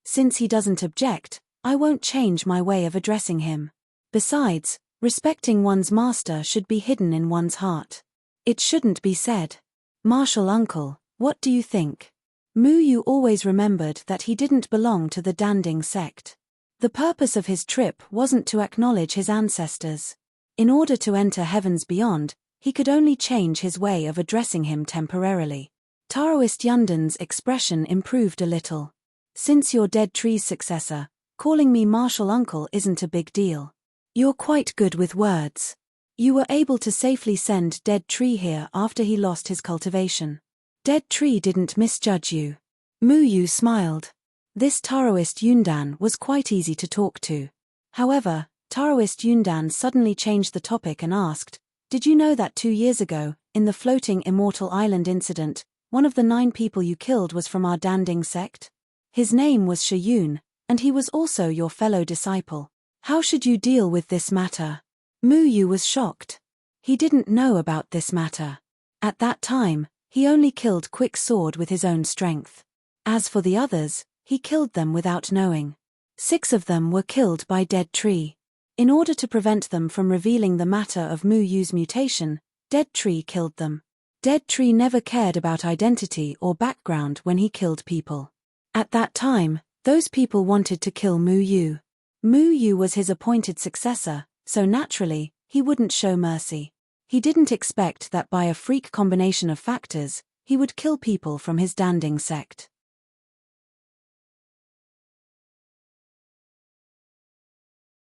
Since he doesn't object, I won't change my way of addressing him. Besides, respecting one's master should be hidden in one's heart. It shouldn't be said. Martial uncle, what do you think? Mu Yu always remembered that he didn't belong to the Danding sect. The purpose of his trip wasn't to acknowledge his ancestors. In order to enter heavens beyond, he could only change his way of addressing him temporarily. Taoist Yundan's expression improved a little. Since you're Dead Tree's successor, calling me martial uncle isn't a big deal. You're quite good with words. You were able to safely send Dead Tree here after he lost his cultivation. Dead Tree didn't misjudge you. Mu Yu smiled. This Taoist Yundan was quite easy to talk to. However, Taoist Yundan suddenly changed the topic and asked, Did you know that 2 years ago, in the floating Immortal Island incident, one of the 9 people you killed was from our Danding sect? His name was Shi Yun, and he was also your fellow disciple. How should you deal with this matter? Mu Yu was shocked. He didn't know about this matter. At that time, he only killed Quick Sword with his own strength. As for the others, he killed them without knowing. 6 of them were killed by Dead Tree. In order to prevent them from revealing the matter of Mu Yu's mutation, Dead Tree killed them. Dead Tree never cared about identity or background when he killed people. At that time, those people wanted to kill Mu Yu. Mu Yu was his appointed successor, so naturally, he wouldn't show mercy. He didn't expect that by a freak combination of factors, he would kill people from his Danding sect.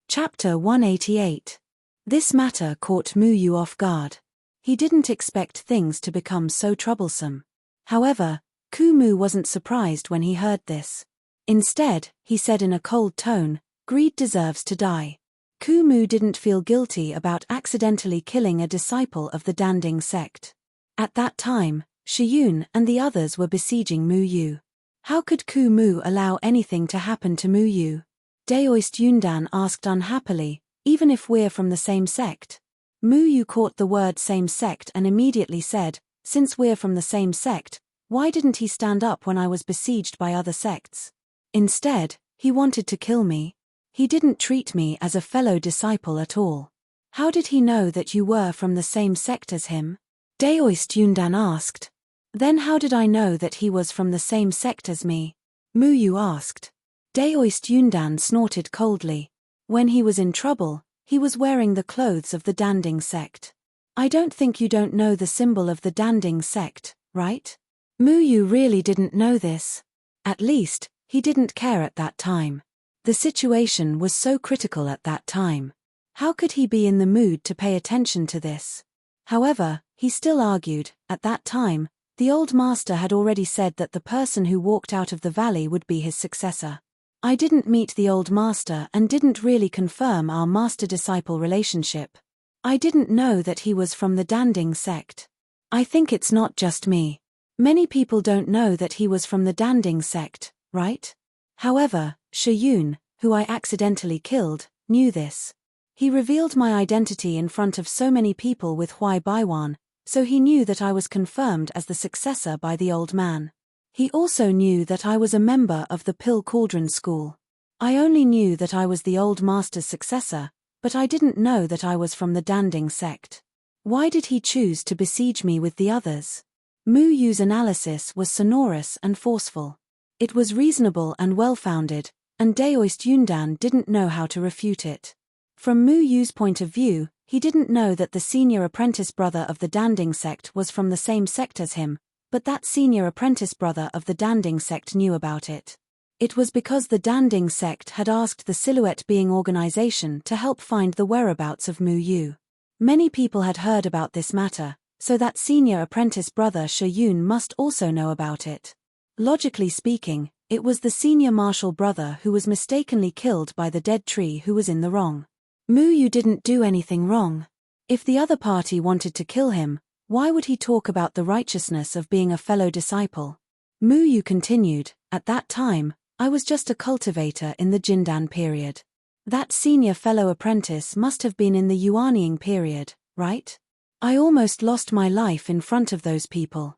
Chapter 188. This matter caught Mu Yu off guard. He didn't expect things to become so troublesome. However, Ku Mu wasn't surprised when he heard this. Instead, he said in a cold tone, "Greed deserves to die." Ku Mu didn't feel guilty about accidentally killing a disciple of the Danding sect. At that time, Shiyun and the others were besieging Mu Yu. How could Ku Mu allow anything to happen to Mu Yu? Daoist Yundan asked unhappily, "Even if we're from the same sect?" Mu Yu caught the word same sect and immediately said, "Since we're from the same sect, why didn't he stand up when I was besieged by other sects? Instead, he wanted to kill me. He didn't treat me as a fellow disciple at all. How did he know that you were from the same sect as him?" Daoist Yundan asked. "Then how did I know that he was from the same sect as me?" Mu Yu asked. Daoist Yundan snorted coldly. When he was in trouble, he was wearing the clothes of the Danding sect. "I don't think you don't know the symbol of the Danding sect, right?" Mu Yu really didn't know this. At least, he didn't care at that time. The situation was so critical at that time. How could he be in the mood to pay attention to this? However, he still argued. At that time, the old master had already said that the person who walked out of the valley would be his successor. I didn't meet the old master and didn't really confirm our master-disciple relationship. I didn't know that he was from the Danding sect. I think it's not just me. Many people don't know that he was from the Danding sect, right? However, Shiyun, who I accidentally killed, knew this. He revealed my identity in front of so many people with Hui Baiwan, so he knew that I was confirmed as the successor by the old man. He also knew that I was a member of the Pill Cauldron School. I only knew that I was the old master's successor, but I didn't know that I was from the Danding sect. Why did he choose to besiege me with the others? Mu Yu's analysis was sonorous and forceful. It was reasonable and well-founded, and Daoist Yundan didn't know how to refute it. From Mu Yu's point of view, he didn't know that the senior apprentice brother of the Danding sect was from the same sect as him, but that senior apprentice brother of the Danding sect knew about it. It was because the Danding sect had asked the Silhouette Being organization to help find the whereabouts of Mu Yu. Many people had heard about this matter, so that senior apprentice brother Shiyun must also know about it. Logically speaking, it was the senior martial brother who was mistakenly killed by the Dead Tree who was in the wrong. Mu Yu didn't do anything wrong. If the other party wanted to kill him, why would he talk about the righteousness of being a fellow disciple? Mu Yu continued, "At that time, I was just a cultivator in the Jindan period. That senior fellow apprentice must have been in the Yuanying period, right? I almost lost my life in front of those people.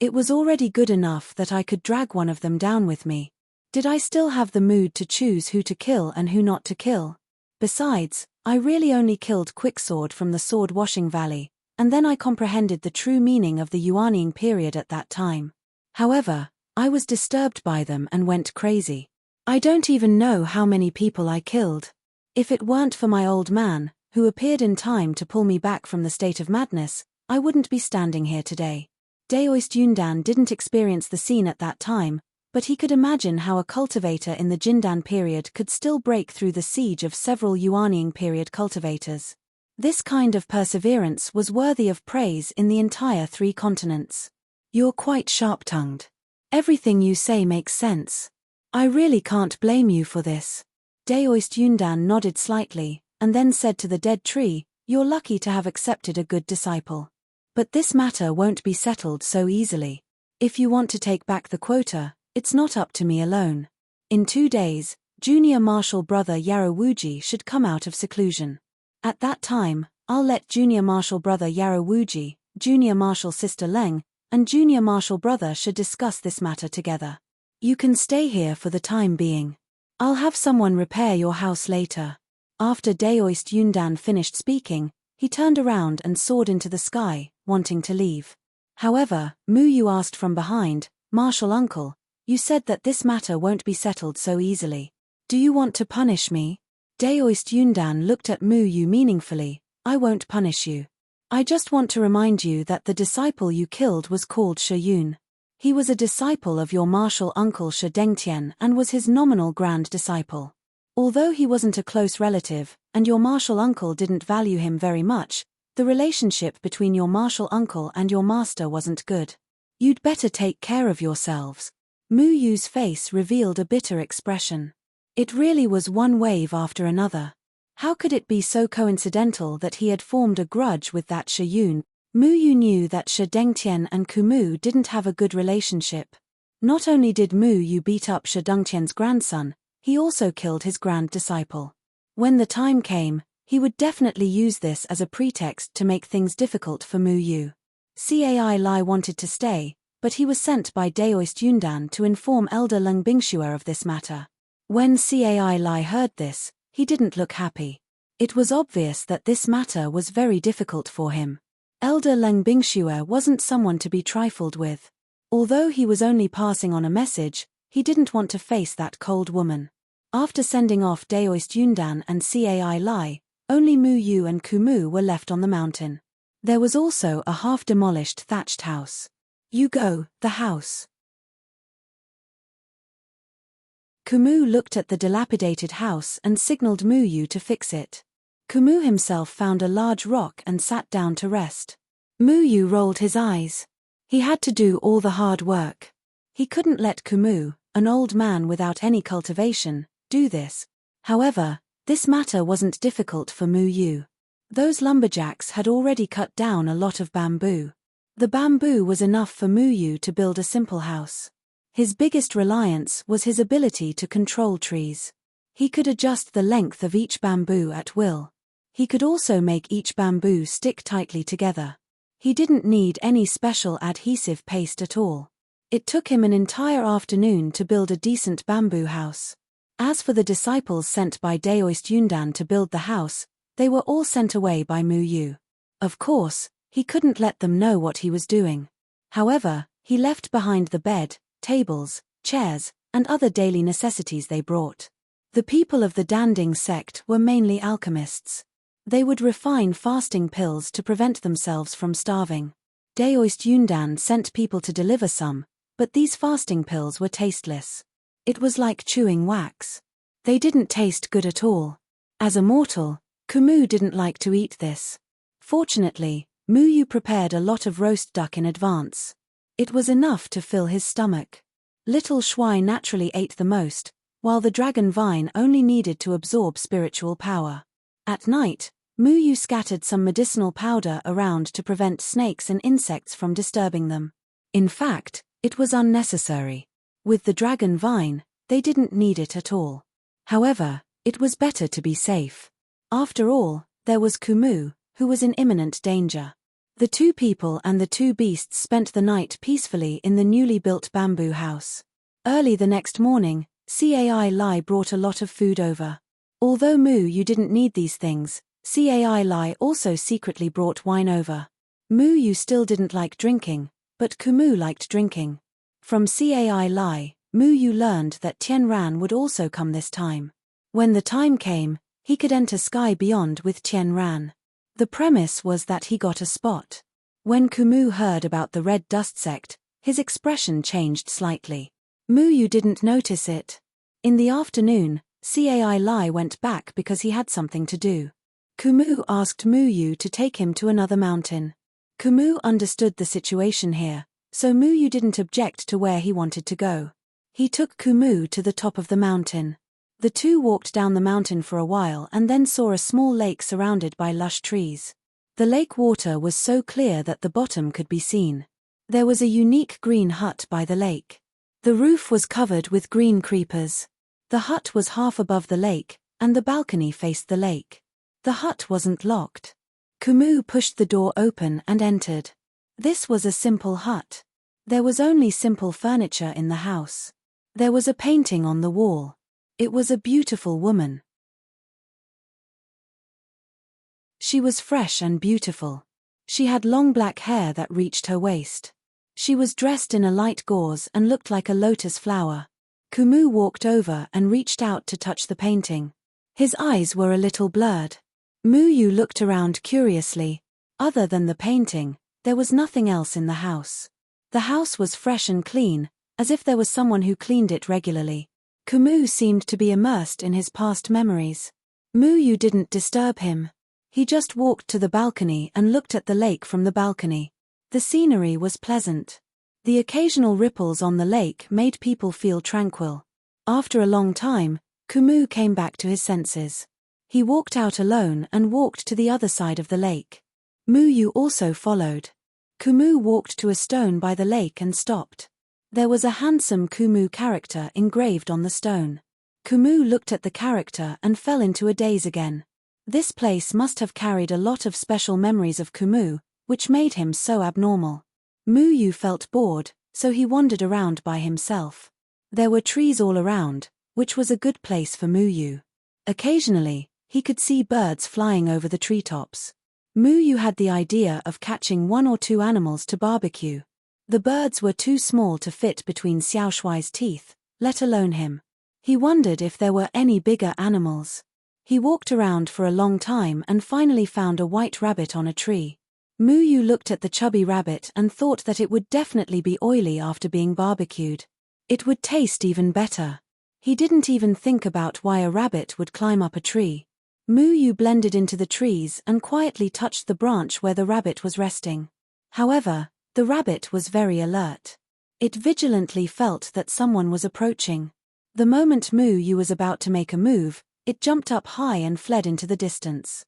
It was already good enough that I could drag one of them down with me. Did I still have the mood to choose who to kill and who not to kill? Besides, I really only killed Quicksword from the Sword Washing Valley, and then I comprehended the true meaning of the Yuanying period at that time. However, I was disturbed by them and went crazy. I don't even know how many people I killed. If it weren't for my old man, who appeared in time to pull me back from the state of madness, I wouldn't be standing here today." Daoist Yundan didn't experience the scene at that time, but he could imagine how a cultivator in the Jindan period could still break through the siege of several Yuanying period cultivators. This kind of perseverance was worthy of praise in the entire 3 continents. "You're quite sharp-tongued. Everything you say makes sense. I really can't blame you for this." Daoist Yundan nodded slightly, and then said to the Dead Tree, "You're lucky to have accepted a good disciple. But this matter won't be settled so easily. If you want to take back the quota, it's not up to me alone. In 2 days, junior martial brother Yarawuji should come out of seclusion. At that time, I'll let junior martial brother Yarawuji, junior martial sister Leng, and junior martial brother should discuss this matter together. You can stay here for the time being. I'll have someone repair your house later." After Daoist Yundan finished speaking, he turned around and soared into the sky, wanting to leave. However, Mu Yu asked from behind, "Martial uncle, you said that this matter won't be settled so easily. Do you want to punish me?" Daoist Yundan looked at Mu Yu meaningfully. "I won't punish you. I just want to remind you that the disciple you killed was called Shi Yun. He was a disciple of your martial uncle Shi Dengtian and was his nominal grand disciple. Although he wasn't a close relative, and your martial uncle didn't value him very much, the relationship between your martial uncle and your master wasn't good. You'd better take care of yourselves." Mu Yu's face revealed a bitter expression. It really was one wave after another. How could it be so coincidental that he had formed a grudge with that Shi Yun? Mu Yu knew that Shi Dengtian and Kumu didn't have a good relationship. Not only did Mu Yu beat up Shi Dengtian's grandson, he also killed his grand disciple. When the time came, he would definitely use this as a pretext to make things difficult for Mu Yu. Cai Lai wanted to stay, but he was sent by Daoist Yundan to inform Elder Leng Bingxue of this matter. When Cai Lai heard this, he didn't look happy. It was obvious that this matter was very difficult for him. Elder Leng Bingxue wasn't someone to be trifled with. Although he was only passing on a message, he didn't want to face that cold woman. After sending off Daoist Yundan and Cai Lai, only Mu Yu and Kumu were left on the mountain. There was also a half-demolished thatched house. "You go, the house." Kumu looked at the dilapidated house and signaled Mu Yu to fix it. Kumu himself found a large rock and sat down to rest. Mu Yu rolled his eyes. He had to do all the hard work. He couldn't let Kumu, an old man without any cultivation, do this. However, this matter wasn't difficult for Mu Yu. Those lumberjacks had already cut down a lot of bamboo. The bamboo was enough for Mu Yu to build a simple house. His biggest reliance was his ability to control trees. He could adjust the length of each bamboo at will. He could also make each bamboo stick tightly together. He didn't need any special adhesive paste at all. It took him an entire afternoon to build a decent bamboo house. As for the disciples sent by Daoist Yundan to build the house, they were all sent away by Mu Yu. Of course, he couldn't let them know what he was doing. However, he left behind the bed, tables, chairs, and other daily necessities they brought. The people of the Danding sect were mainly alchemists. They would refine fasting pills to prevent themselves from starving. Daoist Yundan sent people to deliver some, but these fasting pills were tasteless. It was like chewing wax. They didn't taste good at all. As a mortal, Kumu didn't like to eat this. Fortunately, Mu Yu prepared a lot of roast duck in advance. It was enough to fill his stomach. Little Shuai naturally ate the most, while the dragon vine only needed to absorb spiritual power. At night, Mu Yu scattered some medicinal powder around to prevent snakes and insects from disturbing them. In fact, it was unnecessary. With the dragon vine, they didn't need it at all. However, it was better to be safe. After all, there was Kumu, who was in imminent danger. The two people and the two beasts spent the night peacefully in the newly built bamboo house. Early the next morning, Cai Lai brought a lot of food over. Although Mu Yu didn't need these things, Cai Lai also secretly brought wine over. Mu Yu still didn't like drinking, but Kumu liked drinking. From Cai Lai, Mu Yu learned that Tian Ran would also come this time. When the time came, he could enter Sky Beyond with Tian Ran. The premise was that he got a spot. When Kumu heard about the Red Dust sect, his expression changed slightly. Mu Yu didn't notice it. In the afternoon, Cai Lai went back because he had something to do. Kumu asked Mu Yu to take him to another mountain. Kumu understood the situation here, so Mu Yu didn't object to where he wanted to go. He took Kumu to the top of the mountain. The two walked down the mountain for a while and then saw a small lake surrounded by lush trees. The lake water was so clear that the bottom could be seen. There was a unique green hut by the lake. The roof was covered with green creepers. The hut was half above the lake, and the balcony faced the lake. The hut wasn't locked. Kumu pushed the door open and entered. This was a simple hut. There was only simple furniture in the house. There was a painting on the wall. It was a beautiful woman. She was fresh and beautiful. She had long black hair that reached her waist. She was dressed in a light gauze and looked like a lotus flower. Kumu walked over and reached out to touch the painting. His eyes were a little blurred. Muyu looked around curiously. Other than the painting, there was nothing else in the house. The house was fresh and clean, as if there was someone who cleaned it regularly. Kumu seemed to be immersed in his past memories. Muyu didn't disturb him. He just walked to the balcony and looked at the lake from the balcony. The scenery was pleasant. The occasional ripples on the lake made people feel tranquil. After a long time, Kumu came back to his senses. He walked out alone and walked to the other side of the lake. Muyu also followed. Kumu walked to a stone by the lake and stopped. There was a handsome Kumu character engraved on the stone. Kumu looked at the character and fell into a daze again. This place must have carried a lot of special memories of Kumu, which made him so abnormal. Muyu felt bored, so he wandered around by himself. There were trees all around, which was a good place for Muyu. Occasionally, he could see birds flying over the treetops. Muyu had the idea of catching 1 or 2 animals to barbecue. The birds were too small to fit between Xiaoshuai's teeth, let alone him. He wondered if there were any bigger animals. He walked around for a long time and finally found a white rabbit on a tree. Muyu looked at the chubby rabbit and thought that it would definitely be oily after being barbecued. It would taste even better. He didn't even think about why a rabbit would climb up a tree. Muyu blended into the trees and quietly touched the branch where the rabbit was resting. However, the rabbit was very alert. It vigilantly felt that someone was approaching. The moment Muyu was about to make a move, it jumped up high and fled into the distance.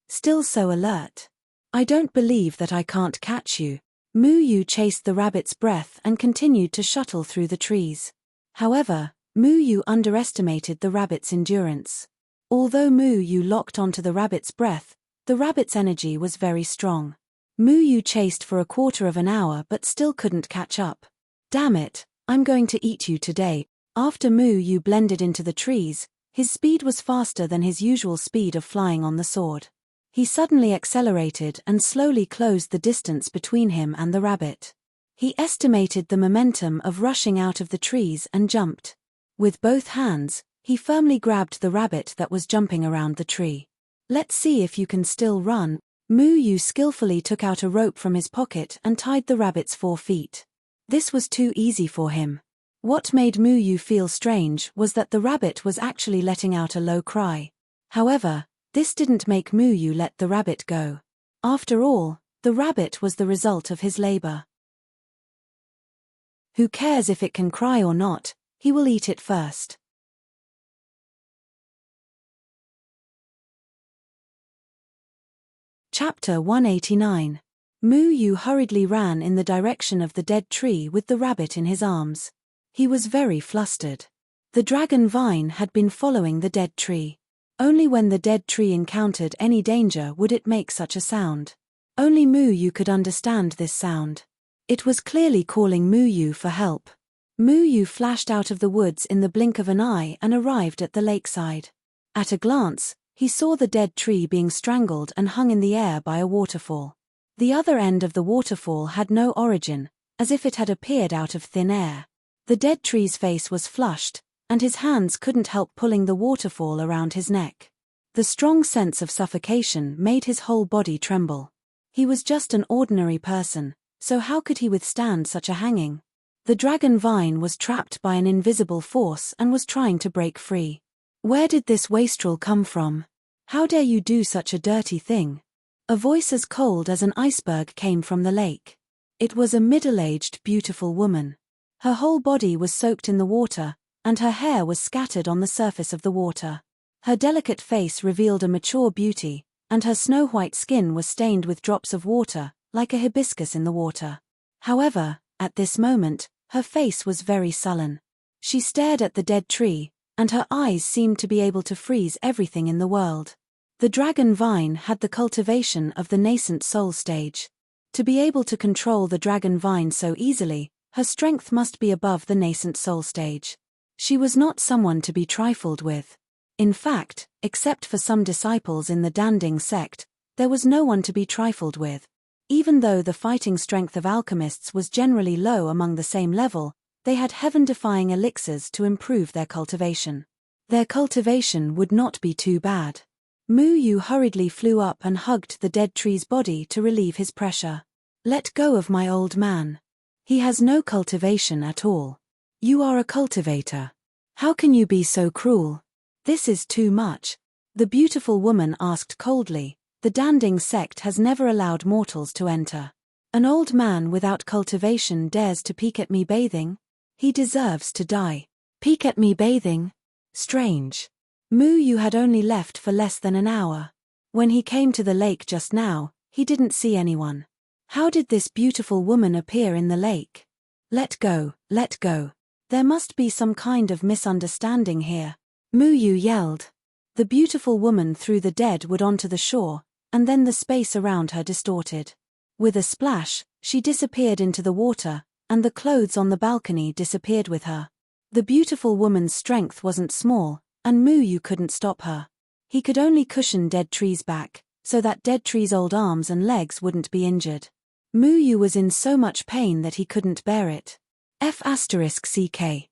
Still so alert. I don't believe that I can't catch you. Muyu chased the rabbit's breath and continued to shuttle through the trees. However, Muyu underestimated the rabbit's endurance. Although Muyu locked onto the rabbit's breath, the rabbit's energy was very strong. Muyu chased for a quarter of an hour but still couldn't catch up. Damn it, I'm going to eat you today. After Muyu blended into the trees, his speed was faster than his usual speed of flying on the sword. He suddenly accelerated and slowly closed the distance between him and the rabbit. He estimated the momentum of rushing out of the trees and jumped. With both hands, he firmly grabbed the rabbit that was jumping around the tree. Let's see if you can still run. Muyu skillfully took out a rope from his pocket and tied the rabbit's 4 feet. This was too easy for him. What made Muyu feel strange was that the rabbit was actually letting out a low cry. However, this didn't make Muyu let the rabbit go. After all, the rabbit was the result of his labor. Who cares if it can cry or not, he will eat it first. Chapter 189. Muyu hurriedly ran in the direction of the dead tree with the rabbit in his arms. He was very flustered. The dragon vine had been following the dead tree. Only when the dead tree encountered any danger would it make such a sound. Only Muyu could understand this sound. It was clearly calling Muyu for help. Muyu flashed out of the woods in the blink of an eye and arrived at the lakeside. At a glance, he saw the dead tree being strangled and hung in the air by a waterfall. The other end of the waterfall had no origin, as if it had appeared out of thin air. The dead tree's face was flushed, and his hands couldn't help pulling the waterfall around his neck. The strong sense of suffocation made his whole body tremble. He was just an ordinary person, so how could he withstand such a hanging? The dragon vine was trapped by an invisible force and was trying to break free. Where did this wastrel come from? How dare you do such a dirty thing? A voice as cold as an iceberg came from the lake. It was a middle-aged, beautiful woman. Her whole body was soaked in the water, and her hair was scattered on the surface of the water. Her delicate face revealed a mature beauty, and her snow-white skin was stained with drops of water, like a hibiscus in the water. However, at this moment, her face was very sullen. She stared at the dead tree, and her eyes seemed to be able to freeze everything in the world. The dragon vine had the cultivation of the nascent soul stage. To be able to control the dragon vine so easily, her strength must be above the nascent soul stage. She was not someone to be trifled with. In fact, except for some disciples in the Danding sect, there was no one to be trifled with. Even though the fighting strength of alchemists was generally low among the same level, they had heaven-defying elixirs to improve their cultivation. Their cultivation would not be too bad. Mu Yu hurriedly flew up and hugged the dead tree's body to relieve his pressure. Let go of my old man. He has no cultivation at all. You are a cultivator. How can you be so cruel? This is too much. The beautiful woman asked coldly. The Danding sect has never allowed mortals to enter. An old man without cultivation dares to peek at me bathing? He deserves to die. Peek at me bathing? Strange. Mu Yu had only left for less than an hour. When he came to the lake just now, he didn't see anyone. How did this beautiful woman appear in the lake? Let go, let go. There must be some kind of misunderstanding here. Mu Yu yelled. The beautiful woman threw the dead wood onto the shore, and then the space around her distorted. With a splash, she disappeared into the water, and the clothes on the balcony disappeared with her. The beautiful woman's strength wasn't small, and Mu Yu couldn't stop her. He could only cushion Dead Tree's back, so that Dead Tree's old arms and legs wouldn't be injured. Mu Yu was in so much pain that he couldn't bear it. F***CK.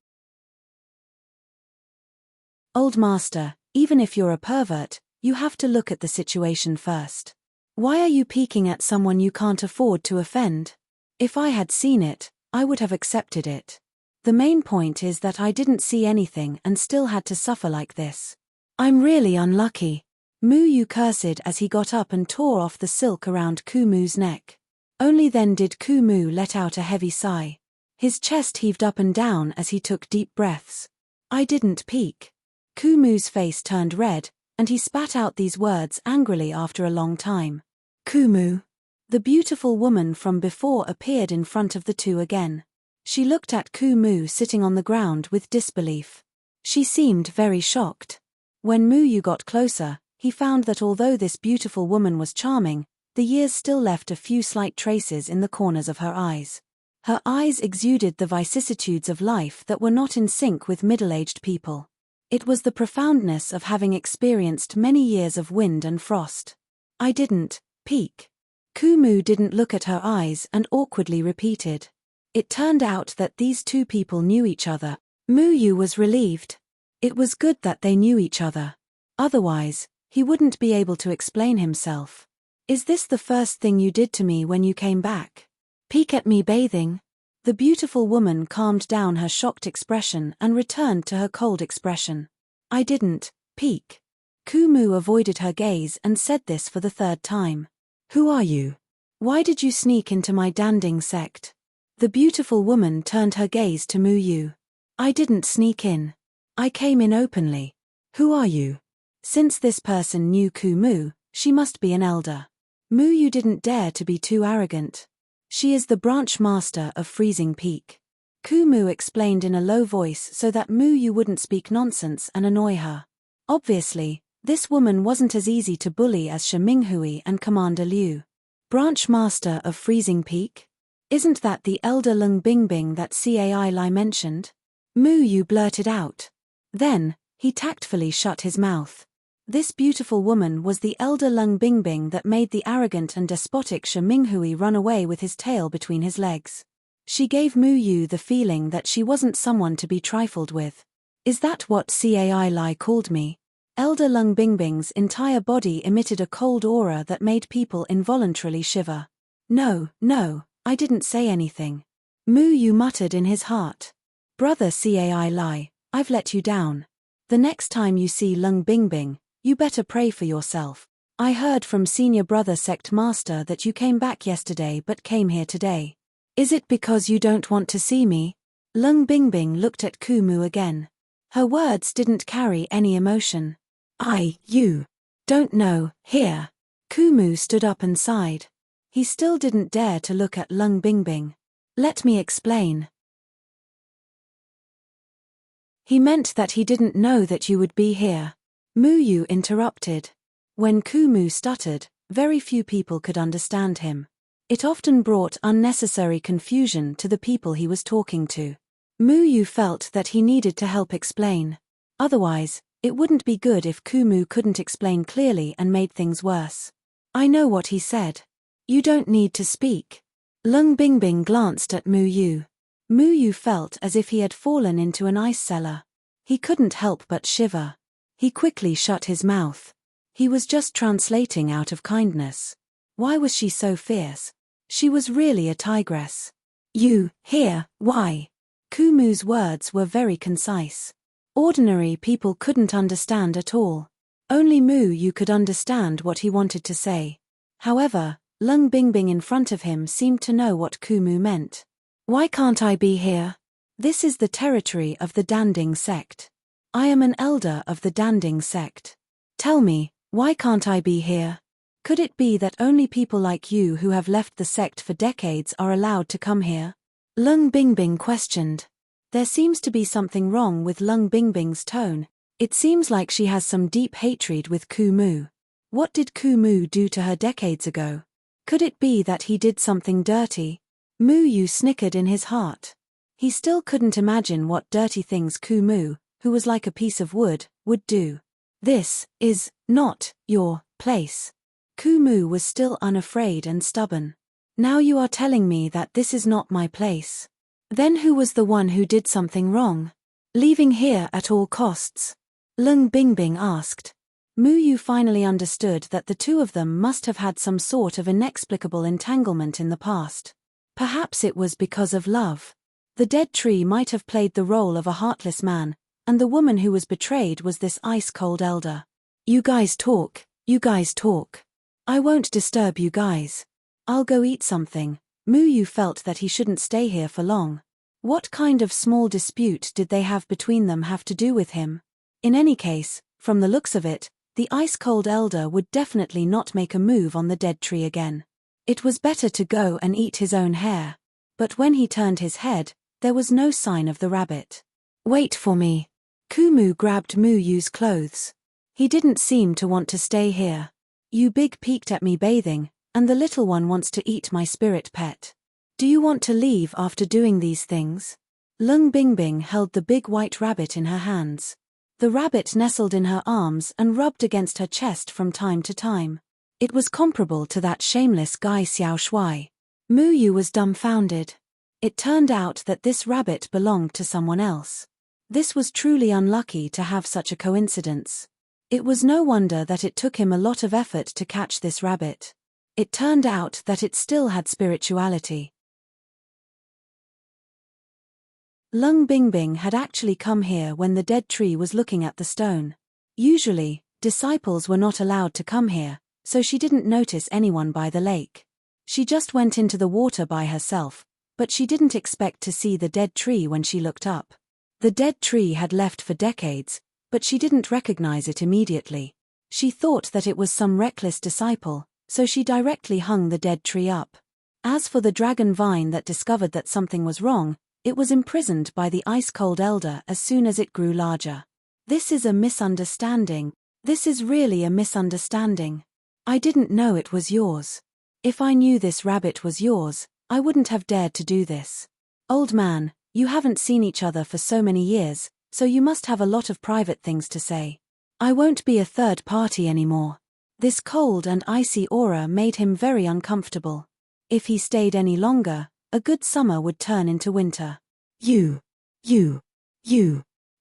Old master, even if you're a pervert, you have to look at the situation first. Why are you peeking at someone you can't afford to offend? If I had seen it, I would have accepted it. The main point is that I didn't see anything and still had to suffer like this. I'm really unlucky. Mu Yu cursed as he got up and tore off the silk around Kumu's neck. Only then did Kumu let out a heavy sigh. His chest heaved up and down as he took deep breaths. I didn't peek. Kumu's face turned red, and he spat out these words angrily after a long time. Kumu. The beautiful woman from before appeared in front of the two again. She looked at Kumu sitting on the ground with disbelief. She seemed very shocked. When Mu Yu got closer, he found that although this beautiful woman was charming, the years still left a few slight traces in the corners of her eyes. Her eyes exuded the vicissitudes of life that were not in sync with middle-aged people. It was the profoundness of having experienced many years of wind and frost. I didn't peek. Kumu didn't look at her eyes and awkwardly repeated. It turned out that these two people knew each other. Mu Yu was relieved. It was good that they knew each other. Otherwise, he wouldn't be able to explain himself. Is this the first thing you did to me when you came back? Peek at me bathing? The beautiful woman calmed down her shocked expression and returned to her cold expression. I didn't peek. Kumu avoided her gaze and said this for the third time. Who are you? Why did you sneak into my Danding sect? The beautiful woman turned her gaze to Mu Yu. I didn't sneak in. I came in openly. Who are you? Since this person knew Kumu, she must be an elder. Mu Yu didn't dare to be too arrogant. She is the branch master of Freezing Peak. Kumu explained in a low voice so that Mu Yu wouldn't speak nonsense and annoy her. Obviously, this woman wasn't as easy to bully as Shi Minghui and Commander Liu. Branch master of Freezing Peak? Isn't that the elder Lung Bingbing that Cai Lai mentioned? Mu Yu blurted out. Then, he tactfully shut his mouth. This beautiful woman was the elder Lung Bingbing that made the arrogant and despotic Shi Minghui run away with his tail between his legs. She gave Mu Yu the feeling that she wasn't someone to be trifled with. Is that what Cai Lai called me? Elder Lung Bingbing's entire body emitted a cold aura that made people involuntarily shiver. No, I didn't say anything. Mu Yu muttered in his heart. Brother Cai Lai, I've let you down. The next time you see Lung Bingbing, you better pray for yourself. I heard from Senior Brother Sect Master that you came back yesterday but came here today. Is it because you don't want to see me? Lung Bingbing looked at Kumu again. Her words didn't carry any emotion. You don't know, here. Kumu stood up and sighed. He still didn't dare to look at Lung Bingbing. Let me explain. He meant that he didn't know that you would be here. Mu Yu interrupted. When Kumu stuttered, very few people could understand him. It often brought unnecessary confusion to the people he was talking to. Mu Yu felt that he needed to help explain. Otherwise, It wouldn't be good if Kumu couldn't explain clearly and made things worse. I know what he said. You don't need to speak. Lung Bingbing glanced at Mu Yu. Mu Yu felt as if he had fallen into an ice cellar. He couldn't help but shiver. He quickly shut his mouth. He was just translating out of kindness. Why was she so fierce? She was really a tigress. You, here, why? Kumu's words were very concise. Ordinary people couldn't understand at all. Only Mu Yu could understand what he wanted to say. However, Lung Bingbing in front of him seemed to know what Kumu meant. Why can't I be here? This is the territory of the Danding sect. I am an elder of the Danding sect. Tell me, why can't I be here? Could it be that only people like you who have left the sect for decades are allowed to come here? Lung Bingbing questioned. There seems to be something wrong with Lung Bingbing's tone. It seems like she has some deep hatred with Kumu. What did Kumu do to her decades ago? Could it be that he did something dirty? Mu Yu snickered in his heart. He still couldn't imagine what dirty things Kumu, who was like a piece of wood, would do. This is not your place. Kumu was still unafraid and stubborn. Now you are telling me that this is not my place. Then who was the one who did something wrong? Leaving here at all costs? Lung Bingbing asked. Mu Yu finally understood that the two of them must have had some sort of inexplicable entanglement in the past. Perhaps it was because of love. The dead tree might have played the role of a heartless man, and the woman who was betrayed was this ice-cold elder. You guys talk. I won't disturb you guys. I'll go eat something. Mu Yu felt that he shouldn't stay here for long. What kind of small dispute did they have between them have to do with him? In any case, from the looks of it, the ice-cold elder would definitely not make a move on the dead tree again. It was better to go and eat his own hair. But when he turned his head, there was no sign of the rabbit. Wait for me. Kumu grabbed Mu Yu's clothes. He didn't seem to want to stay here. You big peeked at me bathing, and the little one wants to eat my spirit pet. Do you want to leave after doing these things? Lung Bingbing held the big white rabbit in her hands. The rabbit nestled in her arms and rubbed against her chest from time to time. It was comparable to that shameless guy Xiao Shuai. Mu Yu was dumbfounded. It turned out that this rabbit belonged to someone else. This was truly unlucky to have such a coincidence. It was no wonder that it took him a lot of effort to catch this rabbit. It turned out that it still had spirituality. Lung Bingbing had actually come here when the dead tree was looking at the stone. Usually, disciples were not allowed to come here, so she didn't notice anyone by the lake. She just went into the water by herself, but she didn't expect to see the dead tree when she looked up. The dead tree had left for decades, but she didn't recognize it immediately. She thought that it was some reckless disciple, so she directly hung the dead tree up. As for the dragon vine that discovered that something was wrong, it was imprisoned by the ice-cold elder as soon as it grew larger. This is a misunderstanding. This is really a misunderstanding. I didn't know it was yours. If I knew this rabbit was yours, I wouldn't have dared to do this. Old man, you haven't seen each other for so many years, so you must have a lot of private things to say. I won't be a third party anymore. This cold and icy aura made him very uncomfortable. If he stayed any longer, a good summer would turn into winter. You.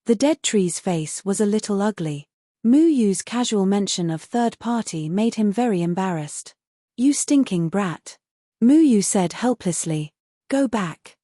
The dead tree's face was a little ugly. Mu Yu's casual mention of third party made him very embarrassed. You stinking brat. Mu Yu said helplessly. Go back.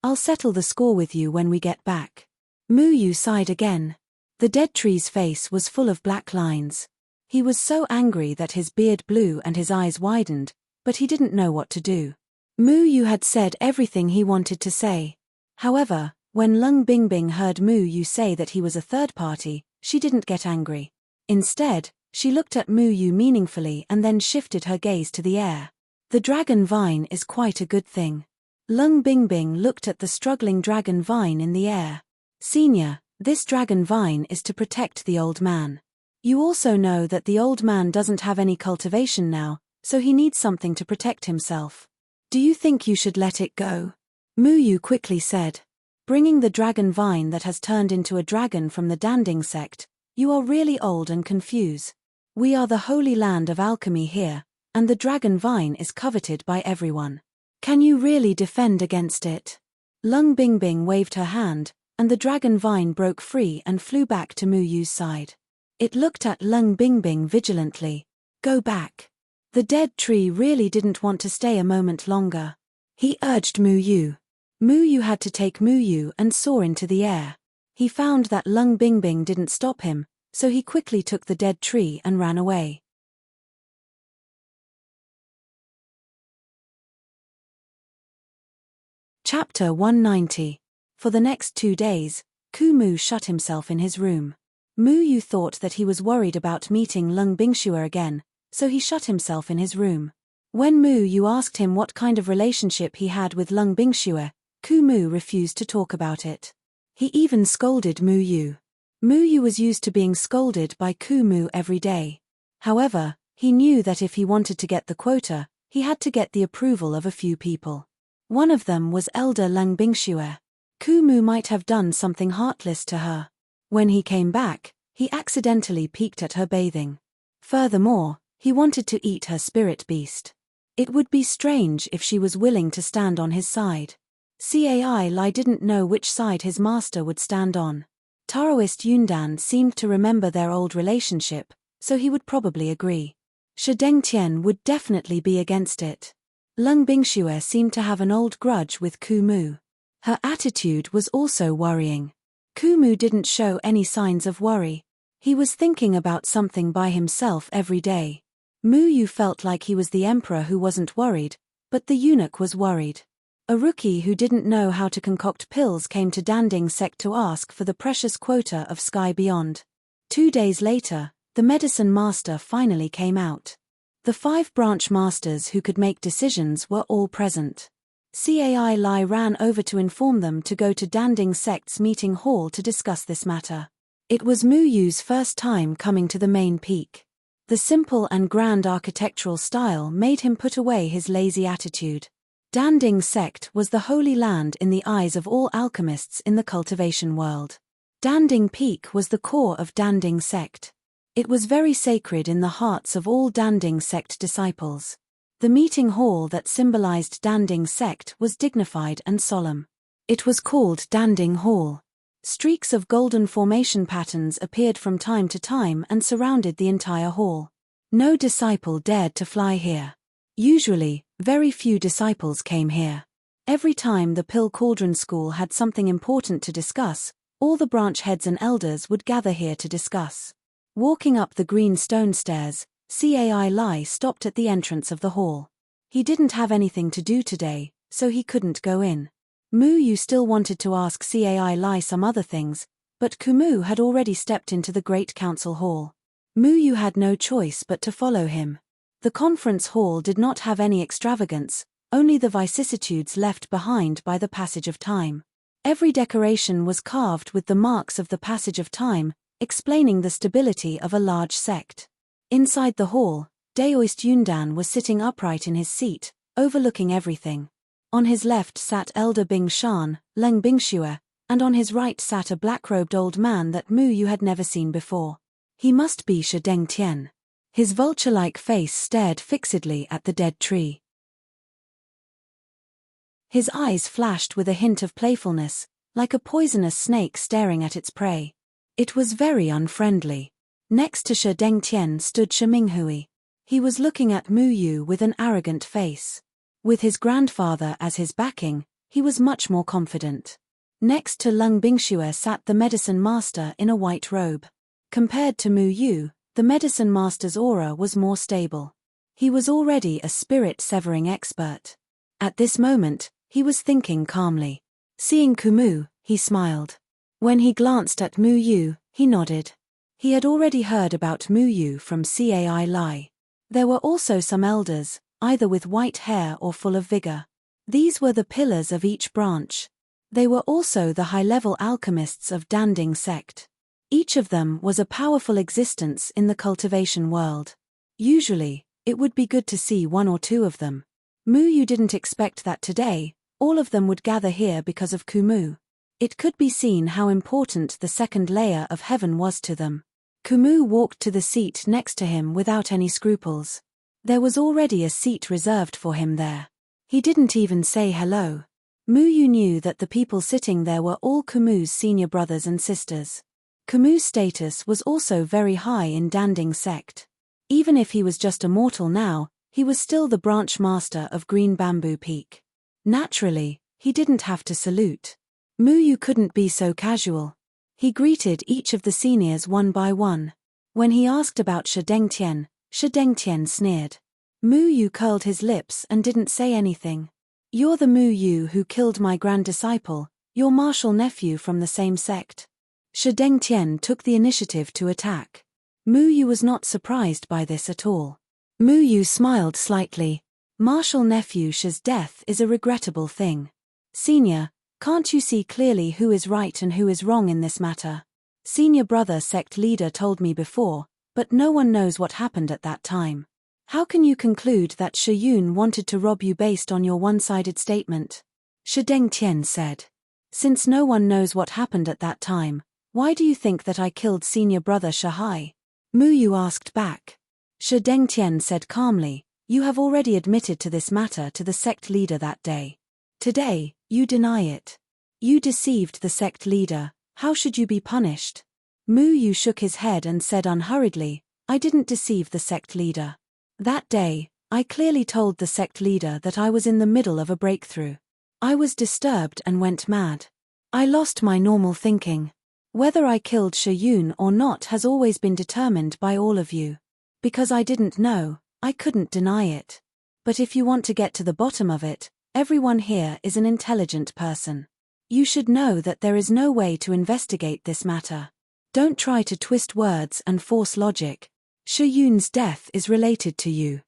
I'll settle the score with you when we get back. Mu Yu sighed again. The dead tree's face was full of black lines. He was so angry that his beard blew and his eyes widened, but he didn't know what to do. Mu Yu had said everything he wanted to say. However, when Lung Bingbing heard Mu Yu say that he was a third party, she didn't get angry. Instead, she looked at Mu Yu meaningfully and then shifted her gaze to the air. The dragon vine is quite a good thing. Lung Bingbing looked at the struggling dragon vine in the air. Senior, this dragon vine is to protect the old man. You also know that the old man doesn't have any cultivation now, so he needs something to protect himself. Do you think you should let it go? Mu Yu quickly said. bringing the dragon vine that has turned into a dragon from the Danding sect. You are really old and confused. We are the holy land of alchemy here, and the dragon vine is coveted by everyone. Can you really defend against it? Lung Bingbing waved her hand, and the dragon vine broke free and flew back to Mu Yu's side. It looked at Lung Bingbing vigilantly. Go back. The dead tree really didn't want to stay a moment longer. He urged Mu Yu. Mu Yu had to take Mu Yu and soar into the air. He found that Lung Bingbing didn't stop him, so he quickly took the dead tree and ran away. Chapter 190. For the next 2 days, Ku Mu shut himself in his room. Mu Yu thought that he was worried about meeting Lung Bingxue again, so he shut himself in his room. When Mu Yu asked him what kind of relationship he had with Lung Bingxue, Ku Mu refused to talk about it. He even scolded Mu Yu. Mu Yu was used to being scolded by Ku Mu every day. However, he knew that if he wanted to get the quota, he had to get the approval of a few people. One of them was Elder Lung Bingxue. Ku Mu might have done something heartless to her. When he came back, he accidentally peeked at her bathing. Furthermore, he wanted to eat her spirit beast. It would be strange if she was willing to stand on his side. Cai Lai didn't know which side his master would stand on. Taoist Yundan seemed to remember their old relationship, so he would probably agree. Shi Dengtian would definitely be against it. Lung Bingxue seemed to have an old grudge with Ku Mu. Her attitude was also worrying. Ku Mu didn't show any signs of worry. He was thinking about something by himself every day. Mu Yu felt like he was the emperor who wasn't worried, but the eunuch was worried. A rookie who didn't know how to concoct pills came to Danding sect to ask for the precious quota of Sky Beyond. 2 days later, the medicine master finally came out. The 5 branch masters who could make decisions were all present. Cai Lai ran over to inform them to go to Danding sect's meeting hall to discuss this matter. It was Mu Yu's first time coming to the main peak. The simple and grand architectural style made him put away his lazy attitude. Danding sect was the holy land in the eyes of all alchemists in the cultivation world. Danding Peak was the core of Danding sect. It was very sacred in the hearts of all Danding sect disciples. The meeting hall that symbolized Danding sect was dignified and solemn. It was called Danding Hall. Streaks of golden formation patterns appeared from time to time and surrounded the entire hall. No disciple dared to fly here. Usually, very few disciples came here. Every time the Pill Cauldron School had something important to discuss, all the branch heads and elders would gather here to discuss. Walking up the green stone stairs, Cai Lai stopped at the entrance of the hall. He didn't have anything to do today, so he couldn't go in. Mu Yu still wanted to ask Cai Lai some other things, but Ku Mu had already stepped into the Great Council Hall. Mu Yu had no choice but to follow him. The conference hall did not have any extravagance, only the vicissitudes left behind by the passage of time. Every decoration was carved with the marks of the passage of time, explaining the stability of a large sect. Inside the hall, Daoist Yundan was sitting upright in his seat, overlooking everything. On his left sat Elder Bing Shan, Lung Bingxue, and on his right sat a black-robed old man that Mu Yu had never seen before. He must be Shi Dengtian. His vulture-like face stared fixedly at the dead tree. His eyes flashed with a hint of playfulness, like a poisonous snake staring at its prey. It was very unfriendly. Next to Shi Dengtian stood Shi Minghui. He was looking at Mu Yu with an arrogant face. With his grandfather as his backing, he was much more confident. Next to Lung Bingxue sat the medicine master in a white robe. Compared to Mu Yu, the medicine master's aura was more stable. He was already a spirit-severing expert. At this moment, he was thinking calmly. Seeing Ku Mu, he smiled. When he glanced at Mu Yu, he nodded. He had already heard about Mu Yu from Cai Lai. There were also some elders, either with white hair or full of vigor. These were the pillars of each branch. They were also the high-level alchemists of Danding sect. Each of them was a powerful existence in the cultivation world. Usually, it would be good to see 1 or 2 of them. Mu Yu didn't expect that today, all of them would gather here because of Ku Mu. It could be seen how important the second layer of heaven was to them. Kumu walked to the seat next to him without any scruples. There was already a seat reserved for him there. He didn't even say hello. Muyu knew that the people sitting there were all Kumu's senior brothers and sisters. Kumu's status was also very high in Danding sect. Even if he was just a mortal now, he was still the branch master of Green Bamboo Peak. Naturally, he didn't have to salute. Muyu couldn't be so casual. He greeted each of the seniors one by one. When he asked about Shi Dengtian sneered. Muyu curled his lips and didn't say anything. "You're the Muyu who killed my grand disciple, your martial nephew from the same sect." Shi Dengtian took the initiative to attack. Muyu was not surprised by this at all. Muyu smiled slightly. Martial nephew Shi's death is a regrettable thing. Senior, can't you see clearly who is right and who is wrong in this matter? Senior brother sect leader told me before, but no one knows what happened at that time. How can you conclude that Shi Yun wanted to rob you based on your one-sided statement? Shi Dengtian said. Since no one knows what happened at that time, why do you think that I killed senior brother Shi Hai? Muyu asked back. Shi Dengtian said calmly, you have already admitted to this matter to the sect leader that day. Today, you deny it. You deceived the sect leader, how should you be punished? Muyu shook his head and said unhurriedly, I didn't deceive the sect leader. That day, I clearly told the sect leader that I was in the middle of a breakthrough. I was disturbed and went mad. I lost my normal thinking. Whether I killed Shi Yun or not has always been determined by all of you. Because I didn't know, I couldn't deny it. But if you want to get to the bottom of it, everyone here is an intelligent person. You should know that there is no way to investigate this matter. Don't try to twist words and force logic. Shi Yun's death is related to you.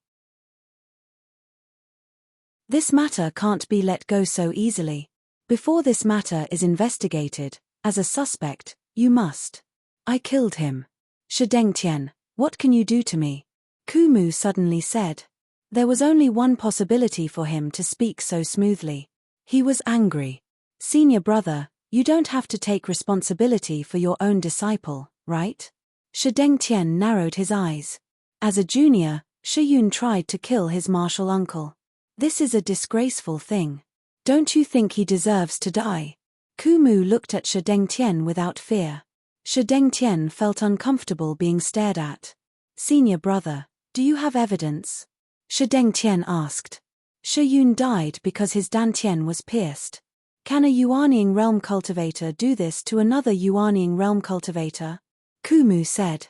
This matter can't be let go so easily. Before this matter is investigated, as a suspect, you must. I killed him. Shi Dengtian, what can you do to me? Kumu suddenly said. There was only one possibility for him to speak so smoothly. He was angry. Senior brother, you don't have to take responsibility for your own disciple, right? Shi Dengtian narrowed his eyes. As a junior, Shi Yun tried to kill his martial uncle. This is a disgraceful thing. Don't you think he deserves to die? Kumu looked at Shi Dengtian without fear. Shi Dengtian felt uncomfortable being stared at. Senior brother, do you have evidence? Shi Dengtian asked. Shi Yun died because his dantian was pierced. Can a Yuanying realm cultivator do this to another Yuanying realm cultivator? Kumu said.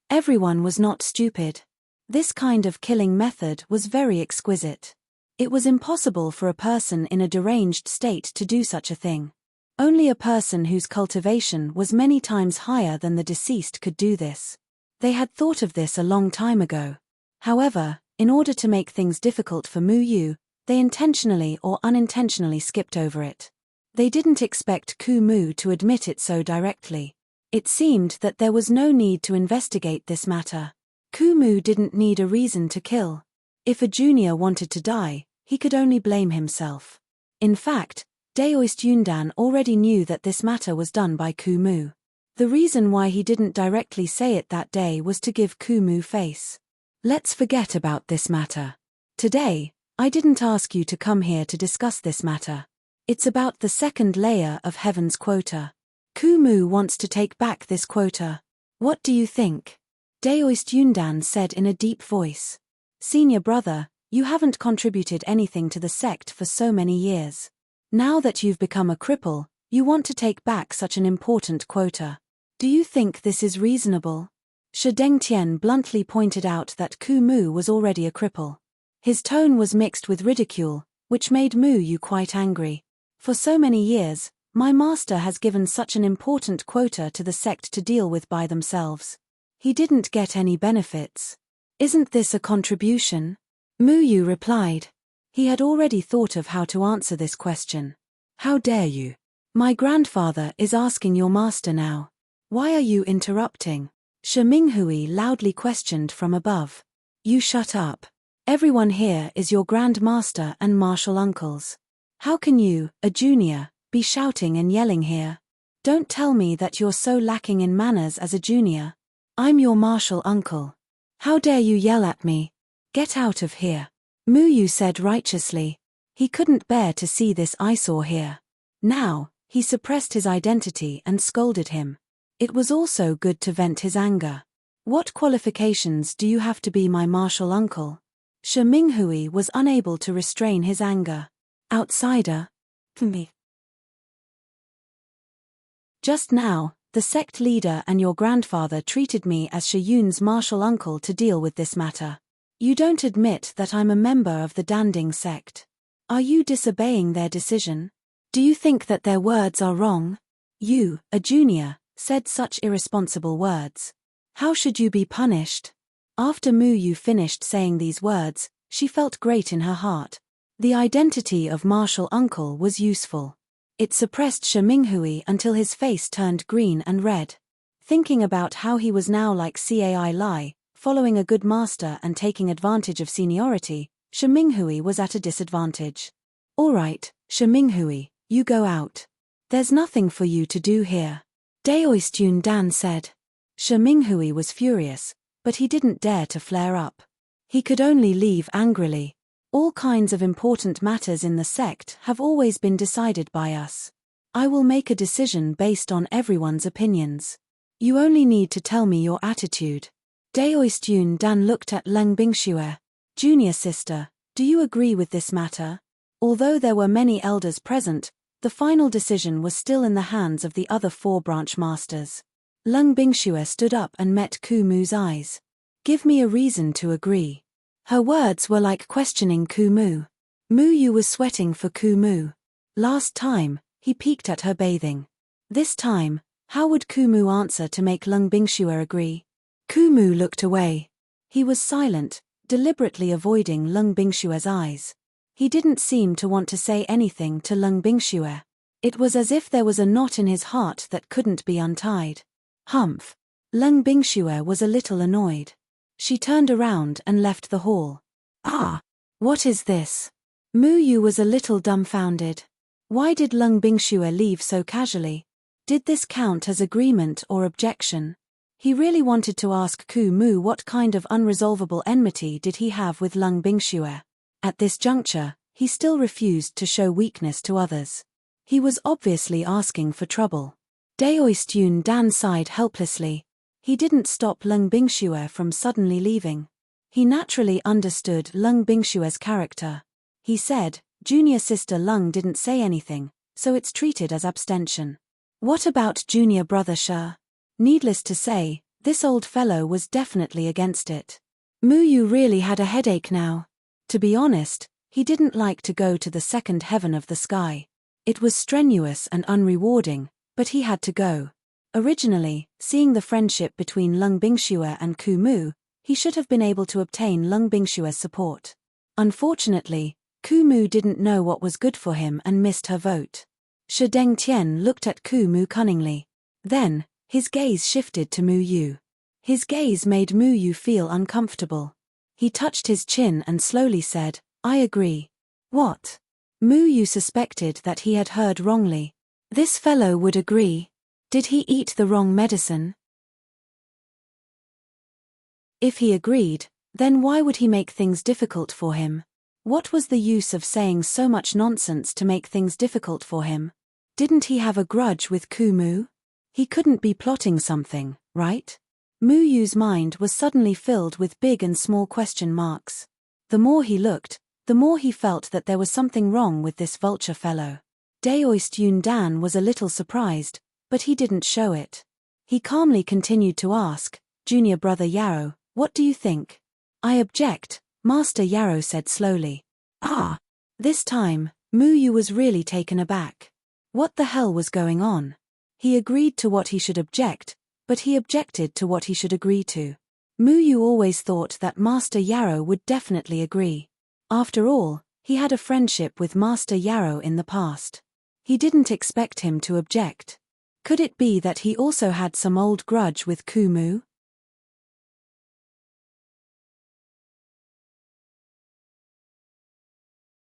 Everyone was not stupid. This kind of killing method was very exquisite. It was impossible for a person in a deranged state to do such a thing. Only a person whose cultivation was many times higher than the deceased could do this. They had thought of this a long time ago. However, in order to make things difficult for Muyu, they intentionally or unintentionally skipped over it. They didn't expect Kumu to admit it so directly. It seemed that there was no need to investigate this matter. Kumu didn't need a reason to kill. If a junior wanted to die, he could only blame himself. In fact, Daoist Yundan already knew that this matter was done by Kumu. The reason why he didn't directly say it that day was to give Kumu face. Let's forget about this matter. Today, I didn't ask you to come here to discuss this matter. It's about the second layer of heaven's quota. Kumu wants to take back this quota. What do you think? Daoist Yundan said in a deep voice. Senior brother, you haven't contributed anything to the sect for so many years. Now that you've become a cripple, you want to take back such an important quota. Do you think this is reasonable? Shi Dengtian bluntly pointed out that Kumu was already a cripple. His tone was mixed with ridicule, which made Muyu quite angry. For so many years, my master has given such an important quota to the sect to deal with by themselves. He didn't get any benefits. Isn't this a contribution? Muyu replied. He had already thought of how to answer this question. How dare you? My grandfather is asking your master now. Why are you interrupting? Shi Minghui loudly questioned from above. You shut up. Everyone here is your grand master and martial uncles. How can you, a junior, be shouting and yelling here. Don't tell me that you're so lacking in manners as a junior. I'm your martial uncle. How dare you yell at me? Get out of here. Muyu said righteously. He couldn't bear to see this eyesore here. Now, he suppressed his identity and scolded him. It was also good to vent his anger. What qualifications do you have to be my martial uncle? Shi Minghui was unable to restrain his anger. Outsider? Me. Just now, the sect leader and your grandfather treated me as Shi Yun's martial uncle to deal with this matter. You don't admit that I'm a member of the Danding sect. Are you disobeying their decision? Do you think that their words are wrong? You, a junior, said such irresponsible words. How should you be punished? After Muyu finished saying these words, she felt great in her heart. The identity of martial uncle was useful. It suppressed Shi Minghui until his face turned green and red. Thinking about how he was now like Cai Lai, following a good master and taking advantage of seniority, Shi Minghui was at a disadvantage. All right, Shi Minghui, you go out. There's nothing for you to do here. Daoistun Dan said. Shi Minghui was furious, but he didn't dare to flare up. He could only leave angrily. All kinds of important matters in the sect have always been decided by us. I will make a decision based on everyone's opinions. You only need to tell me your attitude. Daoistun Dan looked at Leng Bingxue. Junior sister, do you agree with this matter? Although there were many elders present, the final decision was still in the hands of the other 4 branch masters. Leng Bingxue stood up and met Ku Mu's eyes. Give me a reason to agree. Her words were like questioning Ku Mu. Muyu was sweating for Ku Mu. Last time, he peeked at her bathing. This time, how would Ku Mu answer to make Leng Bingxue agree? Ku Mu looked away. He was silent, deliberately avoiding Leng Bingxue's eyes. He didn't seem to want to say anything to Leng Bingxue. It was as if there was a knot in his heart that couldn't be untied. Humph. Leng Bingxue was a little annoyed. She turned around and left the hall. Ah! What is this? Muyu was a little dumbfounded. Why did Leng Bingxue leave so casually? Did this count as agreement or objection? He really wanted to ask Ku Mu what kind of unresolvable enmity did he have with Leng Bingxue. At this juncture, he still refused to show weakness to others. He was obviously asking for trouble. Daoistun Dan sighed helplessly. He didn't stop Leng Bingxue from suddenly leaving. He naturally understood Leng Bingxue's character. He said, junior sister Leng didn't say anything, so it's treated as abstention. What about junior brother Shi? Needless to say, this old fellow was definitely against it. Muyu really had a headache now. To be honest, he didn't like to go to the second heaven of the sky. It was strenuous and unrewarding, but he had to go. Originally, seeing the friendship between Leng Bingxue and Ku Mu, he should have been able to obtain Leng Bingxue's support. Unfortunately, Ku Mu didn't know what was good for him and missed her vote. Shi Dengtian looked at Ku Mu cunningly. Then, his gaze shifted to Muyu. His gaze made Muyu feel uncomfortable. He touched his chin and slowly said, I agree. What? Muyu suspected that he had heard wrongly. This fellow would agree. Did he eat the wrong medicine? If he agreed, then why would he make things difficult for him? What was the use of saying so much nonsense to make things difficult for him? Didn't he have a grudge with Ku Mu? He couldn't be plotting something, right? Muyu's mind was suddenly filled with big and small question marks. The more he looked, the more he felt that there was something wrong with this vulture fellow. Daoistun Dan was a little surprised, but he didn't show it. He calmly continued to ask, Junior brother Yarrow, what do you think? I object, Master Yarrow said slowly. Ah! This time, Muyu was really taken aback. What the hell was going on? He agreed to what he should object, but he objected to what he should agree to. Muyu always thought that Master Yarrow would definitely agree. After all, he had a friendship with Master Yarrow in the past. He didn't expect him to object. Could it be that he also had some old grudge with Ku Mu?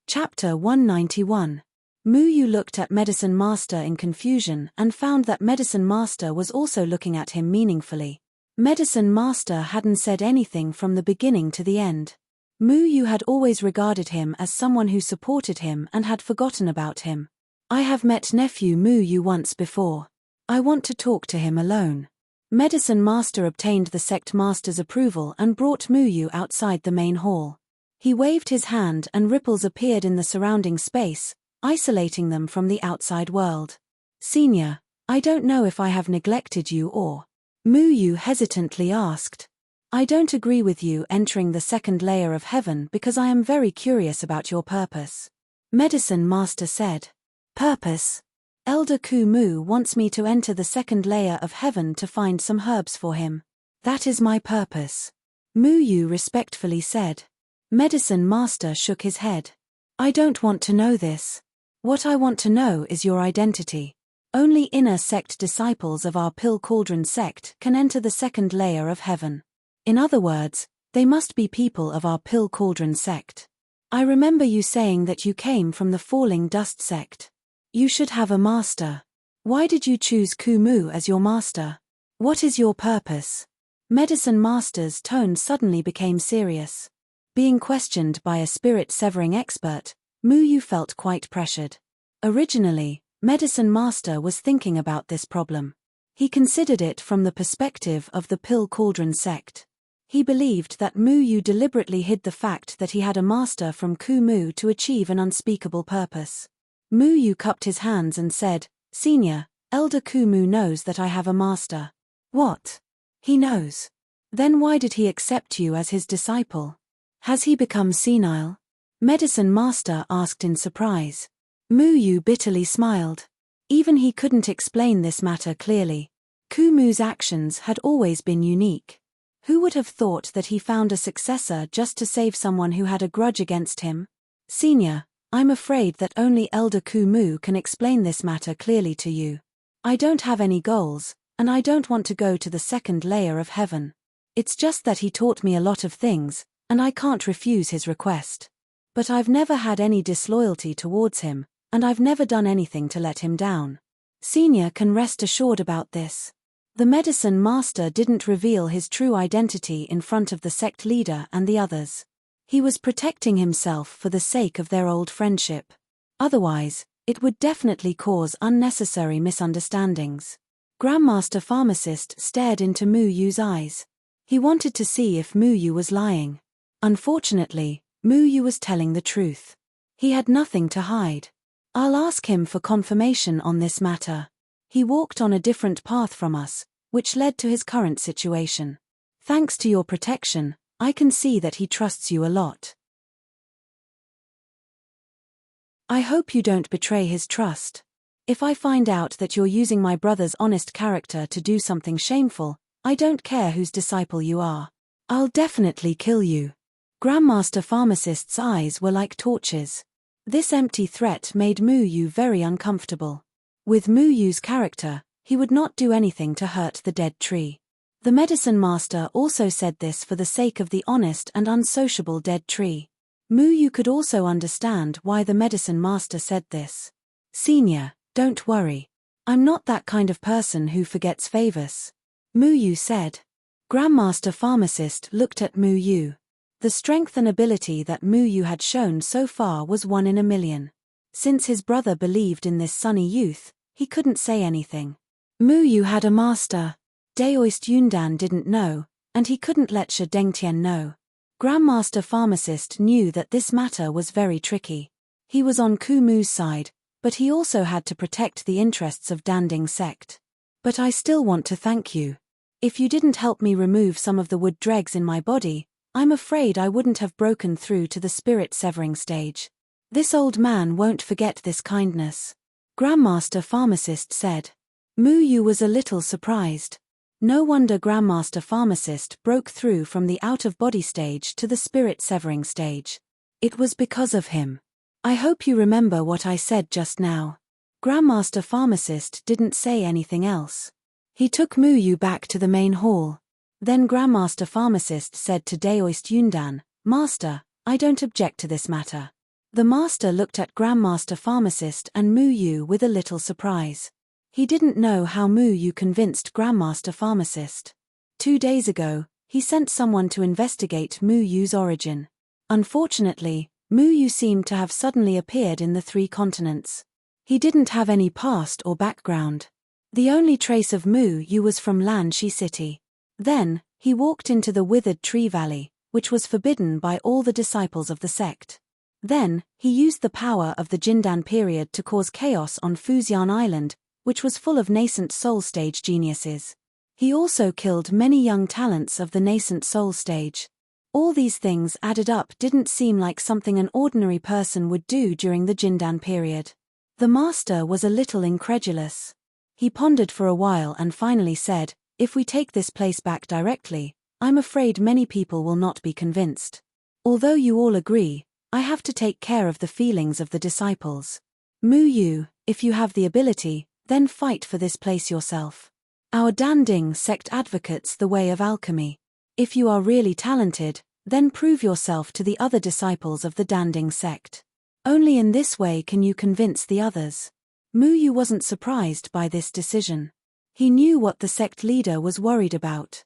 Chapter 191. Mu Yu looked at Medicine Master in confusion and found that Medicine Master was also looking at him meaningfully. Medicine Master hadn't said anything from the beginning to the end. Mu Yu had always regarded him as someone who supported him and had forgotten about him. I have met nephew Mu Yu once before. I want to talk to him alone. Medicine Master obtained the sect master's approval and brought Mu Yu outside the main hall. He waved his hand and ripples appeared in the surrounding space, isolating them from the outside world. Senior, I don't know if I have neglected you or... Mu Yu hesitantly asked. I don't agree with you entering the second layer of heaven because I am very curious about your purpose. Medicine Master said. Purpose? Elder Ku Mu wants me to enter the second layer of heaven to find some herbs for him. That is my purpose. Mu Yu respectfully said. Medicine Master shook his head. I don't want to know this. What I want to know is your identity. Only inner sect disciples of our Pill Cauldron sect can enter the second layer of heaven. In other words, they must be people of our Pill Cauldron sect. I remember you saying that you came from the Falling Dust sect. You should have a master. Why did you choose Ku Mu as your master? What is your purpose? Medicine Master's tone suddenly became serious. Being questioned by a spirit-severing expert, Mu Yu felt quite pressured. Originally, Medicine Master was thinking about this problem. He considered it from the perspective of the Pill Cauldron sect. He believed that Mu Yu deliberately hid the fact that he had a master from Ku Mu to achieve an unspeakable purpose. Mu Yu cupped his hands and said, Senior, Elder Ku Mu knows that I have a master. What? He knows. Then why did he accept you as his disciple? Has he become senile? Medicine Master asked in surprise. Mu Yu bitterly smiled. Even he couldn't explain this matter clearly. Ku Mu's actions had always been unique. Who would have thought that he found a successor just to save someone who had a grudge against him? Senior, I'm afraid that only Elder Ku Mu can explain this matter clearly to you. I don't have any goals, and I don't want to go to the second layer of heaven. It's just that he taught me a lot of things, and I can't refuse his request. But I've never had any disloyalty towards him, and I've never done anything to let him down. Senior can rest assured about this. The Medicine Master didn't reveal his true identity in front of the sect leader and the others. He was protecting himself for the sake of their old friendship. Otherwise, it would definitely cause unnecessary misunderstandings. Grandmaster Pharmacist stared into Mu Yu's eyes. He wanted to see if Mu Yu was lying. Unfortunately, Mu Yu was telling the truth. He had nothing to hide. I'll ask him for confirmation on this matter. He walked on a different path from us, which led to his current situation. Thanks to your protection, I can see that he trusts you a lot. I hope you don't betray his trust. If I find out that you're using my brother's honest character to do something shameful, I don't care whose disciple you are. I'll definitely kill you. Grandmaster Pharmacist's eyes were like torches. This empty threat made Mu Yu very uncomfortable. With Mu Yu's character, he would not do anything to hurt the dead tree. The Medicine Master also said this for the sake of the honest and unsociable dead tree. Mu Yu could also understand why the Medicine Master said this. Senior, don't worry. I'm not that kind of person who forgets favors. Mu Yu said. Grandmaster Pharmacist looked at Mu Yu. The strength and ability that Mu Yu had shown so far was 1 in a million. Since his brother believed in this sunny youth, he couldn't say anything. Mu Yu had a master. Daoist Yundan didn't know, and he couldn't let Shi Dengtian know. Grandmaster Pharmacist knew that this matter was very tricky. He was on Ku Mu's side, but he also had to protect the interests of Danding sect. But I still want to thank you. If you didn't help me remove some of the wood dregs in my body, I'm afraid I wouldn't have broken through to the spirit-severing stage. This old man won't forget this kindness. Grandmaster Pharmacist said. Mu Yu was a little surprised. No wonder Grandmaster Pharmacist broke through from the out-of-body stage to the spirit-severing stage. It was because of him. I hope you remember what I said just now. Grandmaster Pharmacist didn't say anything else. He took Mu Yu back to the main hall. Then Grandmaster Pharmacist said to Daoist Yundan, Master, I don't object to this matter. The master looked at Grandmaster Pharmacist and Mu Yu with a little surprise. He didn't know how Mu Yu convinced Grandmaster Pharmacist. 2 days ago, he sent someone to investigate Mu Yu's origin. Unfortunately, Mu Yu seemed to have suddenly appeared in the 3 continents. He didn't have any past or background. The only trace of Mu Yu was from Lanshi City. Then, he walked into the Withered Tree Valley, which was forbidden by all the disciples of the sect. Then, he used the power of the Jindan period to cause chaos on Fujian Island, which was full of nascent soul stage geniuses. He also killed many young talents of the nascent soul stage. All these things added up didn't seem like something an ordinary person would do during the Jindan period. The master was a little incredulous. He pondered for a while and finally said, "If we take this place back directly, I'm afraid many people will not be convinced. Although you all agree, I have to take care of the feelings of the disciples. Mu Yu, if you have the ability, then fight for this place yourself. Our Danding sect advocates the way of alchemy. If you are really talented, then prove yourself to the other disciples of the Danding sect. Only in this way can you convince the others." Mu Yu wasn't surprised by this decision. He knew what the sect leader was worried about.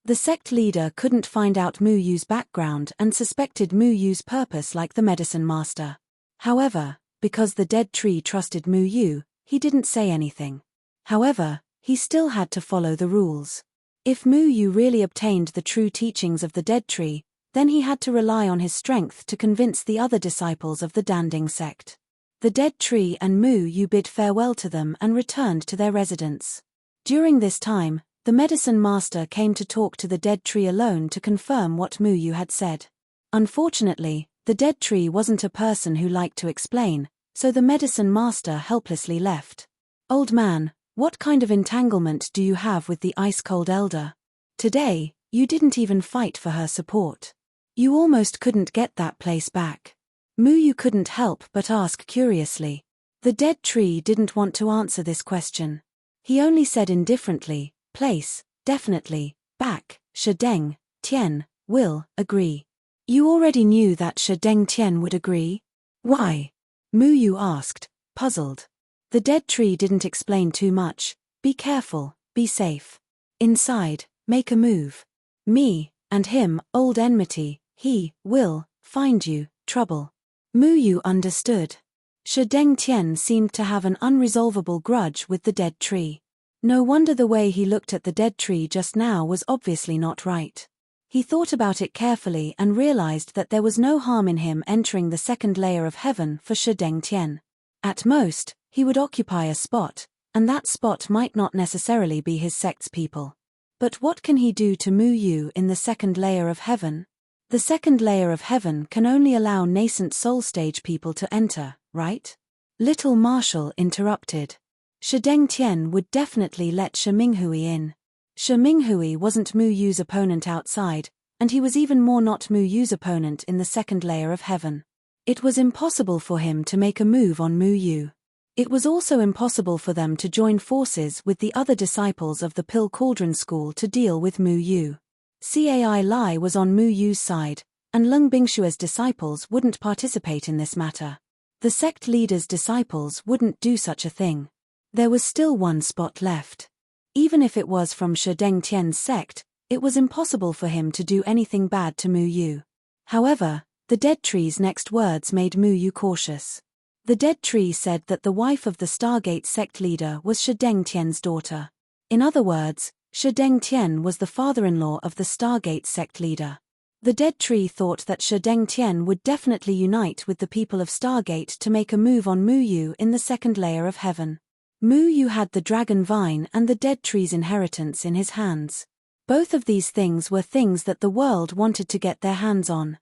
The sect leader couldn't find out Mu Yu's background and suspected Mu Yu's purpose like the medicine master. However, because the dead tree trusted Mu Yu, he didn't say anything. However, he still had to follow the rules. If Mu Yu really obtained the true teachings of the dead tree, then he had to rely on his strength to convince the other disciples of the Danding sect. The dead tree and Mu Yu bid farewell to them and returned to their residence. During this time, the medicine master came to talk to the dead tree alone to confirm what Mu Yu had said. Unfortunately, the dead tree wasn't a person who liked to explain, so the medicine master helplessly left. "Old man, what kind of entanglement do you have with the ice-cold elder? Today, you didn't even fight for her support. You almost couldn't get that place back." Mu Yu couldn't help but ask curiously. The dead tree didn't want to answer this question. He only said indifferently, "Place, definitely, back, Shideng Tian, will, agree." "You already knew that Shideng Tian would agree? Why?" Mu Yu asked, puzzled. The dead tree didn't explain too much. "Be careful, be safe. Inside, make a move. Me, and him, old enmity, he, will, find you, trouble." Mu Yu understood. Shideng Tian seemed to have an unresolvable grudge with the dead tree. No wonder the way he looked at the dead tree just now was obviously not right. He thought about it carefully and realized that there was no harm in him entering the 2nd layer of heaven for Shideng Tian. At most, he would occupy a spot, and that spot might not necessarily be his sect's people. But what can he do to Mu Yu in the 2nd layer of heaven? The 2nd layer of heaven can only allow nascent soul stage people to enter, right? Little Marshall interrupted. Shideng Tian would definitely let Shi Minghui in. Shi Minghui wasn't Mu Yu's opponent outside, and he was even more not Mu Yu's opponent in the 2nd layer of heaven. It was impossible for him to make a move on Mu Yu. It was also impossible for them to join forces with the other disciples of the Pill Cauldron School to deal with Mu Yu. Cai Lai was on Mu Yu's side, and Lung Bingshue's disciples wouldn't participate in this matter. The sect leader's disciples wouldn't do such a thing. There was still one spot left. Even if it was from Shideng Tian's sect, it was impossible for him to do anything bad to Mu Yu. However, the dead tree's next words made Mu Yu cautious. The dead tree said that the wife of the Stargate sect leader was Shideng Tian's daughter. In other words, Shideng Tian was the father-in-law of the Stargate sect leader. The dead tree thought that Shideng Tian would definitely unite with the people of Stargate to make a move on Mu Yu in the 2nd layer of heaven. Mu Yu had the dragon vine and the dead tree's inheritance in his hands. Both of these things were things that the world wanted to get their hands on.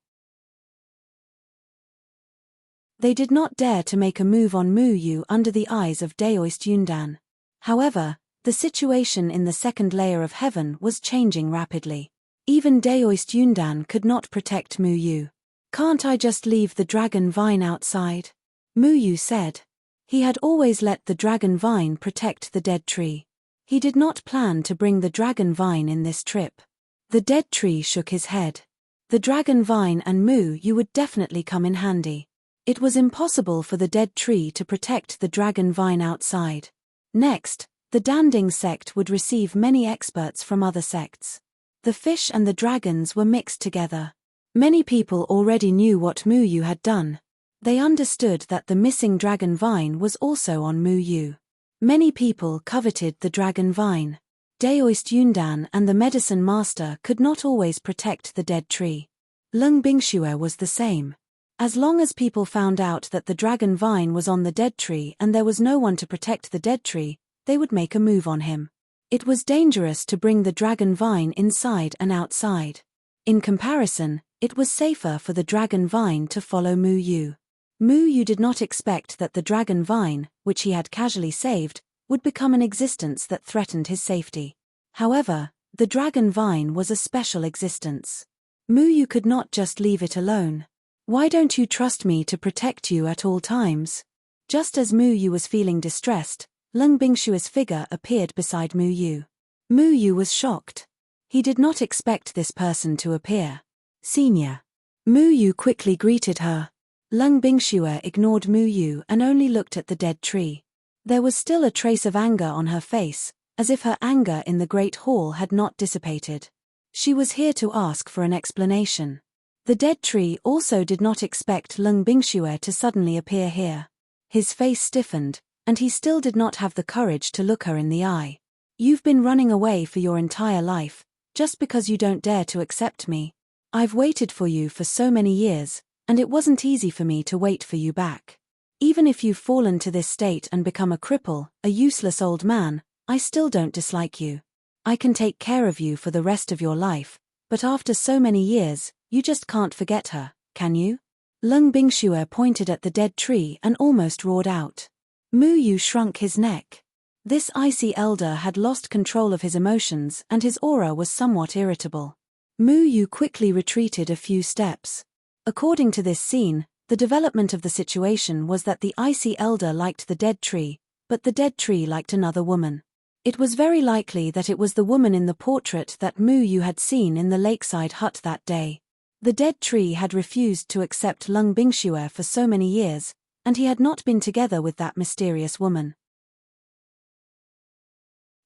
They did not dare to make a move on Mu Yu under the eyes of Daoist Yundan. However, the situation in the 2nd layer of heaven was changing rapidly. Even Daoist Yundan could not protect Mu Yu. "Can't I just leave the dragon vine outside?" Mu Yu said. He had always let the dragon vine protect the dead tree. He did not plan to bring the dragon vine in this trip. The dead tree shook his head. The dragon vine and Mu Yu would definitely come in handy. It was impossible for the dead tree to protect the dragon vine outside. Next, the Danding sect would receive many experts from other sects. The fish and the dragons were mixed together. Many people already knew what Mu Yu had done. They understood that the missing dragon vine was also on Mu Yu. Many people coveted the dragon vine. Daoist Yundan and the medicine master could not always protect the dead tree. Lung Bingxue was the same. As long as people found out that the dragon vine was on the dead tree and there was no one to protect the dead tree, they would make a move on him. It was dangerous to bring the dragon vine inside and outside. In comparison, it was safer for the dragon vine to follow Mu Yu. Mu Yu did not expect that the dragon vine, which he had casually saved, would become an existence that threatened his safety. However, the dragon vine was a special existence. Mu Yu could not just leave it alone. "Why don't you trust me to protect you at all times?" Just as Mu Yu was feeling distressed, Lung Bingshue's figure appeared beside Mu Yu. Mu Yu was shocked. He did not expect this person to appear. "Senior." Mu Yu quickly greeted her. Lung Bingxue ignored Mu Yu and only looked at the dead tree. There was still a trace of anger on her face, as if her anger in the Great Hall had not dissipated. She was here to ask for an explanation. The dead tree also did not expect Lung Bingxue to suddenly appear here. His face stiffened, and he still did not have the courage to look her in the eye. "You've been running away for your entire life, just because you don't dare to accept me. I've waited for you for so many years, and it wasn't easy for me to wait for you back. Even if you've fallen to this state and become a cripple, a useless old man, I still don't dislike you. I can take care of you for the rest of your life, but after so many years, you just can't forget her, can you?" Lung Bingxue pointed at the dead tree and almost roared out. Mu Yu shrunk his neck. This icy elder had lost control of his emotions and his aura was somewhat irritable. Mu Yu quickly retreated a few steps. According to this scene, the development of the situation was that the icy elder liked the dead tree, but the dead tree liked another woman. It was very likely that it was the woman in the portrait that Mu Yu had seen in the lakeside hut that day. The dead tree had refused to accept Lung Bingxue for so many years, and he had not been together with that mysterious woman.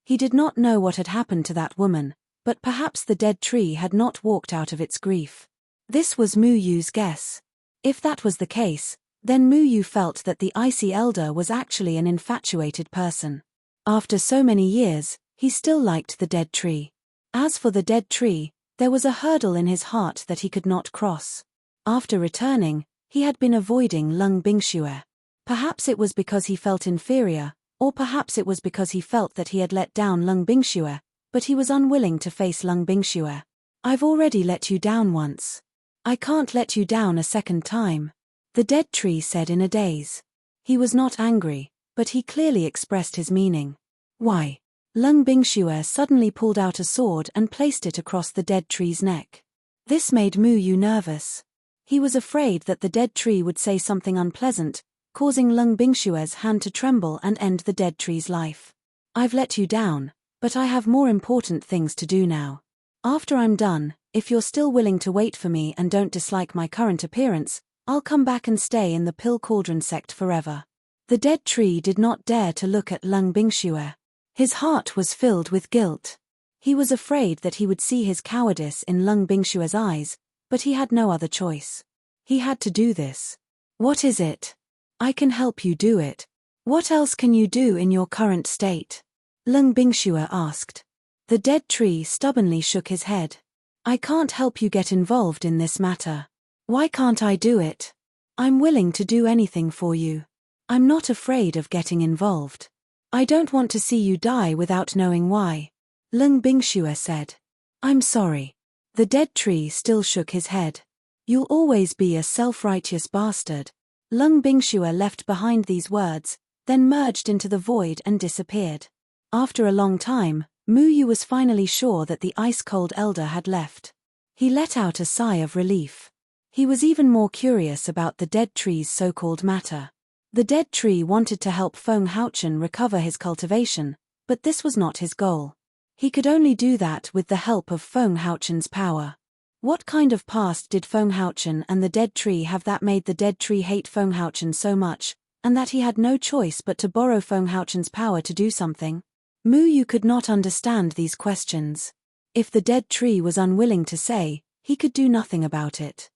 He did not know what had happened to that woman, but perhaps the dead tree had not walked out of its grief. This was Mu Yu's guess. If that was the case, then Mu Yu felt that the icy elder was actually an infatuated person. After so many years, he still liked the dead tree. As for the dead tree, there was a hurdle in his heart that he could not cross. After returning, he had been avoiding Lung Bingxue. Perhaps it was because he felt inferior, or perhaps it was because he felt that he had let down Lung Bingxue, but he was unwilling to face Lung Bingxue. "I've already let you down once. I can't let you down a second time," the dead tree said in a daze. He was not angry, but he clearly expressed his meaning. "Why?" Lung Bingxue suddenly pulled out a sword and placed it across the dead tree's neck. This made Mu Yu nervous. He was afraid that the dead tree would say something unpleasant, causing Lung Bingshue's hand to tremble and end the dead tree's life. "I've let you down, but I have more important things to do now. After I'm done, if you're still willing to wait for me and don't dislike my current appearance, I'll come back and stay in the Pill Cauldron sect forever." The dead tree did not dare to look at Lung Bingxue. His heart was filled with guilt. He was afraid that he would see his cowardice in Lung Bingshue's eyes, but he had no other choice. He had to do this. "What is it?" "I can help you do it. What else can you do in your current state?" Lung Bingxue asked. The dead tree stubbornly shook his head. "I can't help you get involved in this matter. Why can't I do it? I'm willing to do anything for you. I'm not afraid of getting involved. I don't want to see you die without knowing why," Lung Bingxue said. "I'm sorry." The dead tree still shook his head. "You'll always be a self-righteous bastard." Lung Bingxue left behind these words, then merged into the void and disappeared. After a long time, Mu Yu was finally sure that the ice-cold elder had left. He let out a sigh of relief. He was even more curious about the dead tree's so-called matter. The dead tree wanted to help Feng Haochen recover his cultivation, but this was not his goal. He could only do that with the help of Feng Haochen's power. What kind of past did Fenghouchen and the dead tree have that made the dead tree hate Fenghouchen so much, and that he had no choice but to borrow Fenghouchen's power to do something? Mu Yu could not understand these questions. If the dead tree was unwilling to say, he could do nothing about it.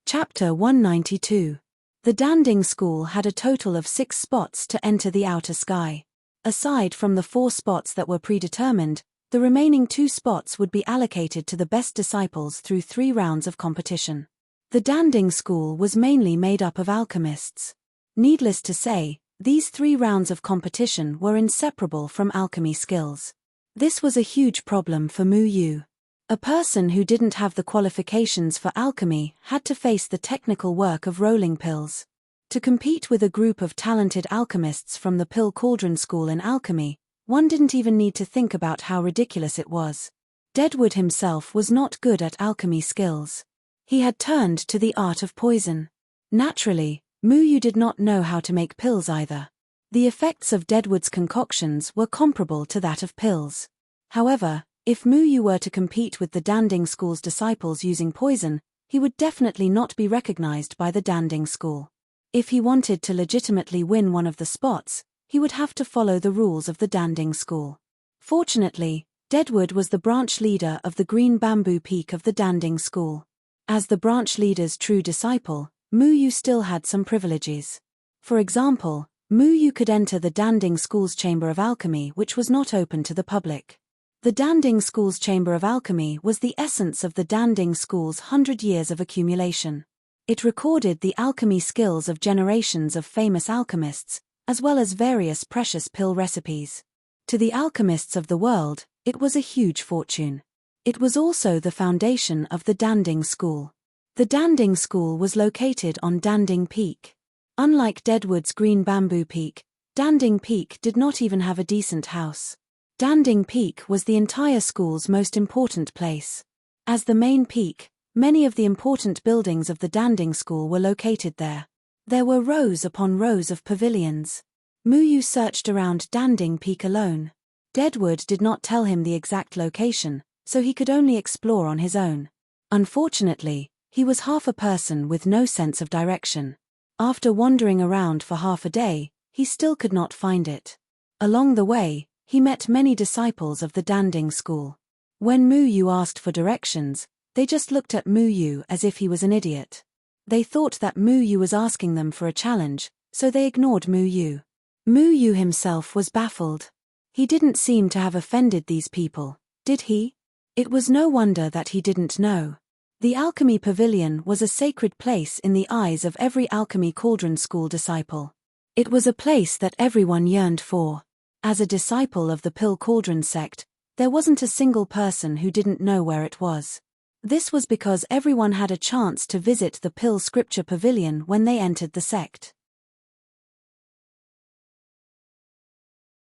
Chapter 192. The Danding School had a total of 6 spots to enter the outer sky. Aside from the 4 spots that were predetermined, the remaining 2 spots would be allocated to the best disciples through 3 rounds of competition. The Danding School was mainly made up of alchemists. Needless to say, these 3 rounds of competition were inseparable from alchemy skills. This was a huge problem for Mu Yu. A person who didn't have the qualifications for alchemy had to face the technical work of rolling pills. To compete with a group of talented alchemists from the Pill Cauldron School in alchemy, one didn't even need to think about how ridiculous it was. Deadwood himself was not good at alchemy skills. He had turned to the art of poison. Naturally, Mu Yu did not know how to make pills either. The effects of Deadwood's concoctions were comparable to that of pills. However, if Mu Yu were to compete with the Danding School's disciples using poison, he would definitely not be recognized by the Danding School. If he wanted to legitimately win one of the spots, he would have to follow the rules of the Danding School. Fortunately, Deadwood was the branch leader of the Green Bamboo Peak of the Danding School. As the branch leader's true disciple, Mu Yu still had some privileges. For example, Mu Yu could enter the Danding School's Chamber of Alchemy, which was not open to the public. The Danding School's Chamber of Alchemy was the essence of the Danding School's 100 years of accumulation. It recorded the alchemy skills of generations of famous alchemists, as well as various precious pill recipes. To the alchemists of the world, it was a huge fortune. It was also the foundation of the Danding School. The Danding School was located on Danding Peak. Unlike Deadwood's Green Bamboo Peak, Danding Peak did not even have a decent house. Danding Peak was the entire school's most important place. As the main peak, many of the important buildings of the Danding School were located there. There were rows upon rows of pavilions. Mu Yu searched around Danding Peak alone. Deadwood did not tell him the exact location, so he could only explore on his own. Unfortunately, he was half a person with no sense of direction. After wandering around for half a day, he still could not find it. Along the way, he met many disciples of the Danding School. When Mu Yu asked for directions, they just looked at Mu Yu as if he was an idiot. They thought that Mu Yu was asking them for a challenge, so they ignored Mu Yu. Mu Yu himself was baffled. He didn't seem to have offended these people, did he? It was no wonder that he didn't know. The Alchemy Pavilion was a sacred place in the eyes of every Alchemy Cauldron School disciple. It was a place that everyone yearned for. As a disciple of the Pill Cauldron sect, there wasn't a single person who didn't know where it was. This was because everyone had a chance to visit the Pill Scripture Pavilion when they entered the sect.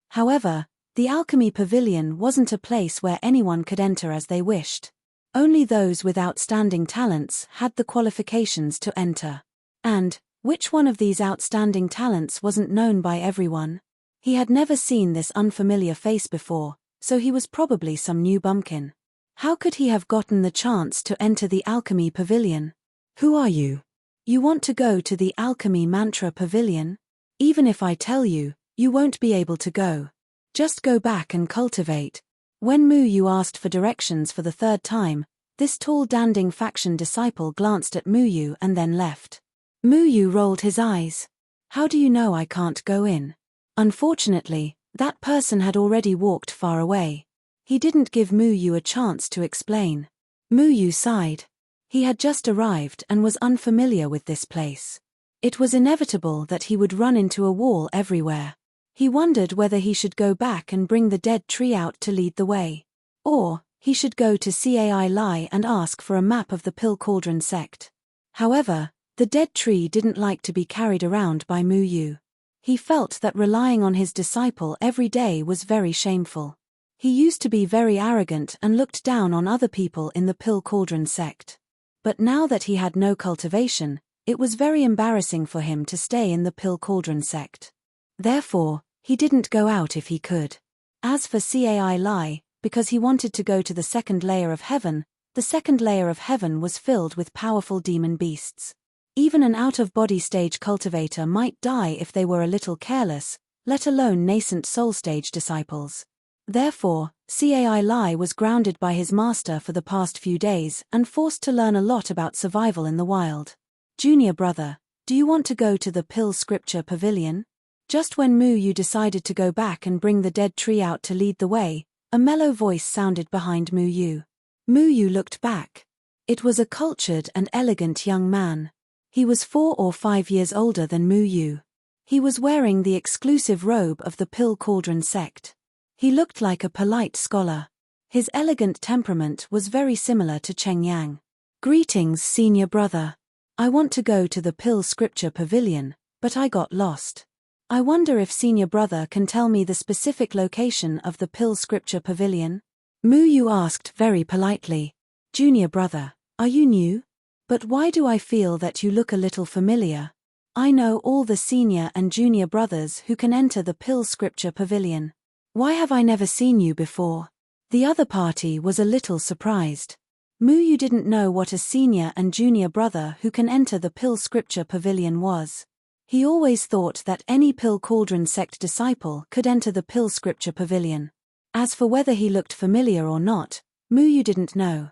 However, the Alchemy Pavilion wasn't a place where anyone could enter as they wished. Only those with outstanding talents had the qualifications to enter. And, which one of these outstanding talents wasn't known by everyone? He had never seen this unfamiliar face before, so he was probably some new bumpkin. How could he have gotten the chance to enter the Alchemy Pavilion? Who are you? You want to go to the Alchemy Mantra Pavilion? Even if I tell you, you won't be able to go. Just go back and cultivate. When Mu Yu asked for directions for the 3rd time, this tall Danding faction disciple glanced at Mu Yu and then left. Mu Yu rolled his eyes. How do you know I can't go in? Unfortunately, that person had already walked far away. He didn't give Mu Yu a chance to explain. Mu Yu sighed. He had just arrived and was unfamiliar with this place. It was inevitable that he would run into a wall everywhere. He wondered whether he should go back and bring the dead tree out to lead the way. Or, he should go to Cai Lai and ask for a map of the Pill Cauldron sect. However, the dead tree didn't like to be carried around by Mu Yu. He felt that relying on his disciple every day was very shameful. He used to be very arrogant and looked down on other people in the Pill Cauldron sect. But now that he had no cultivation, it was very embarrassing for him to stay in the Pill Cauldron sect. Therefore, he didn't go out if he could. As for Cai Lai, because he wanted to go to the second layer of heaven, the second layer of heaven was filled with powerful demon beasts. Even an out-of-body stage cultivator might die if they were a little careless, let alone nascent soul stage disciples. Therefore, Cai Lai was grounded by his master for the past few days and forced to learn a lot about survival in the wild. Junior brother, do you want to go to the Pill Scripture Pavilion? Just when Mu Yu decided to go back and bring the dead tree out to lead the way, a mellow voice sounded behind Mu Yu. Mu Yu looked back. It was a cultured and elegant young man. He was 4 or 5 years older than Mu Yu. He was wearing the exclusive robe of the Pill Cauldron sect. He looked like a polite scholar. His elegant temperament was very similar to Cheng Yang. Greetings, senior brother. I want to go to the Pill Scripture Pavilion, but I got lost. I wonder if senior brother can tell me the specific location of the Pill Scripture Pavilion? Mu Yu asked very politely. Junior brother, are you new? But why do I feel that you look a little familiar? I know all the senior and junior brothers who can enter the Pill Scripture Pavilion. Why have I never seen you before? The other party was a little surprised. Mu Yu didn't know what a senior and junior brother who can enter the Pill Scripture Pavilion was. He always thought that any Pill Cauldron sect disciple could enter the Pill Scripture Pavilion. As for whether he looked familiar or not, Mu Yu didn't know.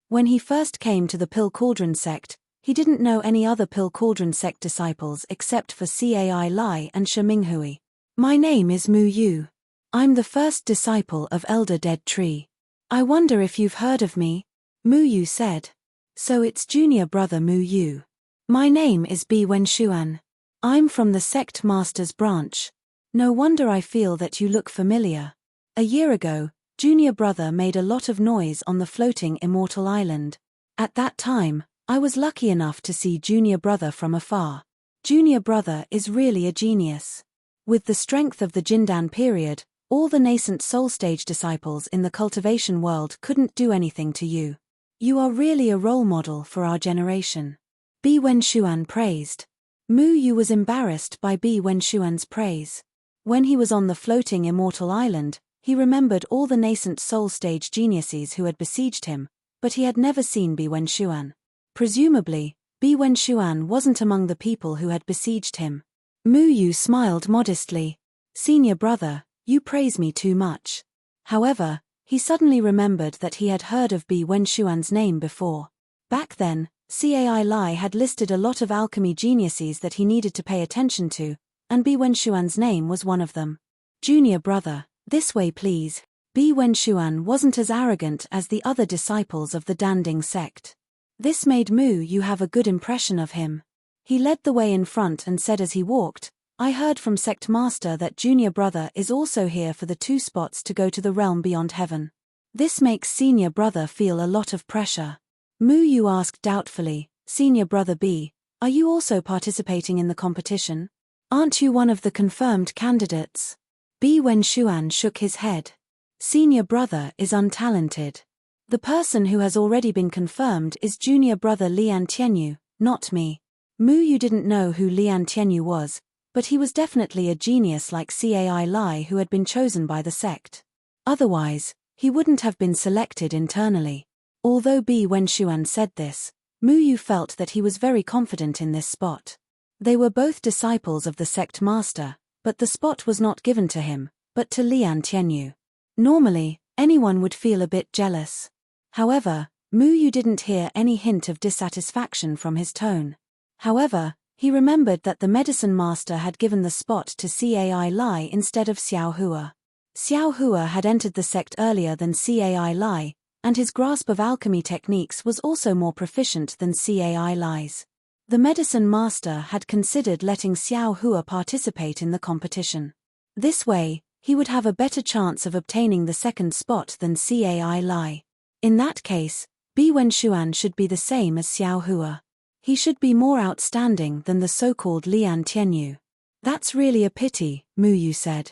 When he first came to the Pill Cauldron sect, he didn't know any other Pill Cauldron sect disciples except for Cai Lai and Shi Minghui. My name is Mu Yu. I'm the first disciple of Elder Dead Tree. I wonder if you've heard of me? Mu Yu said. So it's junior brother Mu Yu. My name is Bi Wenshuan. I'm from the sect master's branch. No wonder I feel that you look familiar. A year ago, junior brother made a lot of noise on the floating immortal island. At that time, I was lucky enough to see junior brother from afar. Junior brother is really a genius. With the strength of the Jindan period, all the nascent soul stage disciples in the cultivation world couldn't do anything to you. You are really a role model for our generation. Bi Wenshuan praised. Mu Yu was embarrassed by Bi Wenshuan's praise. When he was on the floating immortal island, he remembered all the nascent soul stage geniuses who had besieged him, but he had never seen Bi Wenshuan. Presumably, Bi Wenshuan wasn't among the people who had besieged him. Mu Yu smiled modestly. Senior brother, you praise me too much. However, he suddenly remembered that he had heard of Bi Wenshuan's name before. Back then, Cai Lai had listed a lot of alchemy geniuses that he needed to pay attention to, and Bi Wenshuan's name was one of them. Junior brother, this way please. Bi Wenshuan wasn't as arrogant as the other disciples of the Danding sect. This made Mu Yu have a good impression of him. He led the way in front and said as he walked, I heard from sect master that junior brother is also here for the 2 spots to go to the realm beyond heaven. This makes senior brother feel a lot of pressure. Mu Yu asked doubtfully, Senior brother B, are you also participating in the competition? Aren't you one of the confirmed candidates? Bi Wenshuan shook his head. Senior brother is untalented. The person who has already been confirmed is junior brother Lian Tianyu, not me. Mu Yu didn't know who Lian Tianyu was, but he was definitely a genius like Cai Lai who had been chosen by the sect. Otherwise, he wouldn't have been selected internally. Although Bi Wenshuan said this, Mu Yu felt that he was very confident in this spot. They were both disciples of the sect master, but the spot was not given to him, but to Lian Tianyu. Normally, anyone would feel a bit jealous. However, Mu Yu didn't hear any hint of dissatisfaction from his tone. However, he remembered that the medicine master had given the spot to Cai Lai instead of Xiao Hua. Xiao Hua had entered the sect earlier than Cai Lai, and his grasp of alchemy techniques was also more proficient than Cai Lai's. The medicine master had considered letting Xiao Hua participate in the competition. This way, he would have a better chance of obtaining the second spot than Cai Lai. In that case, Bi Wenshuan should be the same as Xiao Hua. He should be more outstanding than the so-called Lian Tianyu. That's really a pity, Mu Yu said.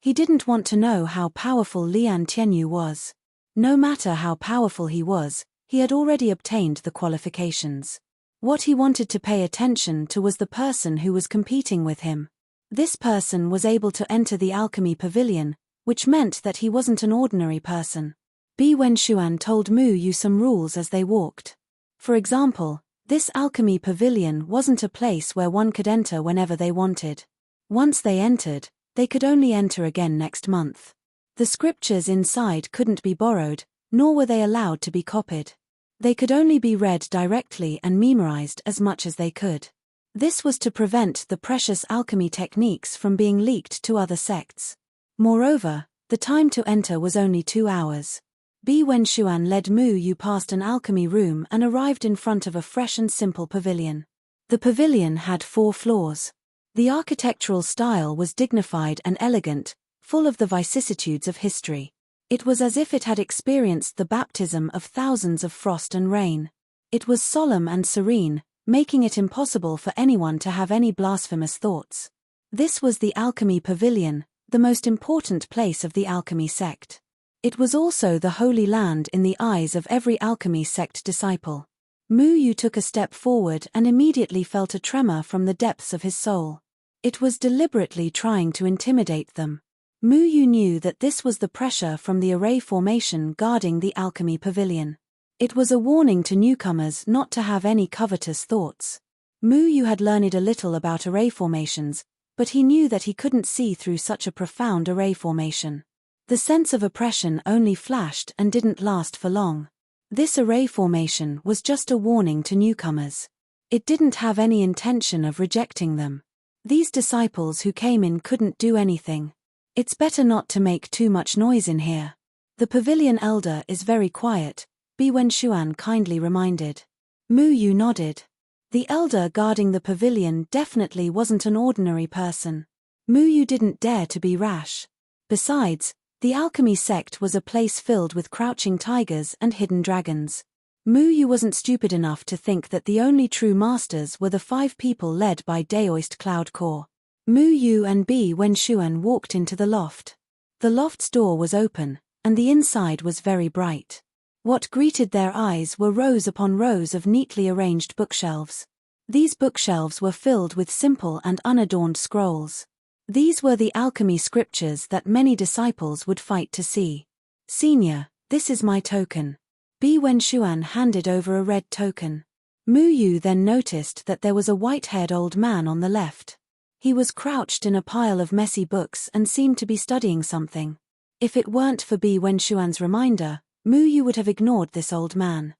He didn't want to know how powerful Lian Tianyu was. No matter how powerful he was, he had already obtained the qualifications. What he wanted to pay attention to was the person who was competing with him. This person was able to enter the alchemy pavilion, which meant that he wasn't an ordinary person. Bi Wenxuan told Mu Yu some rules as they walked. For example, this alchemy pavilion wasn't a place where one could enter whenever they wanted. Once they entered, they could only enter again next month. The scriptures inside couldn't be borrowed, nor were they allowed to be copied. They could only be read directly and memorized as much as they could. This was to prevent the precious alchemy techniques from being leaked to other sects. Moreover, the time to enter was only 2 hours. Bi Wenxuan led Mu Yu past an alchemy room and arrived in front of a fresh and simple pavilion. The pavilion had 4 floors. The architectural style was dignified and elegant, full of the vicissitudes of history. It was as if it had experienced the baptism of thousands of frost and rain. It was solemn and serene, making it impossible for anyone to have any blasphemous thoughts. This was the alchemy pavilion, the most important place of the alchemy sect. It was also the holy land in the eyes of every alchemy sect disciple. Mu Yu took a step forward and immediately felt a tremor from the depths of his soul. It was deliberately trying to intimidate them. Mu Yu knew that this was the pressure from the array formation guarding the alchemy pavilion. It was a warning to newcomers not to have any covetous thoughts. Mu Yu had learned a little about array formations, but he knew that he couldn't see through such a profound array formation. The sense of oppression only flashed and didn't last for long. This array formation was just a warning to newcomers. It didn't have any intention of rejecting them. These disciples who came in couldn't do anything. It's better not to make too much noise in here. The pavilion elder is very quiet, Bi Wenxuan kindly reminded. Mu Yu nodded. The elder guarding the pavilion definitely wasn't an ordinary person. Mu Yu didn't dare to be rash. Besides, the alchemy sect was a place filled with crouching tigers and hidden dragons. Mu Yu wasn't stupid enough to think that the only true masters were the 5 people led by Daoist Cloud Core. Mu Yu and Bi Wenxuan walked into the loft. The loft's door was open, and the inside was very bright. What greeted their eyes were rows upon rows of neatly arranged bookshelves. These bookshelves were filled with simple and unadorned scrolls. These were the alchemy scriptures that many disciples would fight to see. Senior, this is my token. Bi Wenxuan handed over a red token. Mu Yu then noticed that there was a white-haired old man on the left. He was crouched in a pile of messy books and seemed to be studying something. If it weren't for Bi Wenxuan's reminder, Mu Yu would have ignored this old man.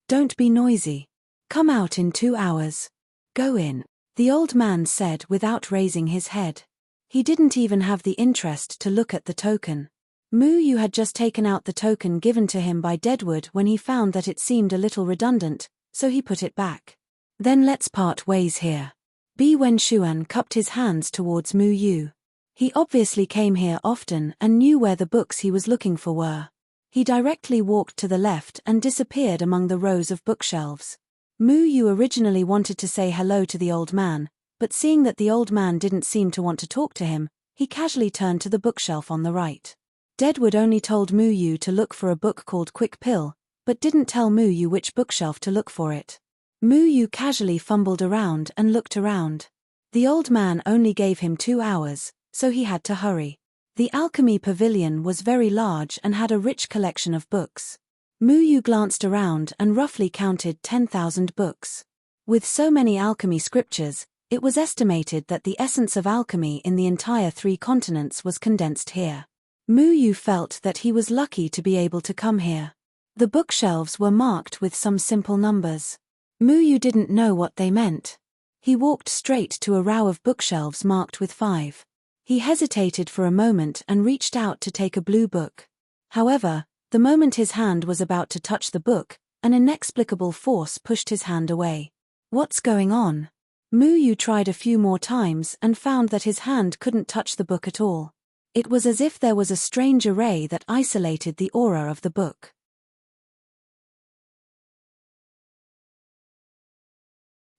Don't be noisy. Come out in 2 hours. Go in, the old man said without raising his head. He didn't even have the interest to look at the token. Mu Yu had just taken out the token given to him by Deadwood when he found that it seemed a little redundant, so he put it back. Then let's part ways here. Bi Wenxuan cupped his hands towards Mu Yu. He obviously came here often and knew where the books he was looking for were. He directly walked to the left and disappeared among the rows of bookshelves. Mu Yu originally wanted to say hello to the old man, but seeing that the old man didn't seem to want to talk to him, he casually turned to the bookshelf on the right. Deadwood only told Mu Yu to look for a book called Quick Pill, but didn't tell Mu Yu which bookshelf to look for it. Mu Yu casually fumbled around and looked around. The old man only gave him 2 hours, so he had to hurry. The alchemy pavilion was very large and had a rich collection of books. Mu Yu glanced around and roughly counted 10,000 books. With so many alchemy scriptures, it was estimated that the essence of alchemy in the entire 3 continents was condensed here. Mu Yu felt that he was lucky to be able to come here. The bookshelves were marked with some simple numbers. Mu Yu didn't know what they meant. He walked straight to a row of bookshelves marked with 5. He hesitated for a moment and reached out to take a blue book. However, the moment his hand was about to touch the book, an inexplicable force pushed his hand away. What's going on? Mu Yu tried a few more times and found that his hand couldn't touch the book at all. It was as if there was a strange array that isolated the aura of the book.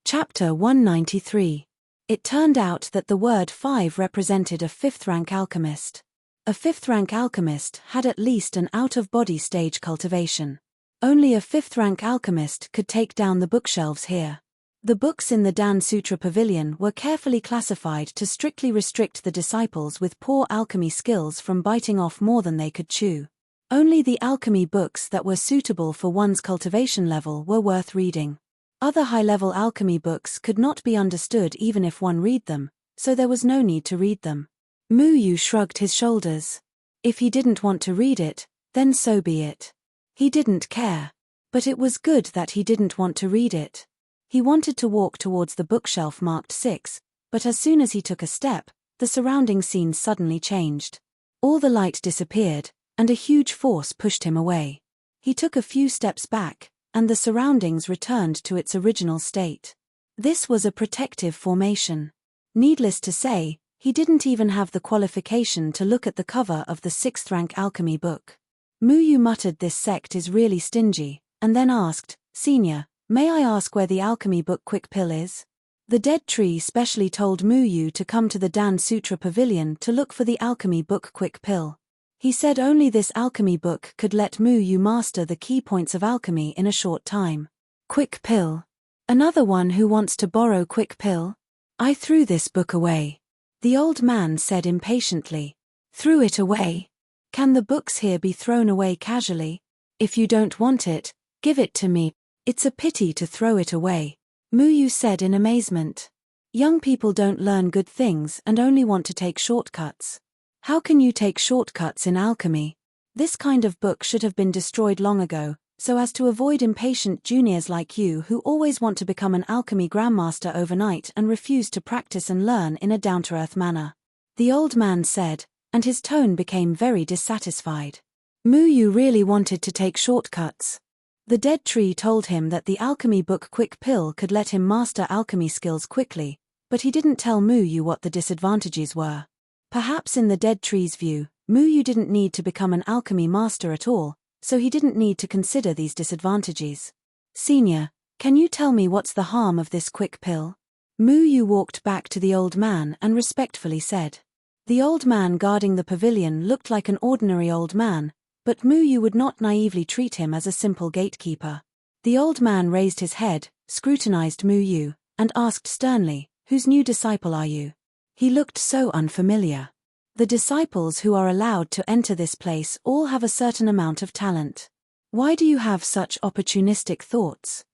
Chapter 193. It turned out that the word 5 represented a 5th-rank alchemist. A 5th-rank alchemist had at least an out-of-body stage cultivation. Only a fifth-rank alchemist could take down the bookshelves here. The books in the Dan Sutra Pavilion were carefully classified to strictly restrict the disciples with poor alchemy skills from biting off more than they could chew. Only the alchemy books that were suitable for one's cultivation level were worth reading. Other high-level alchemy books could not be understood even if one read them, so there was no need to read them. Mu Yu shrugged his shoulders. If he didn't want to read it, then so be it. He didn't care. But it was good that he didn't want to read it. He wanted to walk towards the bookshelf marked 6, but as soon as he took a step, the surrounding scene suddenly changed. All the light disappeared, and a huge force pushed him away. He took a few steps back, and the surroundings returned to its original state. This was a protective formation. Needless to say, he didn't even have the qualification to look at the cover of the 6th-rank alchemy book. Mu Yu muttered, "This sect is really stingy," and then asked, "Senior, may I ask where the alchemy book quick pill is?" The dead tree specially told Mu Yu to come to the Dan Sutra Pavilion to look for the alchemy book quick pill. He said only this alchemy book could let Mu Yu master the key points of alchemy in a short time. Quick pill. Another one who wants to borrow quick pill? I threw this book away. The old man said impatiently. Threw it away? Can the books here be thrown away casually? If you don't want it, give it to me. It's a pity to throw it away, Mu Yu said in amazement. Young people don't learn good things and only want to take shortcuts. How can you take shortcuts in alchemy? This kind of book should have been destroyed long ago, so as to avoid impatient juniors like you who always want to become an alchemy grandmaster overnight and refuse to practice and learn in a down-to-earth manner. The old man said, and his tone became very dissatisfied. Mu Yu really wanted to take shortcuts. The dead tree told him that the alchemy book quick pill could let him master alchemy skills quickly, but he didn't tell Mu Yu what the disadvantages were. Perhaps in the dead tree's view, Mu Yu didn't need to become an alchemy master at all, so he didn't need to consider these disadvantages. Senior, can you tell me what's the harm of this quick pill? Mu Yu walked back to the old man and respectfully said. The old man guarding the pavilion looked like an ordinary old man, but Mu Yu would not naively treat him as a simple gatekeeper. The old man raised his head, scrutinized Mu Yu, and asked sternly, "Whose new disciple are you?" He looked so unfamiliar. The disciples who are allowed to enter this place all have a certain amount of talent. Why do you have such opportunistic thoughts?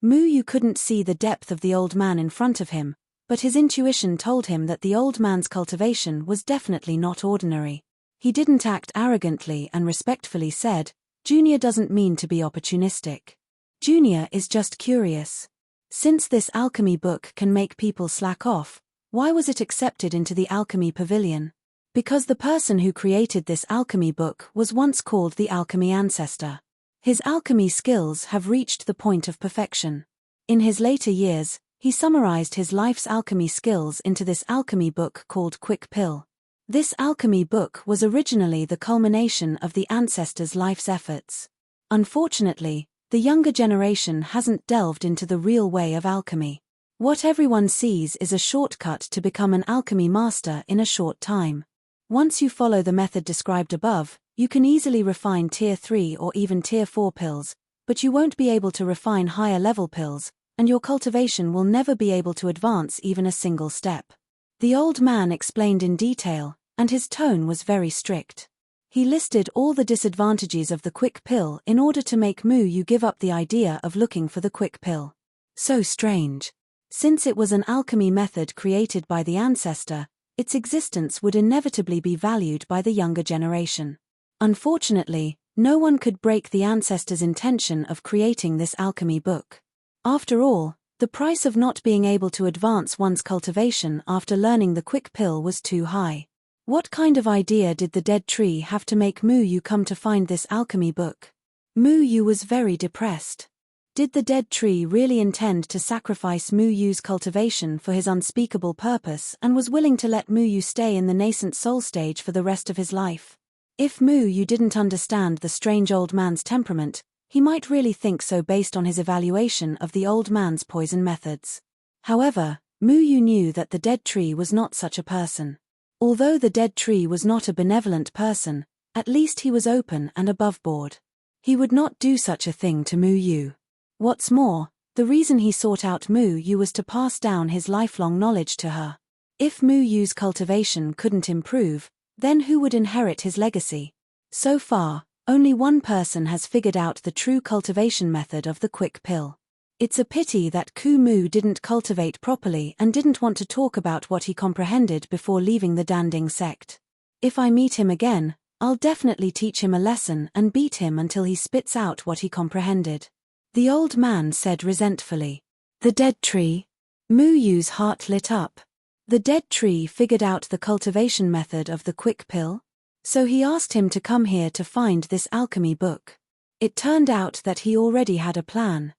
Mu Yu couldn't see the depth of the old man in front of him, but his intuition told him that the old man's cultivation was definitely not ordinary. He didn't act arrogantly and respectfully said, "Junior doesn't mean to be opportunistic. Junior is just curious. Since this alchemy book can make people slack off, why was it accepted into the alchemy pavilion? Because the person who created this alchemy book was once called the alchemy ancestor. His alchemy skills have reached the point of perfection. In his later years, he summarized his life's alchemy skills into this alchemy book called Quick Pill. This alchemy book was originally the culmination of the ancestor's life's efforts. Unfortunately, the younger generation hasn't delved into the real way of alchemy. What everyone sees is a shortcut to become an alchemy master in a short time. Once you follow the method described above, you can easily refine Tier 3 or even Tier 4 pills, but you won't be able to refine higher level pills, and your cultivation will never be able to advance even a single step. The old man explained in detail, and his tone was very strict. He listed all the disadvantages of the quick pill in order to make Mu Yu give up the idea of looking for the quick pill. So strange. Since it was an alchemy method created by the ancestor, its existence would inevitably be valued by the younger generation. Unfortunately, no one could break the ancestor's intention of creating this alchemy book. After all, the price of not being able to advance one's cultivation after learning the quick pill was too high. What kind of idea did the dead tree have to make Mu Yu come to find this alchemy book? Mu Yu was very depressed. Did the dead tree really intend to sacrifice Mu Yu's cultivation for his unspeakable purpose and was willing to let Mu Yu stay in the nascent soul stage for the rest of his life? If Mu Yu didn't understand the strange old man's temperament, he might really think so based on his evaluation of the old man's poison methods. However, Mu Yu knew that the dead tree was not such a person. Although the dead tree was not a benevolent person, At least he was open and aboveboard. He would not do such a thing to Mu Yu. What's more, the reason he sought out Mu Yu was to pass down his lifelong knowledge to her. If Mu Yu's cultivation couldn't improve, then who would inherit his legacy? So far, only one person has figured out the true cultivation method of the quick pill. It's a pity that Ku Mu didn't cultivate properly and didn't want to talk about what he comprehended before leaving the Danding sect. If I meet him again, I'll definitely teach him a lesson and beat him until he spits out what he comprehended. The old man said resentfully. The dead tree? Mu Yu's heart lit up. The dead tree figured out the cultivation method of the quick pill? So he asked him to come here to find this alchemy book. It turned out that he already had a plan.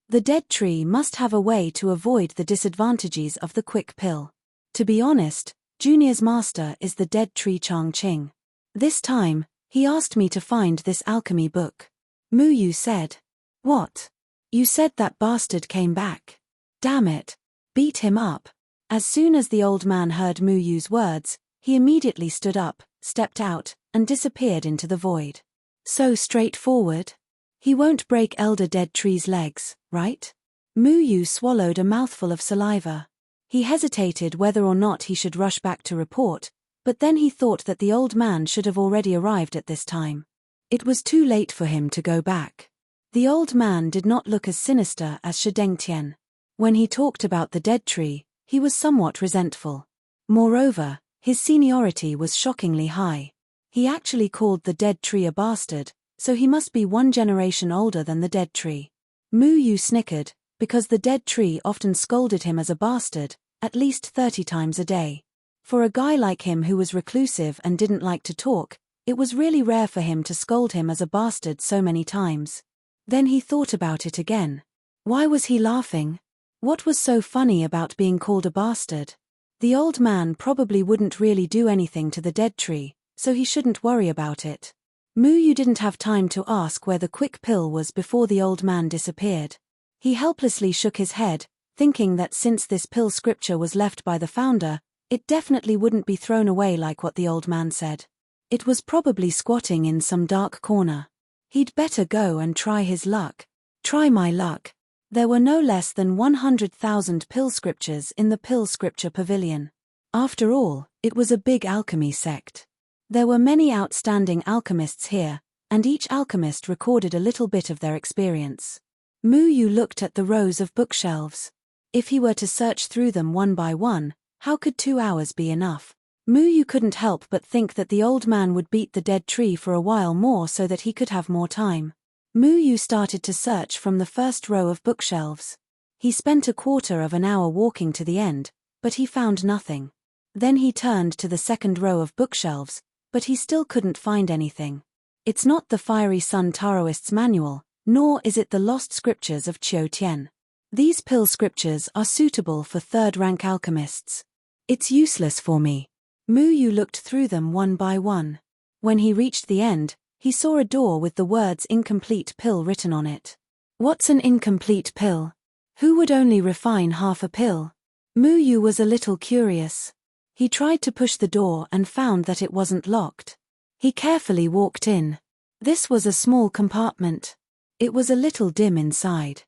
The dead tree must have a way to avoid the disadvantages of the quick pill. To be honest, Junior's master is the dead tree Chongqing. This time, he asked me to find this alchemy book. Mu Yu said. What? You said that bastard came back. Damn it. Beat him up. As soon as the old man heard Mu Yu's words, he immediately stood up, stepped out, and disappeared into the void. So straightforward. He won't break Elder Dead Tree's legs, right? Mu Yu swallowed a mouthful of saliva. He hesitated whether or not he should rush back to report, but then he thought that the old man should have already arrived at this time. It was too late for him to go back. The old man did not look as sinister as Shi Dengtian. When he talked about the dead tree, he was somewhat resentful. Moreover, his seniority was shockingly high. He actually called the dead tree a bastard, so he must be one generation older than the dead tree. Mu Yu snickered, because the dead tree often scolded him as a bastard, at least 30 times a day. For a guy like him who was reclusive and didn't like to talk, it was really rare for him to scold him as a bastard so many times. Then he thought about it again. Why was he laughing? What was so funny about being called a bastard? The old man probably wouldn't really do anything to the dead tree, so he shouldn't worry about it. Mu Yu didn't have time to ask where the quick pill was before the old man disappeared. He helplessly shook his head, thinking that since this pill scripture was left by the founder, it definitely wouldn't be thrown away like what the old man said. It was probably squatting in some dark corner. He'd better go and try his luck. Try my luck. There were no less than 100,000 pill scriptures in the pill scripture pavilion. After all, it was a big alchemy sect. There were many outstanding alchemists here, and each alchemist recorded a little bit of their experience. Mu Yu looked at the rows of bookshelves. If he were to search through them one by one, how could 2 hours be enough? Mu Yu couldn't help but think that the old man would beat the dead tree for a while more so that he could have more time. Mu Yu started to search from the first row of bookshelves. He spent a quarter of an hour walking to the end, but he found nothing. Then he turned to the second row of bookshelves, but he still couldn't find anything. It's not the Fiery Sun Taoist's manual, nor is it the Lost Scriptures of Qiu Tian. These pill scriptures are suitable for third-rank alchemists. It's useless for me. Mu Yu looked through them one by one. When he reached the end, he saw a door with the words incomplete pill written on it. What's an incomplete pill? Who would only refine half a pill? Mu Yu was a little curious. He tried to push the door and found that it wasn't locked. He carefully walked in. This was a small compartment. It was a little dim inside.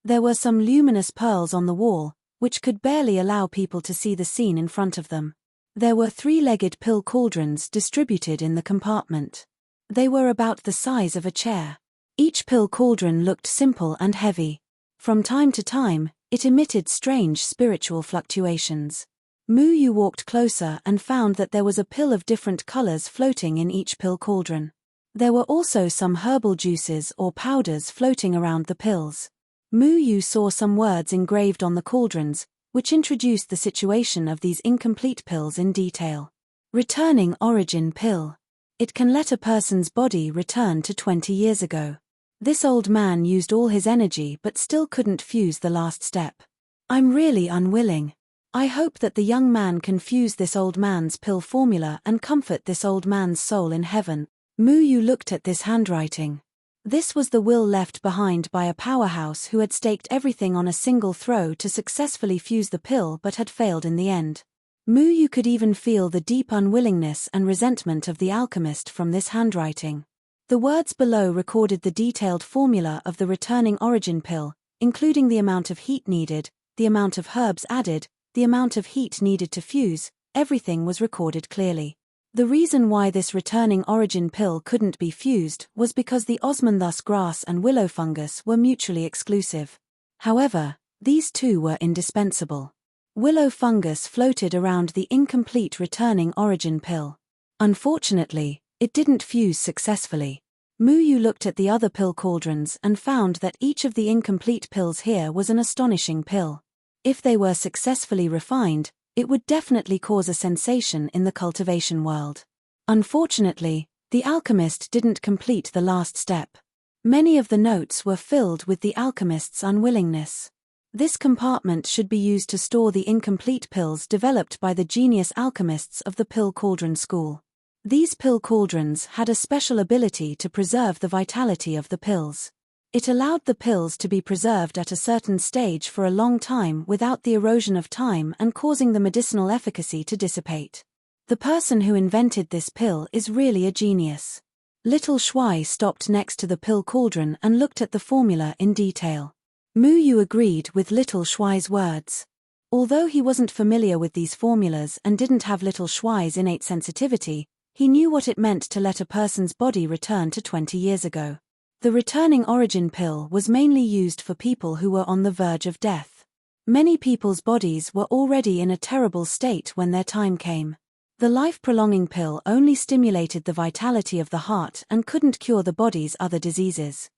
There were some luminous pearls on the wall, which could barely allow people to see the scene in front of them. There were 3-legged pill cauldrons distributed in the compartment. They were about the size of a chair. Each pill cauldron looked simple and heavy. From time to time, it emitted strange spiritual fluctuations. Mu Yu walked closer and found that there was a pill of different colors floating in each pill cauldron. There were also some herbal juices or powders floating around the pills. Mu Yu saw some words engraved on the cauldrons, which introduced the situation of these incomplete pills in detail. Returning origin pill. It can let a person's body return to 20 years ago. This old man used all his energy but still couldn't fuse the last step. I'm really unwilling. I hope that the young man can fuse this old man's pill formula and comfort this old man's soul in heaven. Mu Yu looked at this handwriting. This was the will left behind by a powerhouse who had staked everything on a single throw to successfully fuse the pill but had failed in the end. Mu could even feel the deep unwillingness and resentment of the alchemist from this handwriting. The words below recorded the detailed formula of the returning origin pill, including the amount of heat needed, the amount of herbs added, the amount of heat needed to fuse. Everything was recorded clearly. The reason why this returning origin pill couldn't be fused was because the osmanthus grass and willow fungus were mutually exclusive. However, these two were indispensable. Willow fungus floated around the incomplete returning origin pill. Unfortunately, it didn't fuse successfully. Mu looked at the other pill cauldrons and found that each of the incomplete pills here was an astonishing pill. If they were successfully refined, it would definitely cause a sensation in the cultivation world. Unfortunately, the alchemist didn't complete the last step. Many of the notes were filled with the alchemist's unwillingness. This compartment should be used to store the incomplete pills developed by the genius alchemists of the pill cauldron school. These pill cauldrons had a special ability to preserve the vitality of the pills. It allowed the pills to be preserved at a certain stage for a long time without the erosion of time and causing the medicinal efficacy to dissipate. The person who invented this pill is really a genius. Little Shuai stopped next to the pill cauldron and looked at the formula in detail. Mu agreed with Little Shuai's words. Although he wasn't familiar with these formulas and didn't have Little Shuai's innate sensitivity, he knew what it meant to let a person's body return to 20 years ago. The returning origin pill was mainly used for people who were on the verge of death. Many people's bodies were already in a terrible state when their time came. The life-prolonging pill only stimulated the vitality of the heart and couldn't cure the body's other diseases.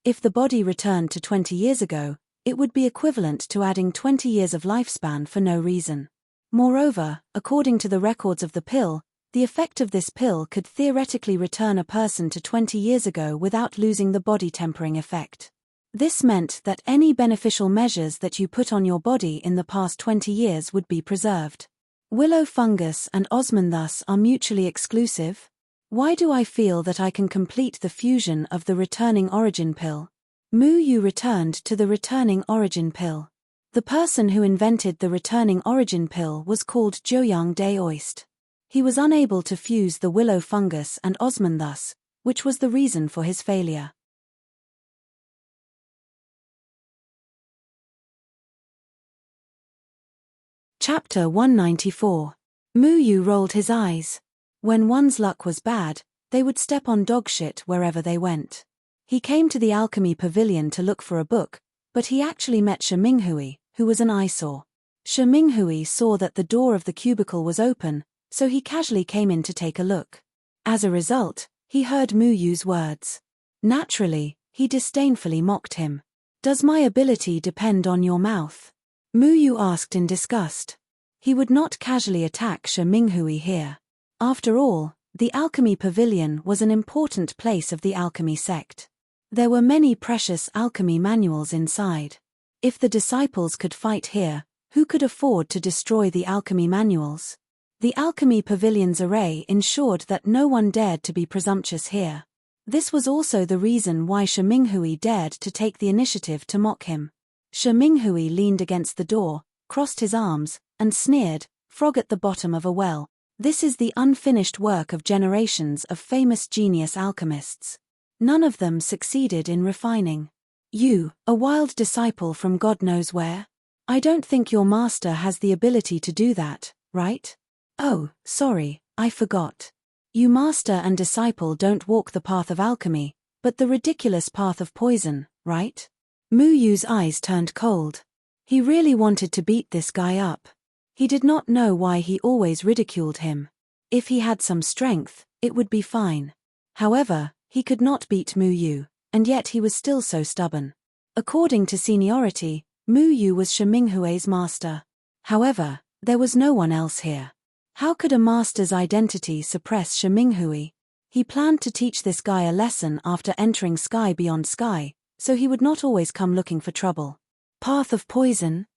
If the body returned to 20 years ago, it would be equivalent to adding 20 years of lifespan for no reason. Moreover, according to the records of the pill, the effect of this pill could theoretically return a person to 20 years ago without losing the body tempering effect. This meant that any beneficial measures that you put on your body in the past 20 years would be preserved. Willow fungus and osmanthus are mutually exclusive? Why do I feel that I can complete the fusion of the returning origin pill? Mu returned to the returning origin pill. The person who invented the returning origin pill was called Joyoung Dae Oist. He was unable to fuse the willow fungus and osmanthus, which was the reason for his failure. Chapter 194. Mu rolled his eyes. When one's luck was bad, they would step on dogshit wherever they went. He came to the alchemy pavilion to look for a book, but he actually met Shiminghui, who was an eyesore. Shiminghui saw that the door of the cubicle was open, so he casually came in to take a look. As a result, he heard Mu's words. Naturally, he disdainfully mocked him. "Does my ability depend on your mouth?" Mu asked in disgust. He would not casually attack Shiminghui here. After all, the alchemy pavilion was an important place of the alchemy sect. There were many precious alchemy manuals inside. If the disciples could fight here, who could afford to destroy the alchemy manuals? The alchemy pavilion's array ensured that no one dared to be presumptuous here. This was also the reason why Shiminghui dared to take the initiative to mock him. Shiminghui leaned against the door, crossed his arms, and sneered, "Frog at the bottom of a well. This is the unfinished work of generations of famous genius alchemists. None of them succeeded in refining. You, a wild disciple from God knows where? I don't think your master has the ability to do that, right? Oh, sorry, I forgot. You master and disciple don't walk the path of alchemy, but the ridiculous path of poison, right?" Mu's eyes turned cold. He really wanted to beat this guy up. He did not know why he always ridiculed him. If he had some strength, it would be fine. However, he could not beat Mu, and yet he was still so stubborn. According to seniority, Mu was Shiminghui's master. However, there was no one else here. How could a master's identity suppress Shiminghui? He planned to teach this guy a lesson after entering Sky Beyond Sky, so he would not always come looking for trouble. Path of poison?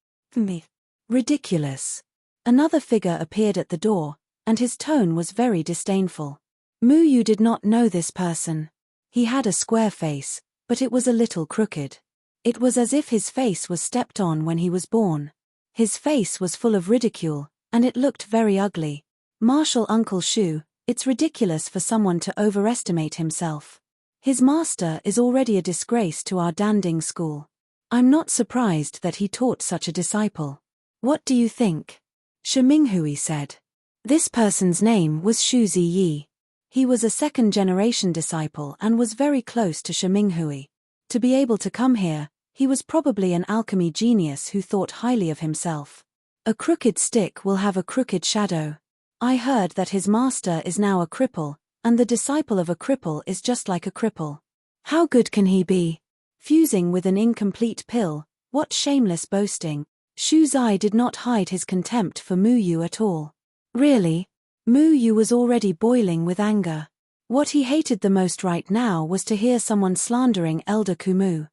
Ridiculous. Another figure appeared at the door, and his tone was very disdainful. Mu Yu did not know this person. He had a square face, but it was a little crooked. It was as if his face was stepped on when he was born. His face was full of ridicule, and it looked very ugly. Martial Uncle Shu, it's ridiculous for someone to overestimate himself. His master is already a disgrace to our Danding school. I'm not surprised that he taught such a disciple. What do you think? Shi Minghui said. This person's name was Shu Ziyi. He was a second-generation disciple and was very close to Shi Minghui. To be able to come here, he was probably an alchemy genius who thought highly of himself. A crooked stick will have a crooked shadow. I heard that his master is now a cripple, and the disciple of a cripple is just like a cripple. How good can he be? Fusing with an incomplete pill, what shameless boasting. Shu Zai did not hide his contempt for Mu Yu at all. Really? Mu Yu was already boiling with anger. What he hated the most right now was to hear someone slandering Elder Kumu.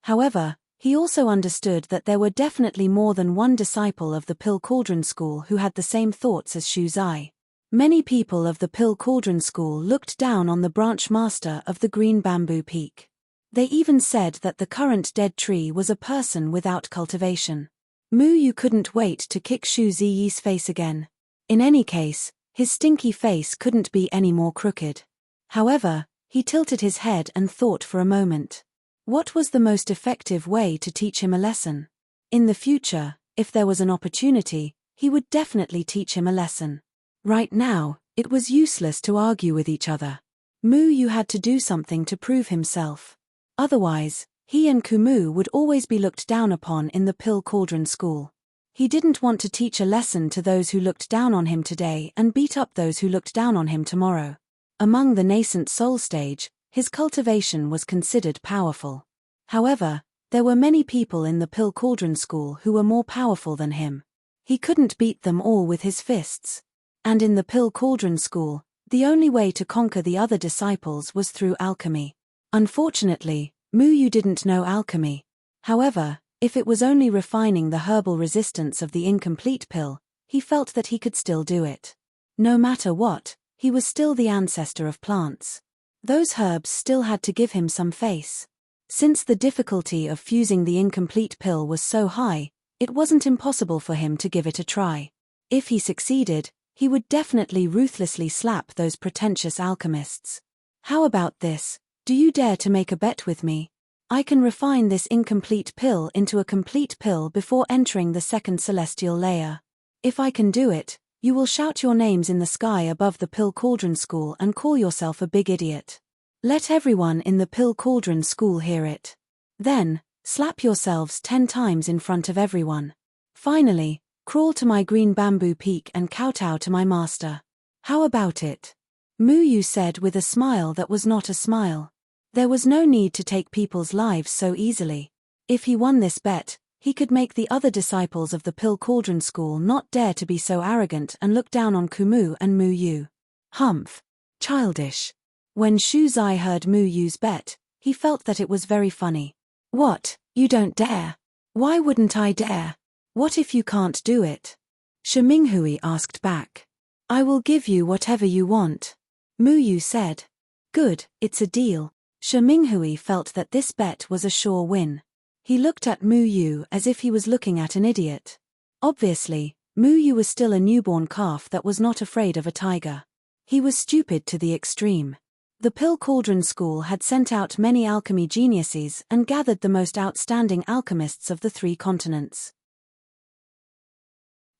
However, he also understood that there were definitely more than one disciple of the Pill Cauldron School who had the same thoughts as Shu Zai. Many people of the Pill Cauldron School looked down on the branch master of the Green Bamboo Peak. They even said that the current dead tree was a person without cultivation. Mu Yu couldn't wait to kick Shu Ziyi's face again. In any case, his stinky face couldn't be any more crooked. However, he tilted his head and thought for a moment. What was the most effective way to teach him a lesson? In the future, if there was an opportunity, he would definitely teach him a lesson. Right now, it was useless to argue with each other. Mu Yu had to do something to prove himself. Otherwise, he and Kumu would always be looked down upon in the Pill Cauldron School. He didn't want to teach a lesson to those who looked down on him today and beat up those who looked down on him tomorrow. Among the nascent soul stage, his cultivation was considered powerful. However, there were many people in the Pill Cauldron School who were more powerful than him. He couldn't beat them all with his fists. And in the Pill Cauldron School, the only way to conquer the other disciples was through alchemy. Unfortunately, Mu Yu didn't know alchemy. However, if it was only refining the herbal resistance of the incomplete pill, he felt that he could still do it. No matter what, he was still the ancestor of plants. Those herbs still had to give him some face. Since the difficulty of fusing the incomplete pill was so high, it wasn't impossible for him to give it a try. If he succeeded, he would definitely ruthlessly slap those pretentious alchemists. How about this? Do you dare to make a bet with me? I can refine this incomplete pill into a complete pill before entering the second celestial layer. If I can do it, you will shout your names in the sky above the Pill Cauldron School and call yourself a big idiot. Let everyone in the Pill Cauldron School hear it. Then, slap yourselves 10 times in front of everyone. Finally, crawl to my green bamboo peak and kowtow to my master. How about it? Mu Yu said with a smile that was not a smile. There was no need to take people's lives so easily. If he won this bet, he could make the other disciples of the Pill Cauldron School not dare to be so arrogant and look down on Kumu and Mu Yu. Humph. Childish. When Shu Zai heard Mu Yu's bet, he felt that it was very funny. What, you don't dare? Why wouldn't I dare? What if you can't do it? Shi Minghui asked back. I will give you whatever you want. Mu Yu said. Good, it's a deal. Shi Minghui felt that this bet was a sure win. He looked at Mu Yu as if he was looking at an idiot. Obviously, Mu Yu was still a newborn calf that was not afraid of a tiger. He was stupid to the extreme. The Pill Cauldron School had sent out many alchemy geniuses and gathered the most outstanding alchemists of the 3 continents.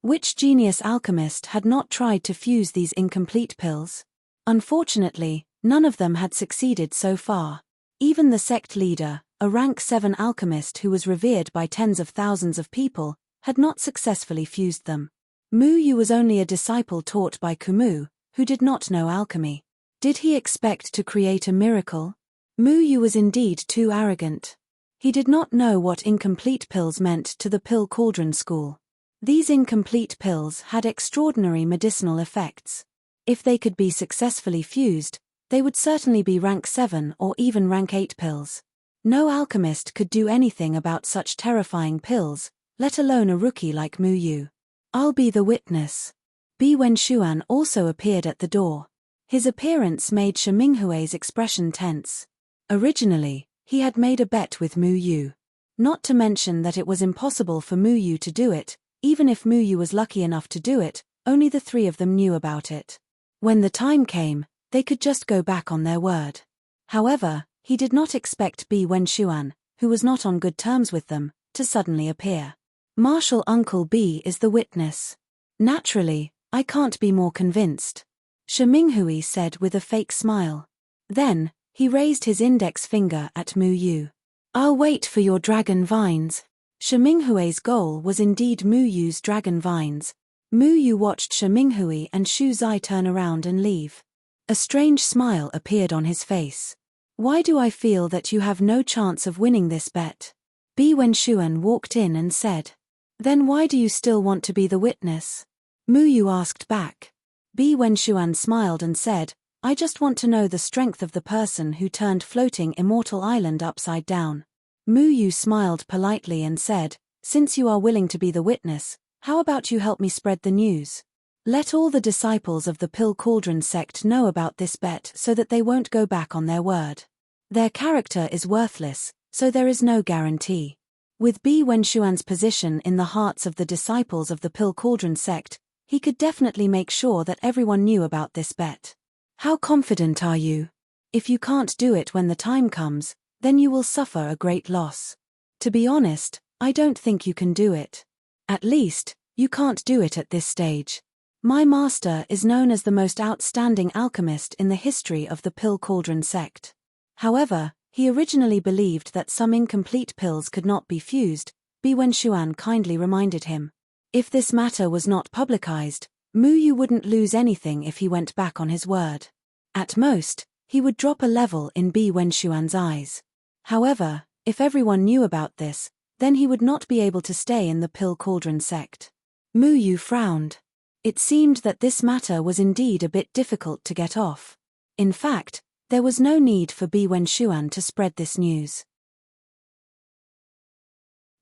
Which genius alchemist had not tried to fuse these incomplete pills? Unfortunately, none of them had succeeded so far. Even the sect leader, a rank 7 alchemist who was revered by tens of thousands of people, had not successfully fused them. Mu Yu was only a disciple taught by Kumu, who did not know alchemy. Did he expect to create a miracle? Mu Yu was indeed too arrogant. He did not know what incomplete pills meant to the Pill Cauldron School. These incomplete pills had extraordinary medicinal effects. If they could be successfully fused, they would certainly be rank 7 or even rank 8 pills. No alchemist could do anything about such terrifying pills, let alone a rookie like Mu Yu. I'll be the witness. Bi Wenshuan also appeared at the door. His appearance made Shi Minghui's expression tense. Originally, he had made a bet with Mu Yu. Not to mention that it was impossible for Mu Yu to do it. Even if Mu Yu was lucky enough to do it, only the three of them knew about it. When the time came, they could just go back on their word. However, he did not expect Bi Wenshuan, who was not on good terms with them, to suddenly appear. Martial Uncle B is the witness. Naturally, I can't be more convinced, Shi Minghui said with a fake smile. Then, he raised his index finger at Mu Yu. I'll wait for your dragon vines. Shi Minghui's goal was indeed Mu Yu's dragon vines. Mu Yu watched Shi Minghui and Shu Zai turn around and leave. A strange smile appeared on his face. Why do I feel that you have no chance of winning this bet? Bi Wenshuan walked in and said. Then why do you still want to be the witness? Mu Yu asked back. Bi Wenshuan smiled and said, I just want to know the strength of the person who turned floating Immortal Island upside down. Mu Yu smiled politely and said, since you are willing to be the witness, how about you help me spread the news? Let all the disciples of the Pill Cauldron sect know about this bet so that they won't go back on their word. Their character is worthless, so there is no guarantee. With Bi Wenshuan's position in the hearts of the disciples of the Pill Cauldron sect, he could definitely make sure that everyone knew about this bet. How confident are you? If you can't do it when the time comes, then you will suffer a great loss. To be honest, I don't think you can do it. At least, you can't do it at this stage. My master is known as the most outstanding alchemist in the history of the Pill Cauldron sect. However, he originally believed that some incomplete pills could not be fused. Bi Wenshuan kindly reminded him. If this matter was not publicized, Mu Yu wouldn't lose anything if he went back on his word. At most, he would drop a level in Bi Wenshuan's eyes. However, if everyone knew about this, then he would not be able to stay in the Pill Cauldron sect. Mu Yu frowned. It seemed that this matter was indeed a bit difficult to get off. In fact, there was no need for Bi Wenshuan to spread this news.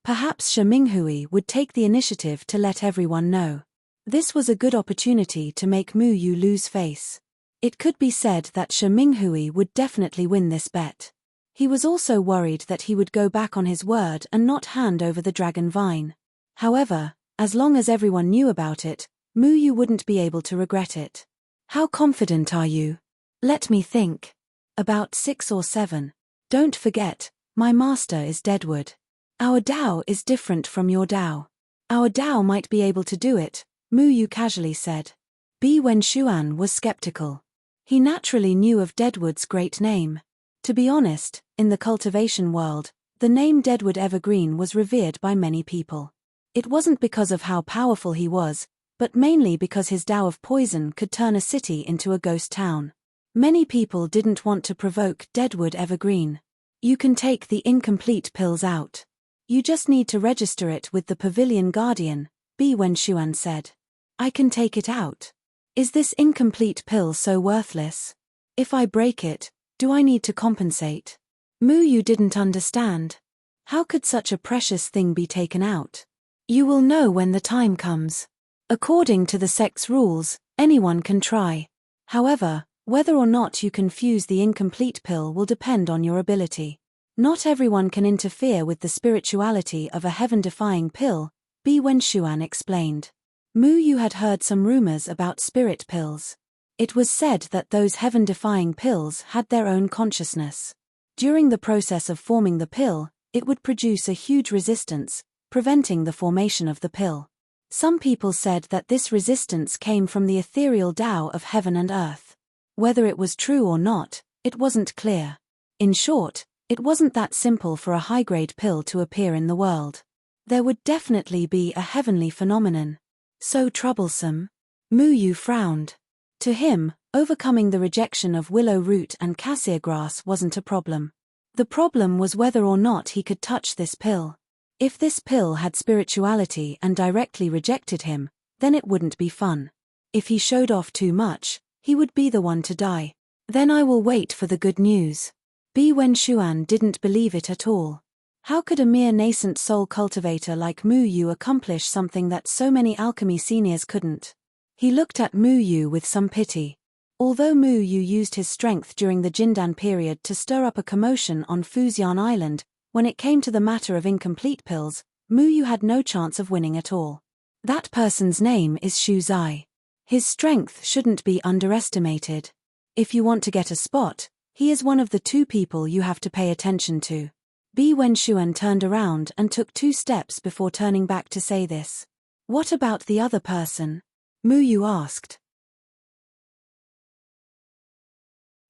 Perhaps Shi Minghui would take the initiative to let everyone know. This was a good opportunity to make Mu Yu lose face. It could be said that Shi Minghui would definitely win this bet. He was also worried that he would go back on his word and not hand over the dragon vine. However, as long as everyone knew about it, Mu Yu wouldn't be able to regret it. How confident are you? Let me think. About 6 or 7. Don't forget, my master is Deadwood. Our Dao is different from your Dao. Our Dao might be able to do it, Mu Yu casually said. Bi Wenshuan was skeptical. He naturally knew of Deadwood's great name. To be honest, in the cultivation world, the name Deadwood Evergreen was revered by many people. It wasn't because of how powerful he was, but mainly because his Dao of poison could turn a city into a ghost town. Many people didn't want to provoke Deadwood Evergreen. You can take the incomplete pills out. You just need to register it with the Pavilion Guardian, Bi Wenshuan said. I can take it out. Is this incomplete pill so worthless? If I break it, do I need to compensate? Mu Yu didn't understand. How could such a precious thing be taken out? You will know when the time comes. According to the sect's rules, anyone can try. However, whether or not you can fuse the incomplete pill will depend on your ability. Not everyone can interfere with the spirituality of a heaven-defying pill, Bi Wenshuan explained. Mu Yu had heard some rumors about spirit pills. It was said that those heaven-defying pills had their own consciousness. During the process of forming the pill, it would produce a huge resistance, preventing the formation of the pill. Some people said that this resistance came from the ethereal Tao of heaven and earth. Whether it was true or not, it wasn't clear. In short, it wasn't that simple for a high-grade pill to appear in the world. There would definitely be a heavenly phenomenon. So troublesome. Mu Yu frowned. To him, overcoming the rejection of willow root and cassia grass wasn't a problem. The problem was whether or not he could touch this pill. If this pill had spirituality and directly rejected him, then it wouldn't be fun. If he showed off too much, he would be the one to die. Then I will wait for the good news. Bi Wenshuan didn't believe it at all. How could a mere nascent soul cultivator like Mu Yu accomplish something that so many alchemy seniors couldn't? He looked at Mu Yu with some pity. Although Mu Yu used his strength during the Jindan period to stir up a commotion on Fujian Island, when it came to the matter of incomplete pills, Mu Yu had no chance of winning at all. That person's name is Shu Zai. His strength shouldn't be underestimated. If you want to get a spot, he is one of the 2 people you have to pay attention to. Bi Wenshuan turned around and took 2 steps before turning back to say this. What about the other person? Mu Yu asked.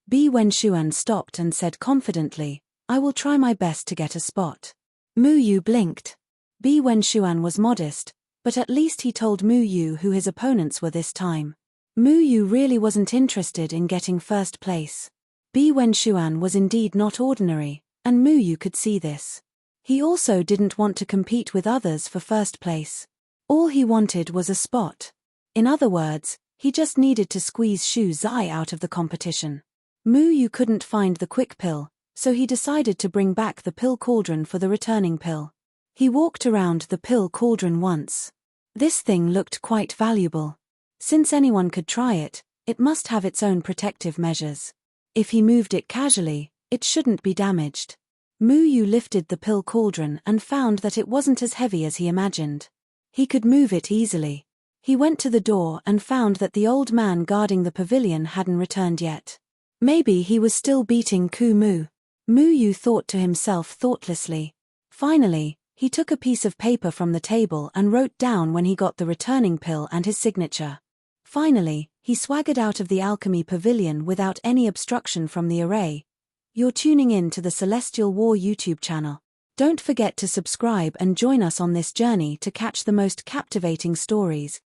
Bi Wenshuan stopped and said confidently, I will try my best to get a spot. Mu Yu blinked. Bi Wenshuan was modest, but at least he told Mu Yu who his opponents were this time. Mu Yu really wasn't interested in getting first place. Bi Wenshuan was indeed not ordinary, and Mu Yu could see this. He also didn't want to compete with others for first place. All he wanted was a spot. In other words, he just needed to squeeze Shu Zai out of the competition. Mu Yu couldn't find the quick pill, so he decided to bring back the pill cauldron for the returning pill. He walked around the pill cauldron once. This thing looked quite valuable. Since anyone could try it, it must have its own protective measures. If he moved it casually, it shouldn't be damaged. Mu Yu lifted the pill cauldron and found that it wasn't as heavy as he imagined. He could move it easily. He went to the door and found that the old man guarding the pavilion hadn't returned yet. Maybe he was still beating Ku Mu. Mu Yu thought to himself thoughtlessly. Finally, he took a piece of paper from the table and wrote down when he got the returning pill and his signature. Finally, he swaggered out of the alchemy pavilion without any obstruction from the array. You're tuning in to the Celestial War YouTube channel. Don't forget to subscribe and join us on this journey to catch the most captivating stories.